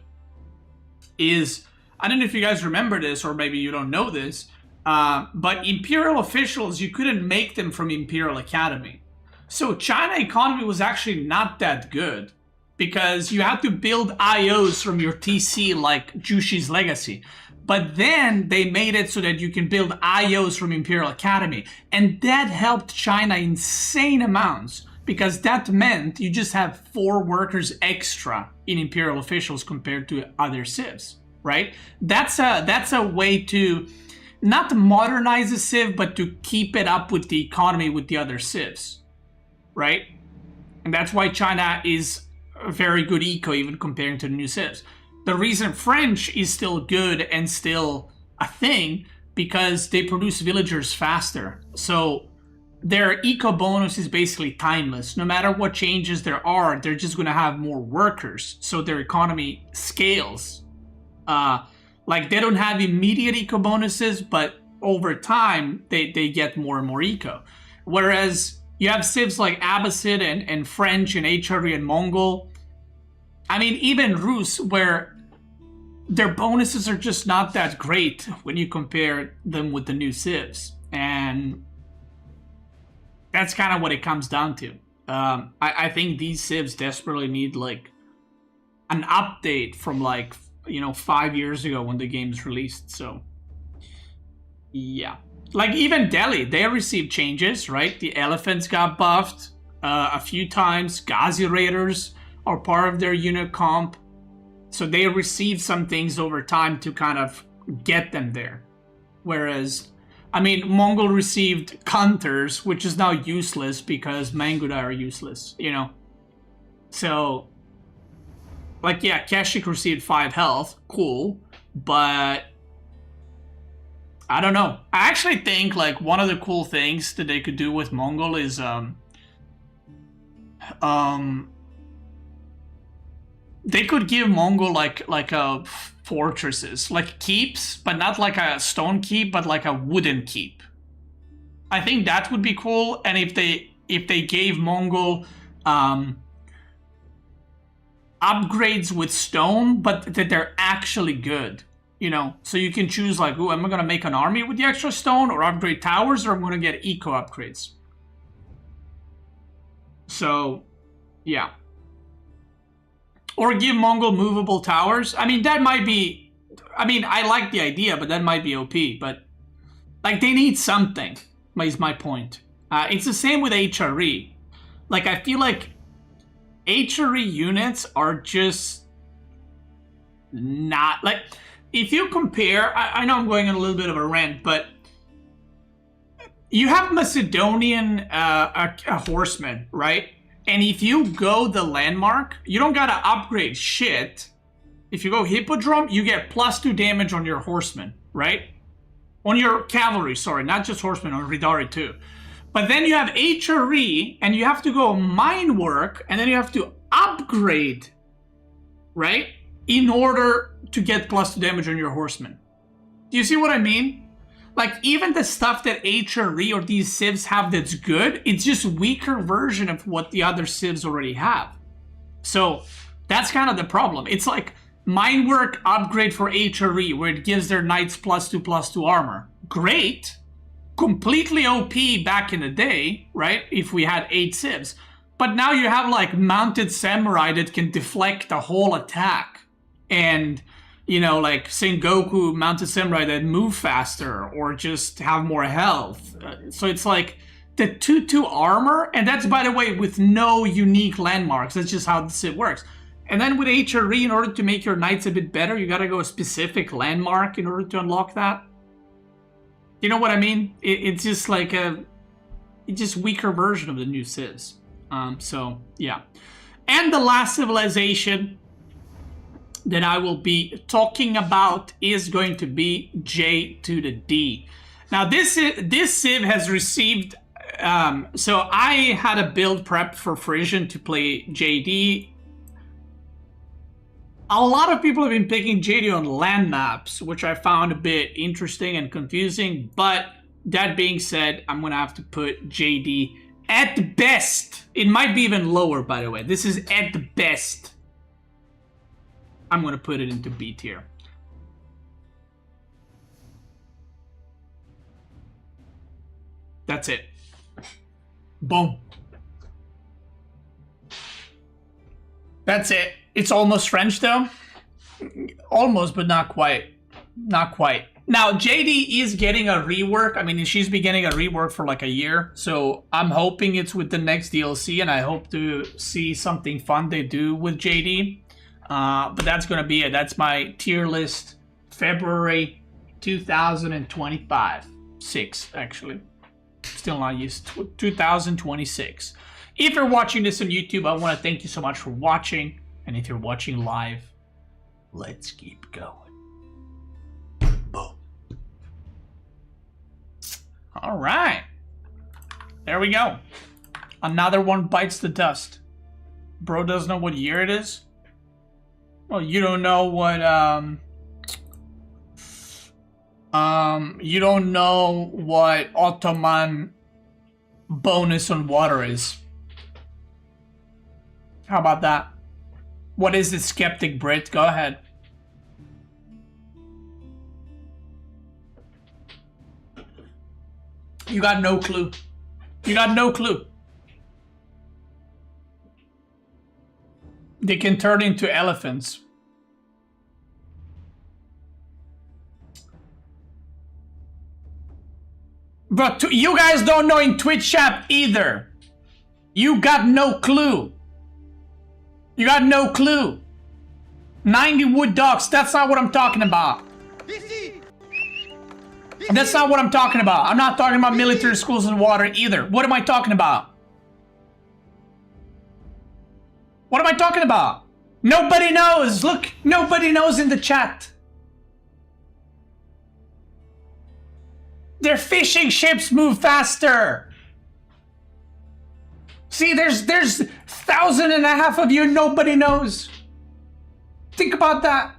Speaker 1: is, I don't know if you guys remember this, or maybe you don't know this, but imperial officials, you couldn't make them from Imperial Academy. So China economy was actually not that good, because you had to build IOs from your TC, like Jushi's Legacy. But then they made it so that you can build IOs from Imperial Academy. And that helped China insane amounts, because that meant you just have 4 workers extra in Imperial officials compared to other civs, right? That's a way to not modernize a civ, but to keep it up with the economy with the other civs, right? And that's why China is a very good eco, even comparing to the new civs. The reason French is still good and still a thing, because they produce villagers faster. So their eco bonus is basically timeless. No matter what changes there are, they're just going to have more workers. So their economy scales. Like, they don't have immediate eco bonuses, but over time, they get more and more eco. Whereas you have civs like Abbasid and French and HRE and Mongol. I mean, even Rus, where their bonuses are just not that great when you compare them with the new civs. And that's kind of what it comes down to. I think these civs desperately need, like, an update from, like, 5 years ago when the game's released. So, yeah. Like, even Delhi, they received changes, right? The elephants got buffed a few times. Ghazi Raiders are part of their unit comp. So they received some things over time to kind of get them there. Whereas, I mean, Mongol received Kunters, which is now useless because Manguda are useless, So, like, yeah, Keshik received 5 health. Cool. But I don't know. I actually think, like, one of the cool things that they could do with Mongol is they could give Mongol like a fortresses, like keeps, but not like a stone keep, but like a wooden keep. I think that would be cool. And if they gave Mongol upgrades with stone, but that they're actually good, so you can choose, like, oh, am I gonna make an army with the extra stone, or upgrade towers, or I'm gonna get eco upgrades. So, yeah. Or give Mongol movable towers. I mean, that might be... I mean, I like the idea, but that might be OP. But, like, they need something, is my point. It's the same with HRE. Like, I feel like HRE units are just not... Like, if you compare... I know I'm going on a little bit of a rant, but... You have Macedonian a horseman, right? And if you go the landmark, you don't gotta upgrade shit. If you go Hippodrome, you get +2 damage on your horsemen, right? On your cavalry, sorry, not just horsemen, on Ridari too. But then you have HRE, and you have to go mine work, and then you have to upgrade, right? In order to get +2 damage on your horsemen. Do you see what I mean? Like, even the stuff that HRE or these civs have that's good, it's just weaker version of what the other civs already have. So that's kind of the problem. It's like mine work upgrade for HRE, where it gives their knights +2/+2 armor. Great. Completely OP back in the day, right? If we had 8 civs. But now you have, like, mounted samurai that can deflect a whole attack. And... like Sengoku mounted samurai that move faster or just have more health. So it's like the 2/2 armor, and that's, by the way, with no unique landmarks. That's just how the civ works. And then with HRE, in order to make your knights a bit better, you gotta go a specific landmark in order to unlock that. You know what I mean? It's just like it's just weaker version of the new civs. So yeah. And the last civilization that I will be talking about is going to be J to the D. Now this civ has received, so I had a build prep for Frisian to play JD. A lot of people have been picking JD on land maps, which I found a bit interesting and confusing. But that being said, I'm going to have to put JD at best. It might be even lower, by the way. This is at the best. I'm going to put it into B tier. That's it. Boom. That's it. It's almost French though. Almost, but not quite. Not quite. Now, JD is getting a rework. I mean, she's been getting a rework for like a year. So I'm hoping it's with the next DLC, and I hope to see something fun they do with JD. But that's going to be it. That's my tier list. February 2025. 6, actually. Still not used. 2026. If you're watching this on YouTube, I want to thank you so much for watching. And if you're watching live, let's keep going. Boom. All right. There we go. Another one bites the dust. Bro doesn't know what year it is? Well, you don't know what, you don't know what Ottoman bonus on water is. How about that? What is it, Skeptic Brit? Go ahead. You got no clue. You got no clue. They can turn into elephants. But you guys don't know in Twitch chat either. You got no clue. You got no clue. 90 wood ducks, that's not what I'm talking about. That's not what I'm talking about. I'm not talking about military schools and water either. What am I talking about? What am I talking about? Nobody knows. Look, nobody knows in the chat. Their fishing ships move faster. See, there's 1,500 of you and nobody knows. Think about that.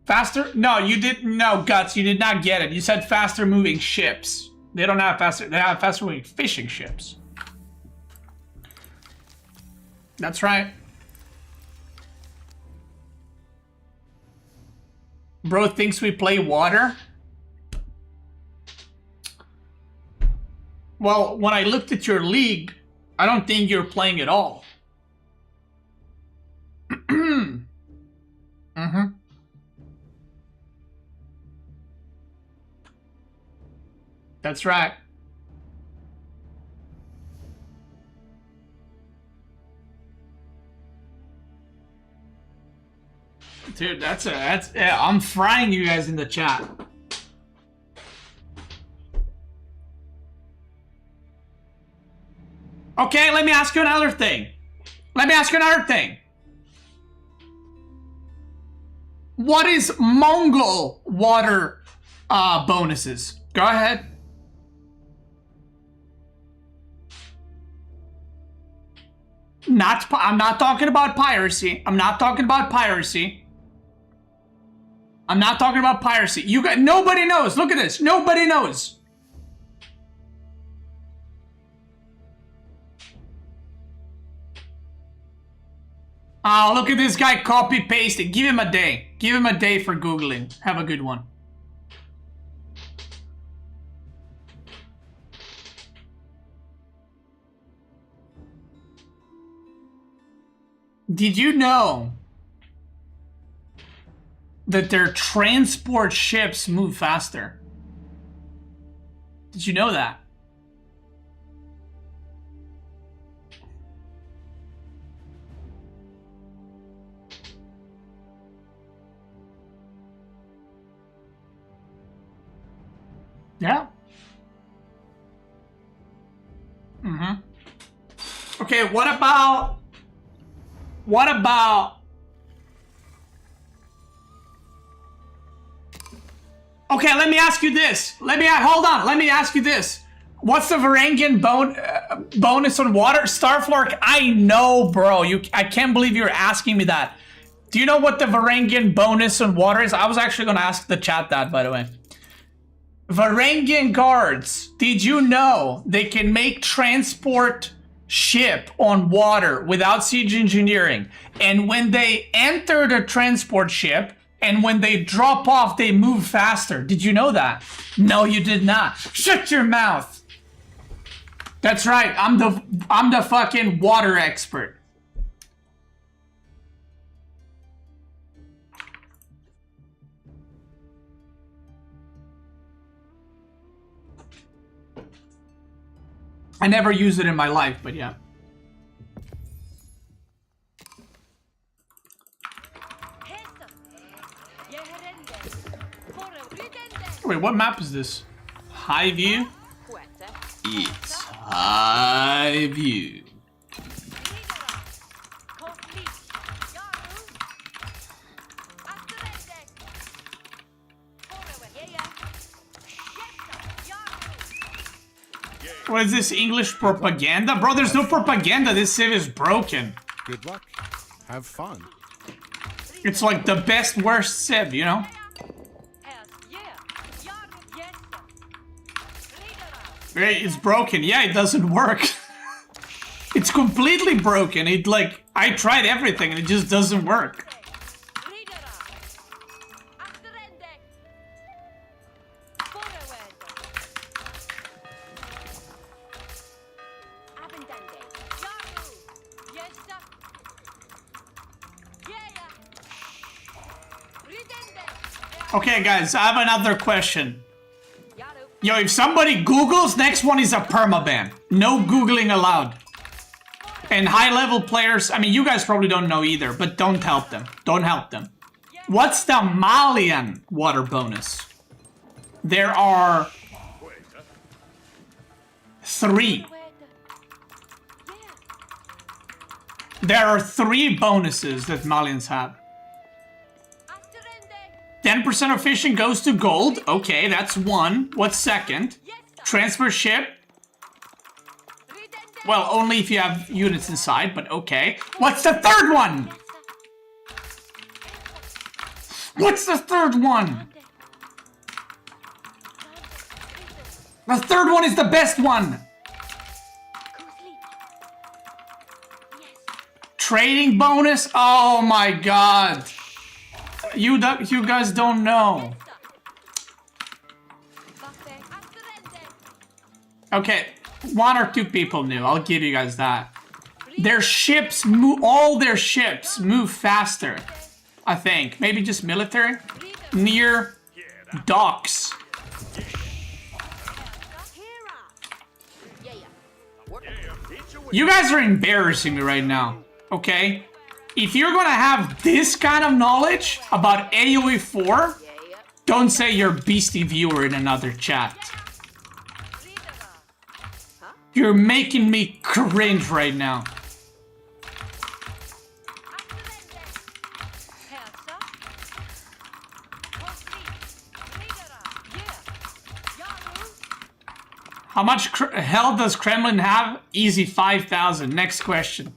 Speaker 1: Faster? No, you didn't. No, Guts, you did not get it. You said faster moving ships. They don't have faster. They have faster moving fishing ships. That's right. Bro thinks we play water. Well, when I looked at your league, I don't think you're playing at all. That's right. Dude, yeah, I'm frying you guys in the chat. Okay, let me ask you another thing. What is Mongol water bonuses? Go ahead. I'm not talking about piracy. I'm not talking about piracy. You got nobody knows. Look at this. Nobody knows. Oh, look at this guy copy pasting. Give him a day. Give him a day for Googling. Have a good one. Did you know that their transport ships move faster? Did you know that? Yeah. Okay, what about okay, let me ask you this. Hold on. Let me ask you this. What's the Varangian bonus on water? Starflark, I know, bro. I can't believe you're asking me that. Do you know what the Varangian bonus on water is? I was actually going to ask the chat that, by the way. Varangian guards, did you know they can make transport ship on water without siege engineering? And when they enter the transport ship and when they drop off, they move faster. Did you know that? No, you did not. Shut your mouth. That's right. I'm the fucking water expert. I never use it in my life, but yeah. Wait, what map is this? High view? It's high view. What is this, English propaganda? Bro, there's no propaganda. This civ is broken.
Speaker 11: Good luck. Have fun.
Speaker 1: It's like the best worst civ, you know? It's broken. Yeah, it doesn't work. It's completely broken. I tried everything and it just doesn't work. Okay, guys, I have another question. Yo, if somebody Googles, next one is a permaban. No Googling allowed. And high-level players, I mean, you guys probably don't know either, but don't help them. Don't help them. What's the Malian water bonus? There are 3. There are 3 bonuses that Malians have. 10% of fishing goes to gold. Okay, that's 1. What's second? Transfer ship. Well, only if you have units inside, but okay. What's the third one? What's the third one? The third one is the best one. Trading bonus? Oh my god. You guys don't know. Okay, 1 or 2 people knew. I'll give you guys that. Their ships move. All their ships move faster. I think. Maybe just military. Near docks. You guys are embarrassing me right now. Okay? If you're gonna have this kind of knowledge about AoE 4, don't say you're a beastie viewer in another chat. You're making me cringe right now. How much health does Kremlin have? Easy 5,000. Next question.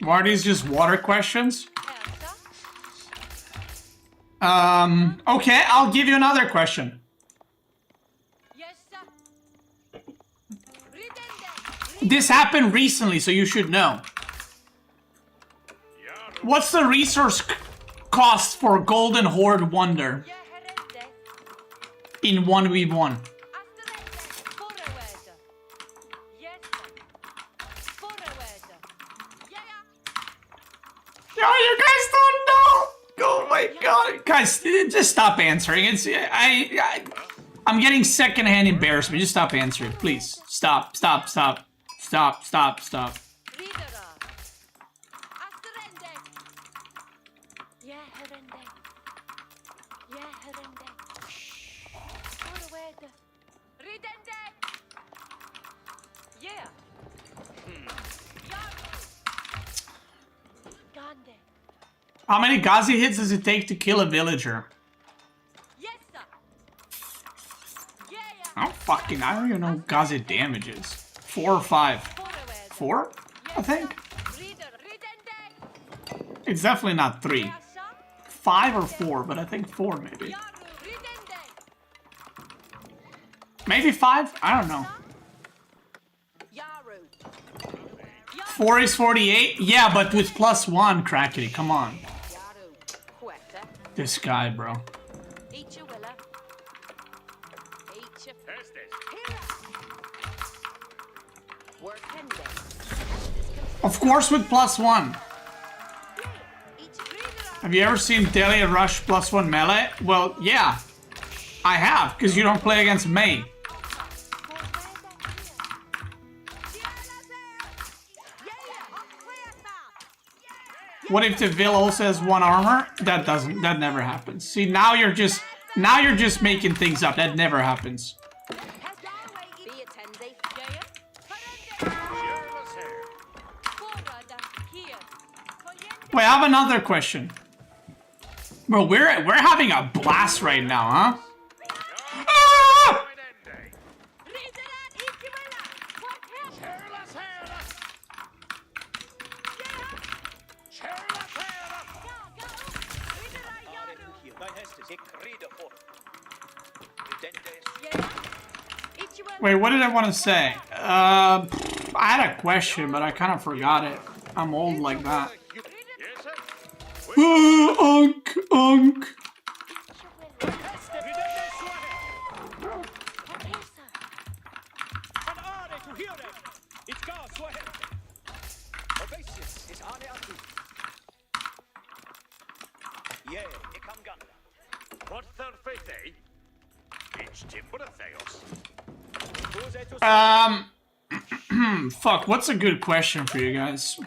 Speaker 1: Why are these just water questions? Okay, I'll give you another question. This happened recently, so you should know. What's the resource cost for Golden Horde Wonder in 1v1? Yo, you guys don't know! Oh my god. Guys, just stop answering. I'm getting secondhand embarrassment. Just stop answering, please. Stop. How many Gazi hits does it take to kill a villager? I don't even know what Gazi damage is. 4 or 5? 4? I think. It's definitely not 3. 5 or 4, but I think 4 maybe. Maybe 5? I don't know. 4 is 48? Yeah, but with +1, Crackety, come on. This guy, bro. Of course with +1. Have you ever seen Delia Rush +1 melee? Well, yeah. I have, because you don't play against Mei. What if the Vil also has 1 armor? That never happens. See, now you're just making things up. That never happens. Wait, I have another question. Bro, we're having a blast right now, huh? Ah! Wait, what did I want to say? I had a question, but I kind of forgot it. I'm old like that. Unk. Fuck, what's a good question for you guys?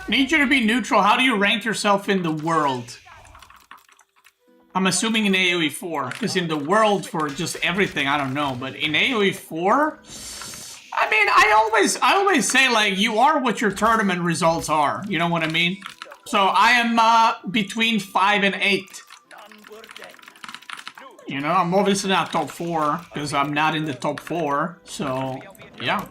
Speaker 1: Need you to be neutral. How do you rank yourself in the world? I'm assuming in AoE 4, because in the world for just everything, I don't know. But in AoE 4, I mean, I always say like you are what your tournament results are. You know what I mean? So I am between 5 and 8. You know, I'm obviously not top 4 because I'm not in the top 4. So yeah.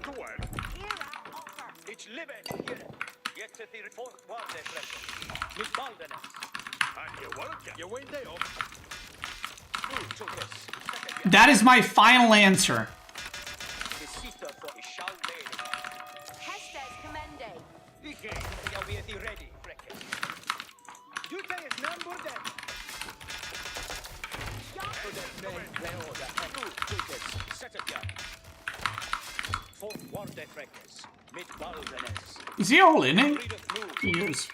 Speaker 1: That is my final answer. Is he all in it? He is.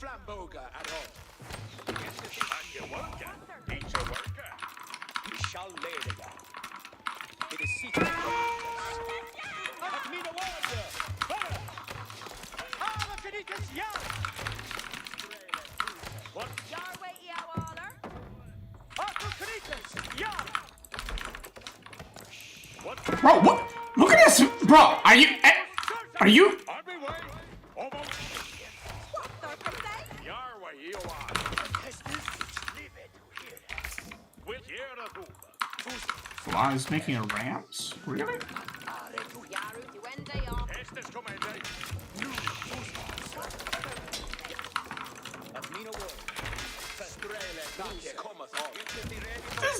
Speaker 2: Flamboga at all. And your worker. Eat your worker. You shall lay the yard. It is seated. At me the water. Fire! Ah, the Canitas yard! What?
Speaker 4: Yar way, Waller.
Speaker 2: Arthur Canitas yard! What?
Speaker 1: Bro, what? Look at this, bro. Are you?
Speaker 2: On my way. Over.
Speaker 1: Wow, he's making a ramps? Really?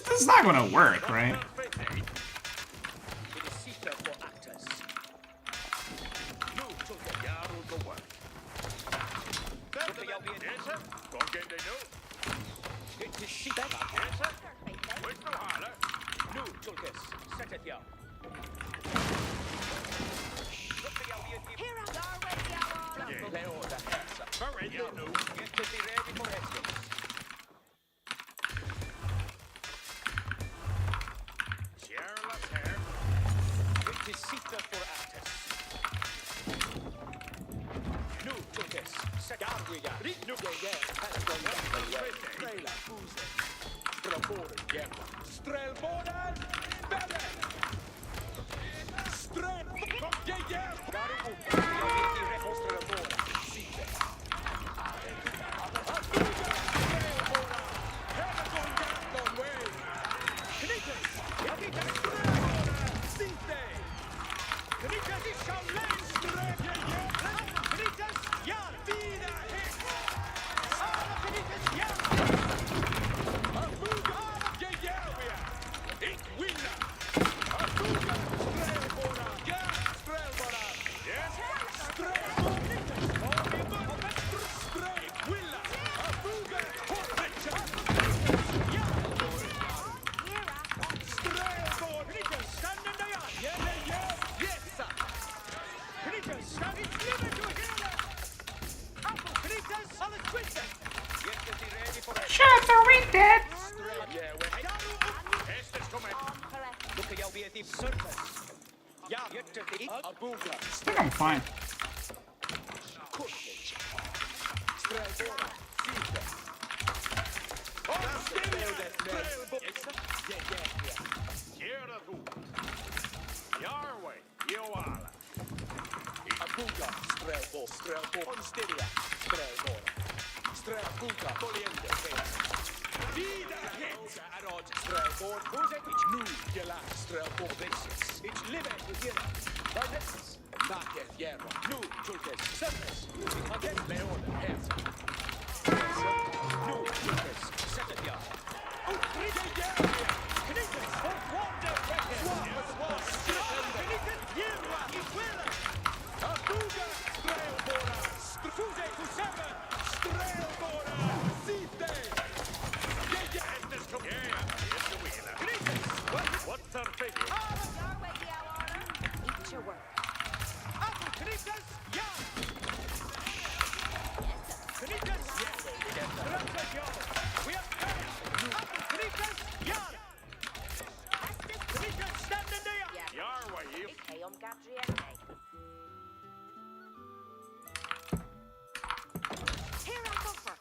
Speaker 1: This is not gonna work, right?
Speaker 5: nu. Get to be ready for Hestes.
Speaker 6: Sierra's hair.
Speaker 5: It is Sita for Actus. Nu, Tukes. Segarwiga. Nu, Strela, Buse. Strelboden, Gerda. Strelboden, Belle. Strel, kom igen. Garu, jag vet i rätt Strelboden. Sita. Abuga, Strelboden. Heaven on way. Knittes, jag hittar Strelboden. Sita. Knittes i Shaolin, Strelboden. Knittes, ja, vida hit. Alla Knittes, ja. Abuga, Gejervia. Ik winner. Abuga, Strelboden. Ja, Strelboden. Yes, Strelboden. Strel, Willa. Abuga, Horvicha. Ja. Strelboden. Knittes, standen där, ja. Ja, yes, sir. Knittes, stand it's limit to hela. Abu, Knittes, alla skjuter. Get the ready for it.
Speaker 1: Shut the window!
Speaker 5: Yeah, well,
Speaker 6: Hestes kommer.
Speaker 5: look at your BFD surface. Yeah, get to the Abuga.
Speaker 1: I think I'm fine.
Speaker 5: Kurtlich. Strelbora. Sita. Oh, Strelbora. Yeah.
Speaker 6: Sierra Ru. Yarway. Yoala.
Speaker 5: Abuga. Strelbora. Onsteria. Strelbora. Strelbuga. Poliente. Vida hit. Arod. Strelbora. Buzek. It's new. Gela. Strelbora. Basis. It's live with Gela. Varnesis. Naket. Yerra. Nu. Tulkes. Surface. Again. Leon. Hers. Nu. Tulkes. Setet. Oh, Frida Yerra. Knittes. Water. Swap. Knittes. Yerra. Iguela. Abuga. Strelbora. Strfuze to 7. Strelbora. Site.
Speaker 6: Hestes kommer. Yeah. It's the wheeler.
Speaker 5: Knittes.
Speaker 6: What's our figure?
Speaker 4: Your way, yeah, Arnold. Eat your work.
Speaker 5: Abu Knittes. Ja. Knittes. Straffe, ja. We are coming. Abu Knittes. Ja. Knittes. Standen där.
Speaker 6: Yarway.
Speaker 4: Ik hej om Gabrielle. Here I go for.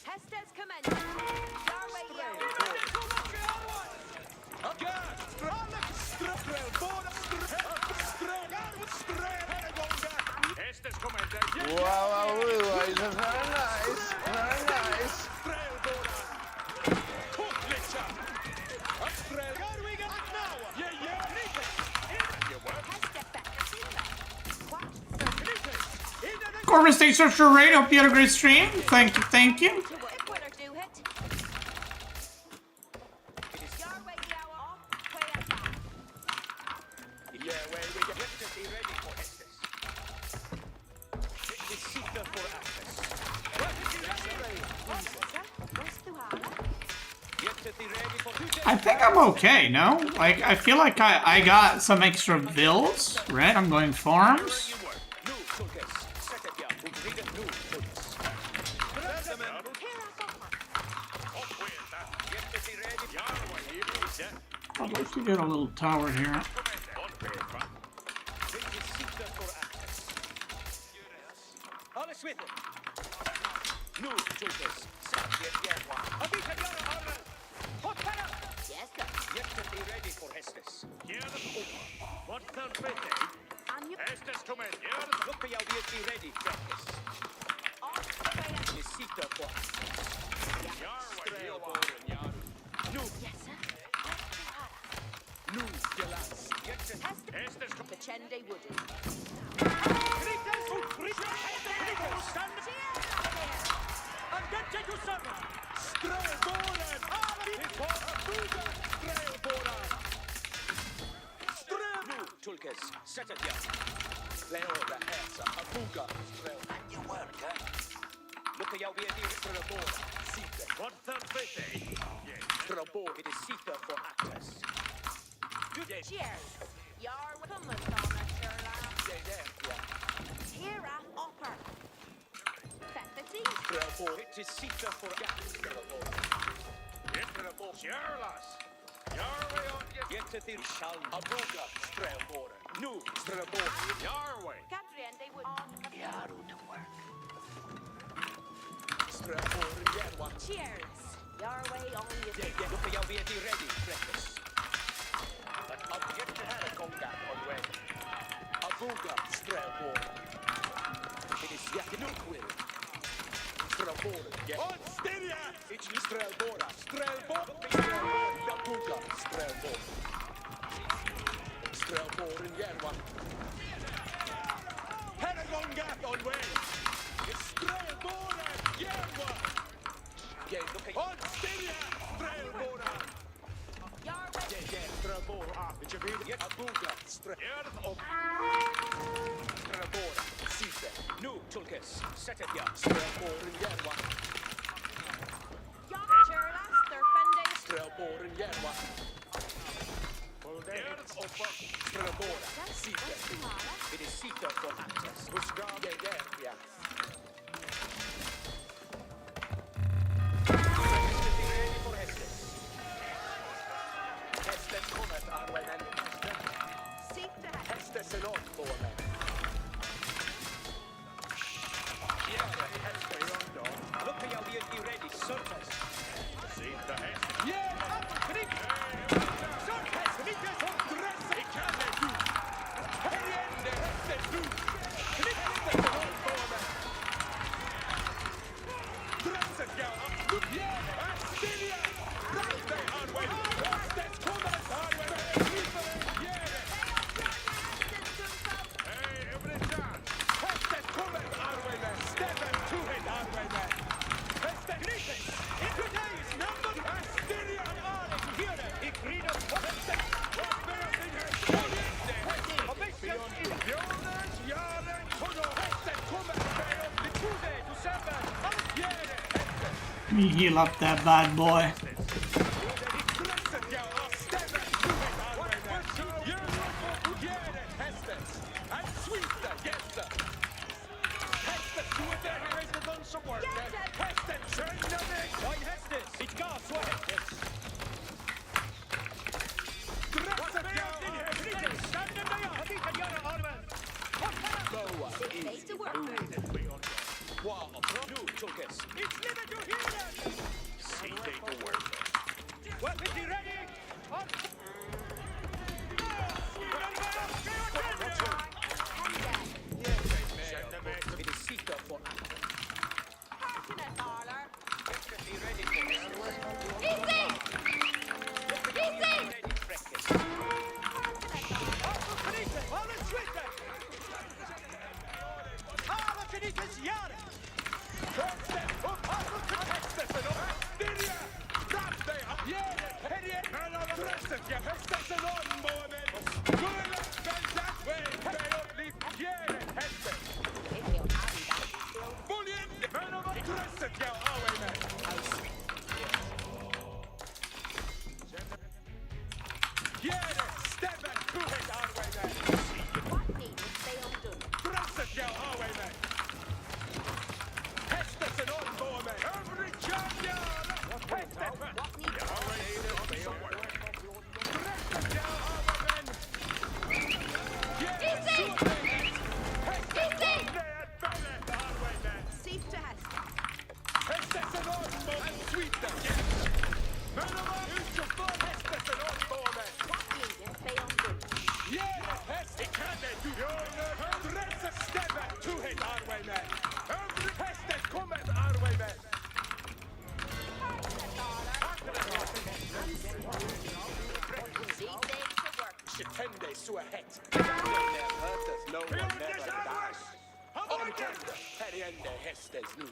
Speaker 4: Hestes commend. Your way,
Speaker 6: Hestes kommer.
Speaker 10: Wow, it's very nice. Very nice.
Speaker 1: Corbin State Social Raid, hope you had a great stream. Thank you, thank you.
Speaker 4: It winner do hit. Your way, yeah, off. Way up.
Speaker 5: Yeah, well, we get to be ready for Estes. It is Sita for Actus. Get to be ready for
Speaker 1: I think I'm okay, no? Like, I feel like I got some extra bills, right? I'm going farms.
Speaker 5: Nu, Tulkes. Second, yeah. Udriga, nu, Tulkes. Get to be ready.
Speaker 1: I'd like to get a little tower here.
Speaker 5: It is Sita for Actus. Alles with it. Nu, Tulkes. Second, yeah. Abika, yeah, Arne. Hot fire.
Speaker 4: Yes, sir.
Speaker 5: Get to be ready for Hestes.
Speaker 6: What's our figure?
Speaker 4: And you
Speaker 6: Hestes kommer.
Speaker 5: Look at your be ready, Hestes.
Speaker 4: off. Way up.
Speaker 5: It is Sita for Actus.
Speaker 6: Yarway.
Speaker 5: Nu,
Speaker 4: Yes, sir.
Speaker 5: nu, Gelas. Get to
Speaker 6: Hestes kommer.
Speaker 4: Pachende Woody.
Speaker 5: Tulkes, set it down. Leoda, Hersa, Abuga, Strel. And your work, Look at your idea for the board. Sita.
Speaker 6: What's our figure?
Speaker 5: Strabo, it is Sita for Actus.
Speaker 4: Cheers. You're welcome, Mr. Sherlock.
Speaker 5: Yeah.
Speaker 4: Here at Upper.
Speaker 5: till sitta för gasströbor.
Speaker 6: Jättelebor. Kärlas. Järve on
Speaker 5: Jättetil Chalm. Abuga ströbor. Nu ströbor.
Speaker 6: Järve.
Speaker 4: Catherine, they would.
Speaker 5: Jaru to work. Ströbor järva.
Speaker 4: Cheers. Your way on your
Speaker 5: Look, jag vet i ready, breakfast. But I'll get to have a conga on way. Abuga ströbor. It is jättenukkvill. Ströbor.
Speaker 6: On Styria.
Speaker 5: It's ströbora. Ströbor. Ströbor. Abuga ströbor. Ströboren järva.
Speaker 6: Pedagonga on way. It's ströboren. Järva. On Styria. Ströboren.
Speaker 4: Your way.
Speaker 5: Ströbor. Vilka vill? Abuga ströbor.
Speaker 6: Earth of
Speaker 5: Ströbor. Site. Nu tulkes. Sättet ja. Ströboren järva.
Speaker 4: Cheerlas, Thurfende.
Speaker 5: Ströboren järva.
Speaker 6: Earth of
Speaker 5: Ströbora. Site. It is site for access. Huska det där, ja. Hästen kommer, arvenen.
Speaker 4: Sitta här.
Speaker 5: Hästen ser långt på mig. Look, jag vet i ready, surface.
Speaker 6: Sitta här.
Speaker 5: Yeah, krig! Surface, vilka som dressar.
Speaker 6: Det kan det du.
Speaker 5: Här igen, det hästen du. Krig, hästen ser långt på mig.
Speaker 6: Dresset ja. Yeah. Styria. Right there on way. Hästen kommer. Arvenen. Yeah. Hey, every chance.
Speaker 5: Hästen kommer, arvenen. Stämmen to it, arvenen. Hästen gripen. In today's number.
Speaker 6: Styria.
Speaker 5: Here, i kriget på hästen.
Speaker 6: Björnens Jaren Kono.
Speaker 5: Hästen kommer. Vi tog det, du sätter. Allt ger det. Hästen.
Speaker 1: Let me heal up that bad boy.
Speaker 6: Dresset ja.
Speaker 5: Stämmen to it, arvenen. Ger det, hästen. And sweet the gäster. Hästen tog det. Hästen de som workar. Hästen känner mig. Oj, hästen. Sitt gas och hästen.
Speaker 6: Dresset ja.
Speaker 5: Stämmen där jag. Vi kan göra armen. Boa
Speaker 4: Place to work.
Speaker 5: Wow, nu tulkes. It's never to hear that.
Speaker 6: See they to work.
Speaker 5: Weapons ready. On. It is Sita for
Speaker 4: Passionate parlor.
Speaker 5: Be ready for this.
Speaker 4: Easy! Easy!
Speaker 5: Ready, breakfast.
Speaker 6: Alla sweeter! Alla knickers gör! Hästen upp! Hästen upp! Styria! Fram dig! Ge det! Herre! Dresset ja! Hästen om månen! Gullet! Väntat! Väg upp liv! Ge det! Hästen! Buljen! Men av dresset ja! Amen! Ge det! Stämmen! Kuhet! Amen!
Speaker 4: What need to stay undone?
Speaker 6: Dresset ja! Amen! Hästen om månen! Every champion! Hästen!
Speaker 4: What need to
Speaker 6: Dresset ja! Amen!
Speaker 4: Easy! Easy! Sitta här.
Speaker 6: Hästen om månen! Sweeten! Men de var ute för hästen om månen!
Speaker 4: What need to stay undone?
Speaker 6: Ge det! Häst! Det kan det du! Dresset stämmer! Tuhet Arwayman! Hästen kommer Arwayman!
Speaker 4: See days to work.
Speaker 5: 25 days så är hett. They never hurt us, no one never dies. Omgående, här igen det hästens nu.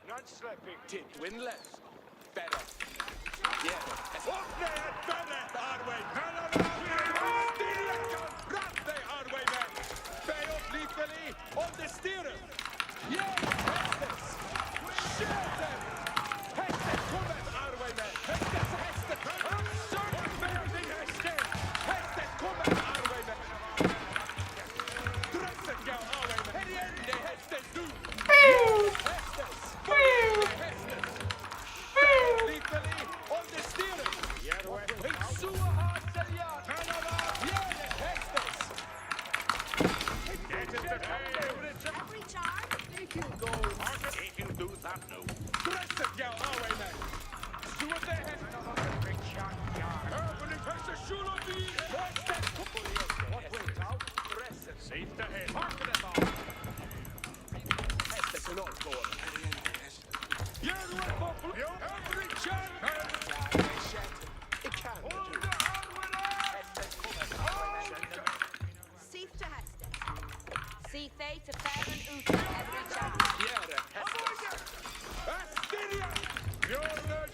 Speaker 6: Non-slapping!
Speaker 5: Till Dwindless. Better. Yeah,
Speaker 6: Upp dig ett bälle! Arwayman! Fram dig Arwayman!
Speaker 5: Bär upp livfäll i. Om det styrer.
Speaker 6: Yeah! Hästens! Skjuten! Hästen kommer Arwayman! Hästen! Absurd! Hästen! Hästen kommer Arwayman! Dresset ja Arwayman! Här igen det är hästens du! Hästens! Hästen!
Speaker 4: Every charge.
Speaker 6: If you do that, no. Dress it, ja, away, man. Do what they have. Big shot, yeah. Urban infection, shoot on the first step. What went out? Dress it. Safe to head. Mark it about. Test this in all door. Yeah, the way for every shot. It can do.
Speaker 4: Safe to Hester. See fate to Fairman Uta every charge.
Speaker 6: Yeah, the Hester. Astiria! Jonas,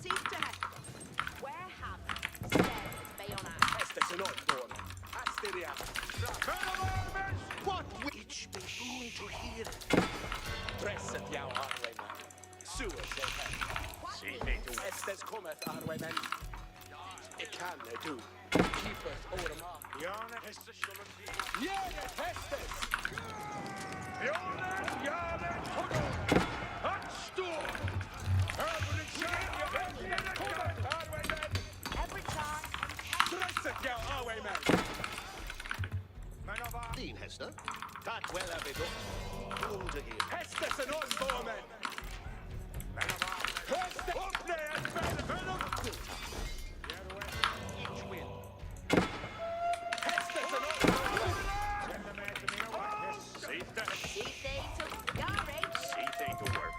Speaker 4: Safe to Hester. Where hammer, stairs, bayonet.
Speaker 6: Hester in all door. Astiria. What? Which be soon to hear. Press it, ja, Arwayman. Suicide. See, they do. Estes cometh, Arwayman. It can they do. Keep us over the mark. Jana, Hester, shouldn't be. Yeah, Hestes. Jana, Hugo. Hutstor. Urban and Shine, cometh, Arwayman.
Speaker 4: Every charge.
Speaker 6: Press it, ja, Arwayman.
Speaker 8: Dean Hester. That well have it up. Home to here.
Speaker 6: Hestes and Osborne. Hester, up there, Venom. Each win. Hestes and Osborne. See
Speaker 4: they to garage.
Speaker 6: See they to work.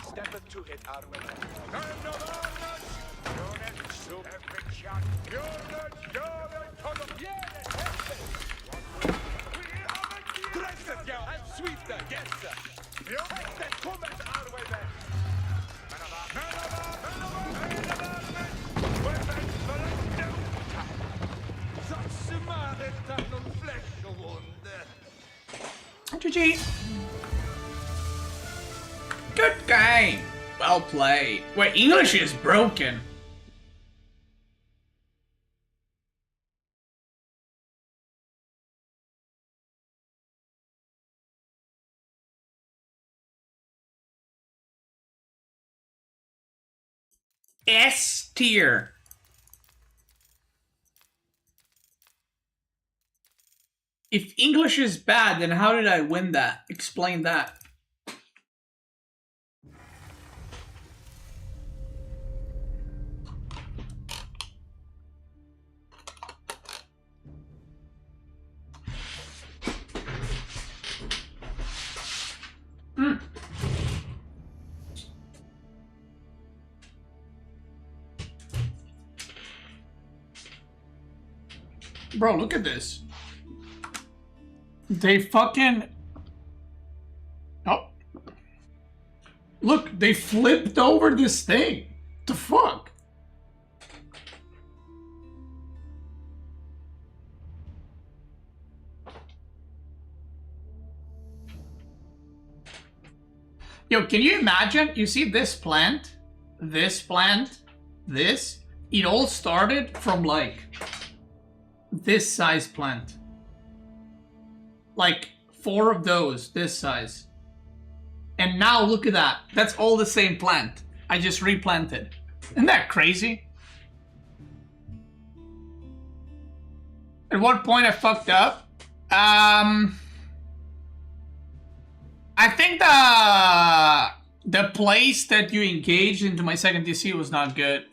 Speaker 6: Step it to it, Arwayman. Kind of honest. Jonas, soup. Every shot. Jonas, come on. Yeah, Hestes. Dress it, ja, and sweep the guest. Hestes, come at Arwayman.
Speaker 1: GG. Good game. Well played. Wait, English is broken. S tier. If English is bad, then how did I win that? Explain that. Bro, look at this. They fucking... Oh. Look, they flipped over this thing. The fuck? Yo, can you imagine? You see this plant? This plant? This? It all started from like... this size plant. Like 4 of those, this size. And now look at that. That's all the same plant. I just replanted. Isn't that crazy? At what point I fucked up? I think the place that you engaged into my second DC was not good.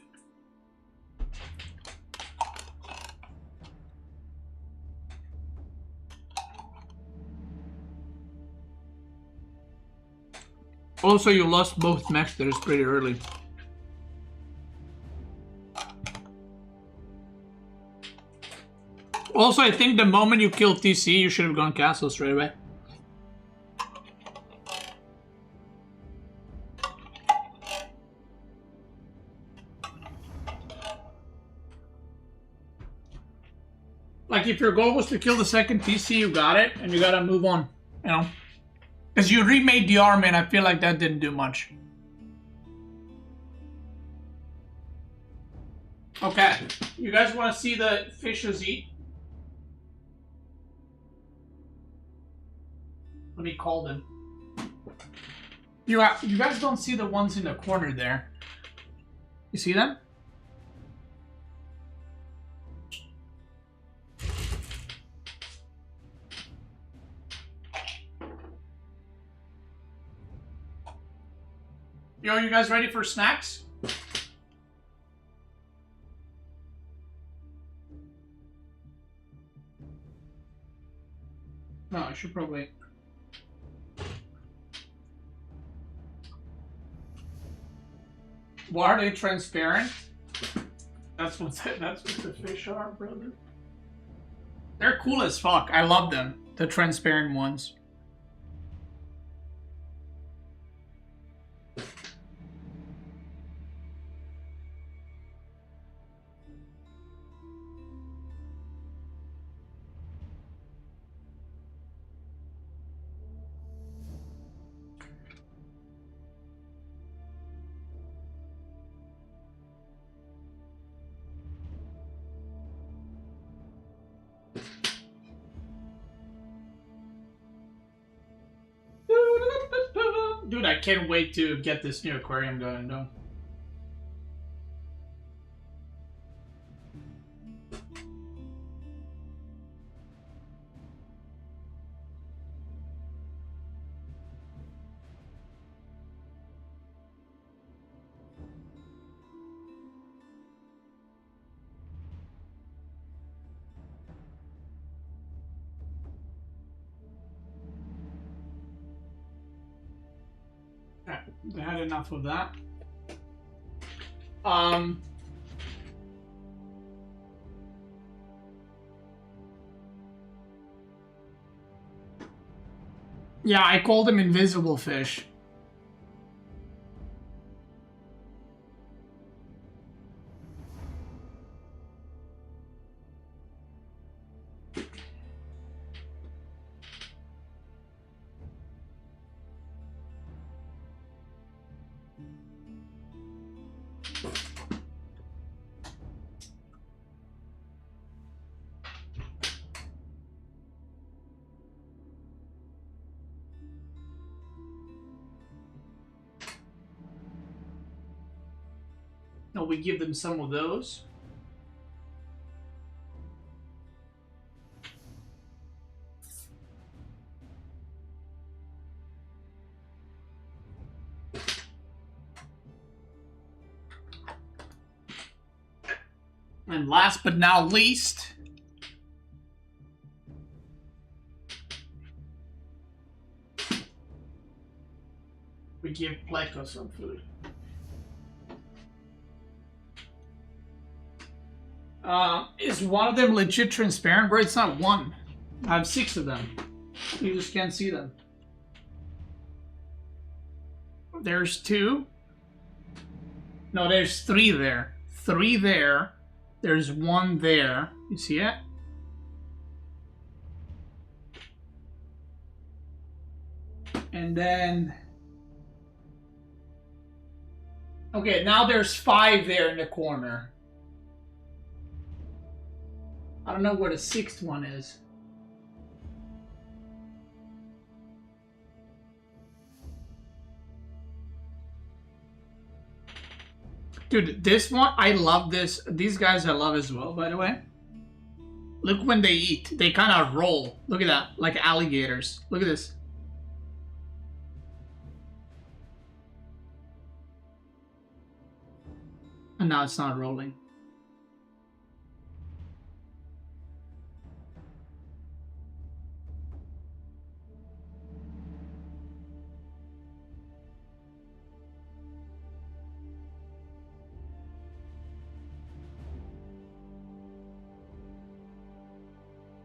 Speaker 1: Also, you lost both masters pretty early. Also, I think the moment you killed TC, you should have gone castle straight away. Like, if your goal was to kill the second TC, you got it, and you gotta move on, you know? Because you remade the army, and I feel like that didn't do much. Okay, you guys want to see the fishes eat? Let me call them. You guys don't see the ones in the corner there. You see them? Yo, you guys ready for snacks? No, I should probably... Why are they transparent? That's what the fish are, brother. They're cool as fuck. I love them. The transparent ones. Dude, I can't wait to get this new aquarium going, though. They had enough of that. Yeah, I called them invisible fish. No, we give them some of those. And last but not least, we give Pleco some food. Is one of them legit transparent, bro? It's not one. I have 6 of them. You just can't see them. There's 2. No, there's 3 there. 3 there. There's 1 there. You see it? And then... Okay, now there's 5 there in the corner. I don't know where the 6th one is. Dude, this one, I love this. These guys I love as well, by the way. Look when they eat. They kind of roll. Look at that. Like alligators. Look at this. And now it's not rolling.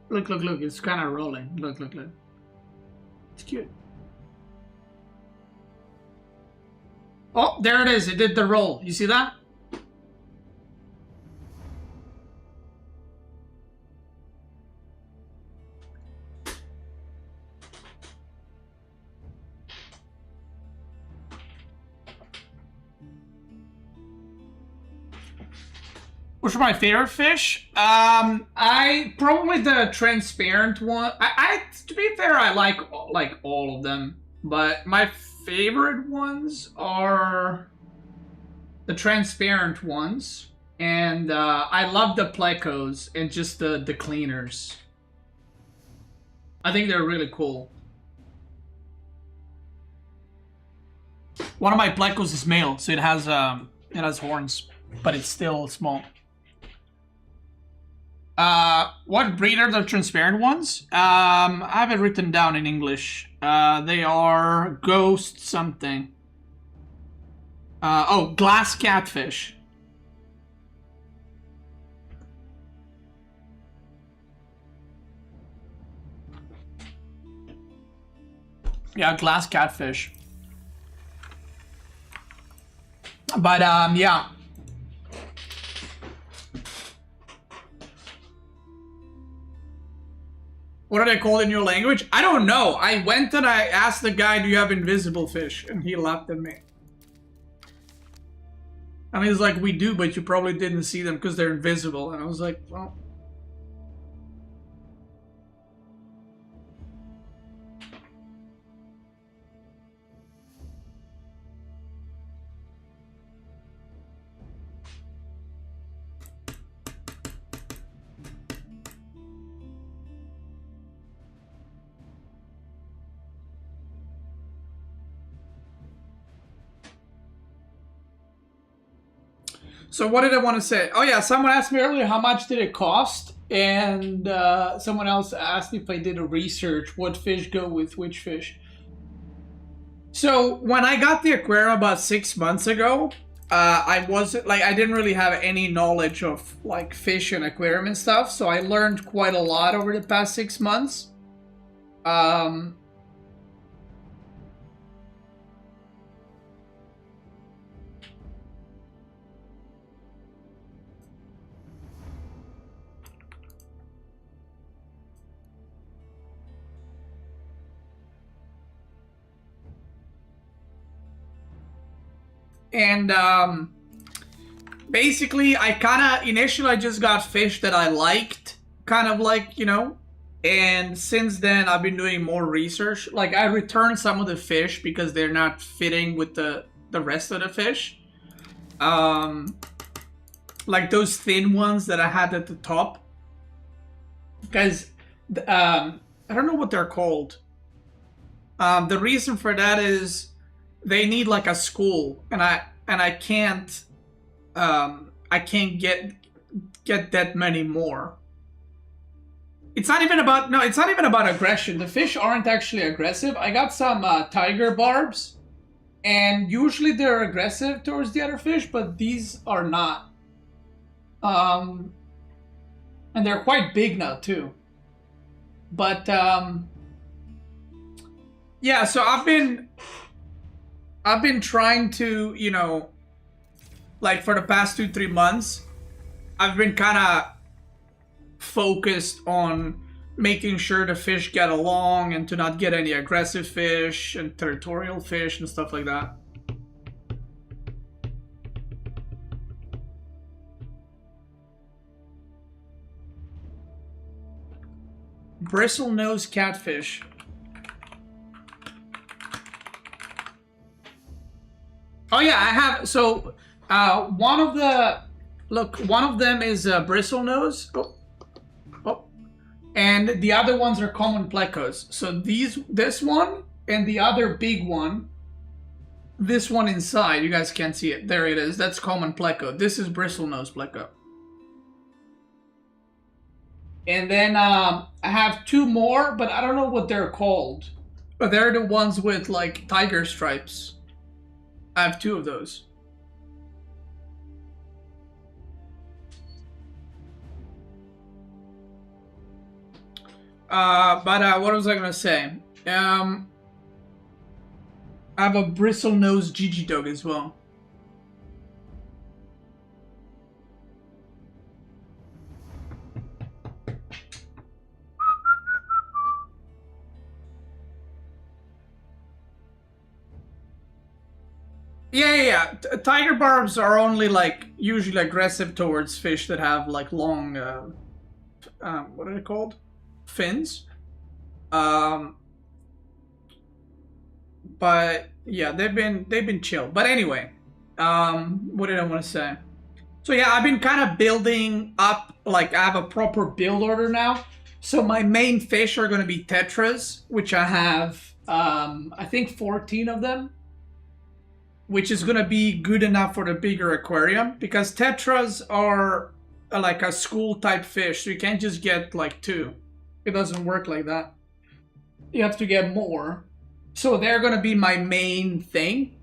Speaker 1: Look, look, look. It's kind of rolling. Look, look, look. It's cute. Oh, there it is. It did the roll. You see that? Which are my favorite fish? I probably the transparent one. To be fair, I like all of them, but my favorite ones are the transparent ones, and I love the plecos and just the cleaners. I think they're really cool. One of my plecos is male, so it has horns, but it's still small. What breed are the transparent ones? I have it written down in English. They are ghost something. Oh, glass catfish. Yeah, glass catfish. But, yeah. What are they called in your language? I don't know. I went and I asked the guy, do you have invisible fish? And he laughed at me. And he was like, we do, but you probably didn't see them because they're invisible. And I was like, well... So what did I want to say? Oh yeah, someone asked me earlier how much did it cost, and someone else asked if I did a research, what fish go with which fish. So when I got the aquarium about 6 months ago, I didn't really have any knowledge of like fish and aquarium and stuff, so I learned quite a lot over the past 6 months. And basically, initially I just got fish that I liked, kind of like, you know, and since then I've been doing more research. Like I returned some of the fish because they're not fitting with the rest of the fish. Like those thin ones that I had at the top. Because, I don't know what they're called. The reason for that is they need like a school, and I can't get that many more. It's not even about aggression. The fish aren't actually aggressive. I got some tiger barbs, and usually they're aggressive towards the other fish, but these are not. And they're quite big now too. But yeah, so I've been trying to, you know, like for the past 2-3 months, I've been kind of focused on making sure the fish get along and to not get any aggressive fish and territorial fish and stuff like that. Bristlenose catfish. Oh yeah, I have. So one of them is bristlenose. Oh, and the other ones are common plecos. So this one and the other big one, this one inside, you guys can't see it. There it is. That's common pleco. This is bristlenose pleco. And then I have 2 more, but I don't know what they're called. But they're the ones with like tiger stripes. I have 2 of those. But what was I gonna say? I have a bristlenose Gigi dog as well. Yeah. Tiger barbs are only like usually aggressive towards fish that have like long, what are they called? Fins. But yeah, they've been chill. But anyway, What did I want to say? So yeah, I've been kind of building up, like I have a proper build order now. So my main fish are going to be tetras, which I have, I think 14 of them, which is going to be good enough for the bigger aquarium, because tetras are like a school type fish, so you can't just get like 2. It doesn't work like that. You have to get more. So they're going to be my main thing.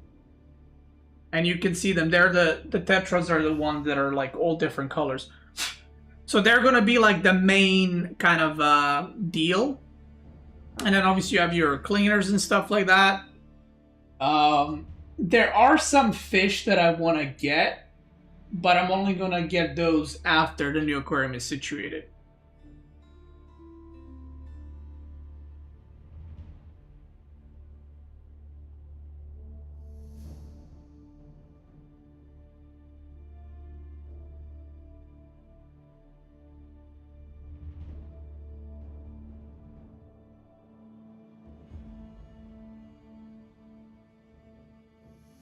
Speaker 1: And you can see them. They're the tetras are the ones that are like all different colors. So they're going to be like the main kind of deal. And then obviously you have your cleaners and stuff like that. There are some fish that I want to get, but I'm only going to get those after the new aquarium is situated.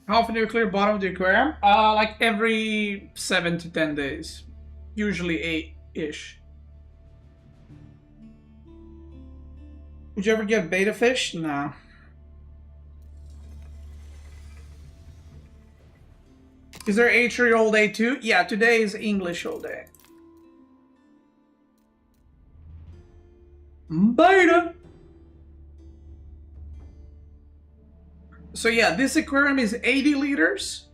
Speaker 1: How often do you clear bottom of the aquarium? Like every 7 to 10 days. Usually 8-ish. Would you ever get beta fish? No. Is there H3 all day too? Yeah, today is English all day. Beta! So yeah, this aquarium is 80 liters.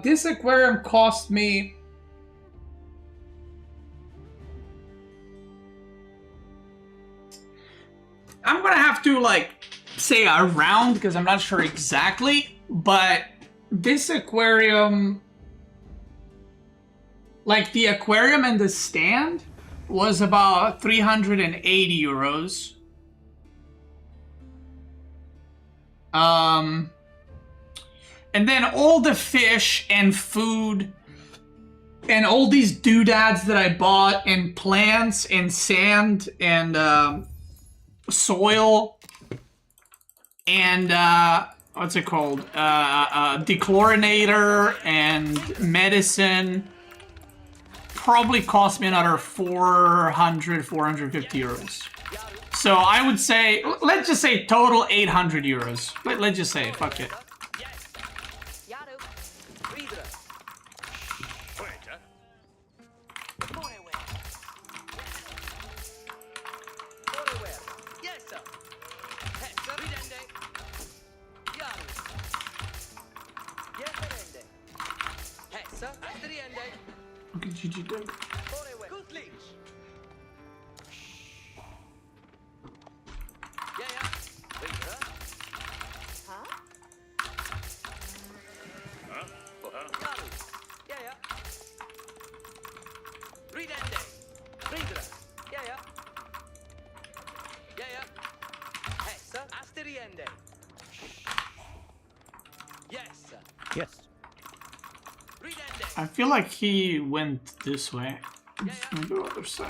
Speaker 1: This aquarium cost me I'm gonna have to like say around because I'm not sure exactly, but this aquarium, like the aquarium and the stand, was about 380 euros. And then all the fish and food and all these doodads that I bought and plants and sand and soil and what's it called? Dechlorinator and medicine probably cost me another 450 euros. So I would say, let's just say total 800 euros. Let's just say, fuck it. Okay, GG Doug.
Speaker 5: Yes.
Speaker 1: I feel like he went this way. I'm just gonna go other side.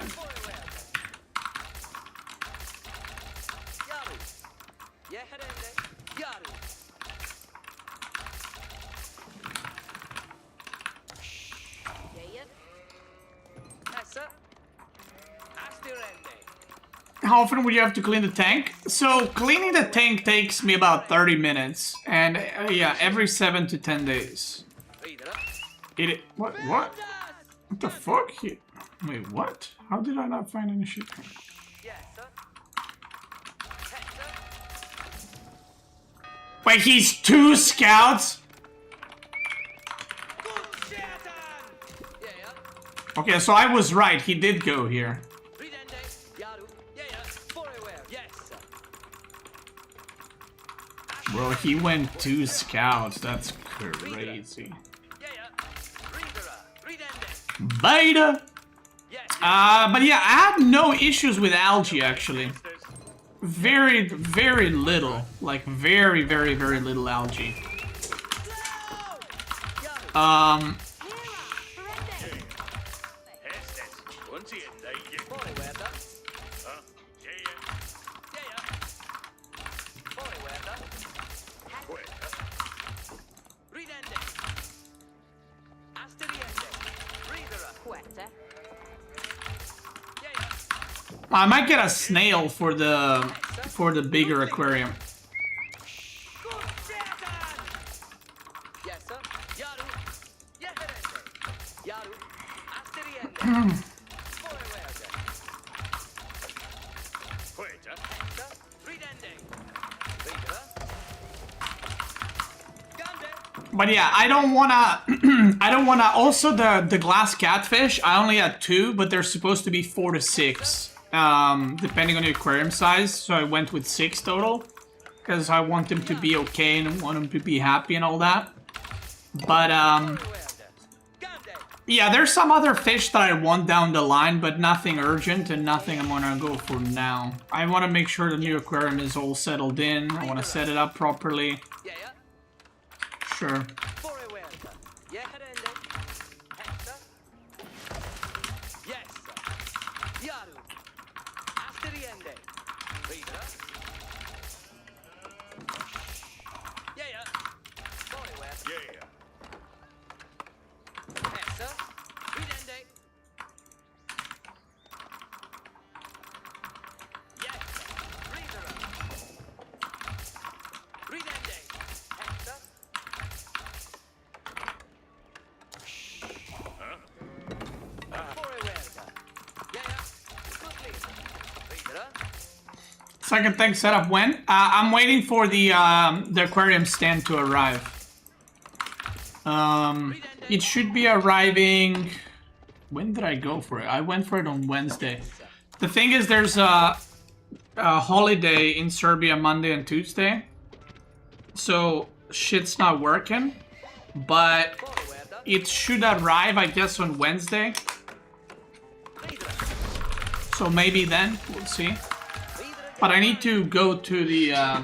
Speaker 1: How often would you have to clean the tank? So cleaning the tank takes me about 30 minutes, and yeah, every 7 to 10 days. What? What the fuck? Wait, what? How did I not find any shit? Wait, he's 2 scouts? Okay, so I was right. He did go here. Bro, he went 2 scouts. That's crazy. Beta! But yeah, I had no issues with algae, actually. Very, very little. Like, very, very, very little algae. I might get a snail for the bigger aquarium. But yeah, I don't wanna. I don't wanna. Also, the glass catfish. I only had 2, but they're supposed to be 4 to 6, depending on the aquarium size. So I went with 6 total, because I want them to be okay and want them to be happy and all that. But yeah, there's some other fish that I want down the line, but nothing urgent and nothing I'm gonna go for now. I want to make sure the new aquarium is all settled in. I want to set it up properly. Sure. Second thing set up when? I'm waiting for the aquarium stand to arrive. It should be arriving... When did I go for it? I went for it on Wednesday. The thing is, there's a holiday in Serbia Monday and Tuesday. So, shit's not working. But it should arrive, I guess, on Wednesday. So maybe then, we'll see. But I need to go to the, I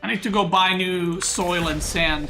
Speaker 1: need to go buy new soil and sand.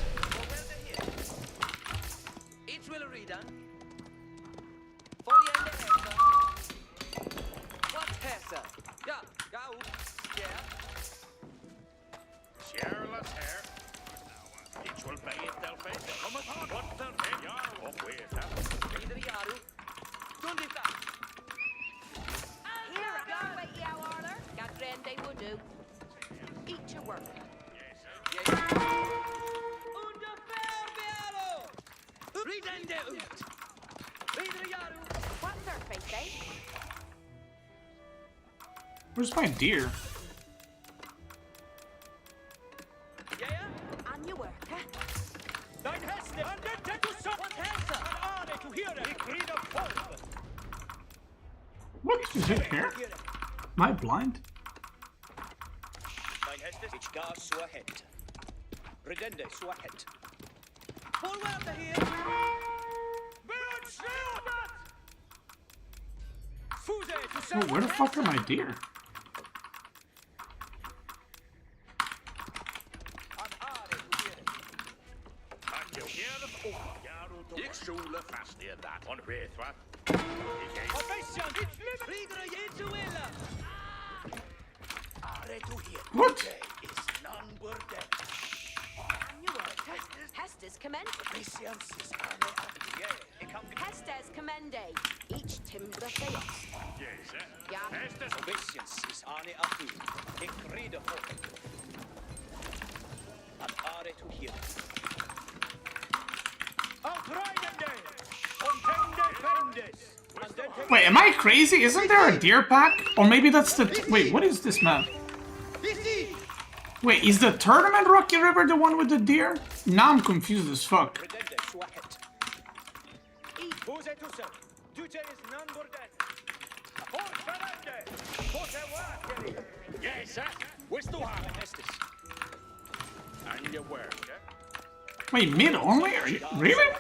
Speaker 1: Where's my deer? What is it here? Am I blind? Oh, where the fuck are my deer? What?
Speaker 4: Hestes commend. Hestes commende. Each timber theos. Ja.
Speaker 5: Obedience is ane afu. Ik rede voor. An are to hear.
Speaker 1: Wait, am I crazy? Isn't there a deer pack? Or maybe that's the... Wait, what is this map? Wait, is the tournament Rocky River the one with the deer? Now I'm confused as fuck. Wait, mid only? Are you, really?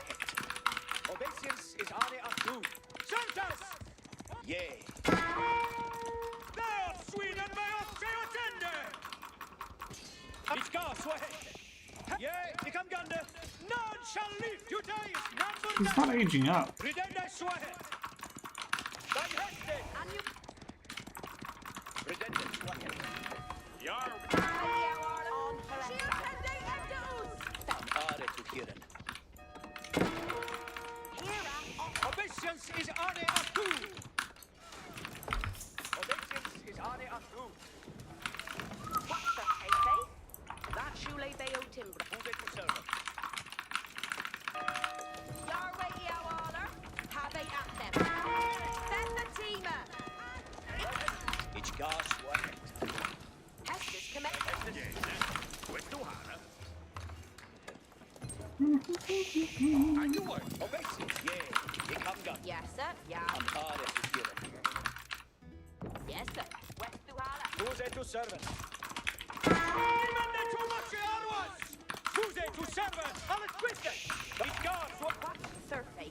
Speaker 1: He's not aging up.
Speaker 5: Obeisance is ane atu. Obeisance is ane atu.
Speaker 4: What's the hey? That shule bayo timber.
Speaker 5: Who's it to serve?
Speaker 4: Your way, Yawaller. Have a at them. Send the teamer.
Speaker 5: It's gas work.
Speaker 4: Hester's command.
Speaker 5: And you work. Obeisance, yeah. You come gun.
Speaker 4: Yes, sir. Yeah.
Speaker 5: I'm hard at the hero.
Speaker 4: Yes, sir. West to Hala.
Speaker 5: Who's it to servant? Remember too much arrows! Who's it to servant? Alles twisted! It's gas what?
Speaker 4: Sir Fei.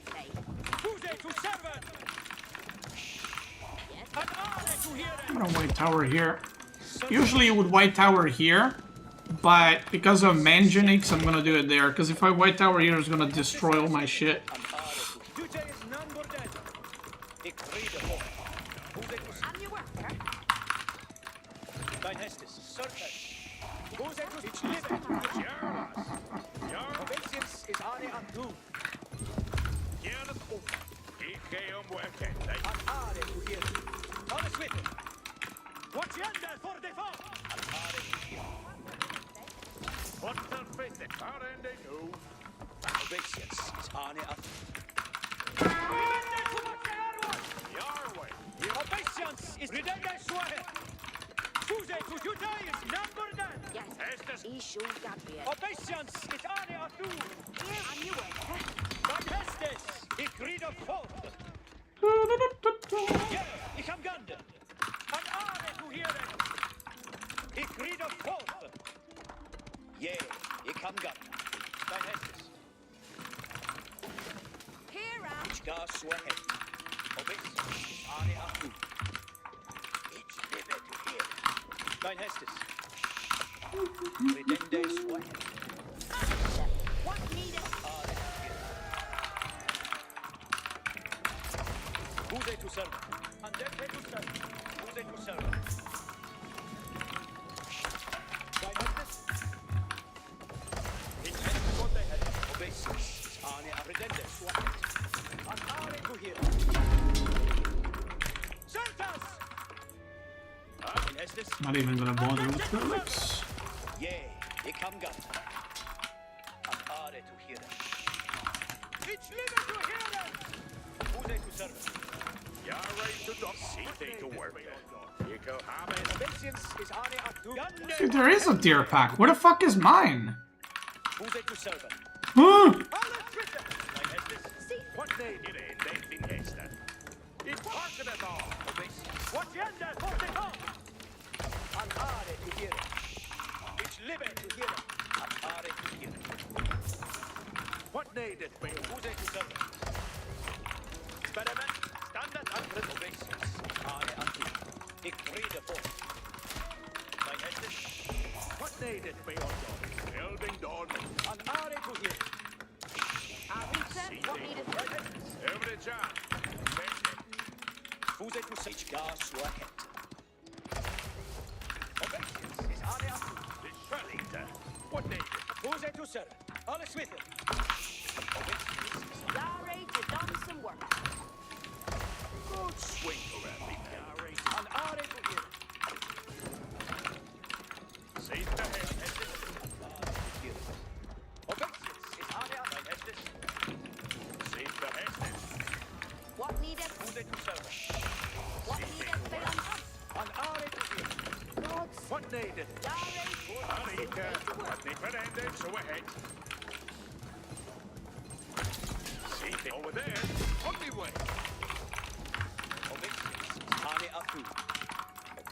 Speaker 5: Who's it to servant?
Speaker 4: Yes.
Speaker 5: And all it to hear
Speaker 1: I'm gonna white tower here. Usually you would white tower here, but because of Mangenix, I'm gonna do it there. Because if I white tower here, it's gonna destroy all my shit.
Speaker 4: And you work, sir.
Speaker 5: Dein Hestes, Surface. Who's it to it's living? Obeisance is ane atu.
Speaker 6: Gärdet upp. Ikke om worken.
Speaker 5: And are to hear. Alles with it. What's yonder for the fall? And are to hear.
Speaker 6: What's the fitting? How then they know?
Speaker 5: Obeisance is ane atu.
Speaker 6: Your way.
Speaker 5: Obeisance is redundant swear. Who's it to Judah is number none.
Speaker 4: Yes.
Speaker 6: Estes.
Speaker 4: Ishul Gabriel.
Speaker 5: Obeisance is ane atu.
Speaker 4: Here and you work.
Speaker 5: Dein Hestes, ich rede fort. Ja, ich am Gande. An are to hear it. Ich rede fort. Ja, ich am Gande. Dein Hestes.
Speaker 4: Here and
Speaker 5: Ich gar sweat. Obeisance is ane atu. Ich liebe to hear. Dein Hestes. Redende sweat.
Speaker 4: what needed?
Speaker 5: Are to hear. Who's it to serve? And then they to serve. Who's it to serve? Dein Hestes. Ich hätte Gott der Herr. Obeisance is ane a redende sweat. And are to hear. Certas! Dein Hestes.
Speaker 1: Not even gonna bother with Felix.
Speaker 5: Yeah, ich kam gun. And are to hear. It's living to hear them! Who's it to serve?
Speaker 6: You're right to do. See they to work. You go have it.
Speaker 5: Obeisance is ane atu.
Speaker 1: Dude, there is a deer pack. Where the fuck is mine?
Speaker 5: Who's it to serve?
Speaker 1: Huh?
Speaker 5: All the Twitter! Dein Hestes.
Speaker 6: What they did in they think Hester. It's part of it all.
Speaker 5: Obeisance. What's yonder for the call? And are to hear. It's living to hear. And are to hear.
Speaker 6: What needed me?
Speaker 5: Who's it to serve?
Speaker 6: Experiment. Standard and
Speaker 5: Obeisance. Ane atu. Ik rede fort. Dein Hestes.
Speaker 6: what needed me on God? Building dawn.
Speaker 5: And are to hear.
Speaker 4: Arita, what needed?
Speaker 6: Every job.
Speaker 5: Who's it to sich gas worket? Obeisance is ane atu.
Speaker 6: The Shellington. What needed?
Speaker 5: Who's it to serve? Alles with it. Obeisance is
Speaker 4: Larry, you done some work.
Speaker 6: Good swing around me.
Speaker 5: and are to hear.
Speaker 6: See the head.
Speaker 5: Obeisance is ane atu. Hestes.
Speaker 6: See the head.
Speaker 4: What needed?
Speaker 5: Who's it to serve?
Speaker 4: What needed? Bayon.
Speaker 5: And are to hear.
Speaker 6: What needed?
Speaker 4: Larry,
Speaker 6: Annika. What needed? So ahead. See the over there. On the way.
Speaker 5: Obeisance is ane atu.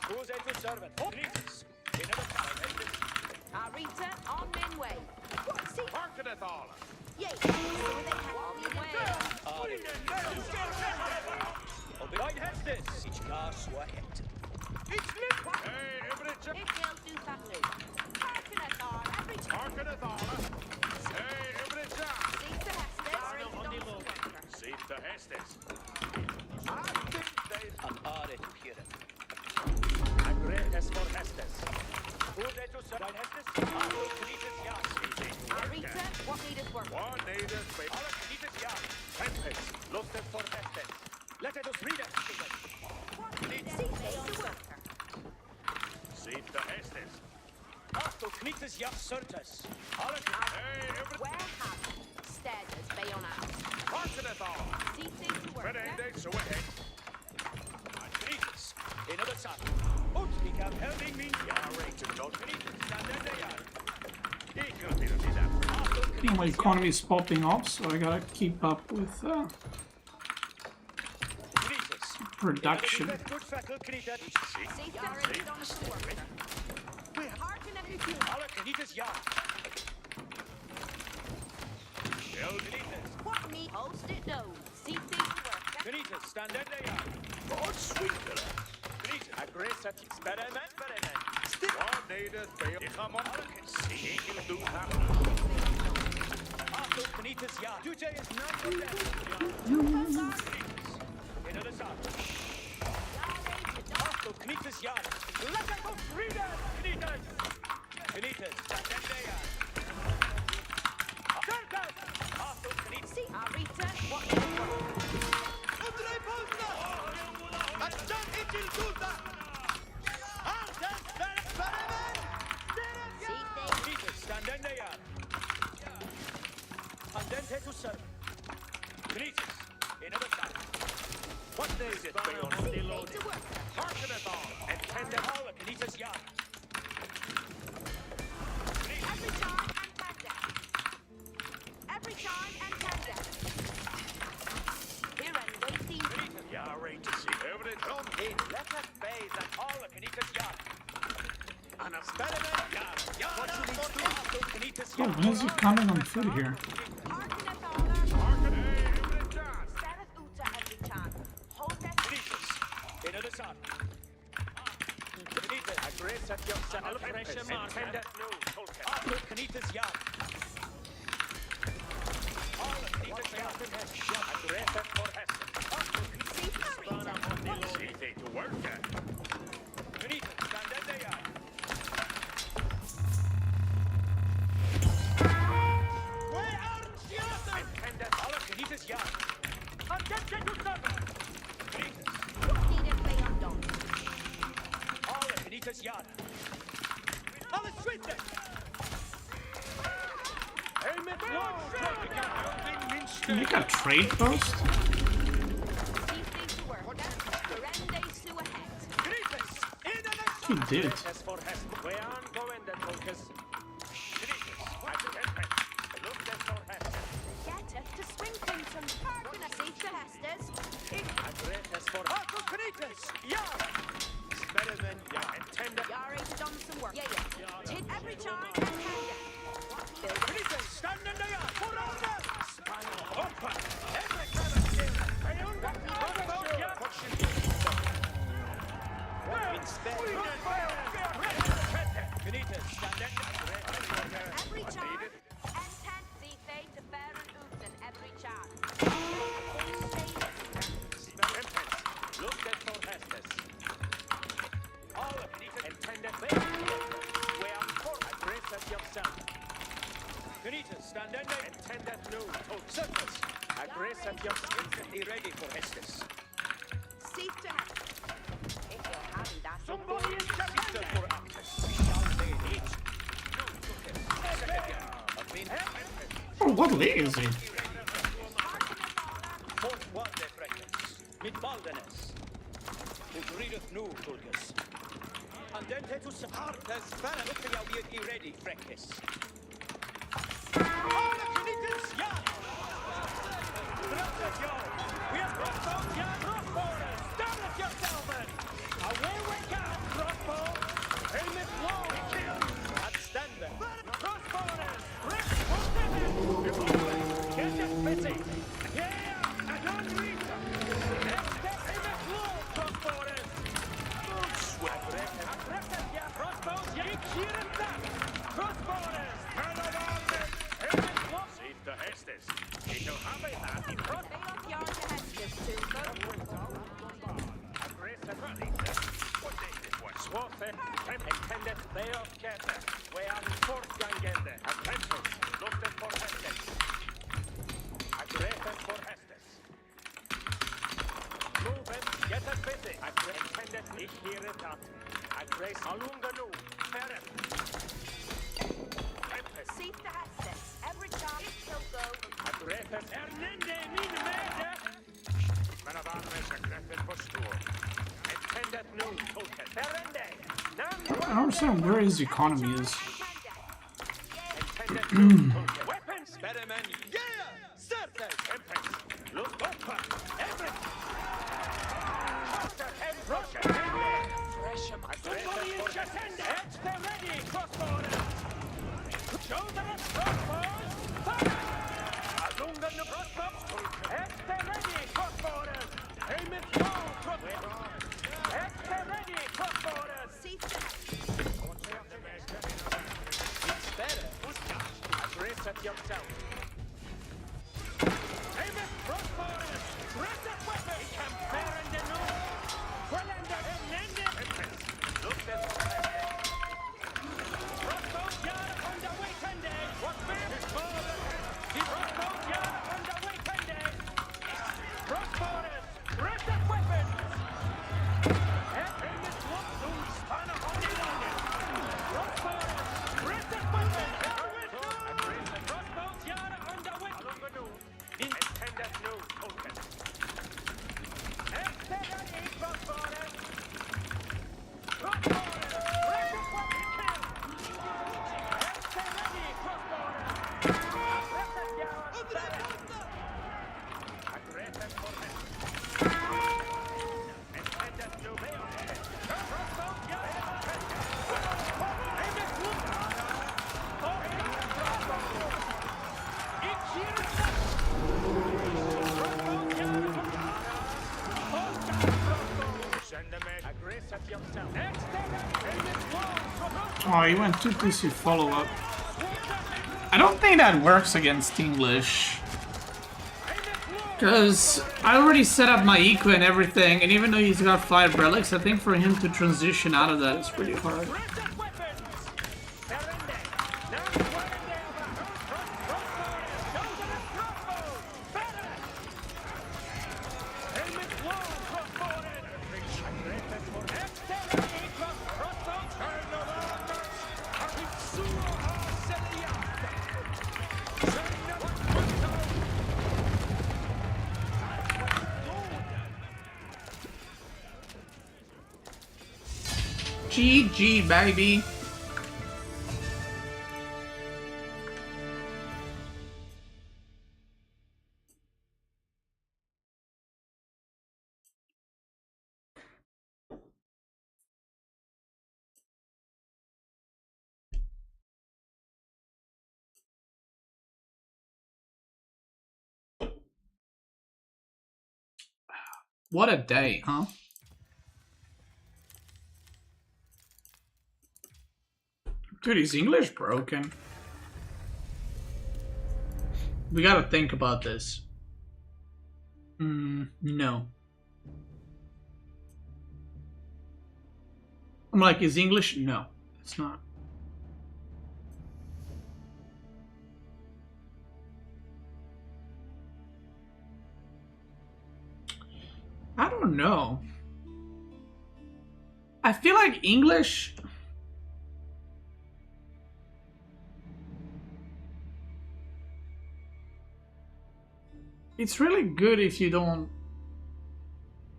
Speaker 5: Who's it to serve? Obeisance. In other time, Hestes.
Speaker 4: Arita, on min way. What? See?
Speaker 6: Parking it all.
Speaker 4: Yay. So they have on the way.
Speaker 5: Dein Hestes. Ich gas worket.
Speaker 6: It's lit. Hey, every job.
Speaker 4: It will do that new. Parking it all every time.
Speaker 6: Parking it all. Hey, every job.
Speaker 4: See the Hester. Larry, you done some work.
Speaker 6: See the Hestes. I think they
Speaker 5: And are to hear.
Speaker 6: agree as for Hestes.
Speaker 5: Who's it to serve? Dein Hestes. Alles Krieges Jahr.
Speaker 4: Arita, what needed work?
Speaker 6: What needed me?
Speaker 5: Alles Krieges Jahr.
Speaker 6: Hestes. Lusted for Hestes.
Speaker 5: Certus.
Speaker 4: Warehouse. Stairs, bayonet.
Speaker 6: Fortunate all.
Speaker 4: See things to work.
Speaker 6: Fernandez, so ahead.
Speaker 5: Benitez. Another shot. Und become helping me. Yeah, right to don't. Benitez. Stand there, they are.
Speaker 6: He could be that.
Speaker 1: My economy is popping up, so I gotta keep up with production.
Speaker 5: Good fackle, Benitez.
Speaker 4: See things on the work. Hearken every
Speaker 5: Alle Benitez, ja. Benitez.
Speaker 4: What me host it though. See things to work.
Speaker 5: Benitez, stand there, they are.
Speaker 6: God sweet killer.
Speaker 5: Benitez. Aggressive. Experiment.
Speaker 6: God needed bail. Ich am Morgen. See you do that.
Speaker 5: Arthur Benitez, ja. DJ is not for death. Another shot. Arthur Benitez, ja. Let us go freedom, Benitez. Benitez, stand there, they are. Arthur Benitez.
Speaker 4: See, Arita, what is it?
Speaker 8: Udre Polta! Attan iġil kulta! Arden experiment!
Speaker 4: See things.
Speaker 5: Benitez, stand there, they are. Andente to serve. Benitez, another shot.
Speaker 6: What day is it? Bail
Speaker 4: See things to work.
Speaker 6: Fortunate all.
Speaker 5: And tender all of Benitez, ja.
Speaker 4: Every time and tender. Every time and tender. Here and waiting.
Speaker 5: Benitez,
Speaker 6: Yeah, right to see. Everything done.
Speaker 5: in let us base and all of Benitez, ja.
Speaker 6: An experiment. Yeah.
Speaker 5: Arthur Benitez,
Speaker 1: Oh,
Speaker 5: ja.
Speaker 1: when is it coming on food here?
Speaker 4: Hearken at all our
Speaker 6: Everything done.
Speaker 4: Sereth Uta every time. Hold that.
Speaker 5: Benitez, another shot. Benitez, aggressive yourself. Pressure mark.
Speaker 6: Tender. No, Tolkien.
Speaker 5: Arthur Benitez, ja. All of Benitez, ja.
Speaker 6: Aggressive for Heston.
Speaker 4: See Arita.
Speaker 6: See they to work at.
Speaker 5: Benitez, stand there, they are.
Speaker 8: Where are Giotto?
Speaker 5: Tender, all of Benitez, ja. Attention to server. Benitez,
Speaker 4: What need it be undone?
Speaker 5: all of Benitez, ja.
Speaker 8: Alle switte!
Speaker 1: Make a trade post?
Speaker 4: See things to work. Rende Sue ahead.
Speaker 5: Benitez,
Speaker 1: You did.
Speaker 5: as for Heston.
Speaker 6: We aren't going there, Tolkien. Look there for Heston.
Speaker 4: Get it to Swington. Hearken at see to Hesters.
Speaker 5: Aggressive for
Speaker 8: Arthur Benitez!
Speaker 5: ja. Experiment, ja. And tender.
Speaker 4: Yara done some work. Yeah. Hit every time and tender.
Speaker 5: Benitez, stand in the yard. For order. Open. Every kind of skill. Benitez, stand in.
Speaker 4: Every charm. And tent see fate to fair and Utan every charm.
Speaker 5: Look at for Hestes. All of Benitez intended we are for aggressive yourself. Benitez, stand in. Intended no. Surface. Aggressive yourself. Be ready for Hestes.
Speaker 4: See to Hester. If you're having that.
Speaker 5: Somebody is sister for access. We shall say each. No, second year. I've been
Speaker 1: Oh, what league is he?
Speaker 5: Fort Walde Freckes. Mit Baldenes. Und readeth nu, Tulgas. Andente to support the spell. Look at how be ready, Freckes. All the Benitez, ja! Brother, yo! We have crossbows, ja, crossbowers! Stand up yourself, man! Away we come, crossbow! Helmet low, kill! And stand there! Crossbowers! Rick, get it busy! Yeah! And on reach! Helmet low, crossbowers! Don't sweat! Aggressive, yeah, crossbows, yeah! Cheer it back! Crossbowers! Turn around, men! Helmet low!
Speaker 6: Save the Hestes. They don't have a hat in front.
Speaker 4: They look yard to Hesters too, but
Speaker 6: Aggressive running. What day this was?
Speaker 5: Swaffe, intended they of Kete. We are fortgångande.
Speaker 6: Attention. Look there for Hestes.
Speaker 5: Aggressive for Hestes. Move it, get us busy. Intended, ich hear it up. Aggressive.
Speaker 6: Alunga nu.
Speaker 5: Ferret.
Speaker 1: don't understand where his economy is.
Speaker 5: Weapons, better men. Yeah, certain. Tempest. Look open. Everything. Russia. Pressure, my somebody is just ended. Extra ready. Crossborders. Show them a crossbows. Fire! Alunga the crossbows. Extra ready. Crossborders. Aim it low. Crossborders. Extra ready. Crossborders. It's better. Aggress at yourself. Aim it. Crossborders. Press that weapon. It can bear in the north. Well under and ended. Look at crossbows yard on the way Sunday. What's bear? The crossbows yard on the way Sunday. Crossborders. Press that weapon. Aim it. Look. Don't span up on the London. Crossborders. Press that weapon. Crossbows yard on the way. Intended no token. Externally crossborders. Crossborders. Press that weapon. Kill. Externally crossborders. Press that yard. Aggressive for them. Intended no veil. Crossbows yard. Aim it. Look. It's here.
Speaker 1: Oh, he went too easy follow-up. I don't think that works against English. Because I already set up my eco and everything, and even though he's got 5 relics, I think for him to transition out of that is pretty hard. GG, baby. What a day, huh? Dude, is English broken? We gotta think about this. No. I'm like, is English? No, it's not. I don't know. I feel like English... It's really good if you don't...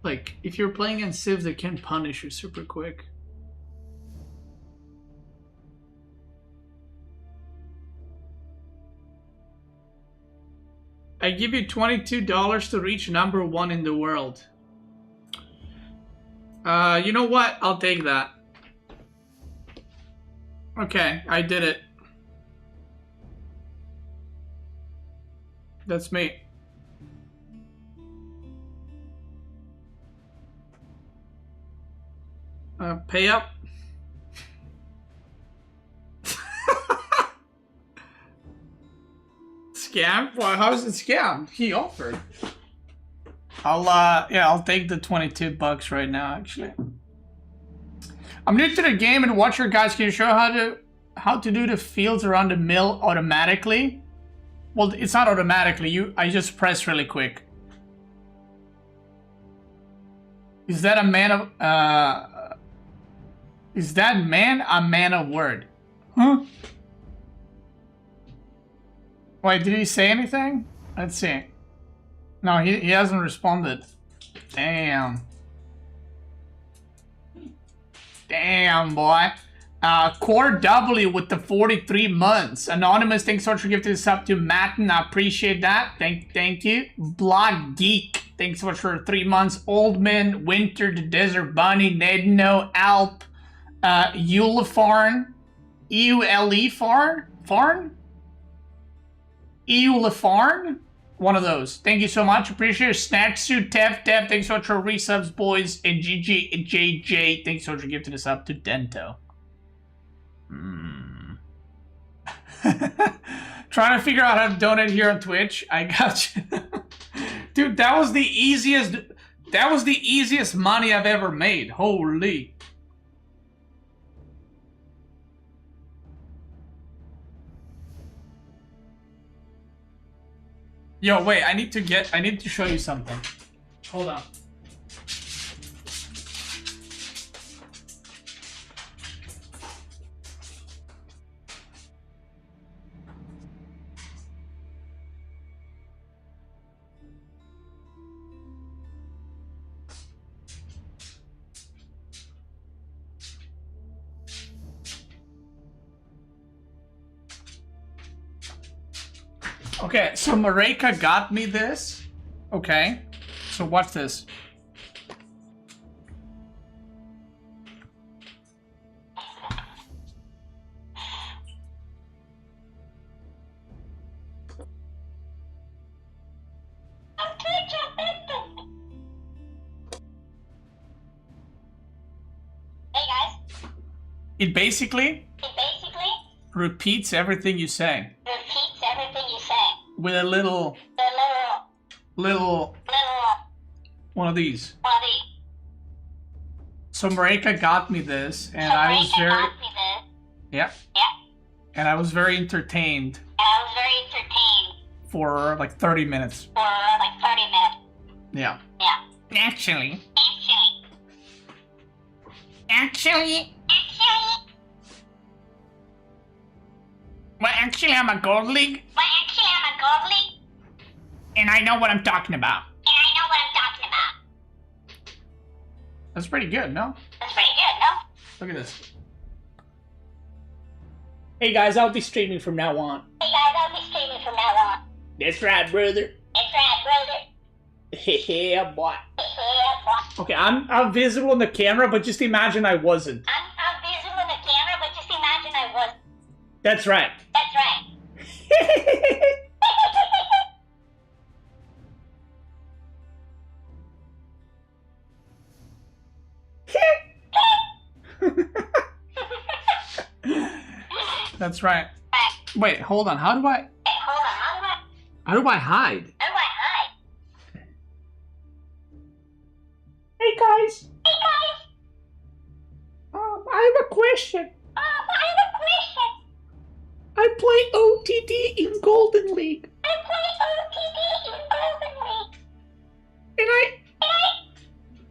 Speaker 1: Like, if you're playing against civs that can punish you super quick. I give you $22 to reach #1 in the world. You know what? I'll take that. Okay, I did it. That's me. Pay up. Scam? Well, how is it scam? He offered. I'll take the $22 right now, actually. I'm new to the game and watch your guys. Can you show how to do the fields around the mill automatically? Well, it's not automatically. I just press really quick. Is that a man of is that man a man of word? Huh? Wait, did he say anything? Let's see. No, he hasn't responded. Damn. Damn, boy. Core W with the 43 months. Anonymous, thanks so much for gifting this up to Matten. I appreciate that. Thank you. Blog Geek, thanks so much for 3 months. Oldman, Winter, the Desert Bunny, Nedno, Alp, Eulefarn, Farn? Eulefarn? One of those. Thank you so much. Appreciate it. Snack Suit, Tef, thanks so much for resubs, boys. And JJ, thanks so much for gifting this up to Dento. Trying to figure out how to donate here on Twitch. I got you. Dude, that was the easiest money I've ever made. Holy. Yo, wait, I need to show you something. Hold on. Okay, so Mareka got me this. Okay, so watch this. It basically repeats everything you say. With a little one of these. So Mareka got me this, and I was very and I was very entertained. For like 30 minutes. Yeah. Actually. Well, actually, I'm a Gold League. And I know what I'm talking about. That's pretty good, no? Look at this. Hey guys, I'll be streaming from now on. That's right, brother. Yeah, boy. Okay, I'm visible in the camera, but just imagine I wasn't. That's right. That's right. Wait, hold on. How do I hide? Hey guys. I have a question. I play OTD in Golden League.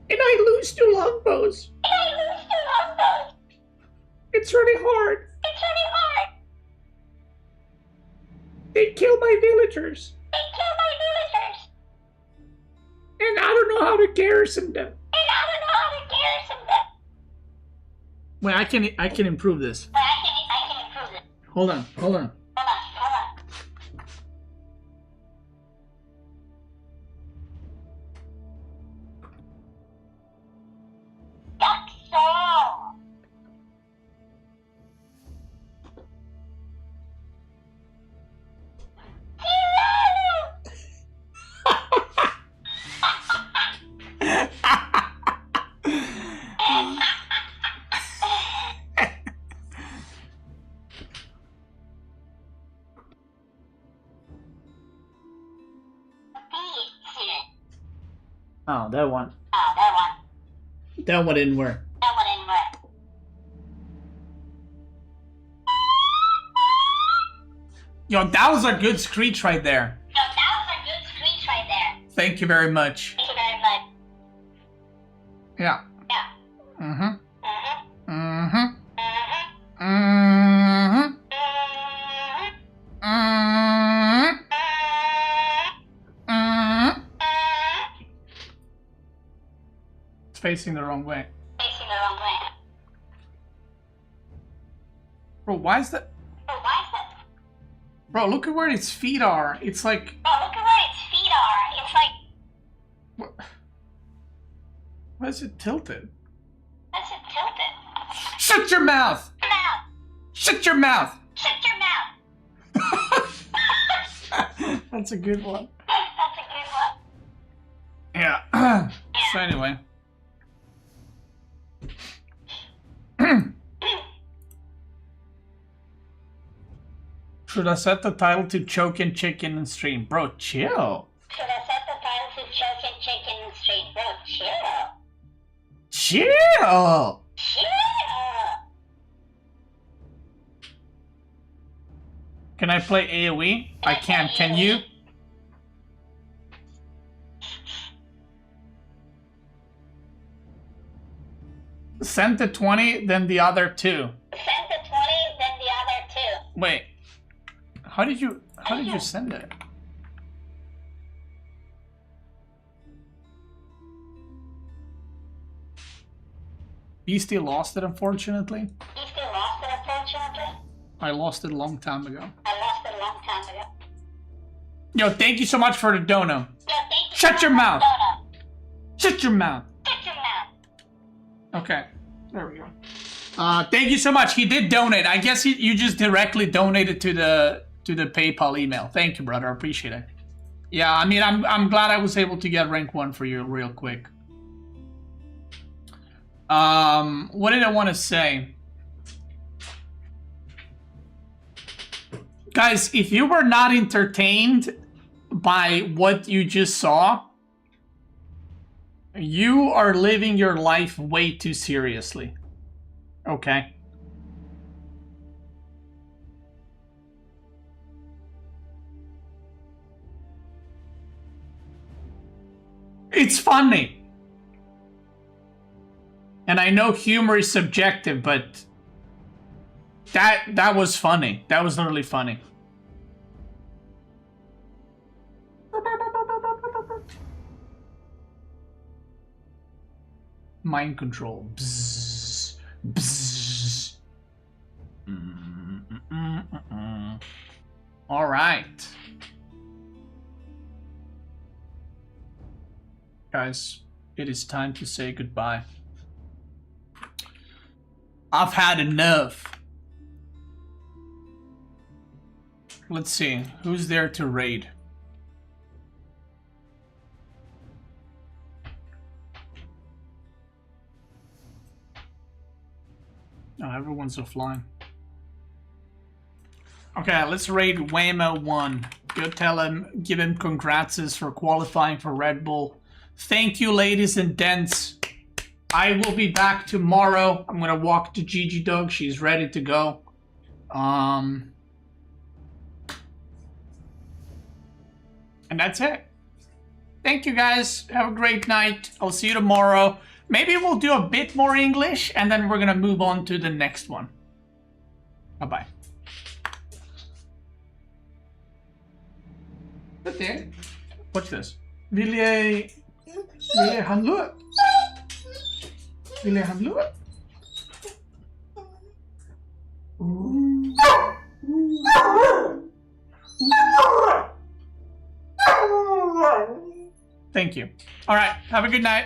Speaker 1: And I lose to longbows. It's really hard. They kill my villagers. And I don't know how to garrison them. Wait, I can improve this. Hold on. Oh, that one. That one didn't work. Yo, that was a good screech right there. Thank you very much. Yeah. It's facing the wrong way. Bro, why is that? Bro, look at where its feet are. It's like... What? Why is it tilted? Shut your mouth! Shut your mouth! That's a good one. Yeah. So anyway. Should I set the title to Choking Chicken and Stream? Bro, chill. Chill! Can I play AoE? I can. Can you? Send the 20, then the other 2. Wait. How did you send it? Beastie lost it, unfortunately. I lost it a long time ago. Yo, thank you so much for the dono. Shut your mouth. Shut your mouth. Okay, there we go. Thank you so much. He did donate. I guess you just directly donated to the PayPal email. Thank you, brother. I appreciate it. Yeah, I mean, I'm glad I was able to get rank 1 for you real quick. What did I want to say? Guys, if you were not entertained by what you just saw, you are living your life way too seriously. Okay? It's funny. And I know humor is subjective, but that was funny. That was literally funny. Mind control. Bzzz. Bzzz. All right. Guys, it is time to say goodbye. I've had enough. Let's see, who's there to raid? Oh, everyone's offline. Okay, let's raid Waymo 1. Go tell him, give him congrats for qualifying for Red Bull. Thank you, ladies and gents. I will be back tomorrow. I'm gonna walk to Gigi Dog. She's ready to go. And that's it. Thank you, guys. Have a great night. I'll see you tomorrow. Maybe we'll do a bit more English, and then we're gonna move on to the next one. Bye-bye. That's it. What's this? Vill jag handla? Vill jag handla? Thank you. All right. Have a good night.